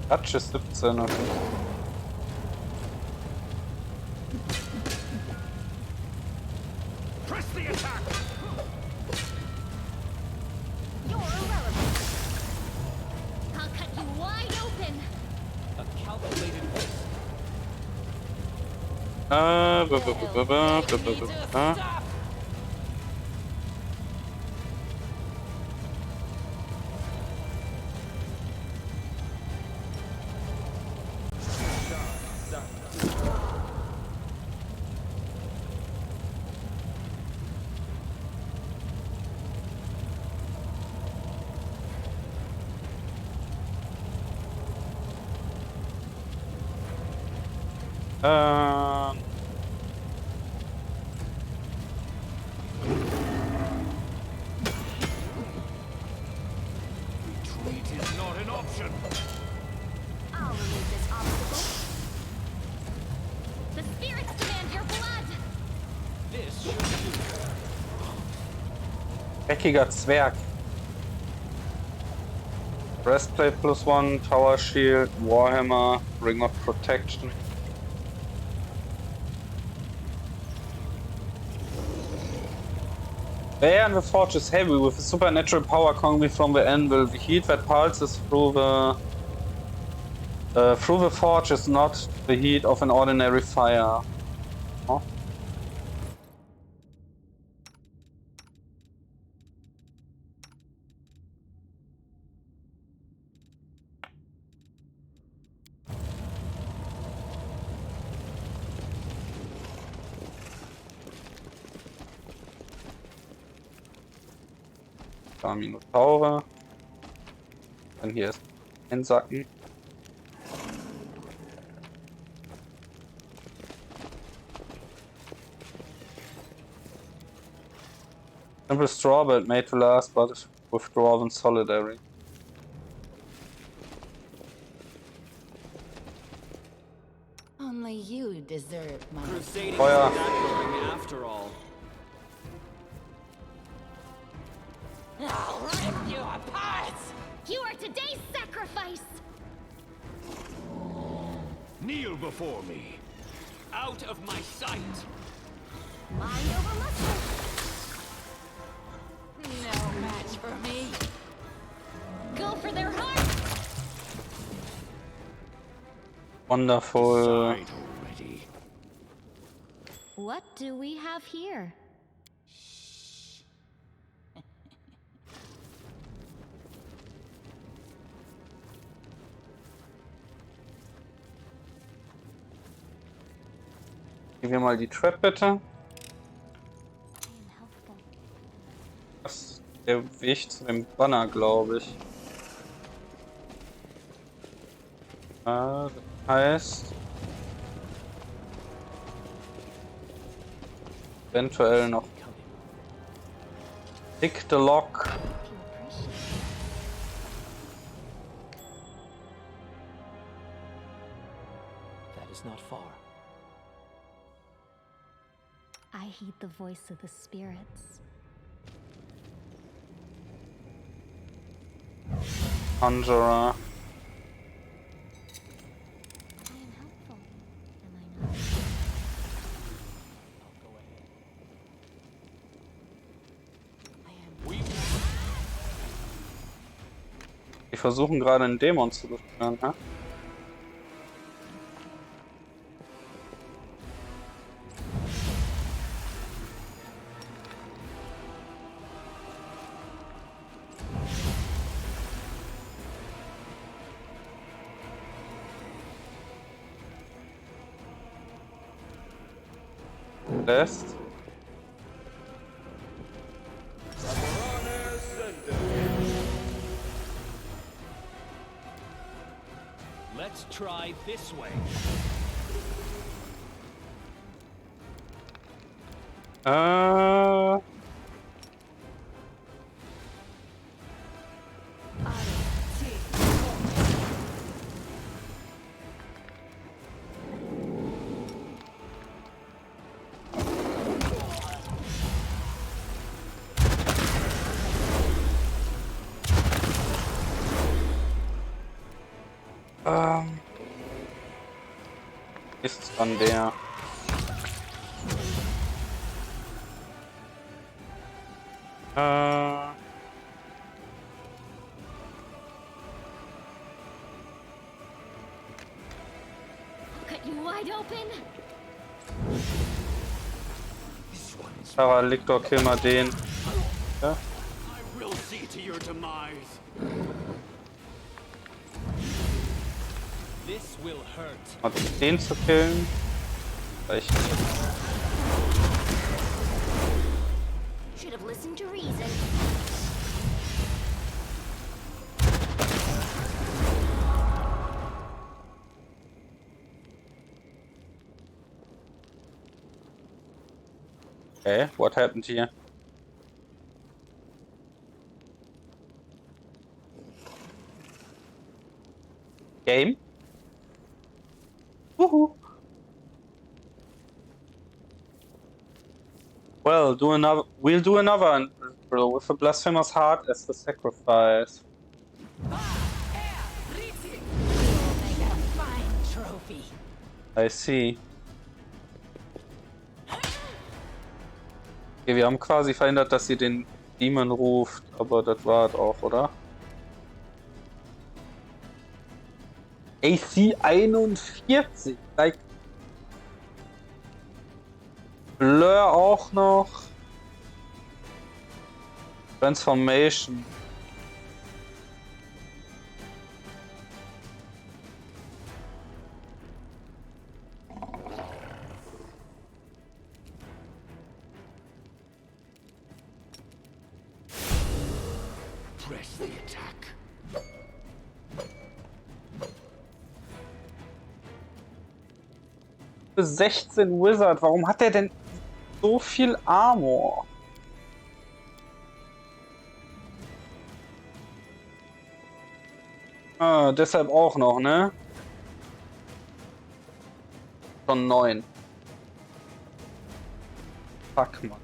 Touch ist 17. Okay. Press the attack. You're irrelevant. I'll cut you wide open! A calculated risk. Retreat is not an option. I'll remove this obstacle. The spirits demand your blood! This should do. Eckiger Zwerg. Breastplate +1, Tower Shield, Warhammer, Ring of Protection. There and the forge is heavy with a supernatural power coming from the anvil. The heat that pulses through the forge is not the heat of an ordinary fire. Oh. Minotaure. Dann hier ist einsacken. Simple straw belt made to last, but withdraw when solitary. Only you deserve my... Crusading Feuer. isn't that boring after all. I'll rip you apart! You are today's sacrifice! Kneel before me. Out of my sight. Mind over muscle. No match for me. Go for their heart! Wonderful. Decide already. What do we have here? Gehen wir mal die Trap bitte. Das ist der Weg zu dem Banner, glaube ich. Das heißt... Eventuell noch... Pick the Lock. That is not far. I heed the voice of the spirits. Conjurer. Die versuchen gerade einen Dämon zu beschwören, hä? Lässt. Let's try this way. Ist dann der. Cut you wide open. Sarah, Lictor, kill mal den. Ja? I will see to your demise. This will hurt. Mal den zu killen. Reicht. Should have listened to reason. Okay, what happened here? Game? Woohoo! Well, we'll do another with a blasphemous heart as the sacrifice. I see. Okay, wir haben quasi verhindert, dass sie den Demon ruft, aber das war es auch, oder? AC 41, like Blur auch noch. Transformation. Press the attack. Für 16 Wizard, warum hat der denn so viel Armor? Ah, deshalb auch noch, ne? Schon 9. Fuck, man.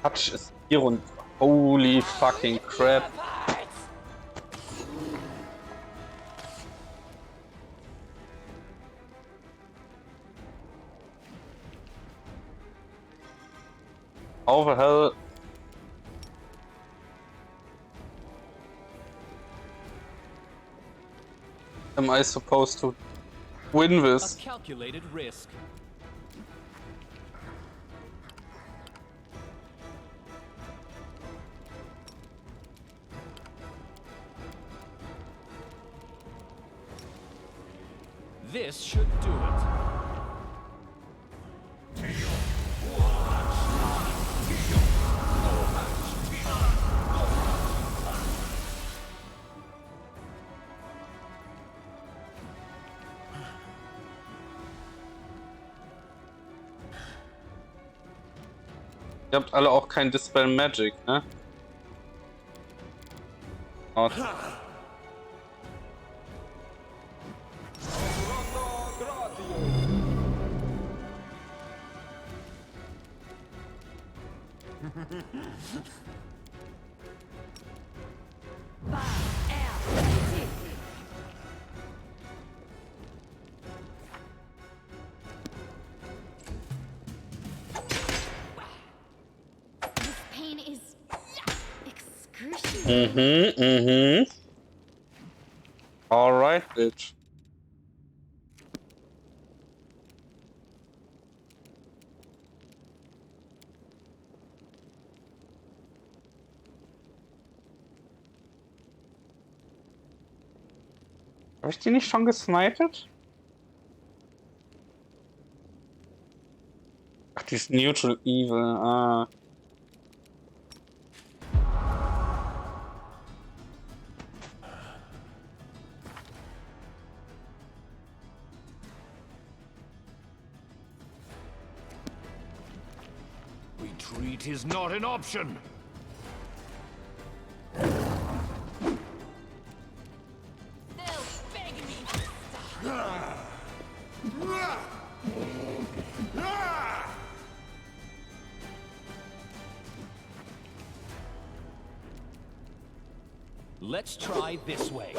Touch ist hier und holy fucking crap. How the hell? am I supposed to win A this? calculated risk. This should do it. Ihr habt alle auch kein Dispel Magic, ne? Oh. This pain is excruciating. Alright, bitch. Habe ich die nicht schon gesniped? Ach, die ist neutral evil. Ah. Retreat is not an option. They'll beg me to stop. Let's try this way.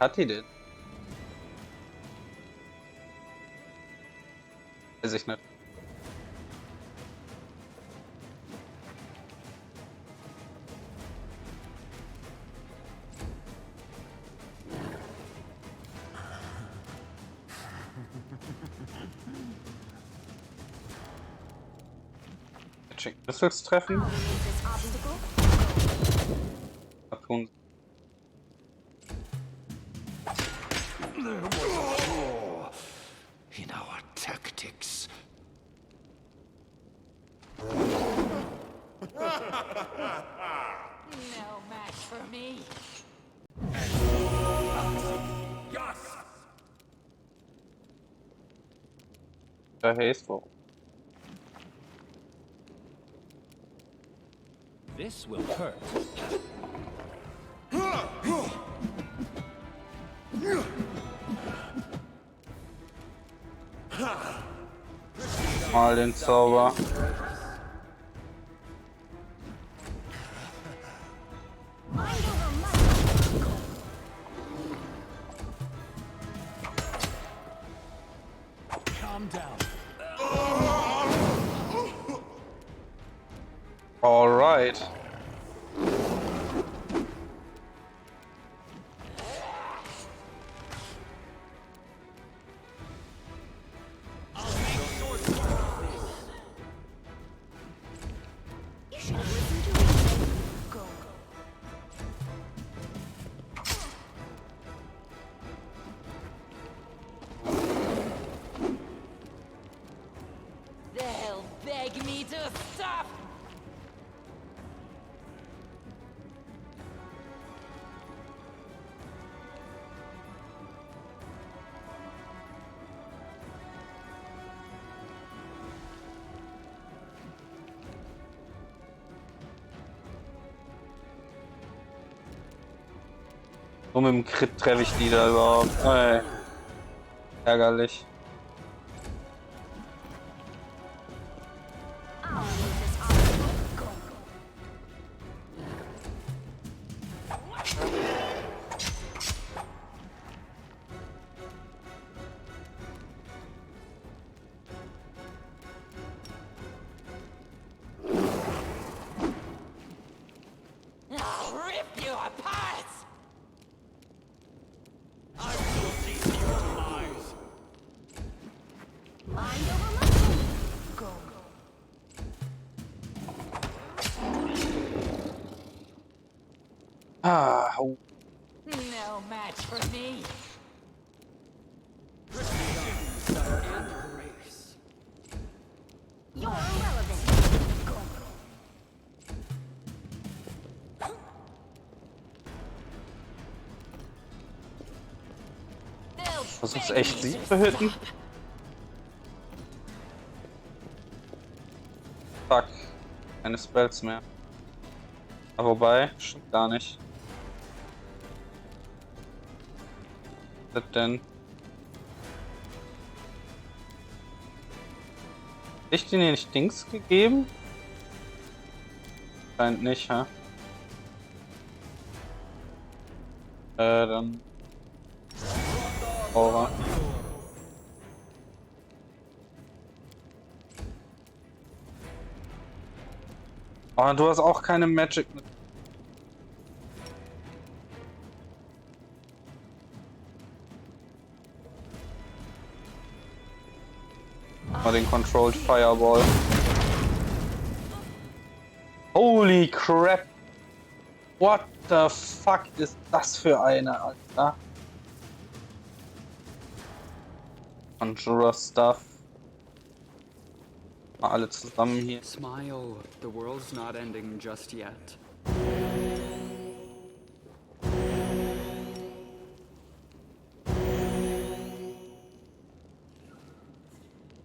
Hat die denn? Weiß ich nicht. Missiles treffen? Tun. There was a flaw in our tactics. No match for me. Der Haste. This will hurt. Mal den Zauber. Calm down. All right. They'll beg me to stop. So mit dem Crit treffe ich die da überhaupt. Ey. Ärgerlich. Ah, oh. No match for me. You're irrelevant. Versuchst echt sie zu hitten? Fuck. Keine Spells mehr. Aber wobei, stimmt gar nicht. Was denn? Hab ich dir nicht Dings gegeben? Scheint nicht, ha? Dann. Aura. Oh, du hast auch keine Magic mit. Mal den Controlled Fireball. Holy crap! What the fuck ist das für eine, Alter? Conjurer Stuff. Mal alle zusammen hier. Smile, the world's not ending just yet.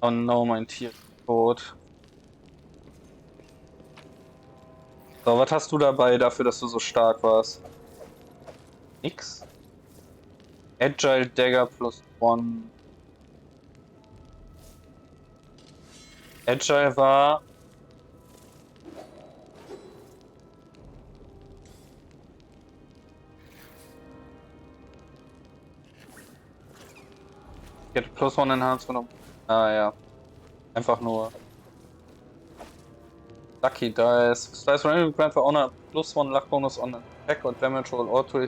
Oh no, mein Tier ist tot. So, was hast du dabei dafür, dass du so stark warst? Nix. Agile Dagger +1. Agile war... Ich hätte +1 Enhancement. Ah ja. Einfach nur. Lucky Dice. Dice randomly grant for honor +1 luck bonus on attack or damage roll auto.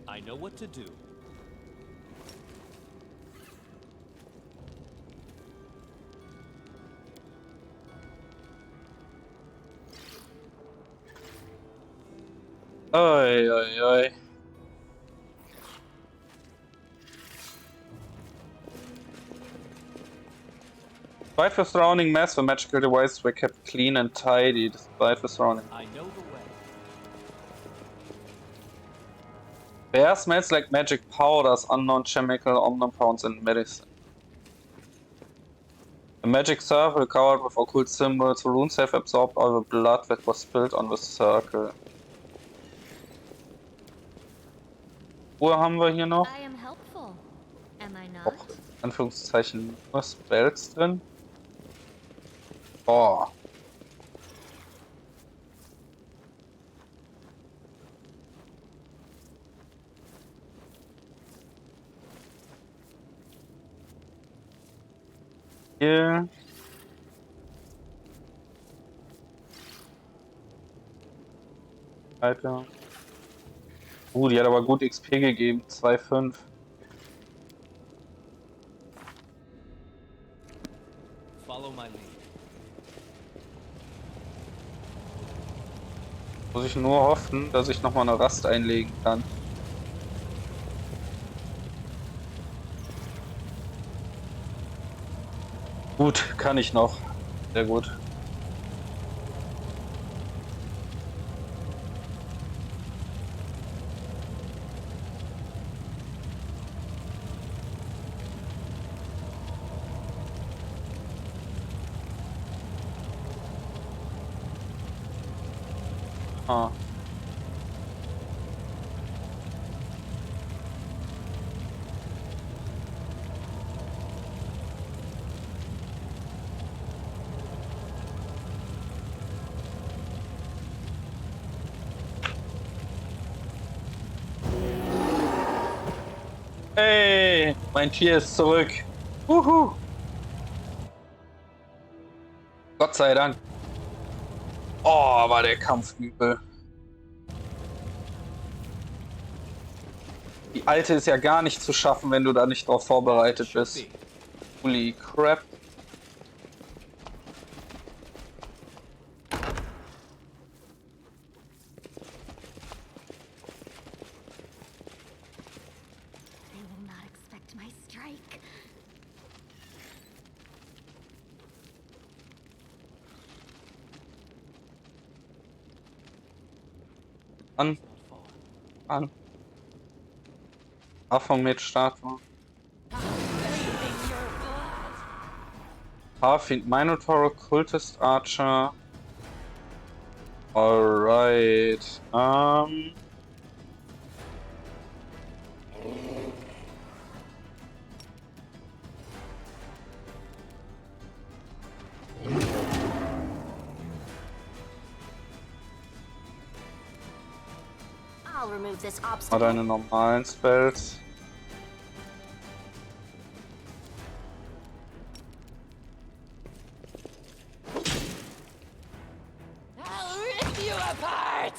I know what to do. Oi, oi, oi. Despite the surrounding mess, the magical devices were kept clean and tidy despite the surrounding. I know the way. Bear smells like magic powders, unknown chemical compounds, and medicine. A magic circle covered with occult symbols, the runes have absorbed all the blood that was spilled on the circle. Ruhe haben wir hier noch. I am helpful. Am I not? Auch in Anführungszeichen nur Spells drin. Boah. Hier. Weiter. Die hat aber gut XP gegeben. 2,5. Follow my lead. Muss ich nur hoffen, dass ich nochmal eine Rast einlegen kann. Gut, kann ich noch. Sehr gut. Ah. Hey, mein Tier ist zurück. Wuhu. Gott sei Dank. Oh, war der Kampf übel. Die alte ist ja gar nicht zu schaffen, wenn du da nicht drauf vorbereitet bist. Holy crap. They will not expect my strike. An. Anfang mit Statue. Pathfinder, Minotaur, Cultist, Archer. Alright. I'll remove this Mal obstacle. deine normalen Spells. I'll rip you apart!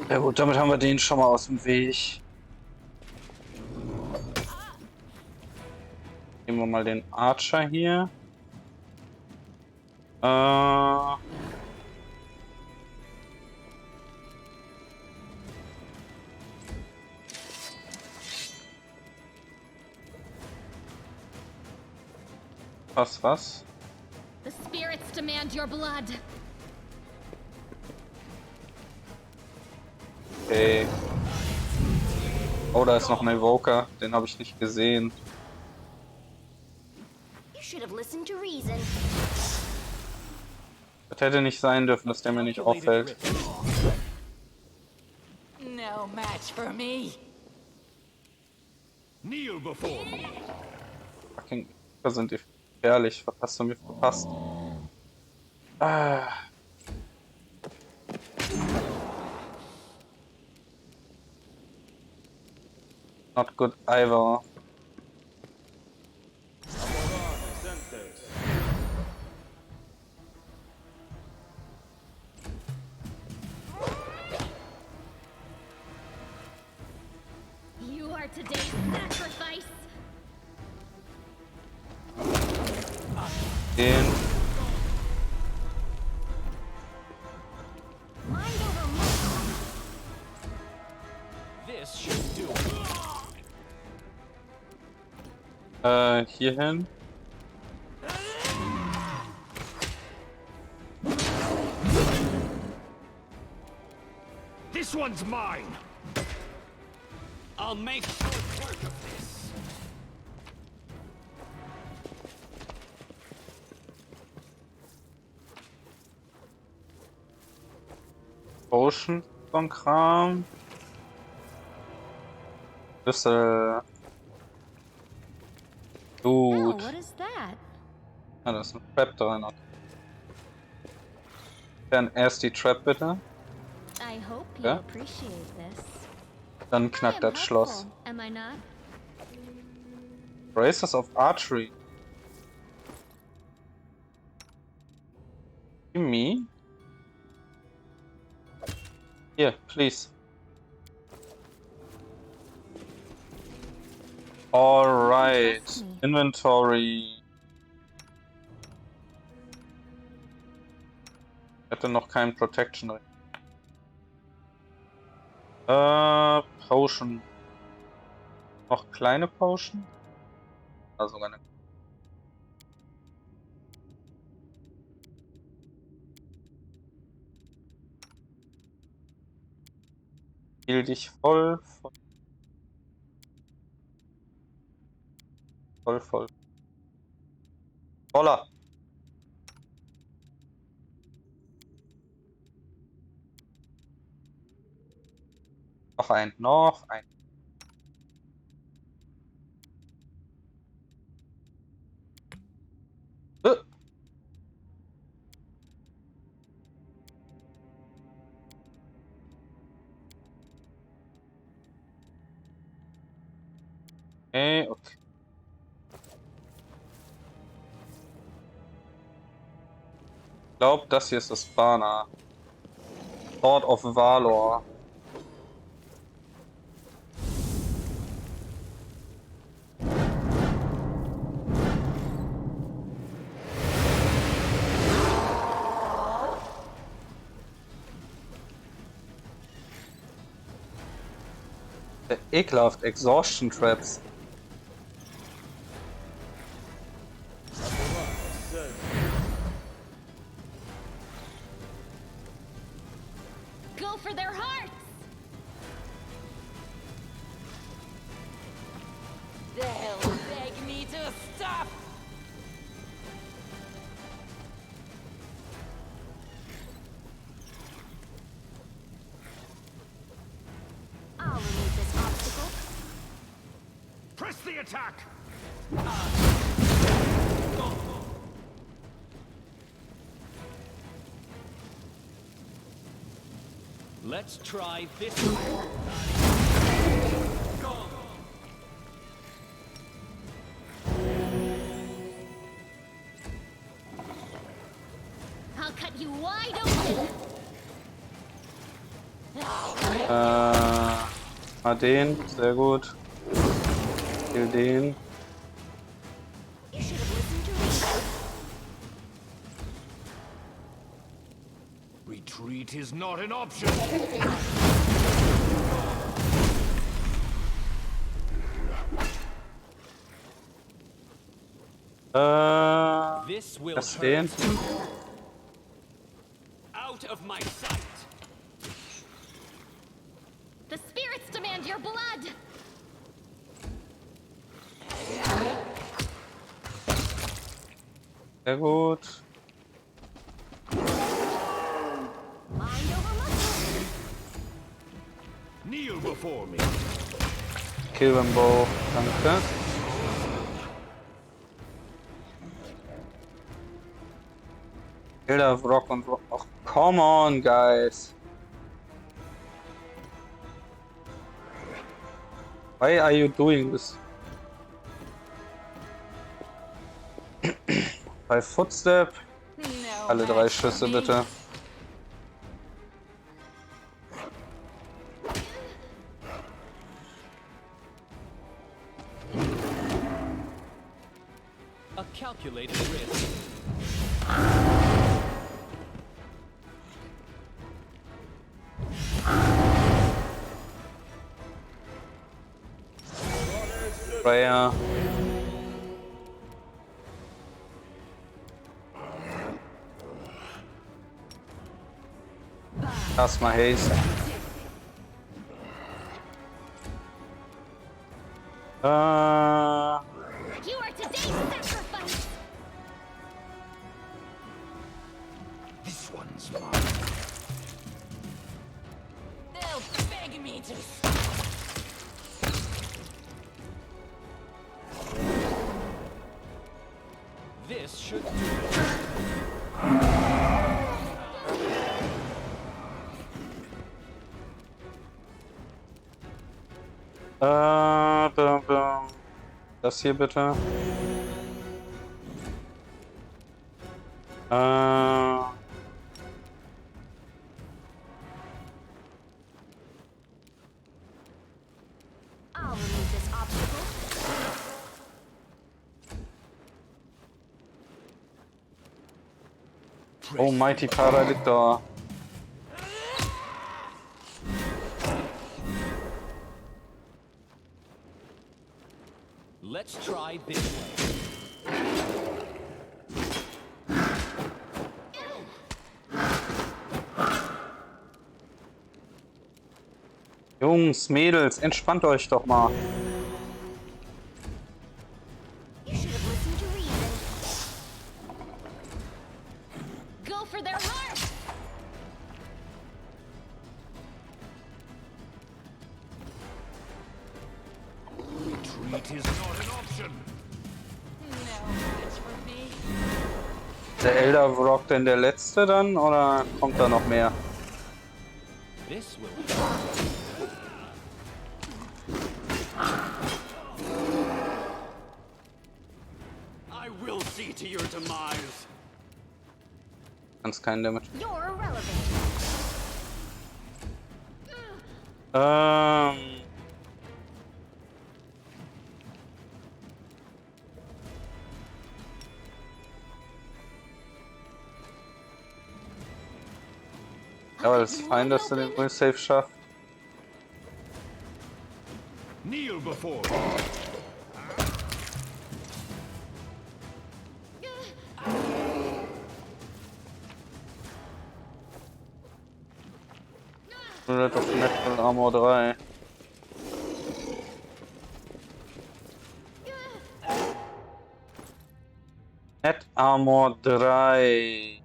Ja gut, damit haben wir den schon mal aus dem Weg. Nehmen wir mal den Archer hier. Was? The spirits demand your blood. Okay. Oh, da ist noch ein Evoker. Den habe ich nicht gesehen. You should have listened to reason. Das hätte nicht sein dürfen, dass der mir nicht auffällt. No match for me. Kneel before me. Fucking da sind die gefährlich. Was hast du mir verpasst? Not good either. You are today's sacrifice. Den. This should do it. Hierhin. This one's mine. I'll make short work of this. Ocean, so ein Kram. Schlüssel. Oh, Gut. what is that? Ja, da ist ein Trap drin. Dann erst die Trap bitte. I hope you Ja? appreciate this. Dann I knackt am das Schloss. helpful, am I not? Braces of Archery. Me? Here, please. Alright. Inventory. Ich hätte noch keinen Protection drin. Potion. Noch kleine Potion? Also sogar eine. Heal dich voll. Voll. Voller. Noch ein. Äh. Okay. Ich glaube, das hier ist das Banner. Sword of Valor. ekelhaft. Exhaustion Traps. Go for their hearts! They'll beg me to stop! I'll remove this obstacle. Press the attack! Let's try this one. I'll cut you wide open! Mal den, sehr gut. Kill den. You should have listened to reason. Retreat is not an option. This will Was den? out of my sight. The spirits demand your blood! Sehr gut. Mind over muscle. Kneel before me. Kill beim Bow. Danke. Bilder of Rock und Rock. Oh, come on, guys. Why are you doing this? Bei Footstep. Alle 3 Schüsse bitte. A calculated risk. Prayer. Erstmal Haste. You are today's sacrifice! This one's mine. They'll beg me to stop! This should do it. Das hier bitte. I'll remove this obstacle. Oh, Mighty Paradictor. Let's try this way. Jungs, Mädels, entspannt euch doch mal. You should have listened to reason. Go for their hearts! Retreat is not an option. No match for me. Der Elder Rock denn der letzte dann oder kommt da noch mehr? This will I will see to your demise. Kannst keinen Damage. You're irrelevant. Ja, aber das ist fein, dass du den Will Safe schafft. kneel before Red of Metal Armor 3. Net Armor 3.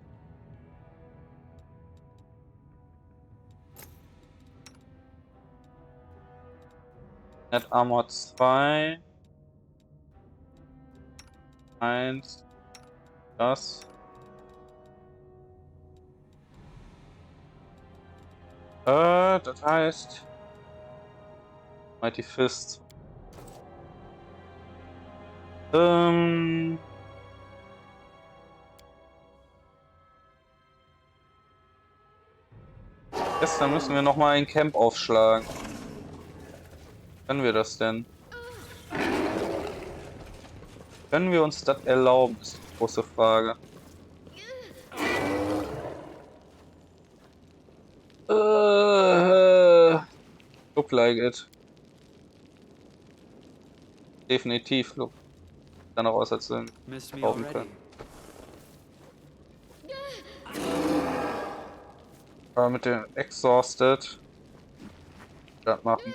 Net Armor 2. 1. Das. Das heißt Mighty Fist. Jetzt, dann müssen wir noch mal ein Camp aufschlagen. Können wir das denn? Können wir uns das erlauben, ist die große Frage. Look like it. Definitiv look. Dann auch aus, als wir kaufen können. Aber mit dem Exhausted. Das machen.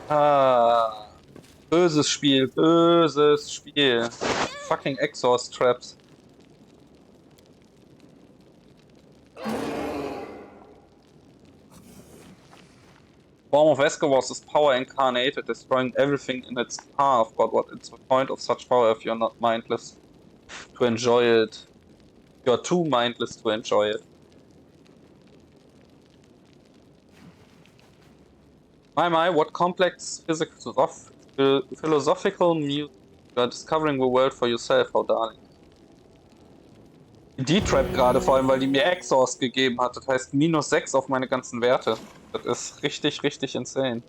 Ah. Böses Spiel, böses Spiel. Fucking Exhaust Traps. Form of Escavos is power incarnated, destroying everything in its path, but what is the point of such power if you're not mindless to enjoy it? You're too mindless to enjoy it. My, what complex philosophical music. You are discovering the world for yourself, how darling. Die Trap gerade vor allem, weil die mir Exhaust gegeben hat. Das heißt -6 auf meine ganzen Werte. Das ist richtig, richtig insane.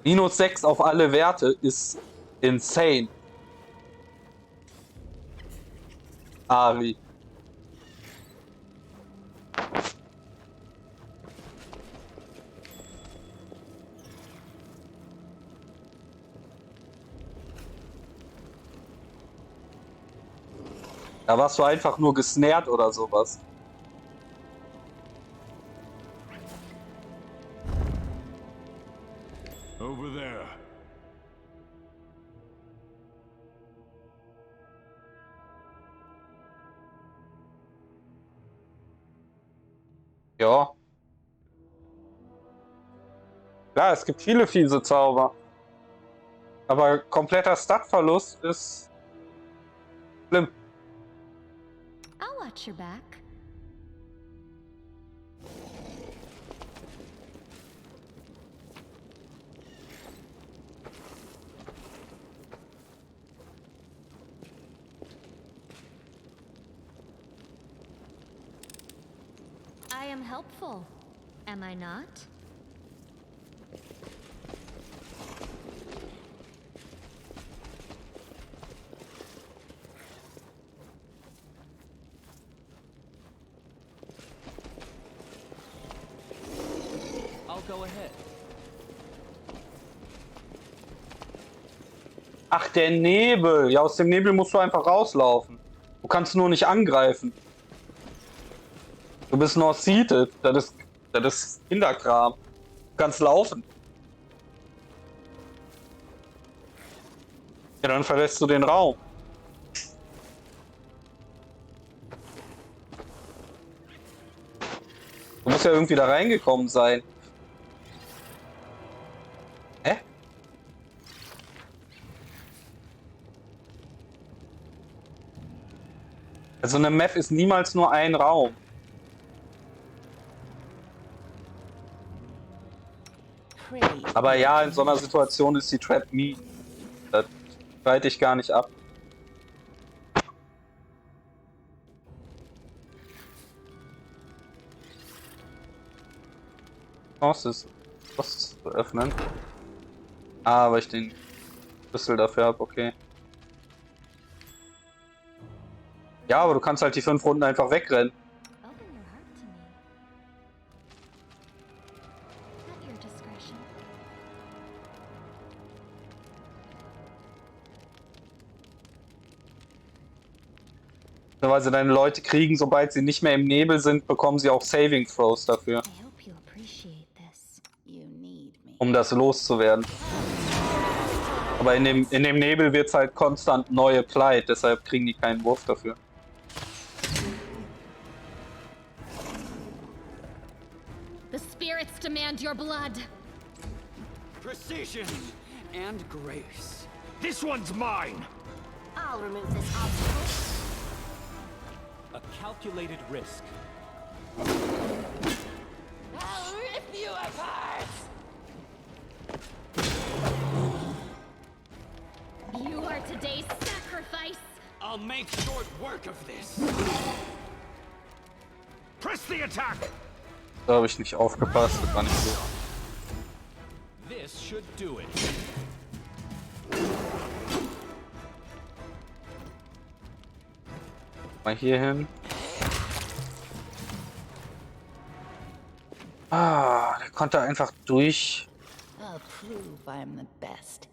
-6 auf alle Werte ist insane. Ari. Da warst du einfach nur gesnared oder sowas. over there. Ja. Klar, es gibt viele fiese Zauber. Aber kompletter Statverlust ist schlimm. I'll watch your back. I am helpful, am I not? I'll go ahead. Ach, der Nebel. Ja, aus dem Nebel musst du einfach rauslaufen. Du kannst nur nicht angreifen. Du bist nur seated. Das ist Kinderkram. Du kannst laufen. Ja, dann verlässt du den Raum. Du musst ja irgendwie da reingekommen sein. Hä? Also eine Map ist niemals nur ein Raum. Aber ja, in so einer Situation ist die Trap nie. Das streite ich gar nicht ab. Chance ist, das zu öffnen. Aber ich den Schlüssel dafür habe, okay. Ja, aber du kannst halt die 5 Runden einfach wegrennen. Open your heart to me. At your discretion. Weil deine Leute kriegen, sobald sie nicht mehr im Nebel sind, bekommen sie auch Saving Throws dafür, I hope you appreciate this. You need me. um das loszuwerden. Aber in dem Nebel wird es halt konstant neu applied, deshalb kriegen die keinen Wurf dafür. The spirits demand your blood. Precision and grace. This one's mine. I'll remove this obstacle. A calculated risk. I'll rip you apart! You are today's sacrifice. I'll make short work of this. Press the attack. Da habe ich nicht aufgepasst, das war nicht so. This should do it. Mal hier hin. Ah, der konnte einfach durch. I'll prove I'm the best.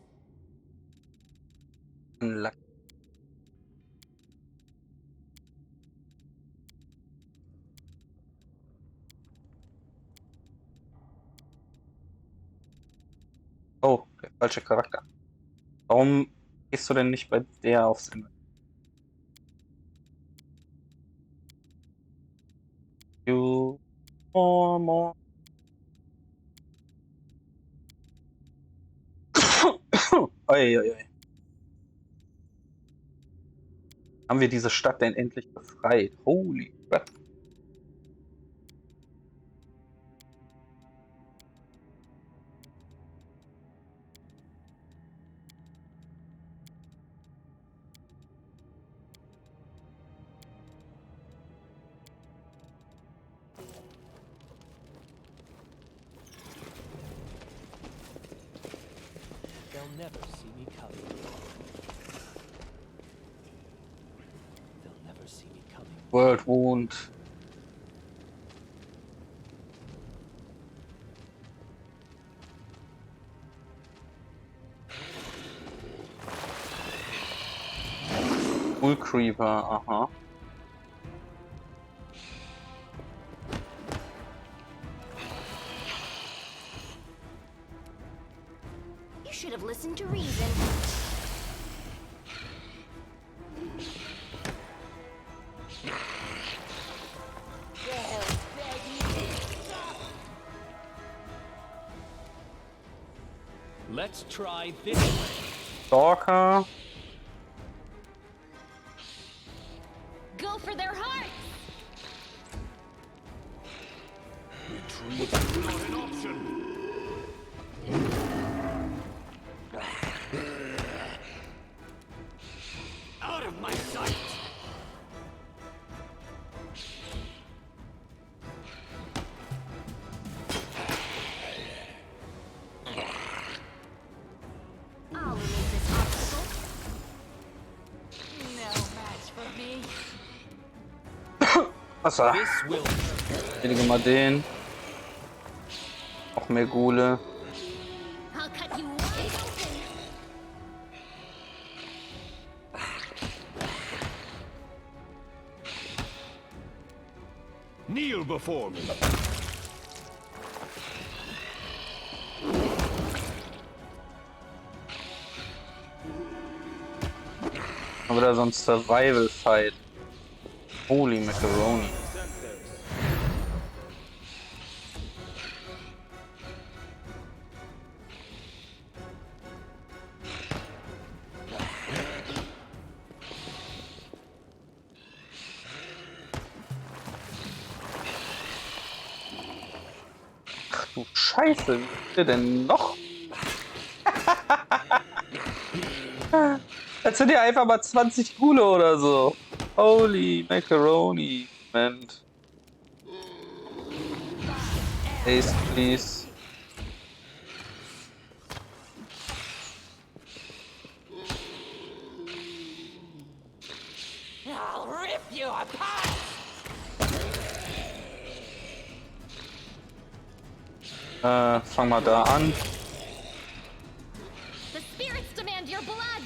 Oh, der falsche Charakter. Warum gehst du denn nicht bei der aufs Inventar? You more. Oi. Haben wir diese Stadt denn endlich befreit? Holy crap. They'll never see me coming. They'll never see me coming. World Wound. Bull Creeper, aha. You should have listened to reason. Let's try this way. Stalker. Go for their hearts. Retreat is not an option. Out of my sight. I'll remove this obstacle. No match for me. Wasser. This will. Erledige mal den. Auch mehr Gule. I'll cut you wide open. Kneel before me. Aber da so ein Survival Fight. Holy Macaroni. Ach du Scheiße, wie ist der denn noch? Jetzt sind ja einfach mal 20 Gule oder so. Holy Macaroni. Moment. Ace, please. I'll rip you apart! Fang mal da an. The spirits demand your blood!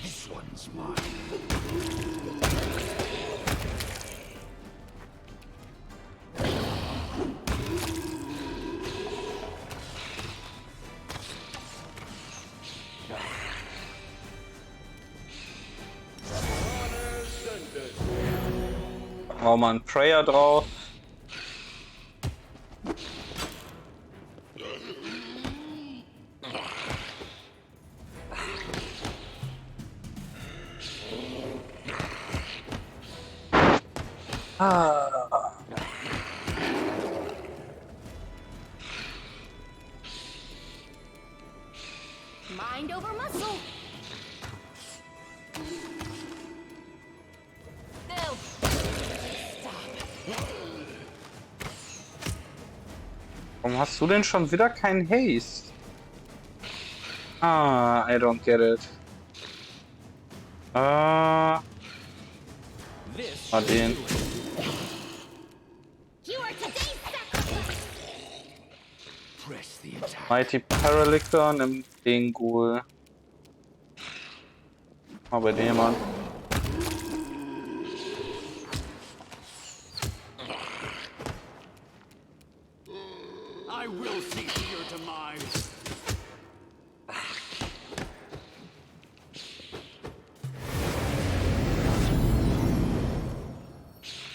This one's mine. Hau mal einen Prayer drauf. Mind over muscle! No! Stop. Warum hast du denn schon wieder keinen Haste? Ah, I don't get it. Mal den. You are today's sacrifice! Press the attack. Mighty Paralyctor, nimm den Ghoul. Mal bei dem an. I will see to your demise.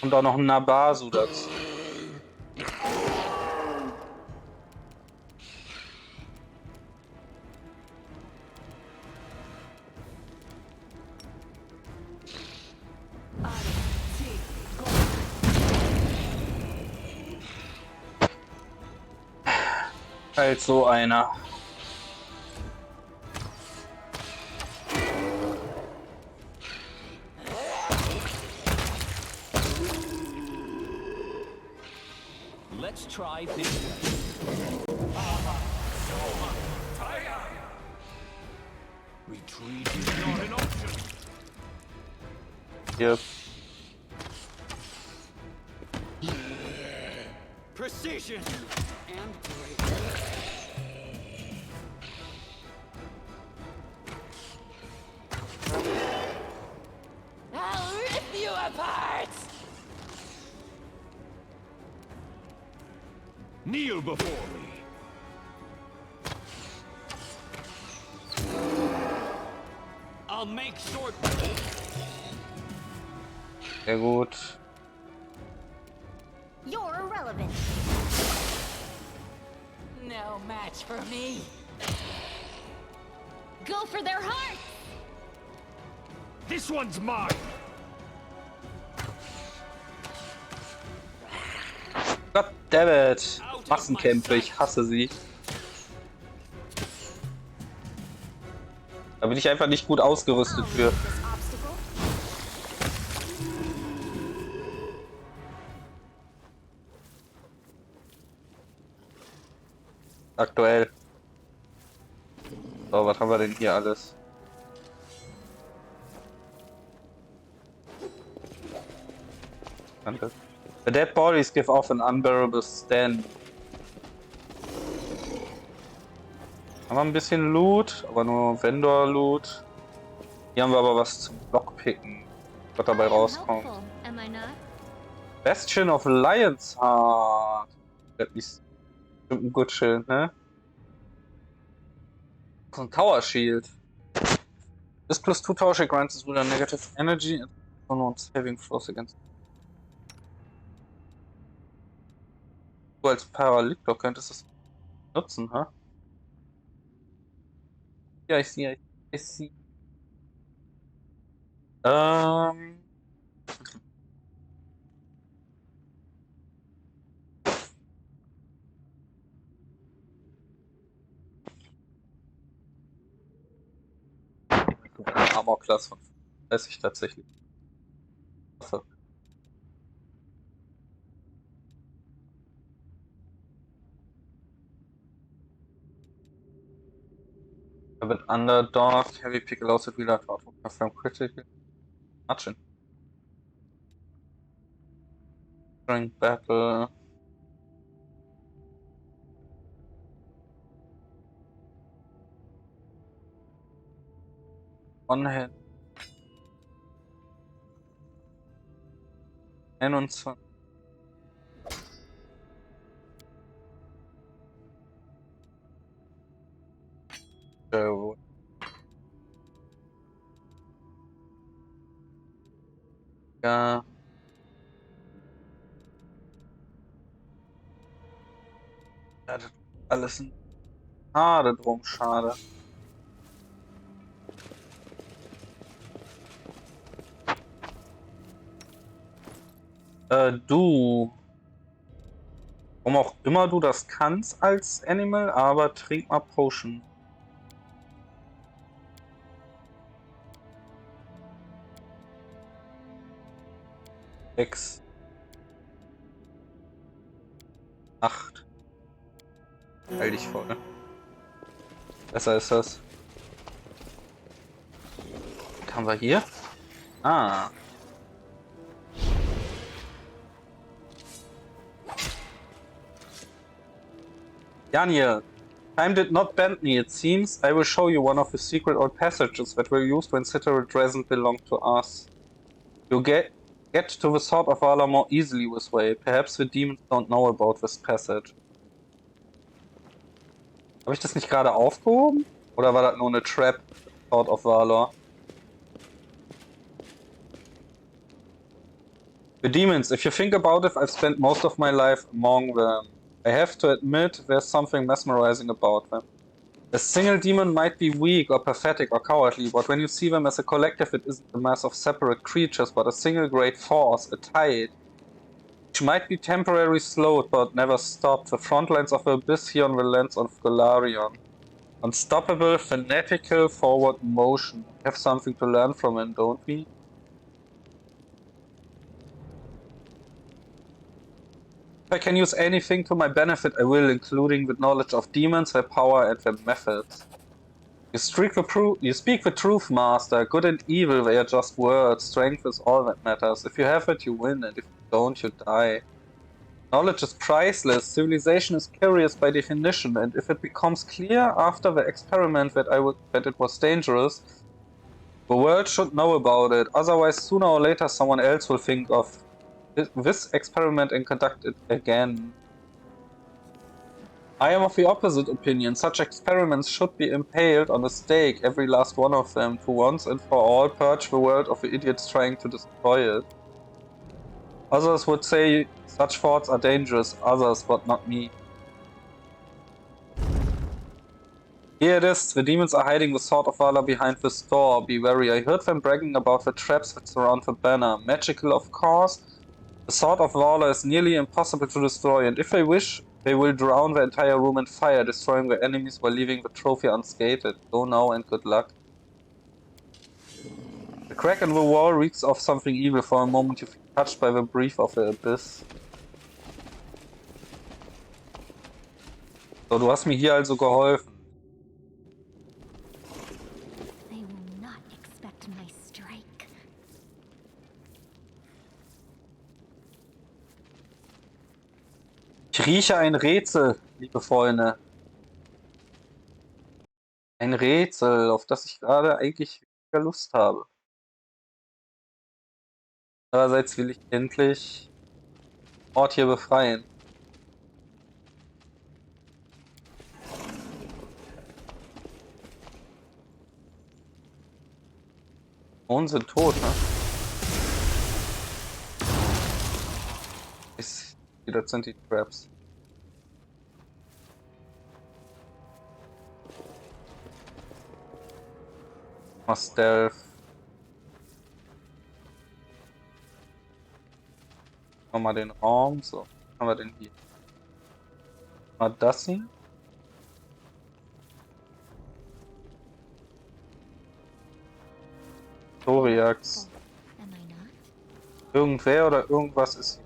Und auch noch ein Nabasu dazu. Halt so einer. Let's try this way. Retreat is not an option. Hier. Precision and grace. I'll rip you apart! Kneel before me. I'll make short. Sehr gut. You're irrelevant. No match for me. Go for their hearts! This one's mine. God damn it. Massenkämpfe, ich hasse sie. Da bin ich einfach nicht gut ausgerüstet für. This obstacle? Aktuell. So, was haben wir denn hier alles? Danke. The dead bodies give off an unbearable stench. Haben wir ein bisschen Loot, aber nur Vendor-Loot. Hier haben wir aber was zum Lockpicken, was dabei rauskommt. Helpful, am I not? Bastion of Lion's Heart. Das ist bestimmt ein Good Schild, ne? So ein Tower Shield. This plus 2 Tower Shield grants us with a negative energy and saving throws against. Du als Paralyctor könntest es nutzen, ha? Ja, ich sehe. Ich sehe. Armor Class von 30 tatsächlich. Waffe. With Underdog, Heavy Pick allows the dealer to confirm critical. much in during battle. One hit. 21. So. Ja. Ja, das ist alles ein Schade drum, schade. Du. Warum auch immer du das kannst als Animal, aber trink mal Potion. Sechs. 8. Heil dich voll. Besser ist das. Was haben wir hier? Ah. Daniel, time did not bend me, it seems. I will show you one of the secret old passages that were used when Citadel doesn't belong to us. You get to the Sword of Valor more easily this way. Perhaps the demons don't know about this passage. Habe ich das nicht gerade aufgehoben? Oder war das nur eine Trap? Sword of Valor. The demons, if you think about it, I've spent most of my life among them. I have to admit, there's something mesmerizing about them. A single demon might be weak or pathetic or cowardly, but when you see them as a collective, it isn't a mass of separate creatures, but a single great force, a tide, which might be temporarily slowed, but never stopped. The front lines of the abyss here on the lands of Golarion. Unstoppable, fanatical, forward motion. We have something to learn from it, don't we? If I can use anything to my benefit, I will, including the knowledge of demons, their power, and their methods. You speak the truth, Master. Good and evil, they are just words. Strength is all that matters. If you have it, you win, and if you don't, you die. Knowledge is priceless. Civilization is curious by definition, and if it becomes clear after the experiment that it was dangerous, the world should know about it. Otherwise, sooner or later, someone else will think of this experiment and conduct it again. I am of the opposite opinion. Such experiments should be impaled on a stake, every last one of them, to once and for all purge the world of the idiots trying to destroy it. Others would say such thoughts are dangerous, others, but not me. Here it is, the demons are hiding the Sword of Valor behind this door. Be wary, I heard them bragging about the traps that surround the banner. Magical, of course. The Sword of Valor is nearly impossible to destroy, and if they wish, they will drown the entire room in fire, destroying their enemies while leaving the trophy unscathed. Go now and good luck. The crack in the wall reeks of something evil. For a moment you feel touched by the breath of the abyss. So, du hast mir hier also geholfen. They will not expect my strike. Ich rieche ein Rätsel, liebe Freunde. Ein Rätsel, auf das ich gerade eigentlich weniger Lust habe. Andererseits will ich endlich den Ort hier befreien. Dämonen sind tot, ne? Das sind die Traps. Mal Stealth. Nochmal den Raum. So, was haben wir denn hier? Mal das hier. Toriax. Irgendwer oder irgendwas ist hier.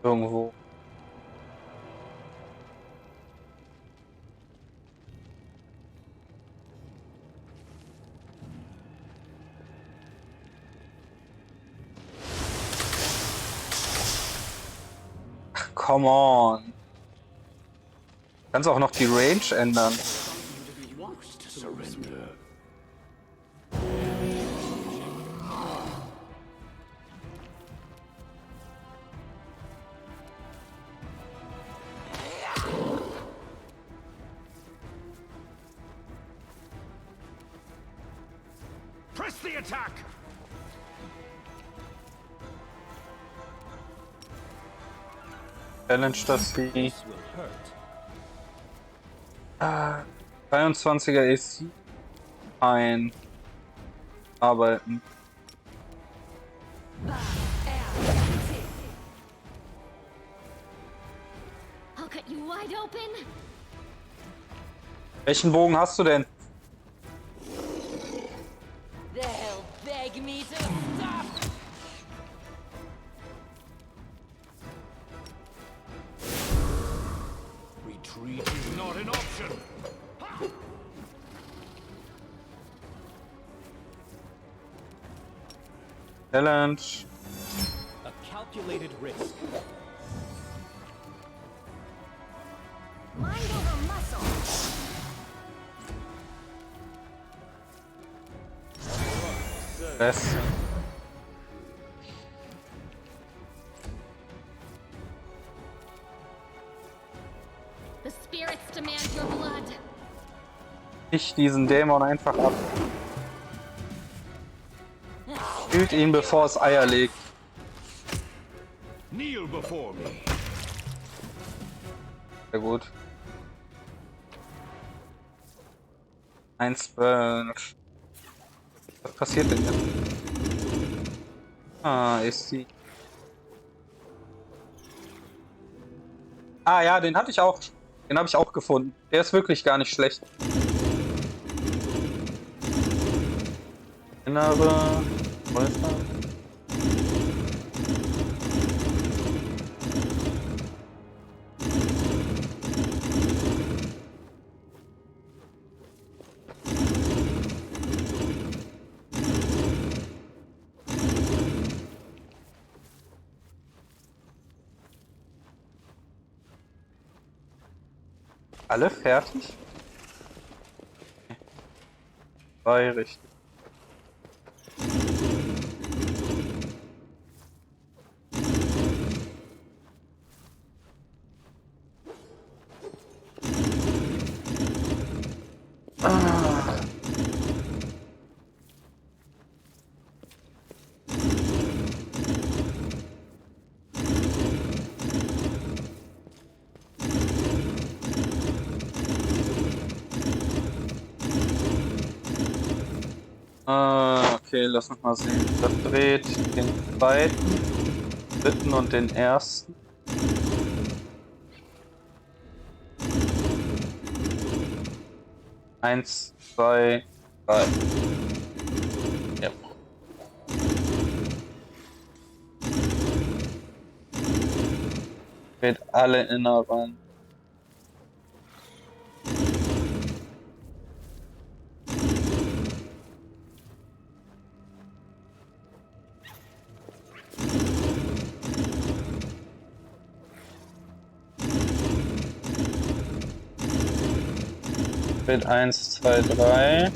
Irgendwo. come on. Kannst auch noch die Range ändern. Surrender. Press the attack! Challenge, dass sie This will hurt. 23er AC arbeiten. I'll cut you wide open. Welchen Bogen hast du denn? They'll beg me to stop. Retreat is not an option! Challenge. A calculated risk. Mind over muscle. Yes. The spirits demand your blood. Ich diesen Dämon einfach ab. Spielt ihn, bevor es Eier legt. Kneel before me. Sehr gut. 1,12. Was passiert denn jetzt? Ah, ist sie. Ah ja, den hatte ich auch. Den habe ich auch gefunden. Der ist wirklich gar nicht schlecht. Innere Polster. Alle fertig? Zwei richtig. Okay, lass uns mal sehen. Das dreht den zweiten, dritten und den ersten. Eins, zwei, drei. Ja. Dreht alle inneren. Dreht 1, 2, 3.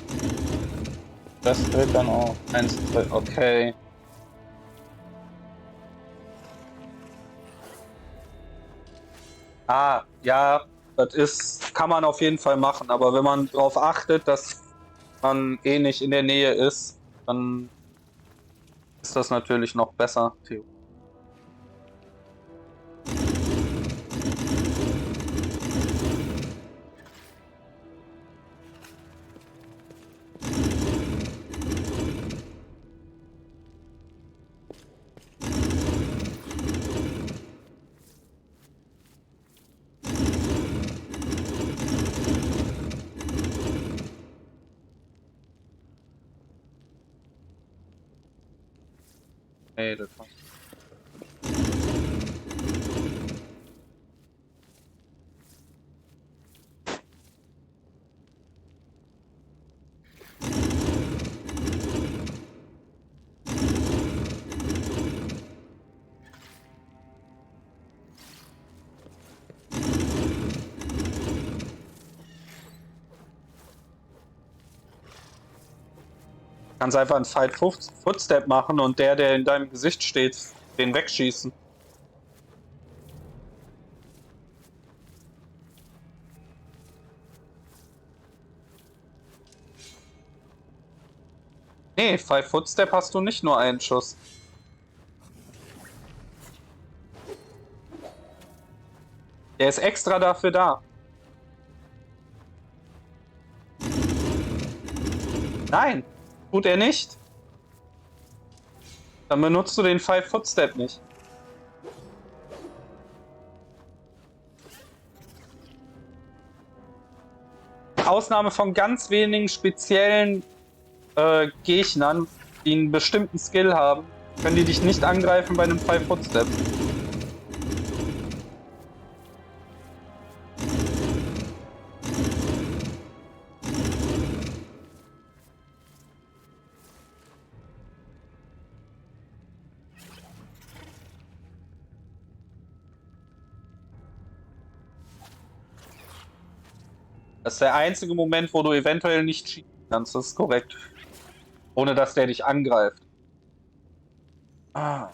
Das dreht dann auch 1, 2, okay. Ah, ja, kann man auf jeden Fall machen, aber wenn man darauf achtet, dass man eh nicht in der Nähe ist, dann ist das natürlich noch besser. Hey, das war... Kannst einfach einen Fight Footstep machen und der in deinem Gesicht steht, den wegschießen. Nee, Five Footstep hast du nicht nur einen Schuss. Der ist extra dafür da. Nein, tut er nicht. Dann benutzt du den Five Footstep nicht. Ausnahme von ganz wenigen speziellen Gegnern, die einen bestimmten Skill haben, können die dich nicht angreifen bei einem Five Footstep. Das ist der einzige Moment, wo du eventuell nicht schießen kannst, das ist korrekt. Ohne dass der dich angreift. Ah.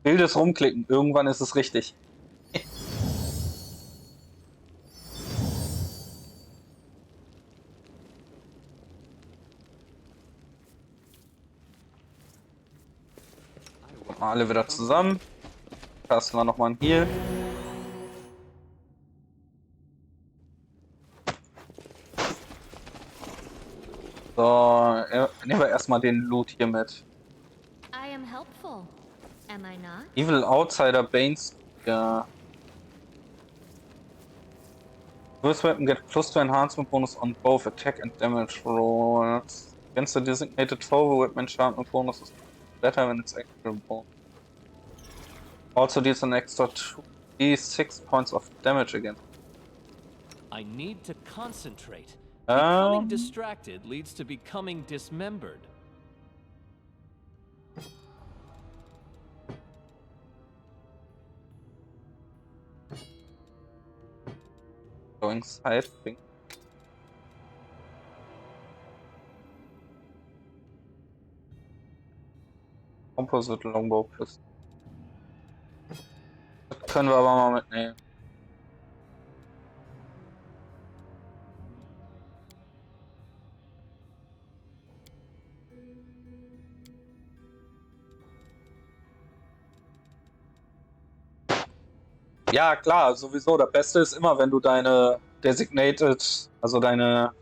Wildes Rumklicken, irgendwann ist es richtig. Alle wieder zusammen. Casten wir nochmal einen Heal. So, nehmen wir erstmal den Loot hier mit. I am helpful. Am I not? Evil Outsider Banes. Ja. First weapon get +2 enhancement bonus on both attack and damage rolls. Against the designated foe, the weapon enchantment bonus is better when it's actionable. Also deals an extra 2d6 points of damage again. I need to concentrate. Becoming distracted leads to becoming dismembered. Going side thing. Composite Longbow plus. Das können wir aber mal mitnehmen. Ja, klar, sowieso. Das Beste ist immer, wenn du deine Designated, also deine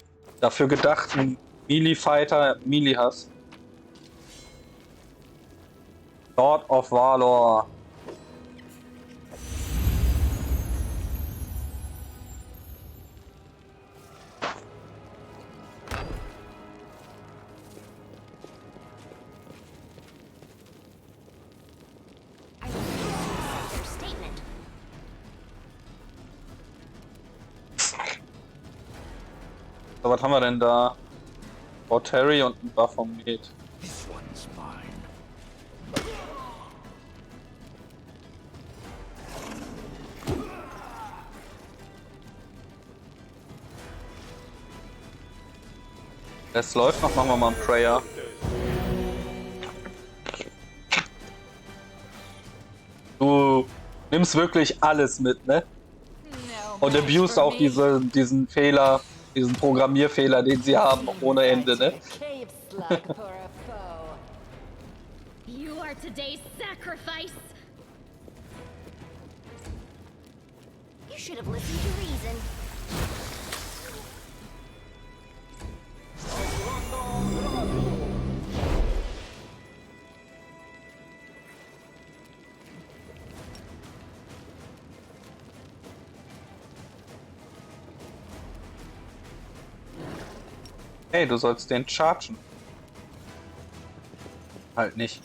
dafür gedachten Melee-Fighter Melee hast. Sword of Valor. So, was haben wir denn da? WotR und ein Baphomet. This one's mine. Es läuft noch, machen wir mal einen Prayer. Du nimmst wirklich alles mit, ne? Und abused auch diesen Fehler, diesen Programmierfehler, den sie haben, ohne Ende, ne? You are today's sacrifice. You should have listened to reason. Hey, du sollst den chargen. Halt nicht.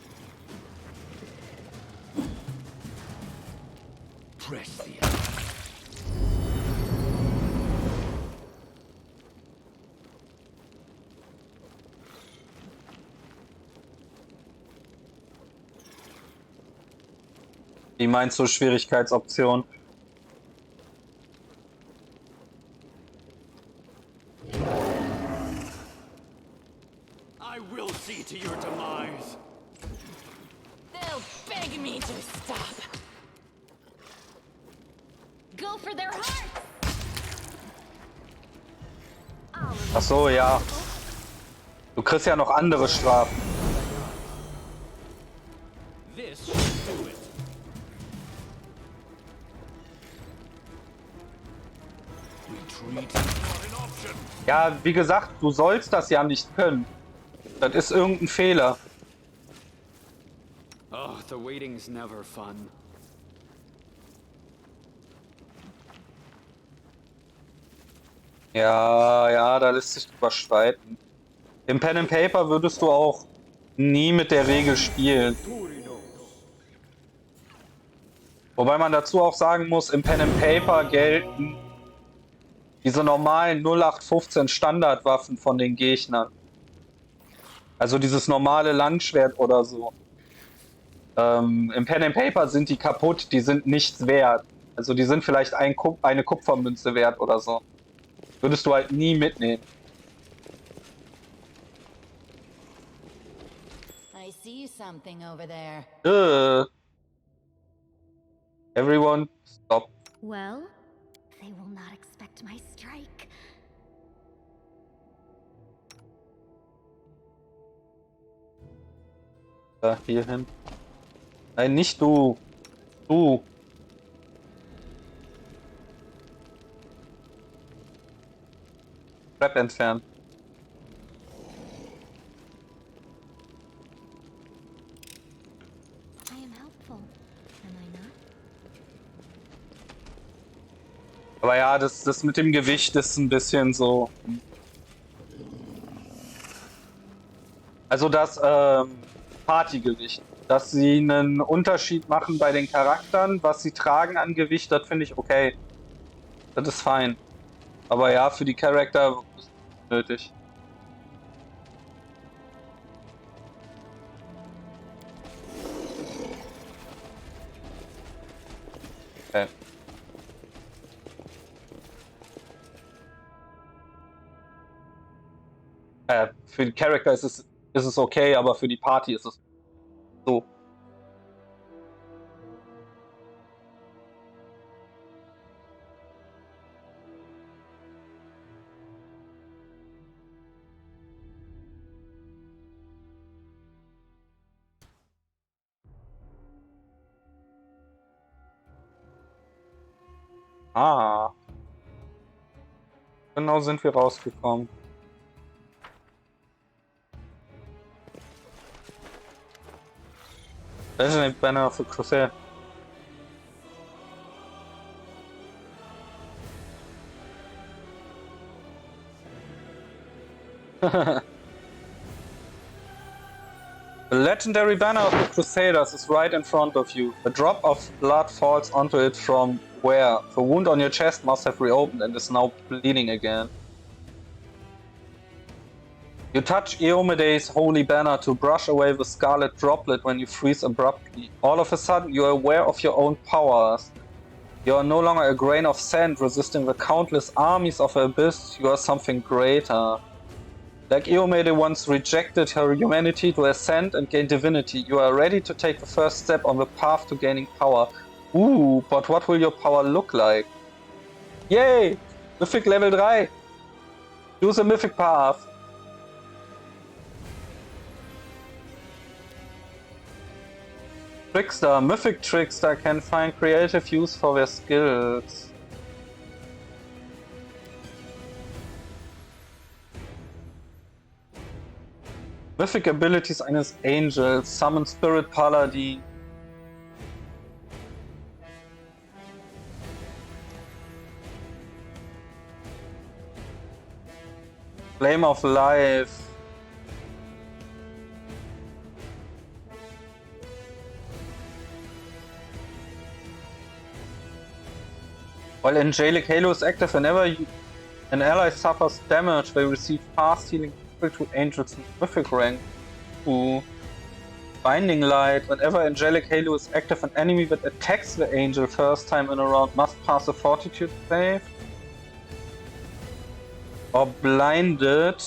Press the Wie meinst du Schwierigkeitsoption? will see to your demise. They'll beg me to stop. Go for their hearts. Ach so, ja. Du kriegst ja noch andere Strafen. This should do it. Ja, wie gesagt, du sollst das ja nicht können. Das ist irgendein Fehler. Oh, the waiting's never fun. Ja, da lässt sich drüber streiten. Im Pen and Paper würdest du auch nie mit der Regel spielen. Wobei man dazu auch sagen muss, im Pen and Paper gelten diese normalen 0815 Standardwaffen von den Gegnern. Also dieses normale Langschwert oder so. Im Pen and Paper sind die kaputt, die sind nichts wert. Also die sind vielleicht eine Kupfermünze wert oder so. Würdest du halt nie mitnehmen. I see something over there. Everyone, stop. Well, they will not expect my strike. Da, hier hin. Nein, nicht du. Du. Trap entfernen. I am helpful, am I not? Aber ja, das mit dem Gewicht ist ein bisschen so. Also das Partygewicht. Dass sie einen Unterschied machen bei den Charakteren, was sie tragen an Gewicht, das finde ich okay. Das ist fein. Aber ja, für die Charakter ist es nötig. Okay. Für die Charakter ist es okay, aber für die Party ist es so. Ah. Genau sind wir rausgekommen. Legendary Banner of the Crusade. The legendary banner of the Crusaders is right in front of you. A drop of blood falls onto it from where? The wound on your chest must have reopened and is now bleeding again. You touch Iomede's holy banner to brush away the scarlet droplet when you freeze abruptly. All of a sudden you are aware of your own powers. You are no longer a grain of sand resisting the countless armies of the abyss, you are something greater. Like Iomede once rejected her humanity to ascend and gain divinity, you are ready to take the first step on the path to gaining power. Ooh, but what will your power look like? Yay! Mythic Level 3! Use the Mythic Path! Trickster. Mythic Trickster can find creative use for their skills. Mythic abilities eines Angels. Summon Spirit Paladin. Flame of Life. While Angelic Halo is active, whenever an ally suffers damage, they receive fast healing equal to Angels in Mythic rank. Ooh. Binding Light. Whenever Angelic Halo is active, an enemy that attacks the Angel first time in a round must pass a Fortitude save. Or Blinded.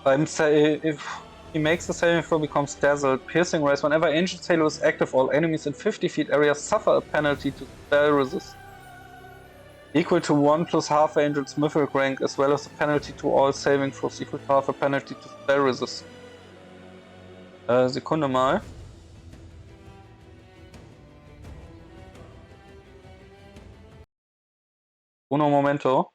If he makes the saving throw, becomes dazzled. Piercing rays. Whenever Angel's Halo is active, all enemies in 50 feet area suffer a penalty to spell resist. Equal to 1 plus half Angel's mythic rank, as well as a penalty to all saving throws equal to half a penalty to spell resist. Sekunde mal. Uno momento.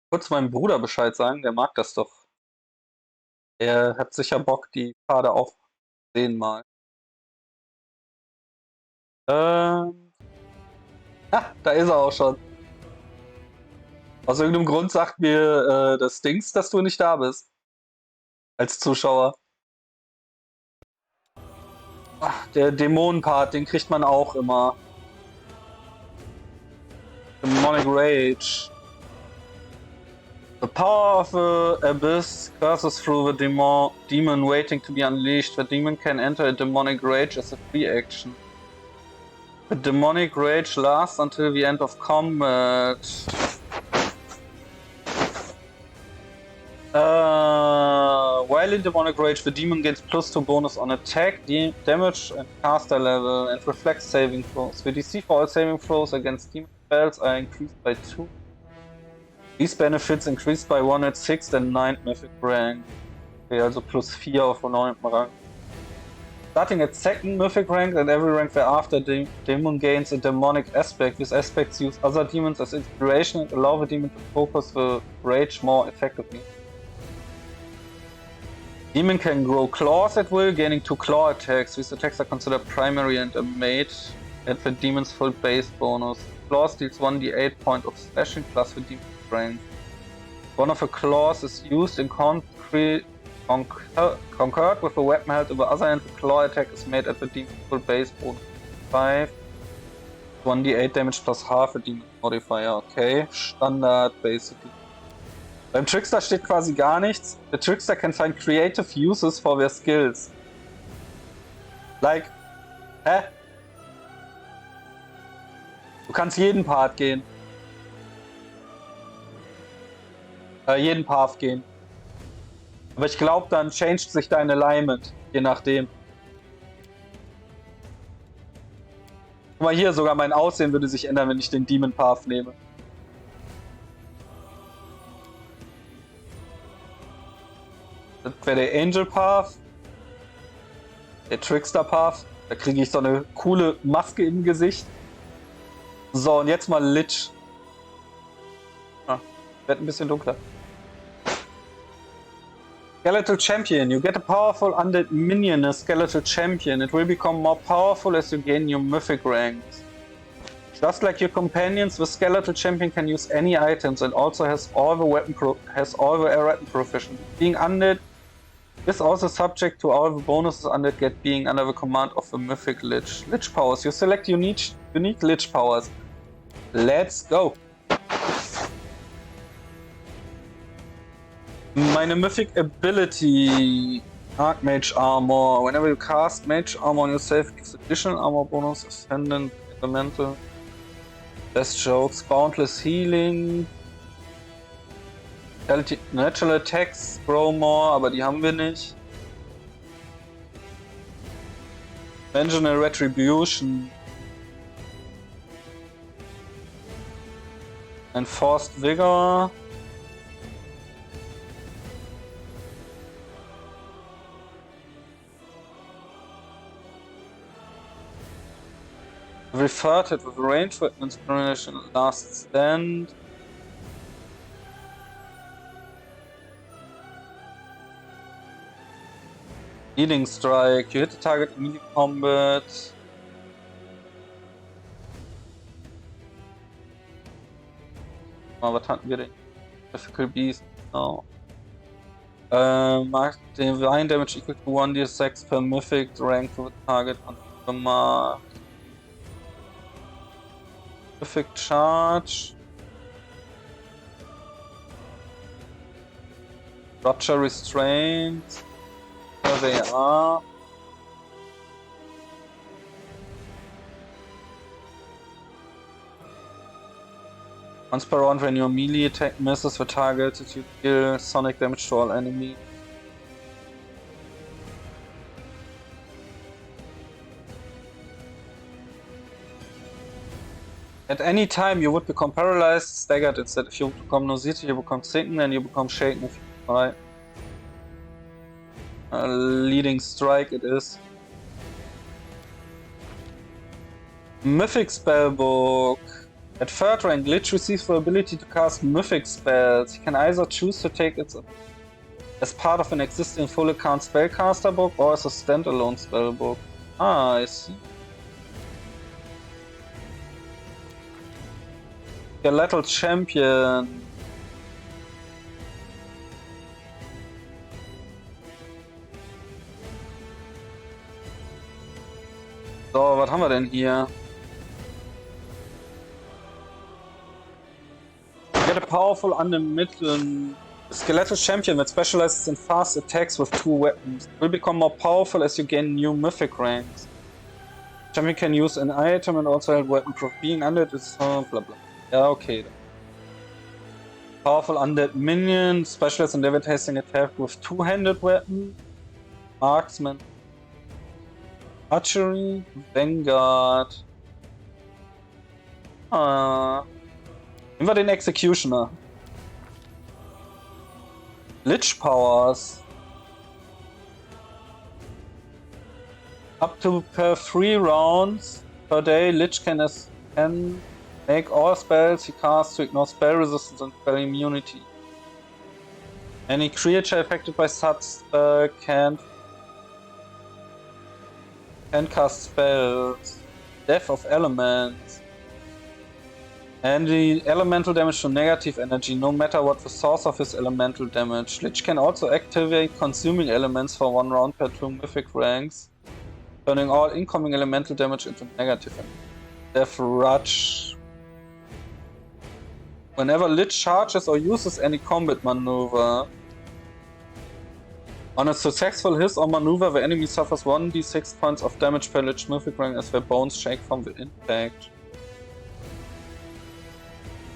Kurz meinem Bruder Bescheid sagen, der mag das doch. Er hat sicher Bock, die Pfade aufsehen mal. Da ist er auch schon. Aus irgendeinem Grund sagt mir das Dings, dass du nicht da bist. Als Zuschauer. Ach, der Dämonen-Part, den kriegt man auch immer. Demonic Rage. The power of the abyss curses through the demon waiting to be unleashed. The demon can enter a demonic rage as a free action. The demonic rage lasts until the end of combat. While in demonic rage, the demon gains +2 bonus on attack, damage, and caster level, and reflex saving throws. The DC for all saving throws against demon spells are increased by 2. These benefits increased by 1 at 6th and 9th mythic rank. Okay, also +4 auf 9. Rang. Starting at 2nd mythic rank and every rank thereafter, the demon gains a demonic aspect. These aspects use other demons as inspiration and allow the demon to focus the rage more effectively. Demon can grow claws at will, gaining 2 claw attacks. These attacks are considered primary and a mate at the demon's full base bonus. Claws deals 1d8 point of slashing plus the demon's strength. One of the claws is used in concurred with the weapon held in the other hand. The claw attack is made at the demon's full base bonus 5. 1d8 damage plus half a demon modifier. Okay, Standard basically. Beim Trickster steht quasi gar nichts. The Trickster can find creative uses for their skills. Like, hä? Du kannst jeden Part gehen. Jeden Path gehen. Aber ich glaube, dann changed sich dein Alignment, je nachdem. Guck mal hier, sogar mein Aussehen würde sich ändern, wenn ich den Demon Path nehme. Das wäre der Angel Path. Der Trickster Path. Da kriege ich so eine coole Maske im Gesicht. So, und jetzt mal Lich. Wird ein bisschen dunkler. Skeletal Champion. You get a powerful undead minion, a Skeletal Champion. It will become more powerful as you gain your mythic ranks. Just like your companions, the Skeletal Champion can use any items and also has all the weapon proficiency. Being undead is also subject to all the bonuses undead get being under the command of the mythic Lich. Lich powers. You select unique Lich powers. Let's go! Meine Mythic Ability, Archmage Armor. Whenever you cast Mage Armor on yourself, gives additional armor bonus, Ascendant, Elemental. Best jokes, Boundless Healing. Natural Attacks grow more, aber die haben wir nicht. Conventional Retribution. Enforced Vigor. Referred with range weapon inspiration, last stand. Healing Strike, you hit the target in melee combat. Was hatten wir denn? Difficult Beast, no. Mark Divine Damage equal to 1d6 per mythic rank for the target on the mark. Mythic Charge. Rupture Restraint. There they are. Once per round when your melee attack misses the target, you deal sonic damage to all enemies. At any time you would become paralyzed, staggered instead. If you become nauseated, you become sickened, and you become shaken if you try. Leading strike it is. Mythic Spellbook. At 3rd rank, Lich receives the ability to cast mythic spells. He can either choose to take it as part of an existing full account spellcaster book or as a standalone spellbook. Ah, I see. Skeletal Champion. So, was haben wir denn hier? Get a powerful unlimited skeletal champion that specializes in fast attacks with 2 weapons. Will become more powerful as you gain new mythic ranks. Champion can use an item and also have weapon proof. Being undead is blah blah. Ja, okay. Powerful undead minion, specialist in devastating attack with 2-handed weapon. Marksman. Archery. Vanguard. Nehmen wir den Executioner. Lich Powers. Up to per 3 rounds per day, Lich can make all spells he casts to ignore spell resistance and spell immunity. Any creature affected by such spell can't cast spells. Death of Elements. And the elemental damage to negative energy, no matter what the source of his elemental damage. Lich can also activate consuming elements for 1 round per 2 mythic ranks, turning all incoming elemental damage into negative energy. Death Rush. Whenever Lich charges or uses any combat maneuver, on a successful hit or maneuver, the enemy suffers 1d6 points of damage per Lich mythic rank as their bones shake from the impact.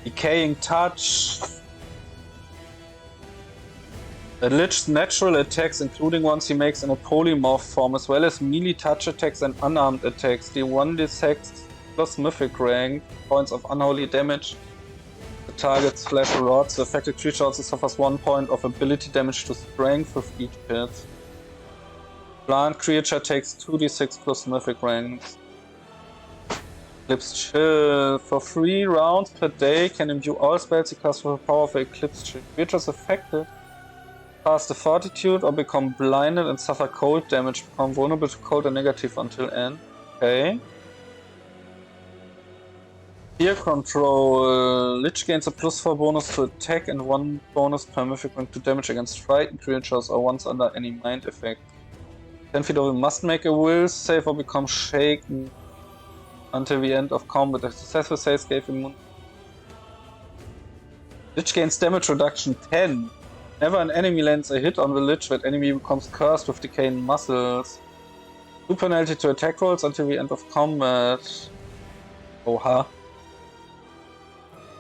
Decaying Touch. A Lich's natural attacks, including ones he makes in a polymorph form, as well as melee touch attacks and unarmed attacks, deal 1d6 plus mythic rank points of unholy damage. The target's flesh rots. The affected creature also suffers 1 point of ability damage to strength with each hit. Plant creature takes 2d6 plus mythic ranks. Eclipse Chill. For 3 rounds per day, can imbue all spells he casts with the power of Eclipse Chill. Creatures affected cast a Fortitude or become blinded and suffer cold damage, become vulnerable to cold and negative until end. Okay. Fear Control. Lich gains a +4 bonus to attack and 1 bonus per mythic rank to damage against frightened creatures or once under any mind effect. 10 feet away must make a will save or become shaken until the end of combat. A successful save gave him Lich gains damage reduction 10. Whenever an enemy lands a hit on the Lich, that enemy becomes cursed with decaying muscles. 2 penalty to attack rolls until the end of combat. Oha.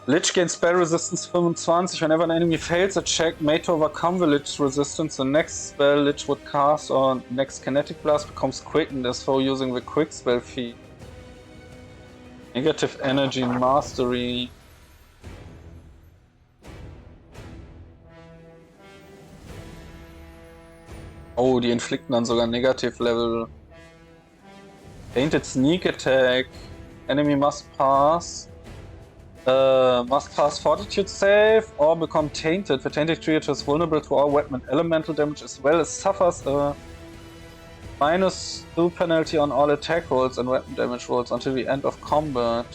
Lich gains spell resistance 25. Whenever an enemy fails a check made to overcome the Lich's resistance, the next spell Lich would cast or next kinetic blast becomes quickened as though using the quick spell feat. Negative Energy Mastery. Oh, die inflikten dann sogar Negative Level. Tainted Sneak Attack. Enemy must pass Fortitude save or become tainted. The tainted creature is vulnerable to all weapon and elemental damage as well as suffers a -2 penalty on all attack rolls and weapon damage rolls until the end of combat.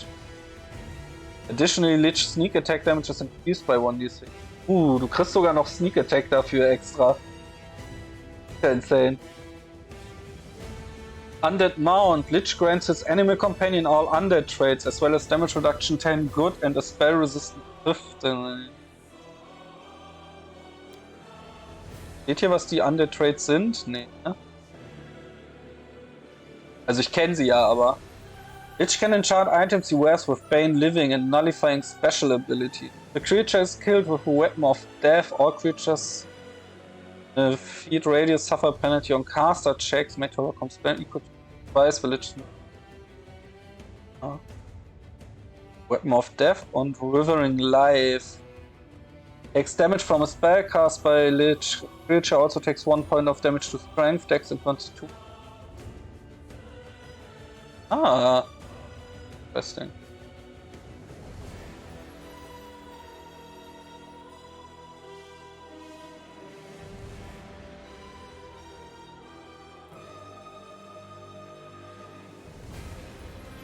Additionally, Lich Sneak Attack Damage is increased by 1d6. Du kriegst sogar noch Sneak Attack dafür extra. Insane. Undead Mount. Lich grants his animal companion all undead traits as well as damage reduction 10 good and a spell resistant 15. Seht ihr, was die Undead Traits sind? Nee, ne? Also ich kenne sie ja, aber Lich can enchant items he wears with Bane Living and nullifying special ability. The creature is killed with a weapon of death. All creatures in a feet radius suffer penalty on caster checks. Make to overcome spell equal to twice the Lich. Weapon of Death und Withering Life. Takes damage from a spell cast by Lich. Creature also takes 1 point of damage to Strength, Dex, and Constitution. Ah, interesting.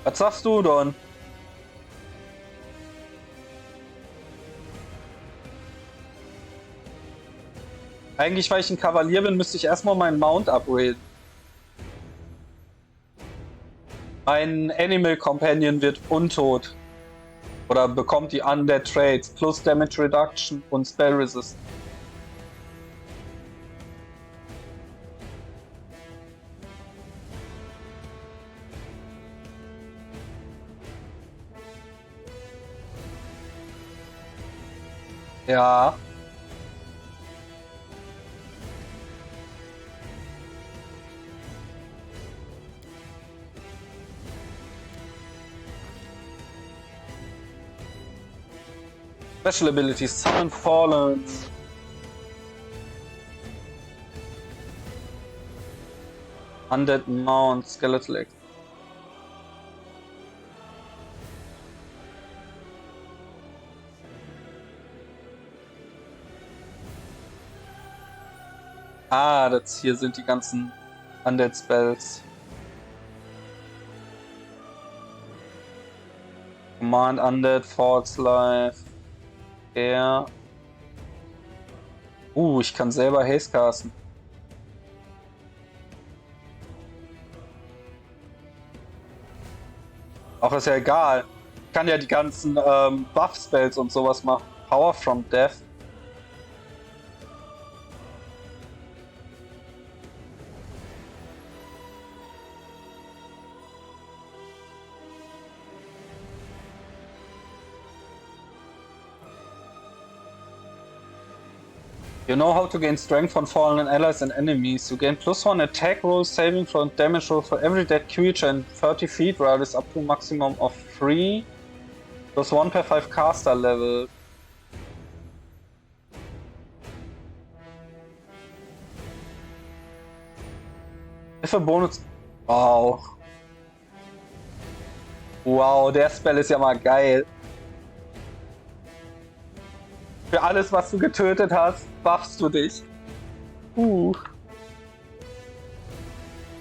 Was sagst du, Don? Eigentlich, weil ich ein Kavalier bin, müsste ich erstmal meinen Mount upgraden. Mein Animal Companion wird untot. Oder bekommt die Undead Traits plus Damage Reduction und Spell Resist. Ja. Special abilities, Summon Fallen. Undead Mount, Skeletal X. Ah, das hier sind die ganzen Undead Spells. Command Undead, False Life. Der. Ich kann selber Haste casten. Auch ist ja egal. Ich kann ja die ganzen Buff-Spells und sowas machen. Power from Death. You know how to gain strength from fallen allies and enemies. You gain +1 attack roll, saving throw, and damage roll for every dead creature in 30 feet radius up to a maximum of 3. +1 per 5 caster level. If a bonus. Wow. Wow, der Spell ist ja mal geil. Für alles, was du getötet hast, buffst du dich.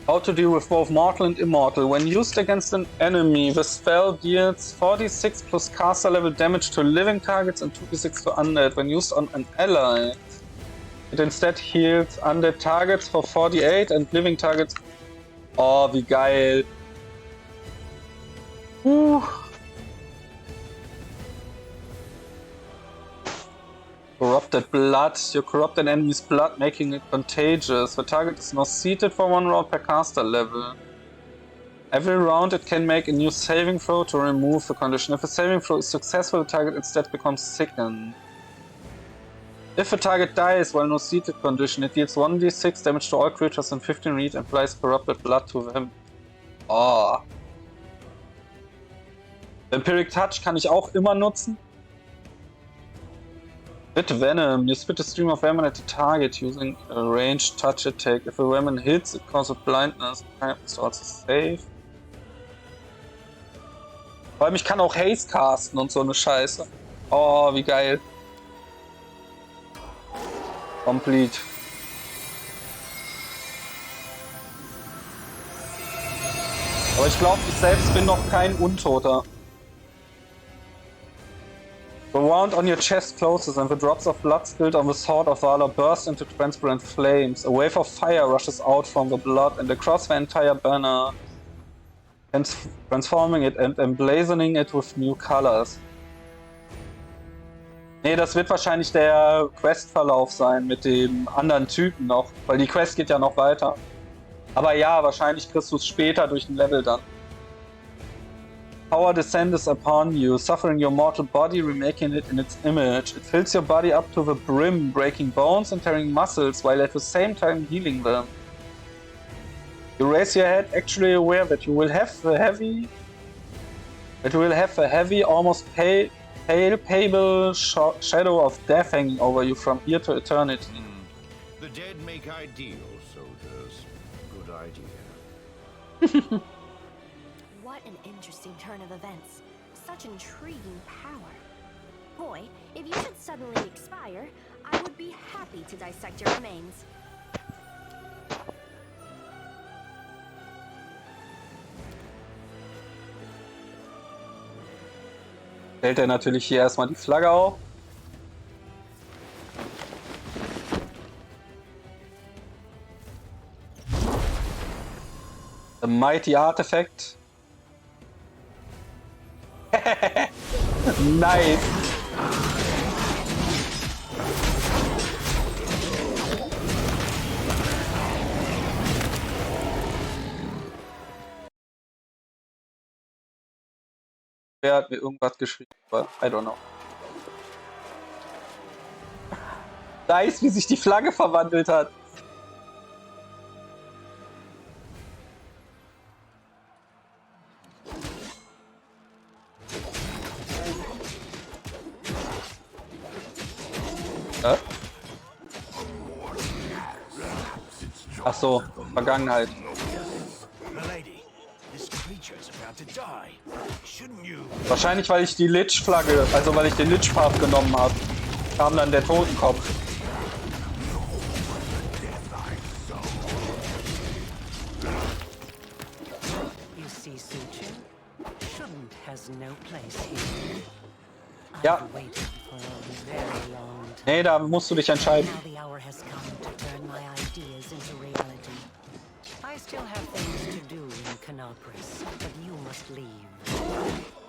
How to deal with both mortal and immortal. When used against an enemy, the spell deals 46 plus caster level damage to living targets and 2d6 to undead. When used on an ally, it instead heals undead targets for 48 and living targets. Oh, wie geil. Corrupted blood. You corrupt an enemy's blood, making it contagious. The target is now seated for 1 round per caster level. Every round it can make a new saving throw to remove the condition. If a saving throw is successful, the target instead becomes sickened. If the target dies while no seated condition, it deals 1d6 damage to all creatures in 15 feet and applies corrupted blood to them. Oh. Vampiric Touch kann ich auch immer nutzen. With Venom, you spit a stream of venom at the target using a ranged touch attack. If a venom hits, it causes blindness. It's also safe. Vor allem, ich kann auch Haste casten und so eine Scheiße. Oh, wie geil. Complete. Aber ich glaube, ich selbst bin noch kein Untoter. The wound on your chest closes and the drops of blood spilled on the sword of Valor burst into transparent flames. A wave of fire rushes out from the blood and across the entire banner, transforming it and emblazoning it with new colors. Nee, das wird wahrscheinlich der Questverlauf sein mit dem anderen Typen noch, weil die Quest geht ja noch weiter. Aber ja, wahrscheinlich kriegst du es später durch ein Level dann. Power descends upon you, suffering your mortal body, remaking it in its image. It fills your body up to the brim, breaking bones and tearing muscles, while at the same time healing them. You raise your head, actually aware that you will have a heavy, almost palpable shadow of death hanging over you from here to eternity. The dead make ideal soldiers. Good idea. What an interesting turn of events. Such intriguing power. Boy, if you should suddenly expire, I would be happy to dissect your remains. Stellt er natürlich hier erstmal die Flagge auf. The Mighty Artifact. Nice. Wer hat mir irgendwas geschrieben? Aber I don't know. Nice, wie sich die Flagge verwandelt hat. Ach so, Vergangenheit. Wahrscheinlich, weil ich die Lich-Flagge, also weil ich den Lich-Path genommen habe, kam dann der Totenkopf. Ja. Nee, da musst du dich entscheiden. I still have things to do in Canopus, but you must leave.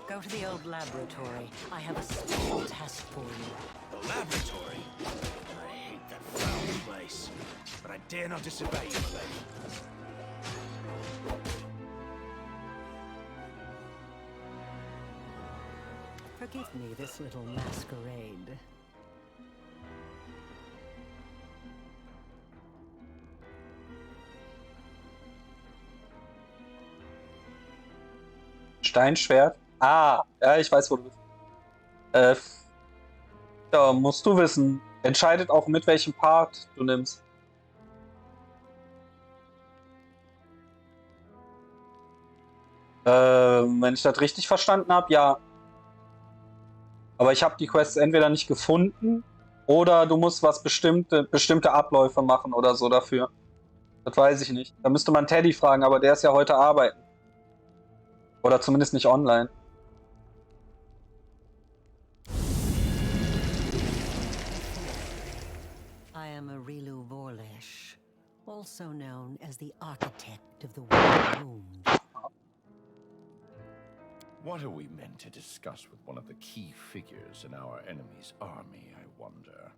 Go to the old laboratory. I have a special task for you. The laboratory? I hate that foul place, but I dare not disobey you, lady. Forgive me this little masquerade. Steinschwert? Ah, ja, ich weiß, wo du bist. Ja, musst du wissen. Entscheidet auch mit welchem Part du nimmst. Wenn ich das richtig verstanden habe, ja. Aber ich habe die Quests entweder nicht gefunden oder du musst was bestimmte Abläufe machen oder so dafür. Das weiß ich nicht. Da müsste man Teddy fragen, aber der ist ja heute arbeiten. Oder zumindest nicht online. I am Arilu Vorlesh, also known as the architect of the World Wound. What are we meant to discuss with one of the key figures in our enemy's army, I wonder?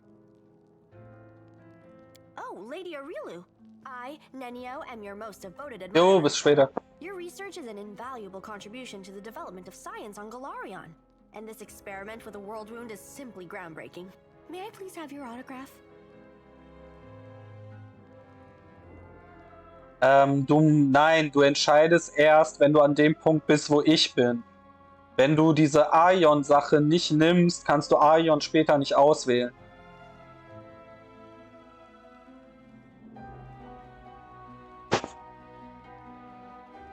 Oh, Lady Arilu. I, Nenio, am your most devoted Jo, admirer. bis später. Your research is an invaluable contribution to the development of science on Galarion. And this experiment with a world wound is simply groundbreaking. May I please have your autograph? Du entscheidest erst, wenn du an dem Punkt bist, wo ich bin. Wenn du diese Aion-Sache nicht nimmst, kannst du Aion später nicht auswählen.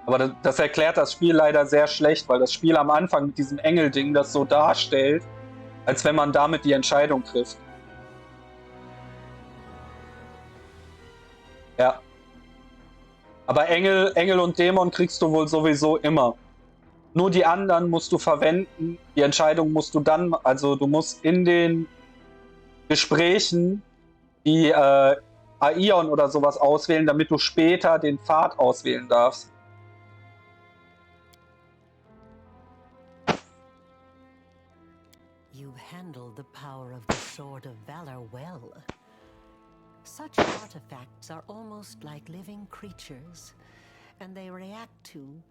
Aber das erklärt das Spiel leider sehr schlecht, weil das Spiel am Anfang mit diesem Engel-Ding das so darstellt, als wenn man damit die Entscheidung trifft. Ja. Aber Engel und Dämon kriegst du wohl sowieso immer. Nur die anderen musst du verwenden. Die Entscheidung musst du dann, also du musst in den Gesprächen die Aion oder sowas auswählen, damit du später den Pfad auswählen darfst. You've handled the power of the Sword of Valor well. Such artifacts are almost like living creatures, and they react to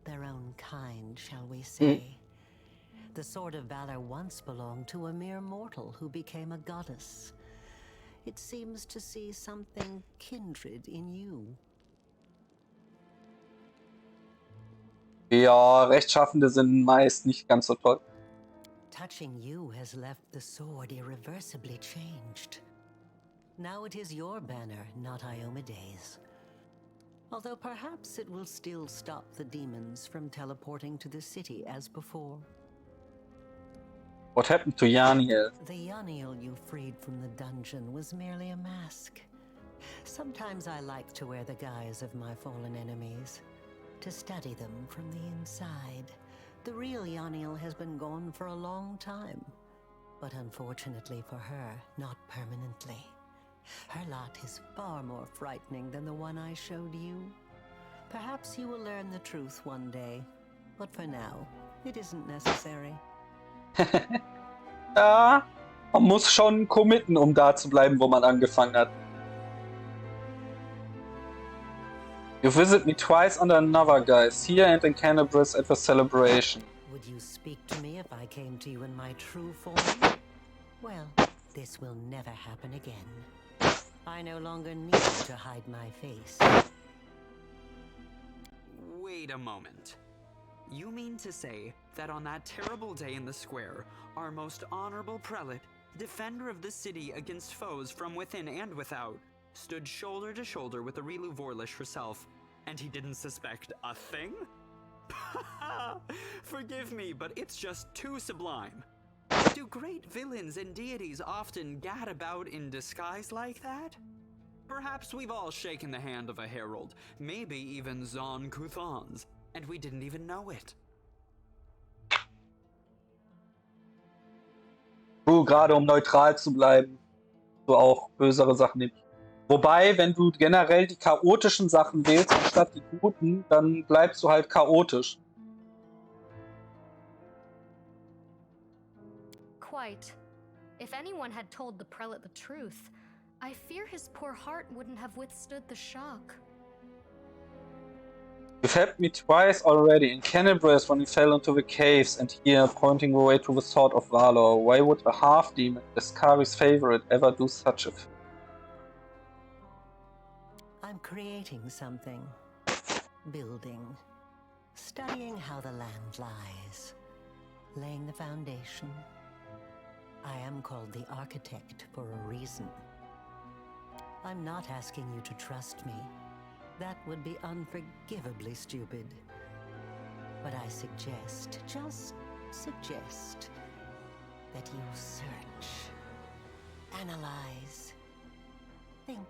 their own kind, shall we say. The sword of valor once belonged to a mere mortal who became a goddess. It seems to see something kindred in you. Ja, Rechtschaffende sind meist nicht ganz so toll. Touching you has left the sword irreversibly changed. Now it is your banner, not Iomede's. Although perhaps it will still stop the demons from teleporting to the city as before. What happened to Yaniel? The Yaniel you freed from the dungeon was merely a mask. Sometimes I like to wear the guise of my fallen enemies, to study them from the inside. The real Yaniel has been gone for a long time, but unfortunately for her, not permanently. Her lot is far more frightening than the one I showed you. Perhaps you will learn the truth one day, but for now, it isn't necessary. Ja, man muss schon committen, um da zu bleiben, wo man angefangen hat. You visit me twice under another guise, here and in Canterbury at the celebration. Would you speak to me if I came to you in my true form? Well, this will never happen again. I no longer need to hide my face. Wait a moment. You mean to say that on that terrible day in the square, our most honorable prelate, defender of the city against foes from within and without, stood shoulder to shoulder with the Rilu Vorlish herself, and he didn't suspect a thing? Forgive me, but it's just too sublime. Do great villains and deities often gad about in disguise like that? Perhaps we've all shaken the hand of a herald, maybe even Zon Kuthon's, and we didn't even know it. Gerade um neutral zu bleiben, du auch bösere Sachen nimmst. Wobei, wenn du generell die chaotischen Sachen wählst, anstatt die guten, dann bleibst du halt chaotisch. Quite. If anyone had told the prelate the truth, I fear his poor heart wouldn't have withstood the shock. You've helped me twice already, in Canterbury when we fell into the caves, and here, pointing the way to the Sword of Valor. Why would a half-demon, Beskari's favorite, ever do such a thing? I'm creating something. Building. Studying how the land lies. Laying the foundation. I am called the Architect for a reason. I'm not asking you to trust me. That would be unforgivably stupid. But I suggest, just suggest, that you search, analyze, think.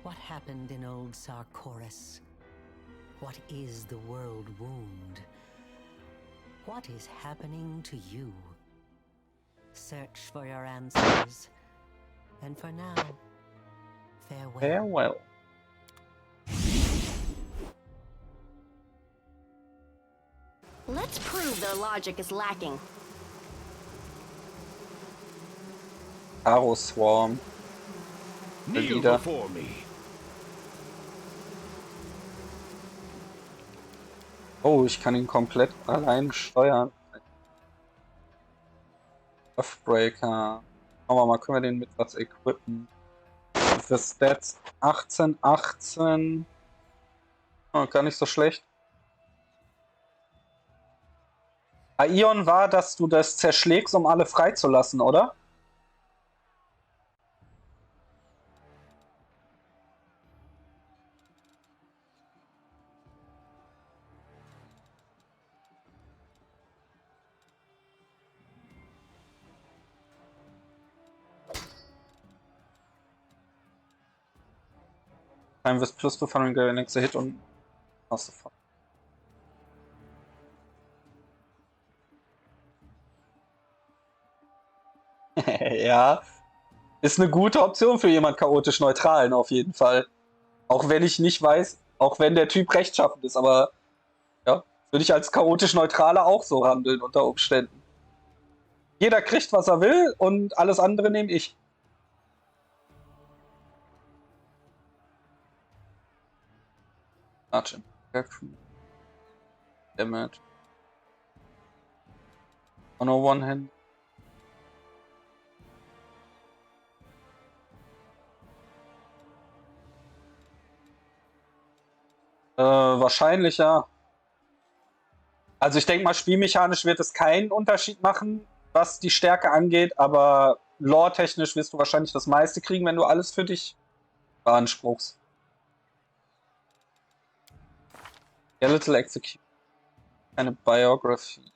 What happened in old Sarkoris? What is the world wound? What is happening to you? Search for your answers. And for now, farewell. Farewell. Let's prove their logic is lacking. Arrow Swarm. Kneel before me. Oh, ich kann ihn komplett allein steuern. Buffbreaker. Schauen wir mal, können wir den mit was equippen? Für Stats 18, 18. Oh, gar nicht so schlecht. Aion war, dass du das zerschlägst, um alle freizulassen, oder? Time with plus 2 following the next hit und hast du von. Ja, ist eine gute Option für jemand chaotisch Neutralen auf jeden Fall. Auch wenn ich nicht weiß, auch wenn der Typ rechtschaffend ist, aber ja, würde ich als chaotisch Neutraler auch so handeln unter Umständen. Jeder kriegt, was er will und alles andere nehme ich. Arch. damage. On a one hand. Wahrscheinlich ja. Also ich denke mal, spielmechanisch wird es keinen Unterschied machen, was die Stärke angeht, aber lore-technisch wirst du wahrscheinlich das meiste kriegen, wenn du alles für dich beanspruchst. Skeletal Execution. Eine Biography.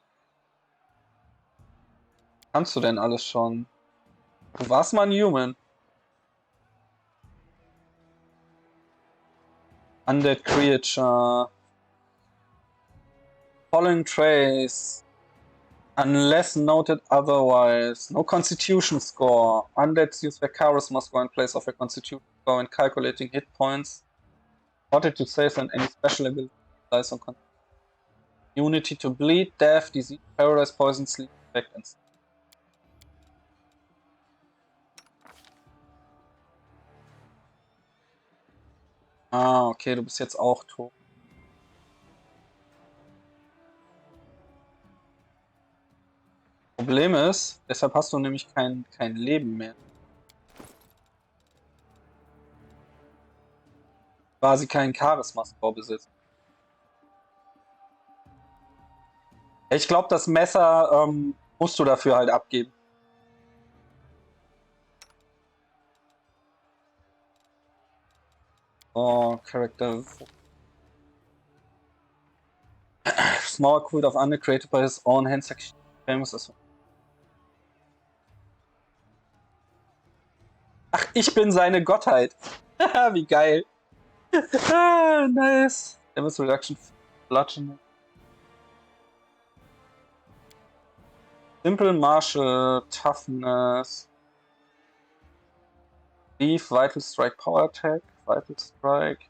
Kannst du denn alles schon? Du warst mal ein Human. Undead Creature. Falling Trace. Unless noted otherwise. No Constitution score. Undeads use their charisma score in place of their Constitution score when calculating hit points. Fortitude saves and any special ability relies on immunity to bleed, death, disease, paralyze, poison, sleep, effect, and sleep. Ah, okay, du bist jetzt auch tot. Problem ist, deshalb hast du nämlich kein Leben mehr. Quasi keinen Charisma-Score besitzt. Ich glaube, das Messer musst du dafür halt abgeben. Oh, Character. Small quilt of Undead created by his own hand section. Famous as. Ach, ich bin seine Gottheit. Wie geil. Nice. Damage reduction. Bludgeoning. Simple Martial, Toughness. Thief, Vital Strike, Power Attack, Vital Strike.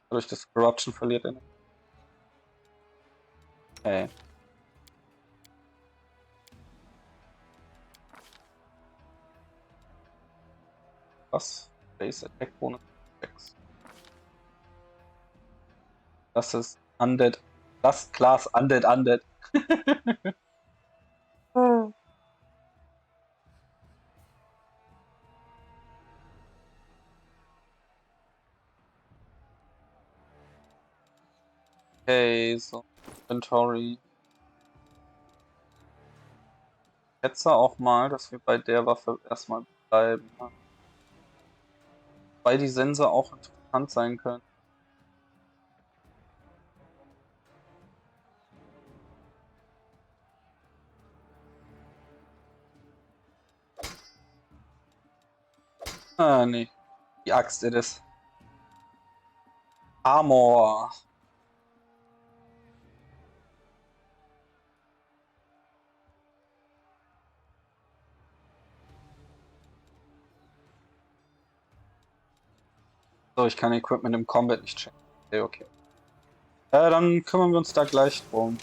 Dadurch, dass Corruption verliert er. Okay. Was? Base Attack Bonus 6. Das ist Undead. Das Class Undead. Okay, so. Inventory. Ich schätze auch mal, dass wir bei der Waffe erstmal bleiben. Weil die Sense auch interessant sein können. Ah, nee. Die Axt it is. Armor. So, ich kann Equipment im Combat nicht checken. Okay. Dann kümmern wir uns da gleich drum.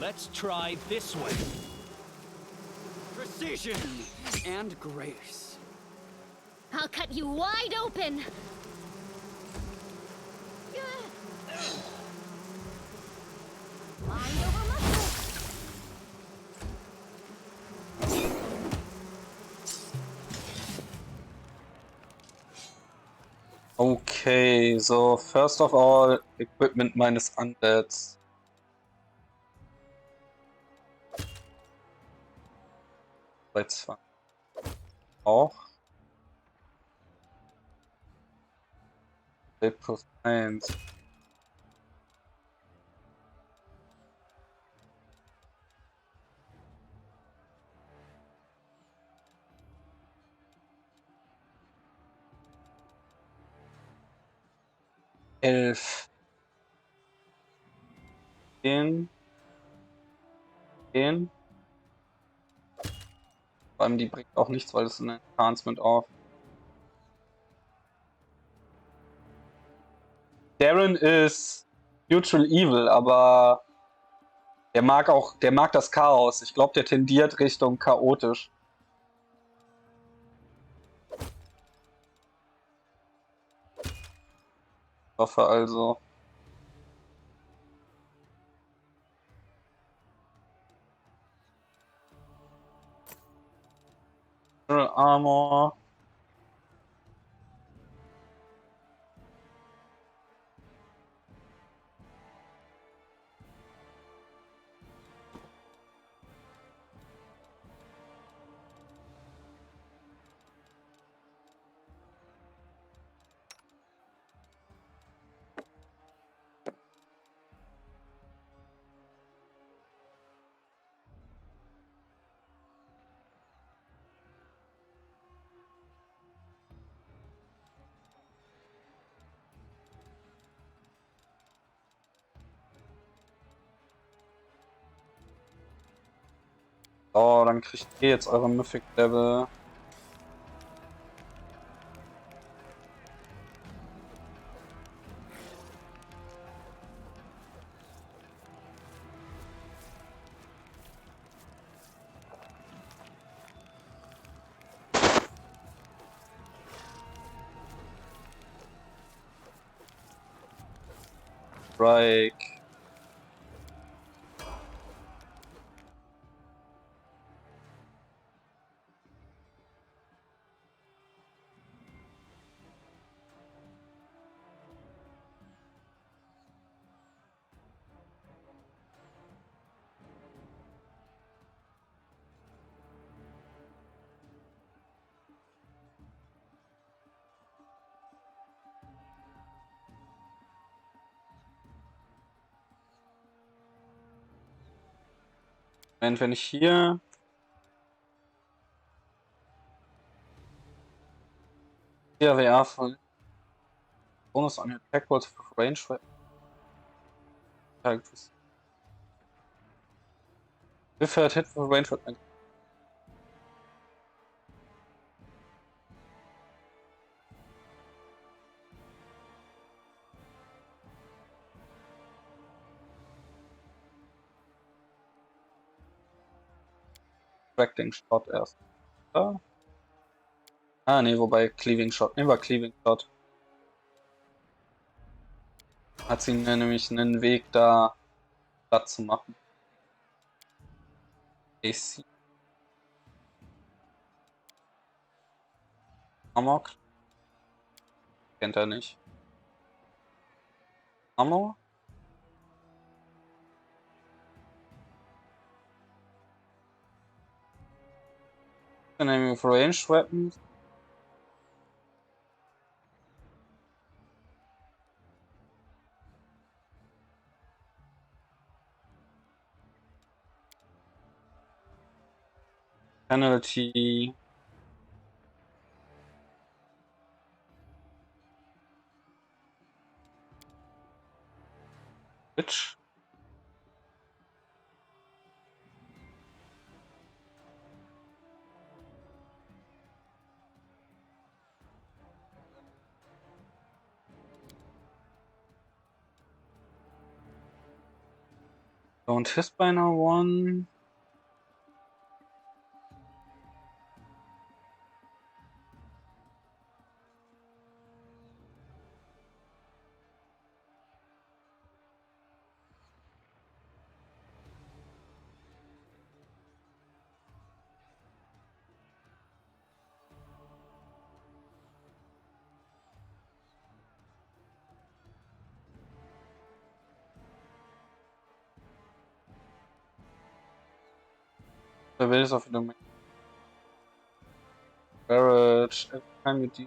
Let's try this way. Precision and grace. I'll cut you wide open. Mind over muscle. Okay, so first of all, Equipment meines Undeads. Bei 2. Auch. Plus 1. Elf. Den. Den. Vor allem die bringt auch nichts, weil das ein Enhancement auf. Darren ist neutral evil, aber der mag das Chaos. Ich glaube, der tendiert Richtung chaotisch. Ich hoffe also. Armor. Oh, dann kriegt ihr jetzt eure Mythic Level. Strike. Wenn ich hier WR von Bonus on your attack rolls with range characters. If I hit with range weapon. Tracking Shot erst. Ah, ne, wobei Cleaving Shot. Ne, war Cleaving Shot. Hat sie nämlich einen Weg, da platt zu machen. AC. Amok. Kennt er nicht. Ammo. Enemy with ranged weapons. Penalty. Bitch. Don't hit by no one. The ways of the barrage. Every time you do.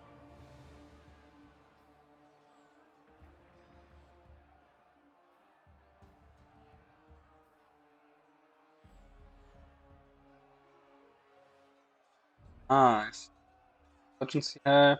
Nice. Emergency help.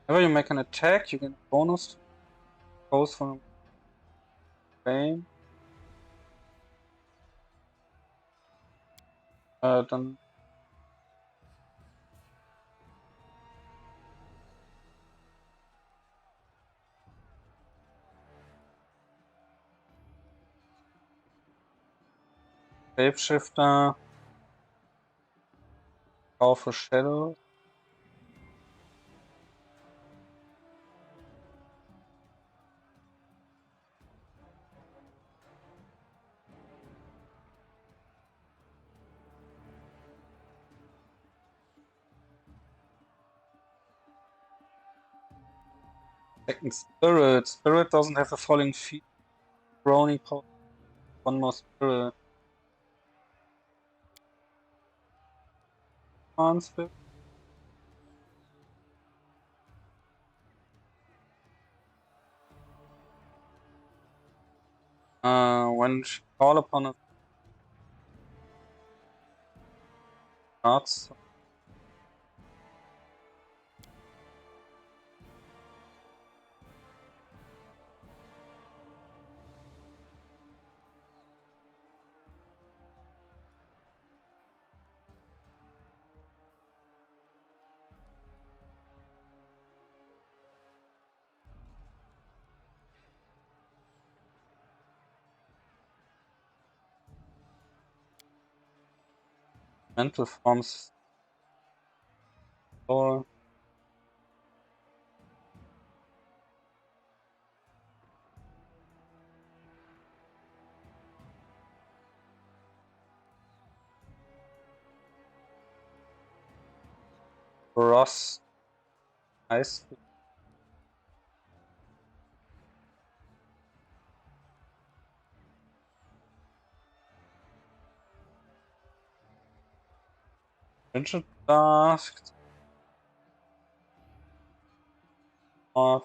Whenever you make an attack, you get a bonus goes from game. Dann Shapeshifter, Powerful Shadow. Second Spirit. Spirit doesn't have a falling feet. Brownie power. One more Spirit. One Spirit. When she call upon a cards. Mental forms. Or Frost. Ice. Rigid Blast. Off.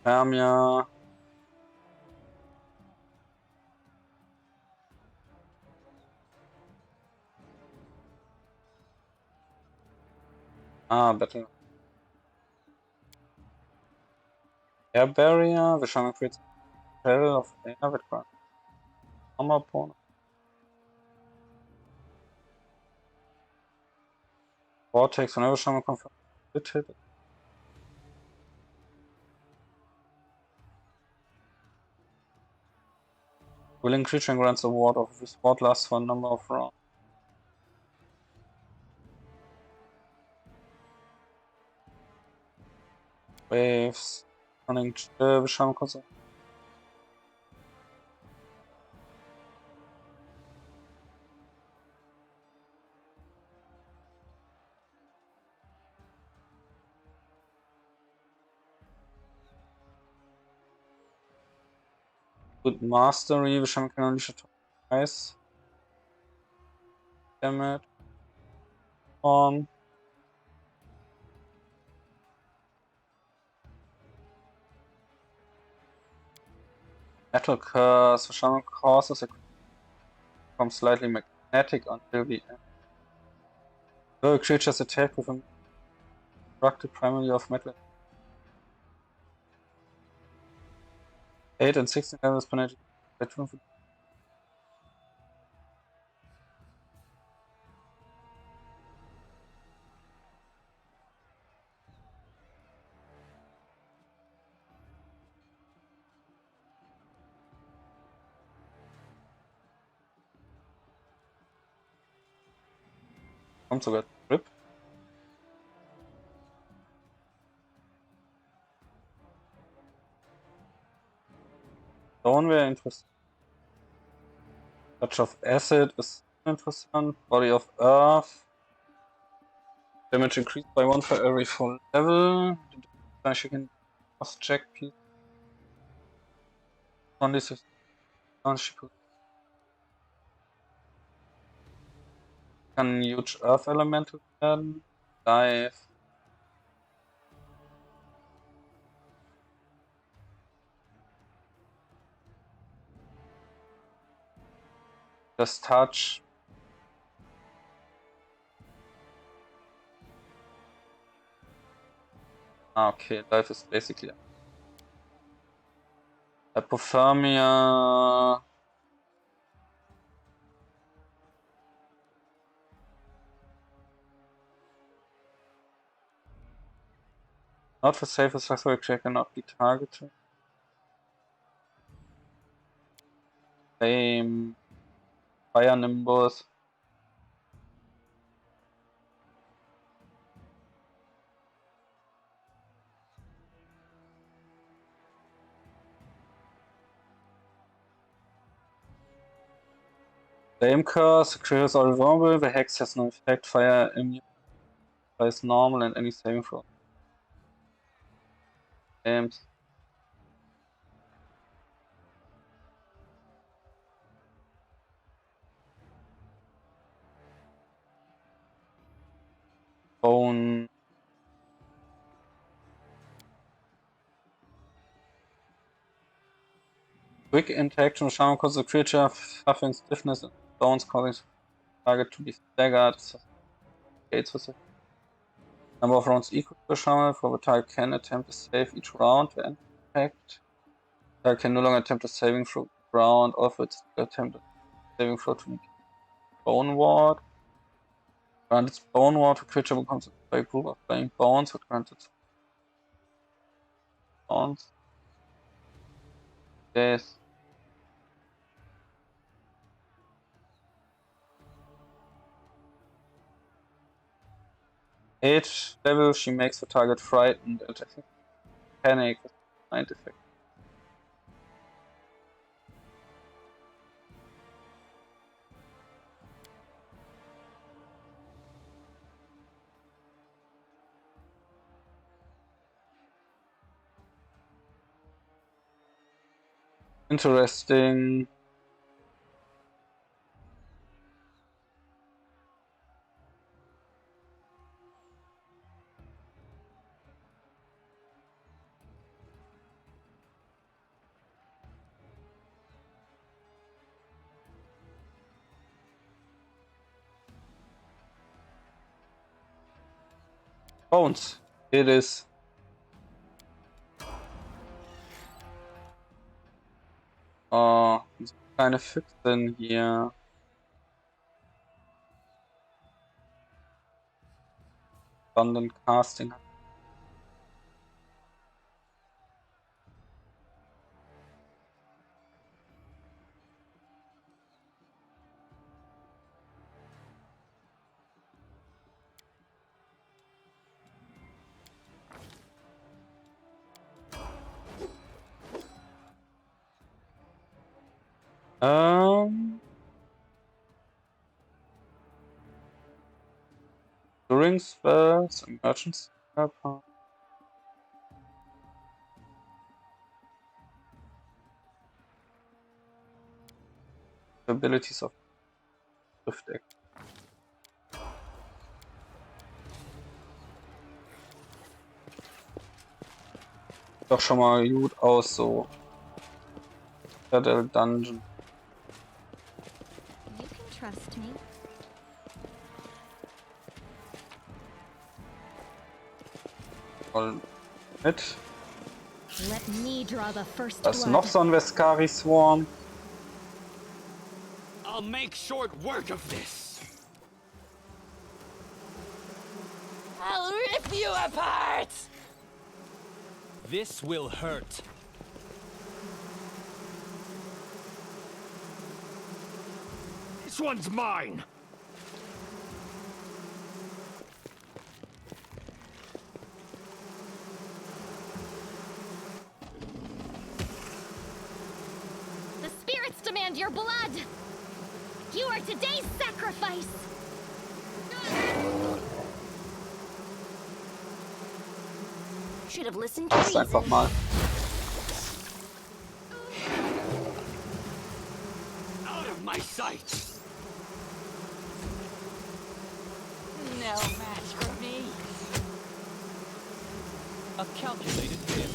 Hermia. Battle. Air Barrier. Wir schauen mal kurz. Shell of Air with Ground. Armor bonus. Vortex. Whenever someone confirms hit hit. Willing creature grants a ward of this ward lasts for a number of rounds. Waves. Running. Wir schauen mal kurz. Good Mastery. Wir schauen mal kanalische Ice. Damage. Metal Curse. Wir schauen mal causes. It becomes slightly magnetic until the end. So creatures attack with a constructed primarily of metal. 8 and 16 levels per night. Kommt sogar Trip. Stone wäre interessant. Touch of Acid ist interessant. Body of Earth. Damage increased by 1 for every full level. You can cross check piece. 26 kann Huge Earth Elemental werden. Dive. Das Touch. Okay, life is basically hypothermia. Not for safe successful check cannot be targeted. Flame, fire nimbus. Flame curse, the creatures are vulnerable, the hex has no effect, fire immune is normal and any saving throw. Flames. Bone. Quick interaction with shaman causes the creature suffering stiffness and bones, causing the target to be staggered. Gates with it. Number of rounds equal to the shaman, for the target can attempt to save each round. The impact. Target can no longer attempt a saving throw round, or if it's attempt a saving throw to negate bone ward. Grant its bone ward, the creature becomes a group of flying bones, but grants its bones. Yes. Each level she makes the target frightened and panic with mind effect. Interesting. Bones. It is. Oh, kleine Fixen hier. Abundant casting. During spells, emergency weapon. Abilities of Swift Act. Doch schon mal gut aus, so. Citadel Dungeon. You can trust me. Voll mit. Let me draw the first Da ist blood. noch so ein Veskari Swarm. I'll make short work of this. I'll rip you apart! This will hurt. This one's mine. The spirits demand your blood. You are today's sacrifice. Should have listened to Mach's reason. einfach mal. Out of my sight. No match for me. A calculated hit.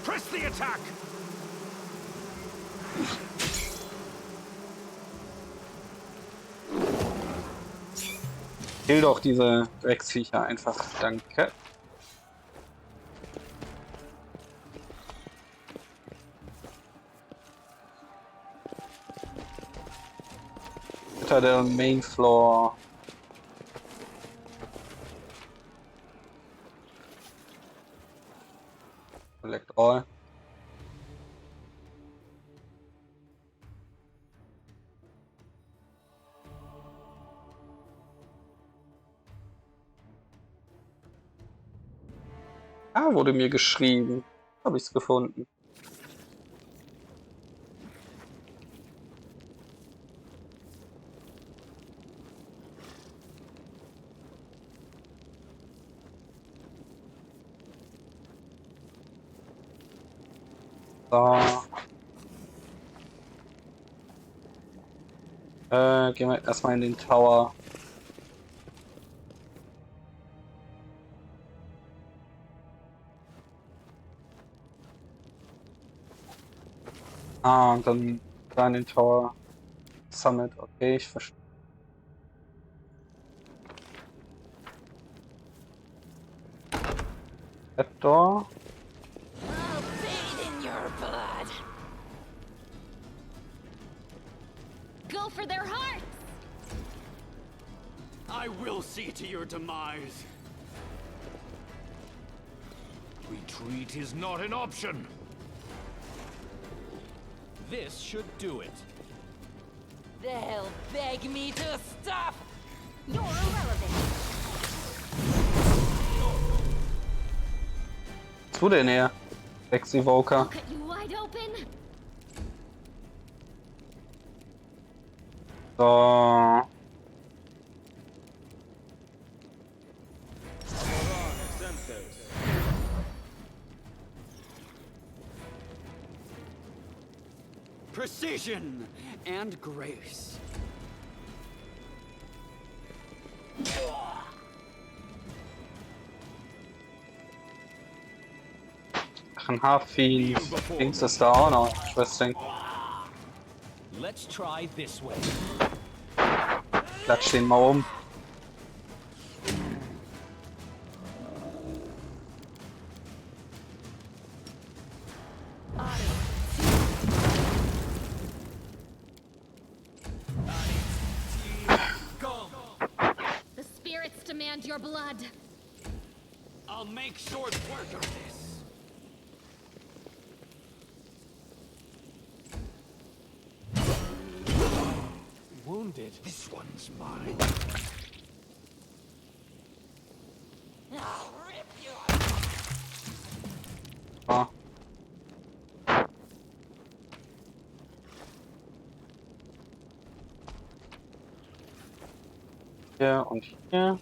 Press the attack. Kill doch diese Drecksviecher einfach. Danke. Unter der Main Floor. Collect all. Ah, wurde mir geschrieben. Habe ich's gefunden. So. Gehen wir erstmal in den Tower. Ah, und dann da in den Tower. Summit, okay, ich verstehe. That door. I'll bathe in your blood. Go for their hearts! I will see to your demise. Retreat is not an option. This should do it. They'll beg me to stop. You're irrelevant. Was du denn her? Sexy Voker. Cut you wide open! So. Precision and grace. Ein Haarfiend. Dings ist da auch noch. Interesting. Let's try this way. Klatsch den mal um. The spirits demand your blood. I'll make short work of this. Wounded. This one's mine. I'll rip you. Ah. Hier und hier.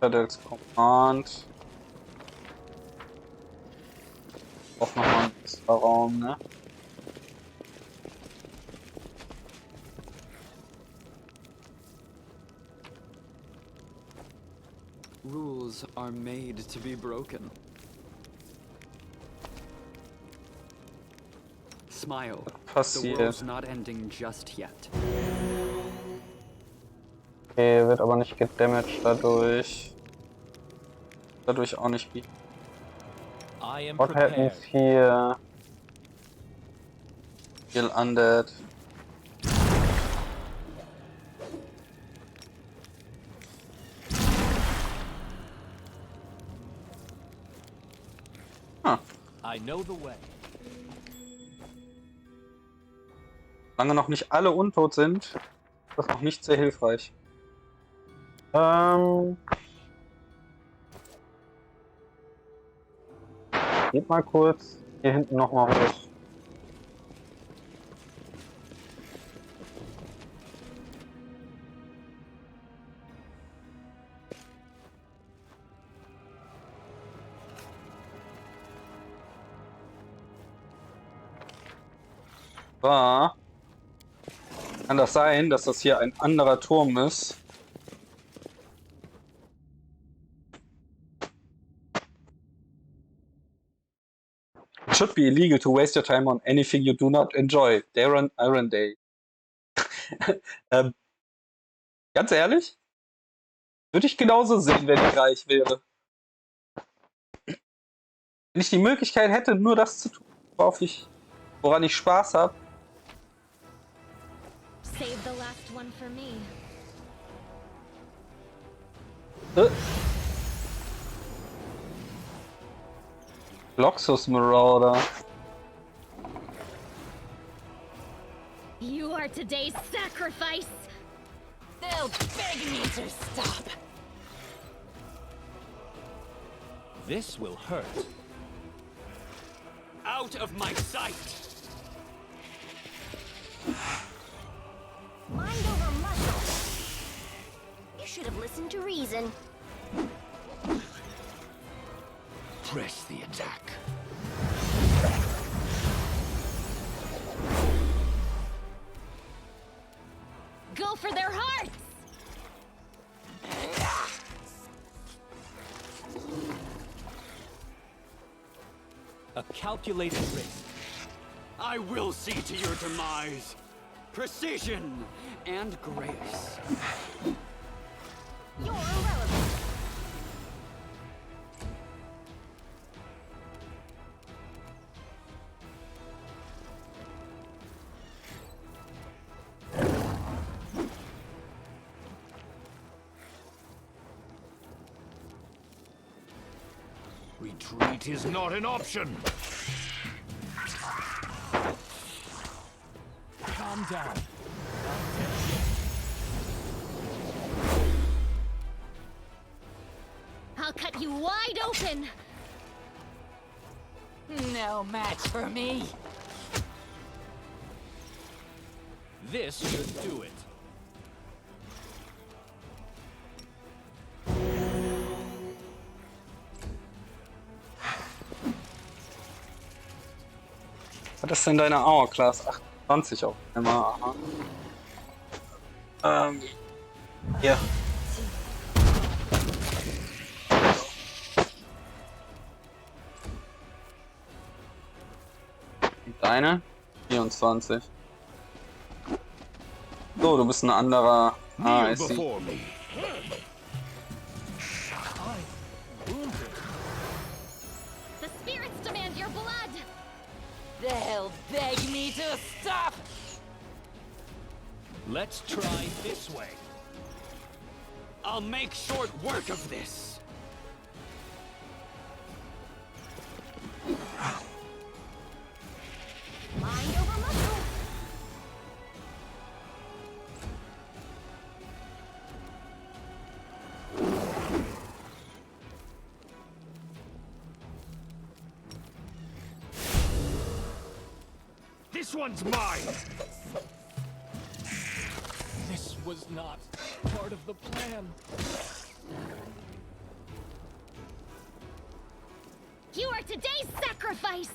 Fedex Command. Auch nochmal ein extra Raum, ne? Rules are made to be broken. Smile. The Passiert. world's not ending just yet. Okay, wird aber nicht gedamaged dadurch. Dadurch auch nicht. I am What happens prepared. here? Kill undead. Hm. I know the way. Solange noch nicht alle untot sind, ist das noch nicht sehr hilfreich. Geht mal kurz hier hinten nochmal hoch. So. Kann das sein, dass das hier ein anderer Turm ist? It should be illegal to waste your time on anything you do not enjoy. Darren Iron Day. Ganz ehrlich? Würde ich genauso sehen, wenn ich reich wäre. Wenn ich die Möglichkeit hätte, nur das zu tun, woran ich Spaß habe. Save the last one for me. Bloxus Marauder. You are today's sacrifice. They'll beg me to stop. This will hurt. Out of my sight! Mind over muscle. You should have listened to reason. Press the attack. Go for their hearts! A calculated risk. I will see to your demise. Precision and grace. You're irrelevant. Retreat is not an option. Calm down. I'll cut you wide open! No match for me. This should do it. Was ist denn deine Hour-Class? 28 auf einmal. Aha. Hier. Und deine? 24. So, du bist ein anderer. Ah, ich sehe. The spirits demand your blood! They'll beg me to stop. Let's try this way. I'll make short work of this. Mind over muscle. This one's mine! This was not part of the plan. You are today's sacrifice!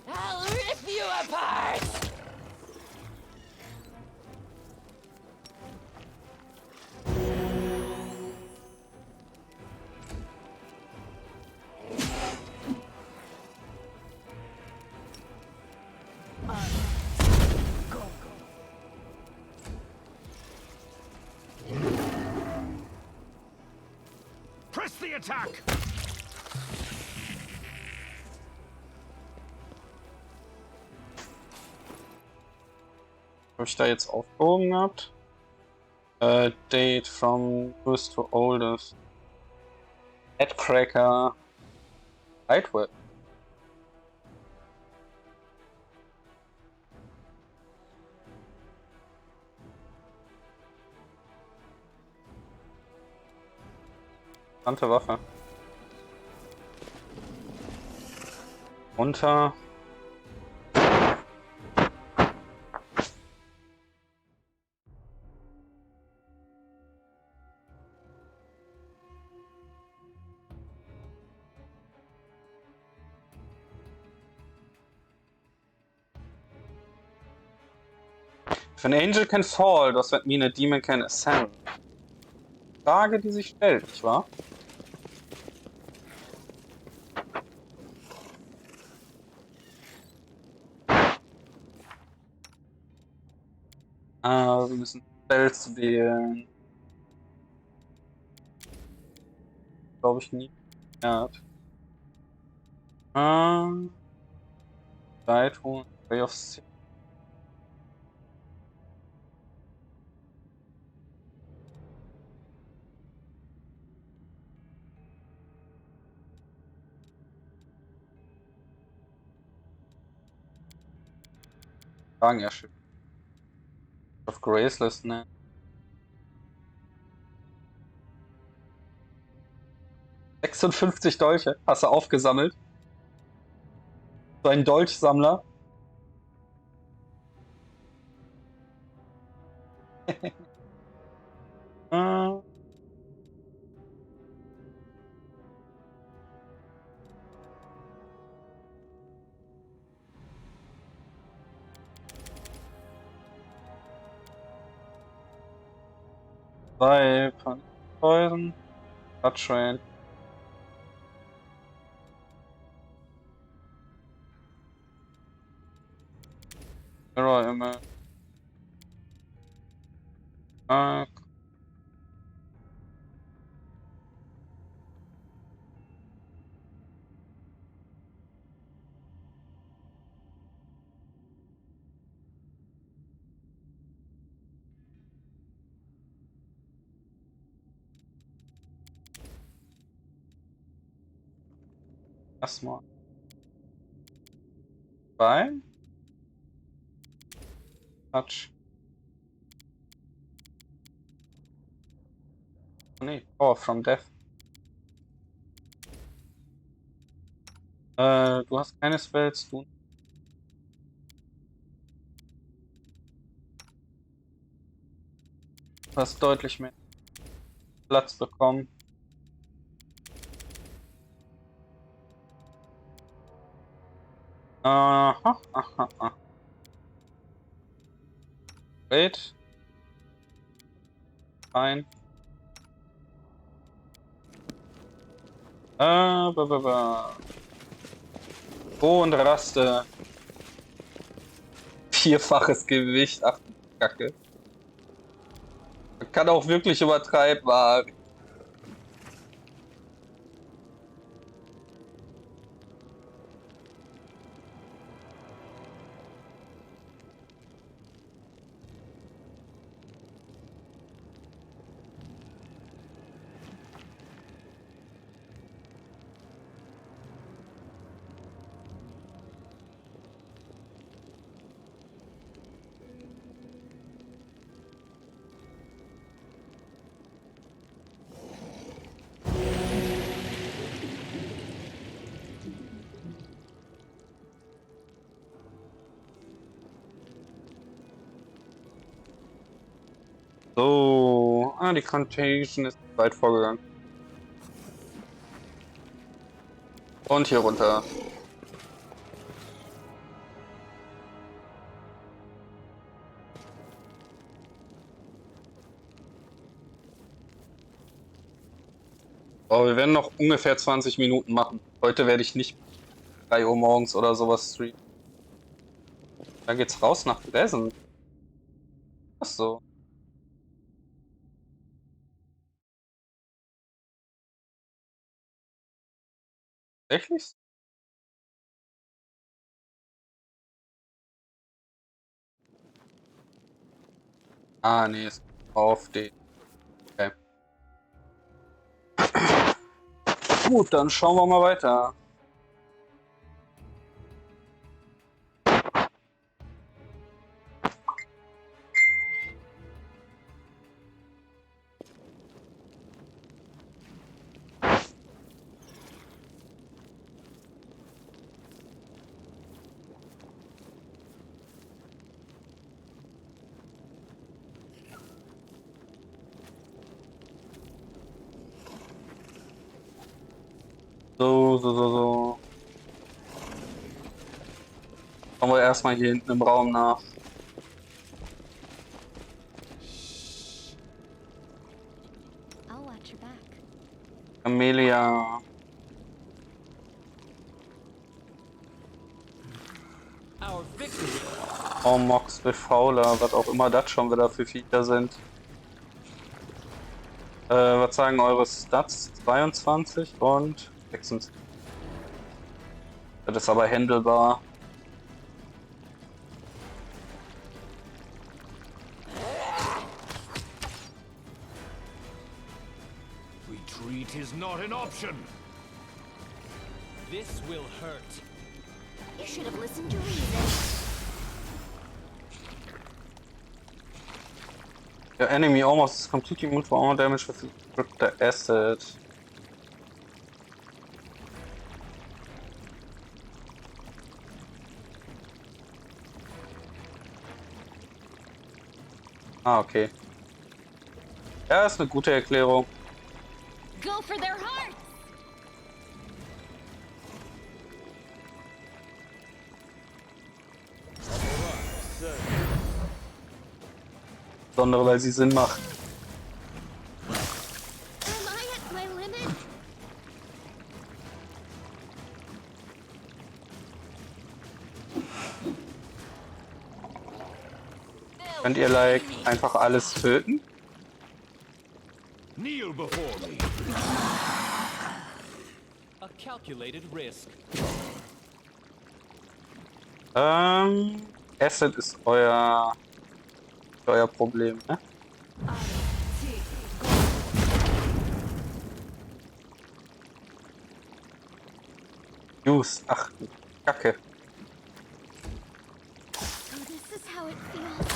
I'll rip you apart. Press the attack! Habe ich da jetzt aufgehoben gehabt? Date from newest to oldest. Headcracker. Lightweight. Interessante Waffe. Runter. If an angel can fall, does that mean a demon can ascend? Frage, die sich stellt, nicht wahr? Wir müssen Spells wählen. Glaube ich nie. Ja. Seid, Way of Sea. Fragen ja schön. Of Graceless, ne? ...56 Dolche hast du aufgesammelt. So ein Dolchsammler. Zwei Poison. Touchrain. Mirror Image. Erstmal. Zwei. Touch. Oh nee, Power from Death. Du hast keine Spells, du. Du hast deutlich mehr Platz bekommen. Aha, aha, aha. Wait. Fein. Und Raste. Vierfaches Gewicht. Ach, Kacke. Man kann auch wirklich übertreiben, Ari. So, die Contagion ist weit vorgegangen. Und hier runter. Oh, wir werden noch ungefähr 20 Minuten machen. Heute werde ich nicht 3 Uhr morgens oder sowas streamen. Da geht's raus nach Pleasant. Ach so. Tatsächlich? Ah, nee, ist auf den. Okay. Gut, dann schauen wir mal weiter. So. Schauen wir erstmal hier hinten im Raum nach. I'll watch your back. Amelia. Our victory! Oh, Mox Befauler, was auch immer das schon wieder für Viecher sind. Was sagen eure Stats? 22 und 26. Das ist aber handelbar. Retreat is not an option. This will hurt. You should have listened to reason. Your enemy almost is completely immune for armor damage with the acid. Ah, okay. Ja, ist eine gute Erklärung. Go for their hearts! Insbesondere, weil sie Sinn macht. Am I at my limit? Könnt ihr, like, einfach alles töten? Kneel before me. A calculated risk. Acid ist euer Problem, ne? Use, ach, Kacke. So this is how it feels.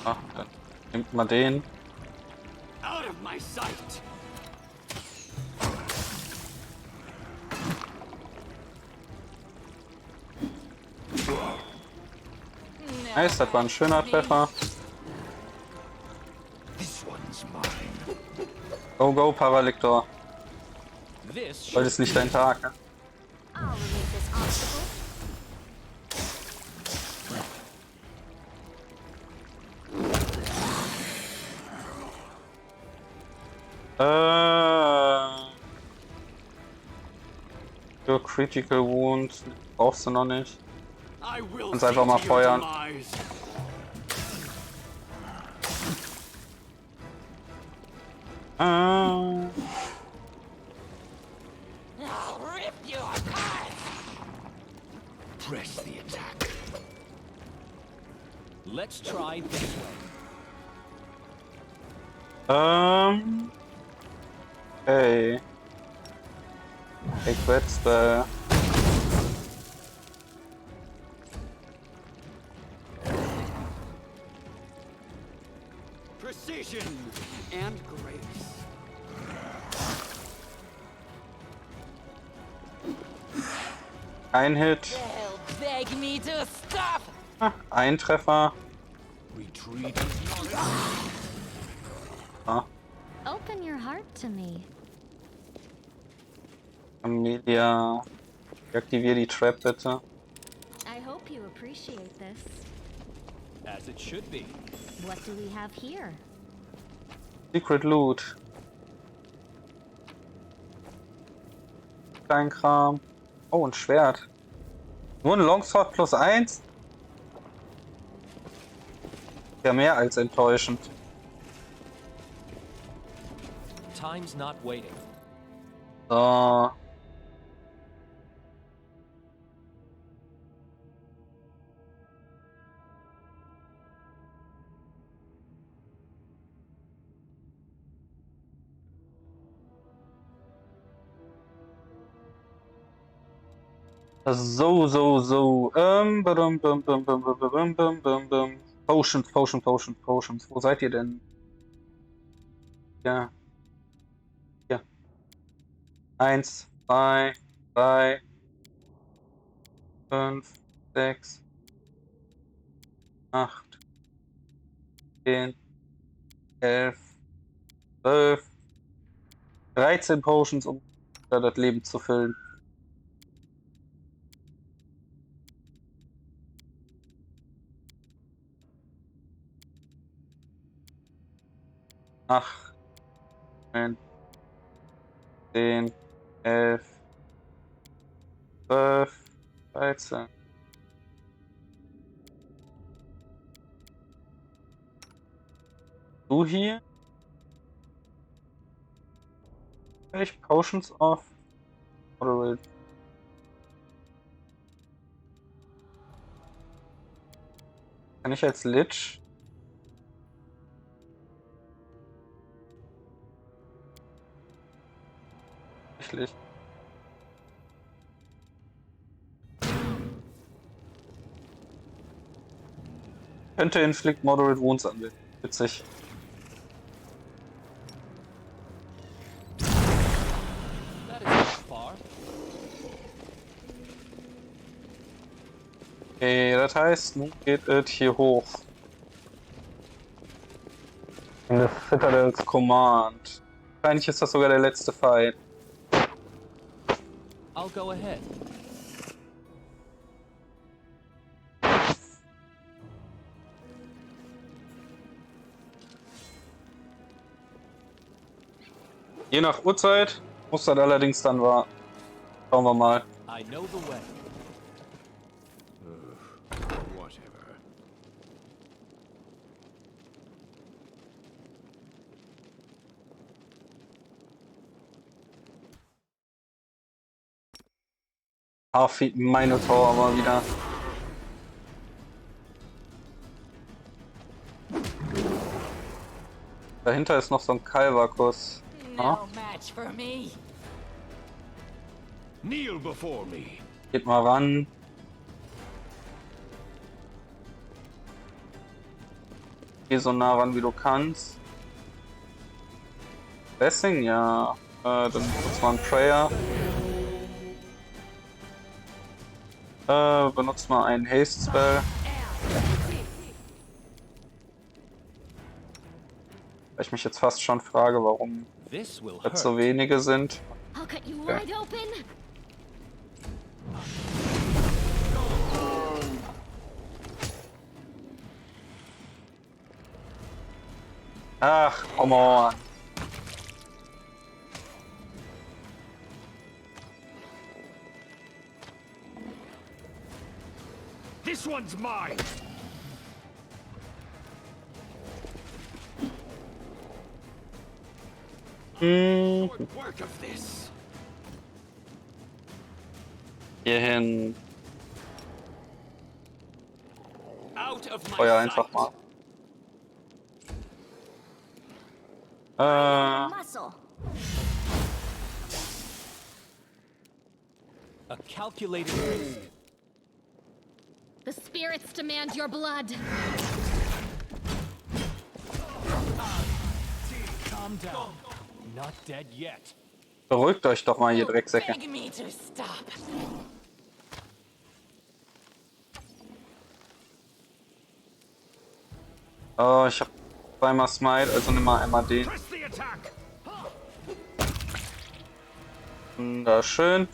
Ah, dann nimmt man den. Out of my sight! Nice, das war ein schöner Treffer. This one's mine. Go, go, Paraliktor. This Heute ist nicht dein Tag, ne? I'll remove this obstacle. Your Critical Wound brauchst du noch nicht. I will Kannst einfach mal see to your feuern. demise. Press the attack. Let's try this way. Hey. Ich wetze. Precision and grace. Ein Hit. They'll beg me to stop. Ein Treffer. Retreat is not Ah, Open your heart to me. Amelia. Deaktivier die Trap bitte. I hope you appreciate this. As it should be. What do we have here? Secret Loot. Kleinkram. Oh, ein Schwert. Nur ein Longsword plus 1? Ja, mehr als enttäuschend. Time's not waiting. So. So. Potions. Wo seid ihr denn? Ja. Hier. 1, 2, 3, 5, 6, 8, 10, 11, 12, 13 Potions, um das Leben zu füllen. Ach, 9, 10, 11, 12, 13. Du hier? Ich Potions auf Moderate. Kann ich als Lich? Tatsächlich. Könnte Inflict Moderate Wounds anwenden. Witzig. Okay, das heißt, nun geht es hier hoch. In der Citadel's Command. Wahrscheinlich ist das sogar der letzte Fight. I'll go ahead. Je nach Uhrzeit muss das allerdings dann warten. Schauen wir mal. I know the way. Whatever. Half-Feet Minotaur mal wieder. Dahinter ist noch so ein Kalvakus. No match for me. Kneel before me. Geht mal ran. Geh so nah ran wie du kannst. Blessing, ja. Dann benutzt mal einen Prayer. Benutzt mal einen Haste Spell. Weil ich mich jetzt fast schon frage, warum jetzt so wenige sind. I'll cut you Okay. wide open. Ach, come on. This one's mine. Work of this. Hierhin. Out of my Feuer einfach mal. Muscle. A calculated risk. The spirits demand your blood. Calm down. Not dead yet. Beruhigt euch doch mal, ihr Drecksäcke. Beg me to stop. Oh, ich hab zweimal Smite, also nimm mal einmal den. Press the attack. Wunderschön.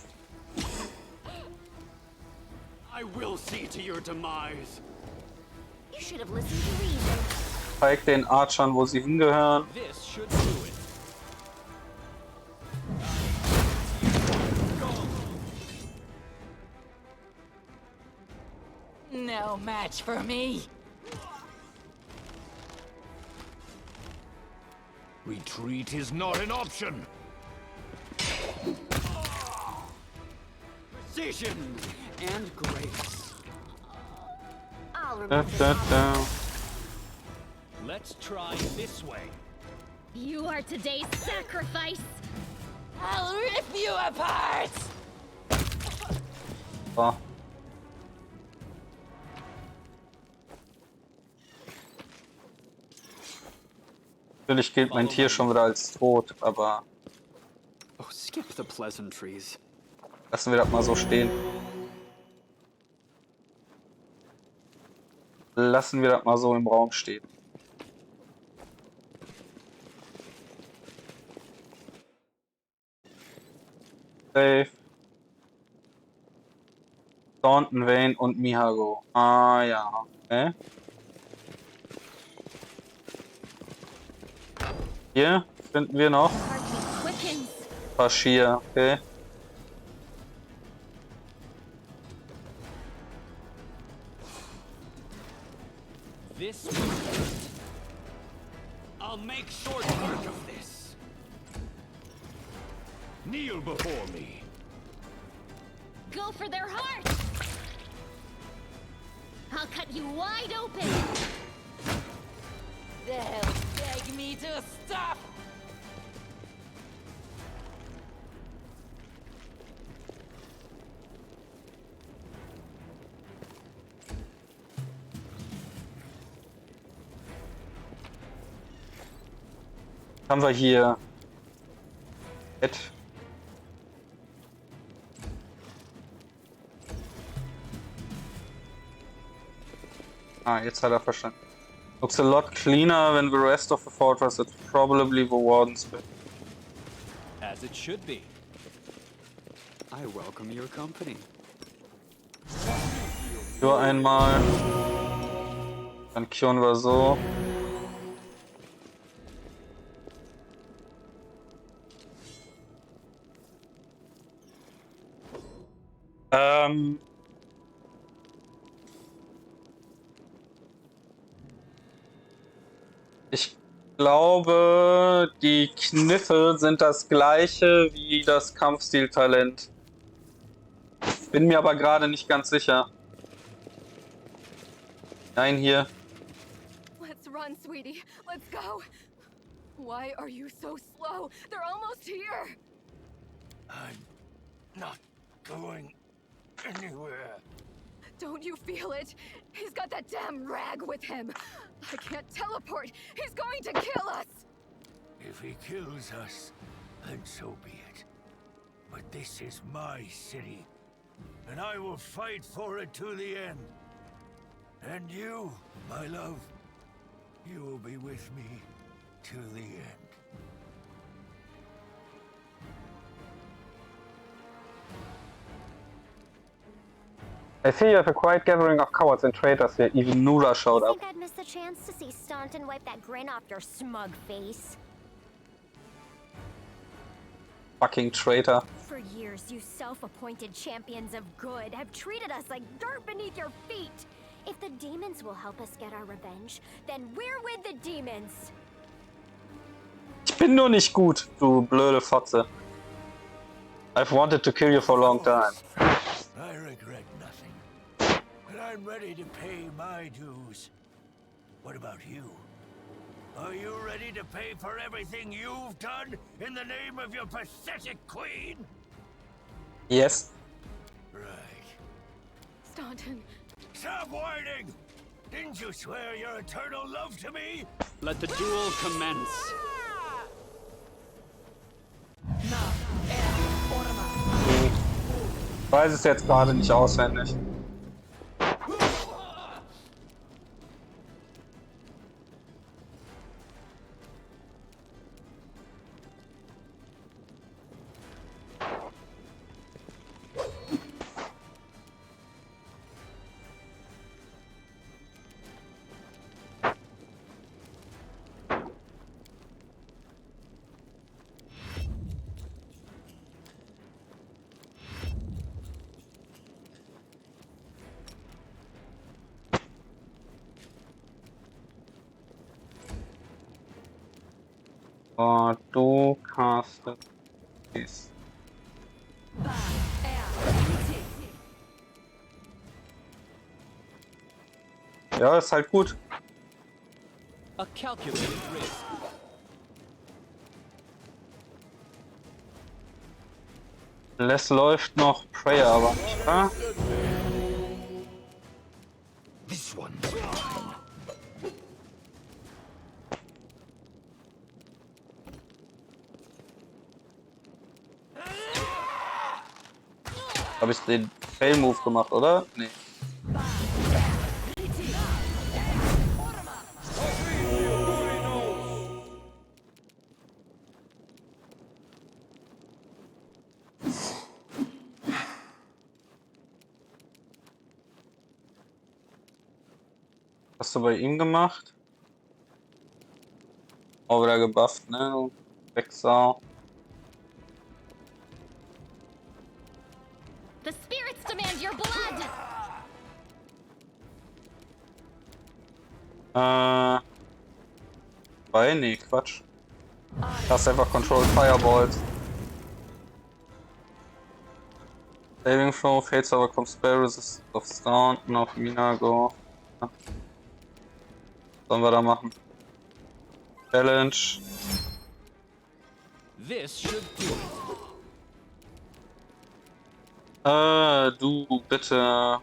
I will see to your demise. You should have listened to reason. Zeig den Archern, wo sie hingehören. This should do it. No match for me. Retreat is not an option. Precision and grace. I'll Da, remove da, this. da. Let's try this way. You are today's sacrifice. I'll rip you apart. So. Natürlich gilt mein Tier schon wieder als tot, aber Oh, skip the pleasantries. lassen wir das mal so stehen. Lassen wir das mal so im Raum stehen. Safe. Thornton, Vayne und Mihago. Ah ja, okay. Hier finden wir noch Quickens. Bashir, okay. This will hurt. I'll make short work of this. Kneel before me. Go for their hearts! I'll cut you wide open! They'll beg me to stop! Haben wir hier jetzt hat er verstanden. Looks a lot cleaner than the rest of the fortress. It's probably the warden's bit. As it should be. I welcome your company. Nur einmal. Dann curen wir so. Ich glaube, die Kniffe sind das gleiche wie das Kampfstil-Talent. Bin mir aber gerade nicht ganz sicher. Nein, hier. Let's run, sweetie. Let's go. Why are you so slow? They're almost here. I'm not going anywhere. Don't you feel it? He's got that damn rag with him. I can't teleport. He's going to kill us. If he kills us, then so be it. But this is my city, and I will fight for it to the end. And you, my love, you will be with me to the end. I see you have a quiet gathering of cowards and traitors here. Even Nura showed up. Think I'd miss the chance to see Staunton wipe that grin off your smug face? Fucking traitor. For years, you self-appointed champions of good have treated us like dirt beneath your feet. If the demons will help us get our revenge, then we're with the demons. Ich bin nur nicht gut, du blöde Fotze. I've wanted to kill you for a long time. I regret nothing, but I'm ready to pay my dues. What about you? Are you ready to pay for everything you've done in the name of your pathetic queen? Yes. Right. Staunton. Stop whining! Didn't you swear your eternal love to me? Let the duel commence. Ich weiß es jetzt gerade nicht auswendig. Oh, du castest dies. Ja, ist halt gut. A calculated risk. Les läuft noch Prayer, aber nicht, oder? This one's mine. Habe ich den Fail-Move gemacht, oder? Nee. Hast du bei ihm gemacht? Auch wieder gebufft, ne? Wegsau. The spirits demand your blood! Nee, Quatsch. Das ist einfach Control Fireballs. Saving Throw, Fate Server kommt Spell Resistance of Sound, noch Mina Go. Ja. Sollen wir da machen? Challenge. This should do it. Du bitte.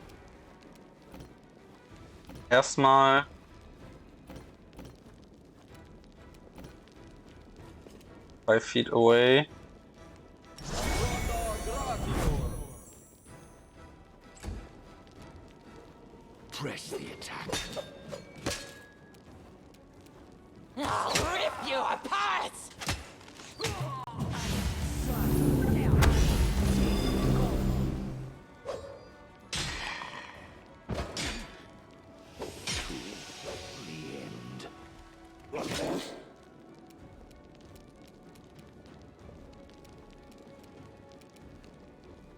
Erstmal. Five feet away. Press the attack. I'll rip you apart!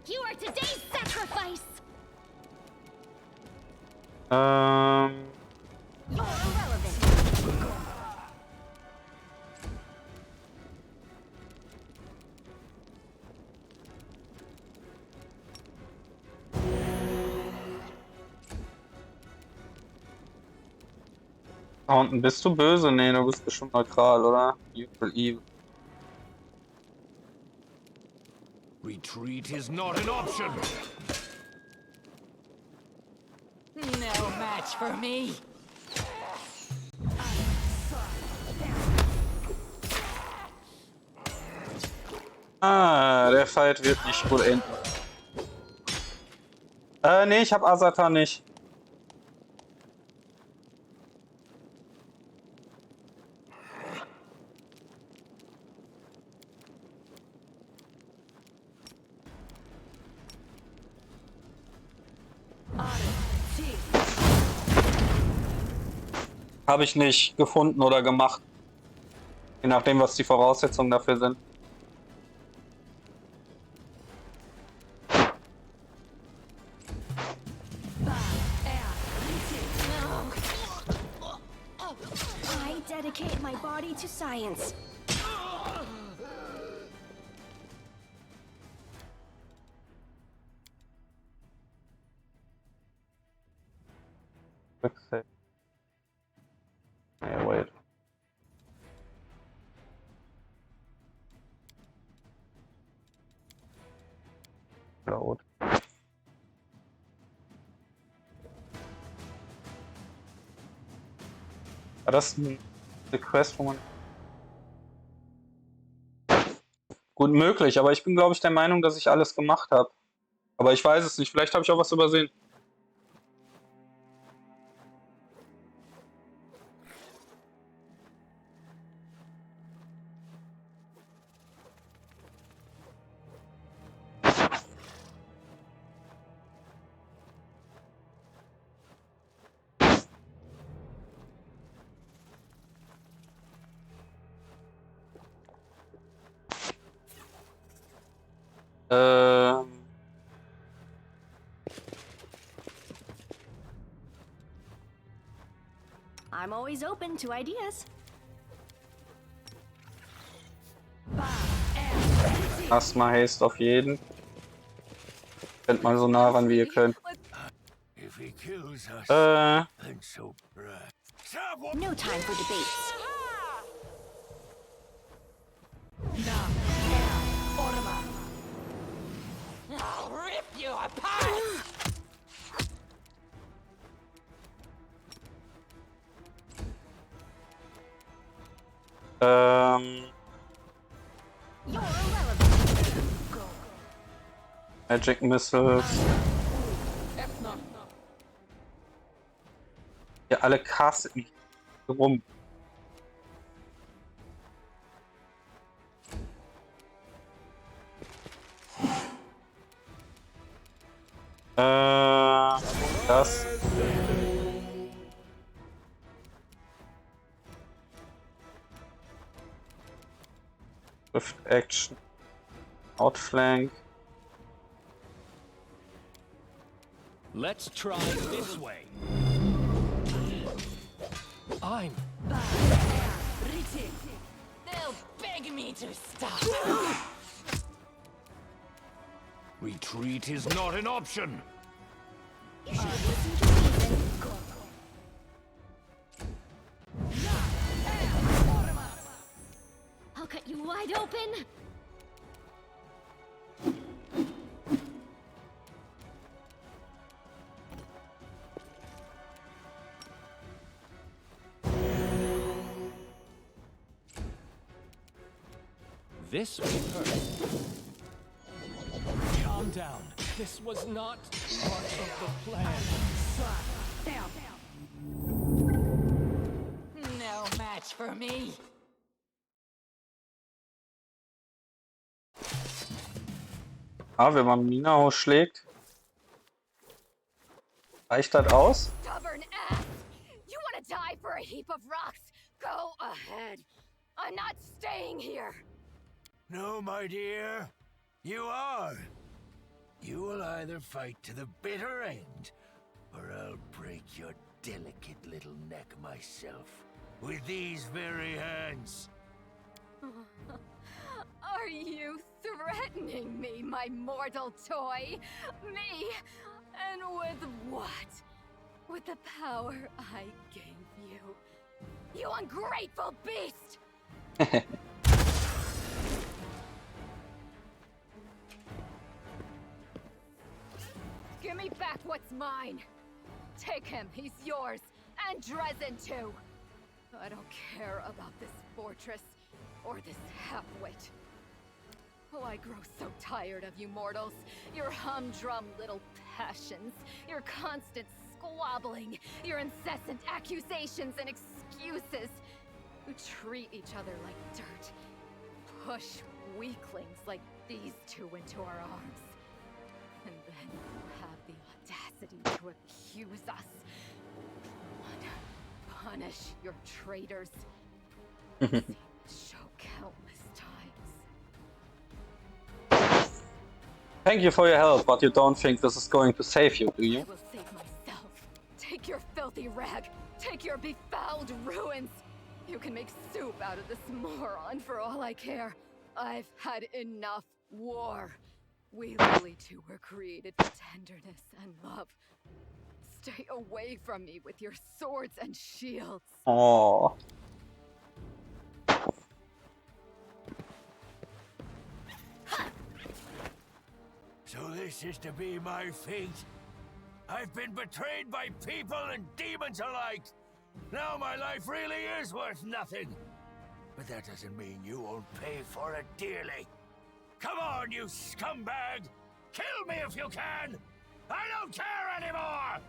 You are today's sacrifice! Ähm. You're irrelevant. Da unten bist du böse? Nee, du bist bestimmt neutral, oder? Evil. Retreat is not an option. No match for me. Der Fight wird nicht gut enden. Nee, ich hab Asata nicht. Habe ich nicht gefunden oder gemacht. Je nachdem, was die Voraussetzungen dafür sind. I dedicate my body to science. Quick save. Nee, wait. Laut. War das eine Quest, wo man... Gut möglich, aber ich bin, glaube ich, der Meinung, dass ich alles gemacht habe. Aber ich weiß es nicht, vielleicht habe ich auch was übersehen. I'm always open to ideas. Erstmal Haste auf jeden. Rennt mal so nah ran, wie ihr könnt. If he kills us, Äh. then so No time for debates. I'll rip you apart! You're irrelevant. Magic Missiles. Ja, alle casten rum. Das. Swift Action. Outflank. Let's try this way. I'm... They'll beg me to stop. Retreat is not an option. You should listen to reason. I'll cut you wide open. This will hurt. Calm down. This was not part of the plan. No match for me. Ah, wenn man Mina ausschlägt, reicht das aus? Stubborn ass! You want to die for a heap of rocks? Go ahead. I'm not staying here. No, my dear. You are. You will either fight to the bitter end, or I'll break your delicate little neck myself with these very hands. Are you threatening me, my mortal toy? Me? And with what? With the power I gave you. You ungrateful beast! Give me back what's mine. Take him, he's yours. And Dresden too. I don't care about this fortress or this half-wit. Oh, I grow so tired of you mortals. Your humdrum little passions. Your constant squabbling. Your incessant accusations and excuses. You treat each other like dirt. Push weaklings like these two into our arms. And then you have the audacity to accuse us. Punish your traitors. I've seen this show countless times. Thank you for your help, but you don't think this is going to save you, do you? I will save myself. Take your filthy rag. Take your befouled ruins. You can make soup out of this moron for all I care. I've had enough war. We lily two were created for tenderness and love. Stay away from me with your swords and shields. Oh. So this is to be my fate? I've been betrayed by people and demons alike. Now my life really is worth nothing. But that doesn't mean you won't pay for it dearly. Come on, you scumbag! Kill me if you can! I don't care anymore!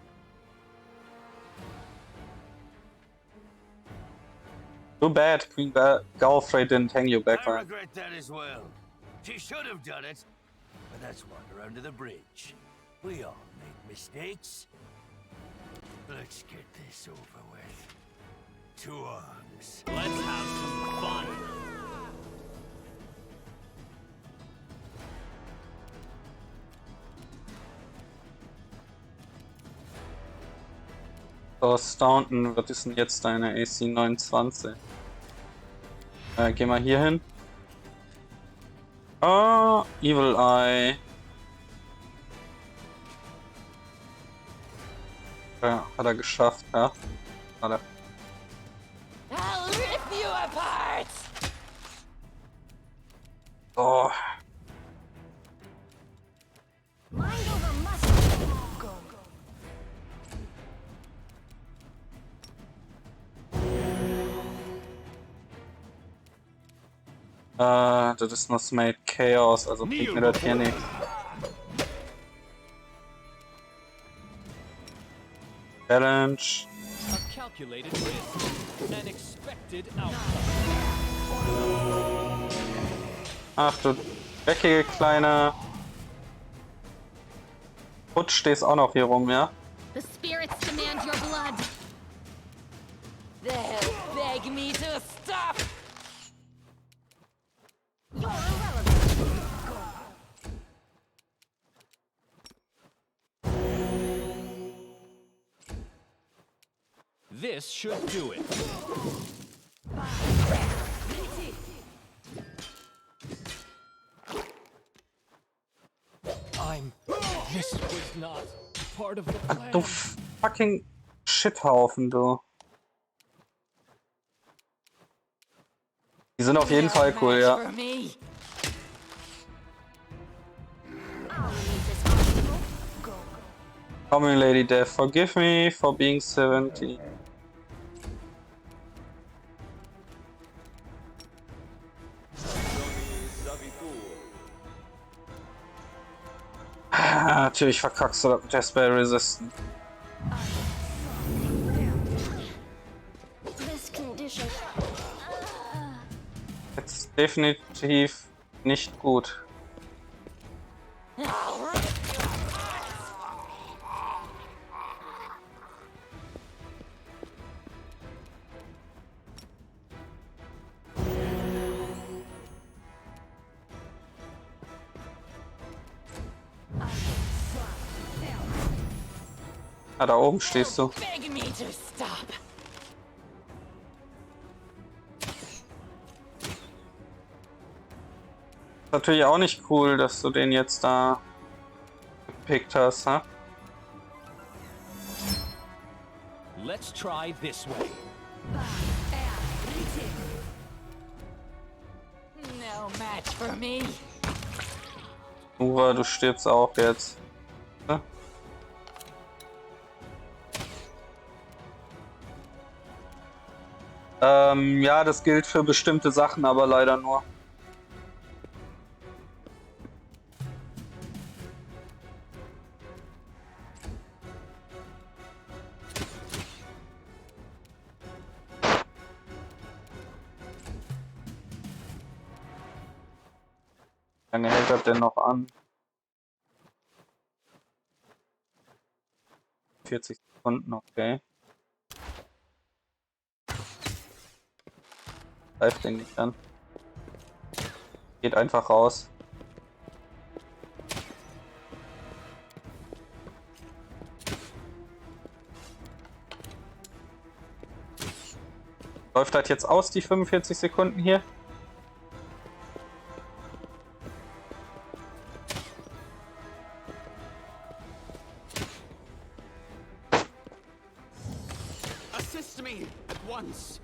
Too bad Queen Galfrey didn't hang you back, I right? regret that as well. She should have done it. But that's water under the bridge. We all make mistakes. Let's get this over with. To arms. Let's have some fun. So, Staunton, was ist denn jetzt deine AC 29? Geh mal hier hin. Oh, Evil Eye. Ja, hat er geschafft, ja. Hat er. I'll rip you apart. Oh. Mind over muscle. Go. Das ist nur Smite Chaos, also bringt mir das hier nichts. Challenge. A calculated risk. An expected outcome. Ach du dreckige kleine Putsch, stehst auch noch hier rum, ja? The spirits demand your blood. They'll beg me to stop. You're irrelevant. This should do it. This was not part of the plan. Du fucking Shithaufen, du. Die sind auf jeden Fall cool, ja. Coming Lady Death, forgive me for being 70. Natürlich verkackst du das mit der Spell Resistance. Jetzt definitiv nicht gut. Ah, da oben stehst du. Ist natürlich auch nicht cool, dass du den jetzt da gepickt hast, ha? Let's try this way. No match for me. Nura, du stirbst auch jetzt. Ja? Ja, das gilt für bestimmte Sachen, aber leider nur. Wie lange hält das denn noch an? 40 Sekunden, okay. Greift den nicht an. Geht einfach raus. Läuft das jetzt aus, die 45 Sekunden hier? Assist me at once.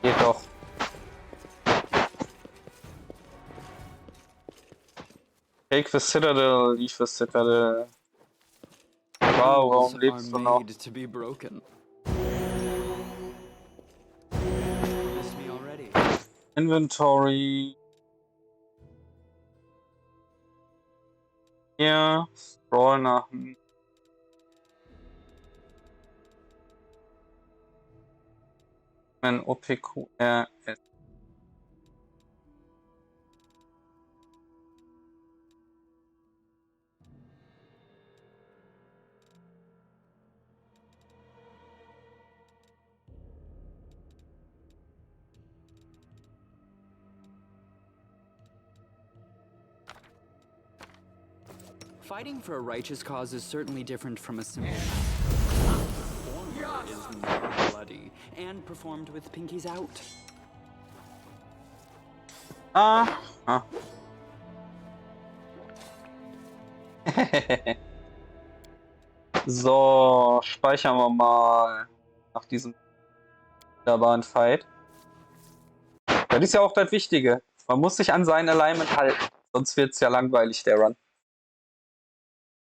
Geht doch. Take the Citadel, leave the Citadel. Wow, warum lebst du noch? To be broken. Inventory. Hier, scroll nach. Ein OPQRS. Fighting for a righteous cause is certainly different from a simple matter. The former is more bloody and performed with pinkies out. Ah. So, speichern wir mal nach diesem wunderbaren Fight. Das ist ja auch das Wichtige. Man muss sich an sein Alignment halten, sonst wird es ja langweilig, der Run.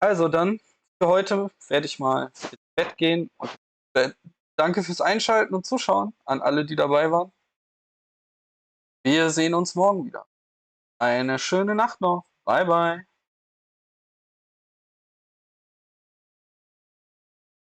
Also dann, für heute werde ich mal ins Bett gehen und danke fürs Einschalten und Zuschauen an alle, die dabei waren. Wir sehen uns morgen wieder. Eine schöne Nacht noch. Bye, bye.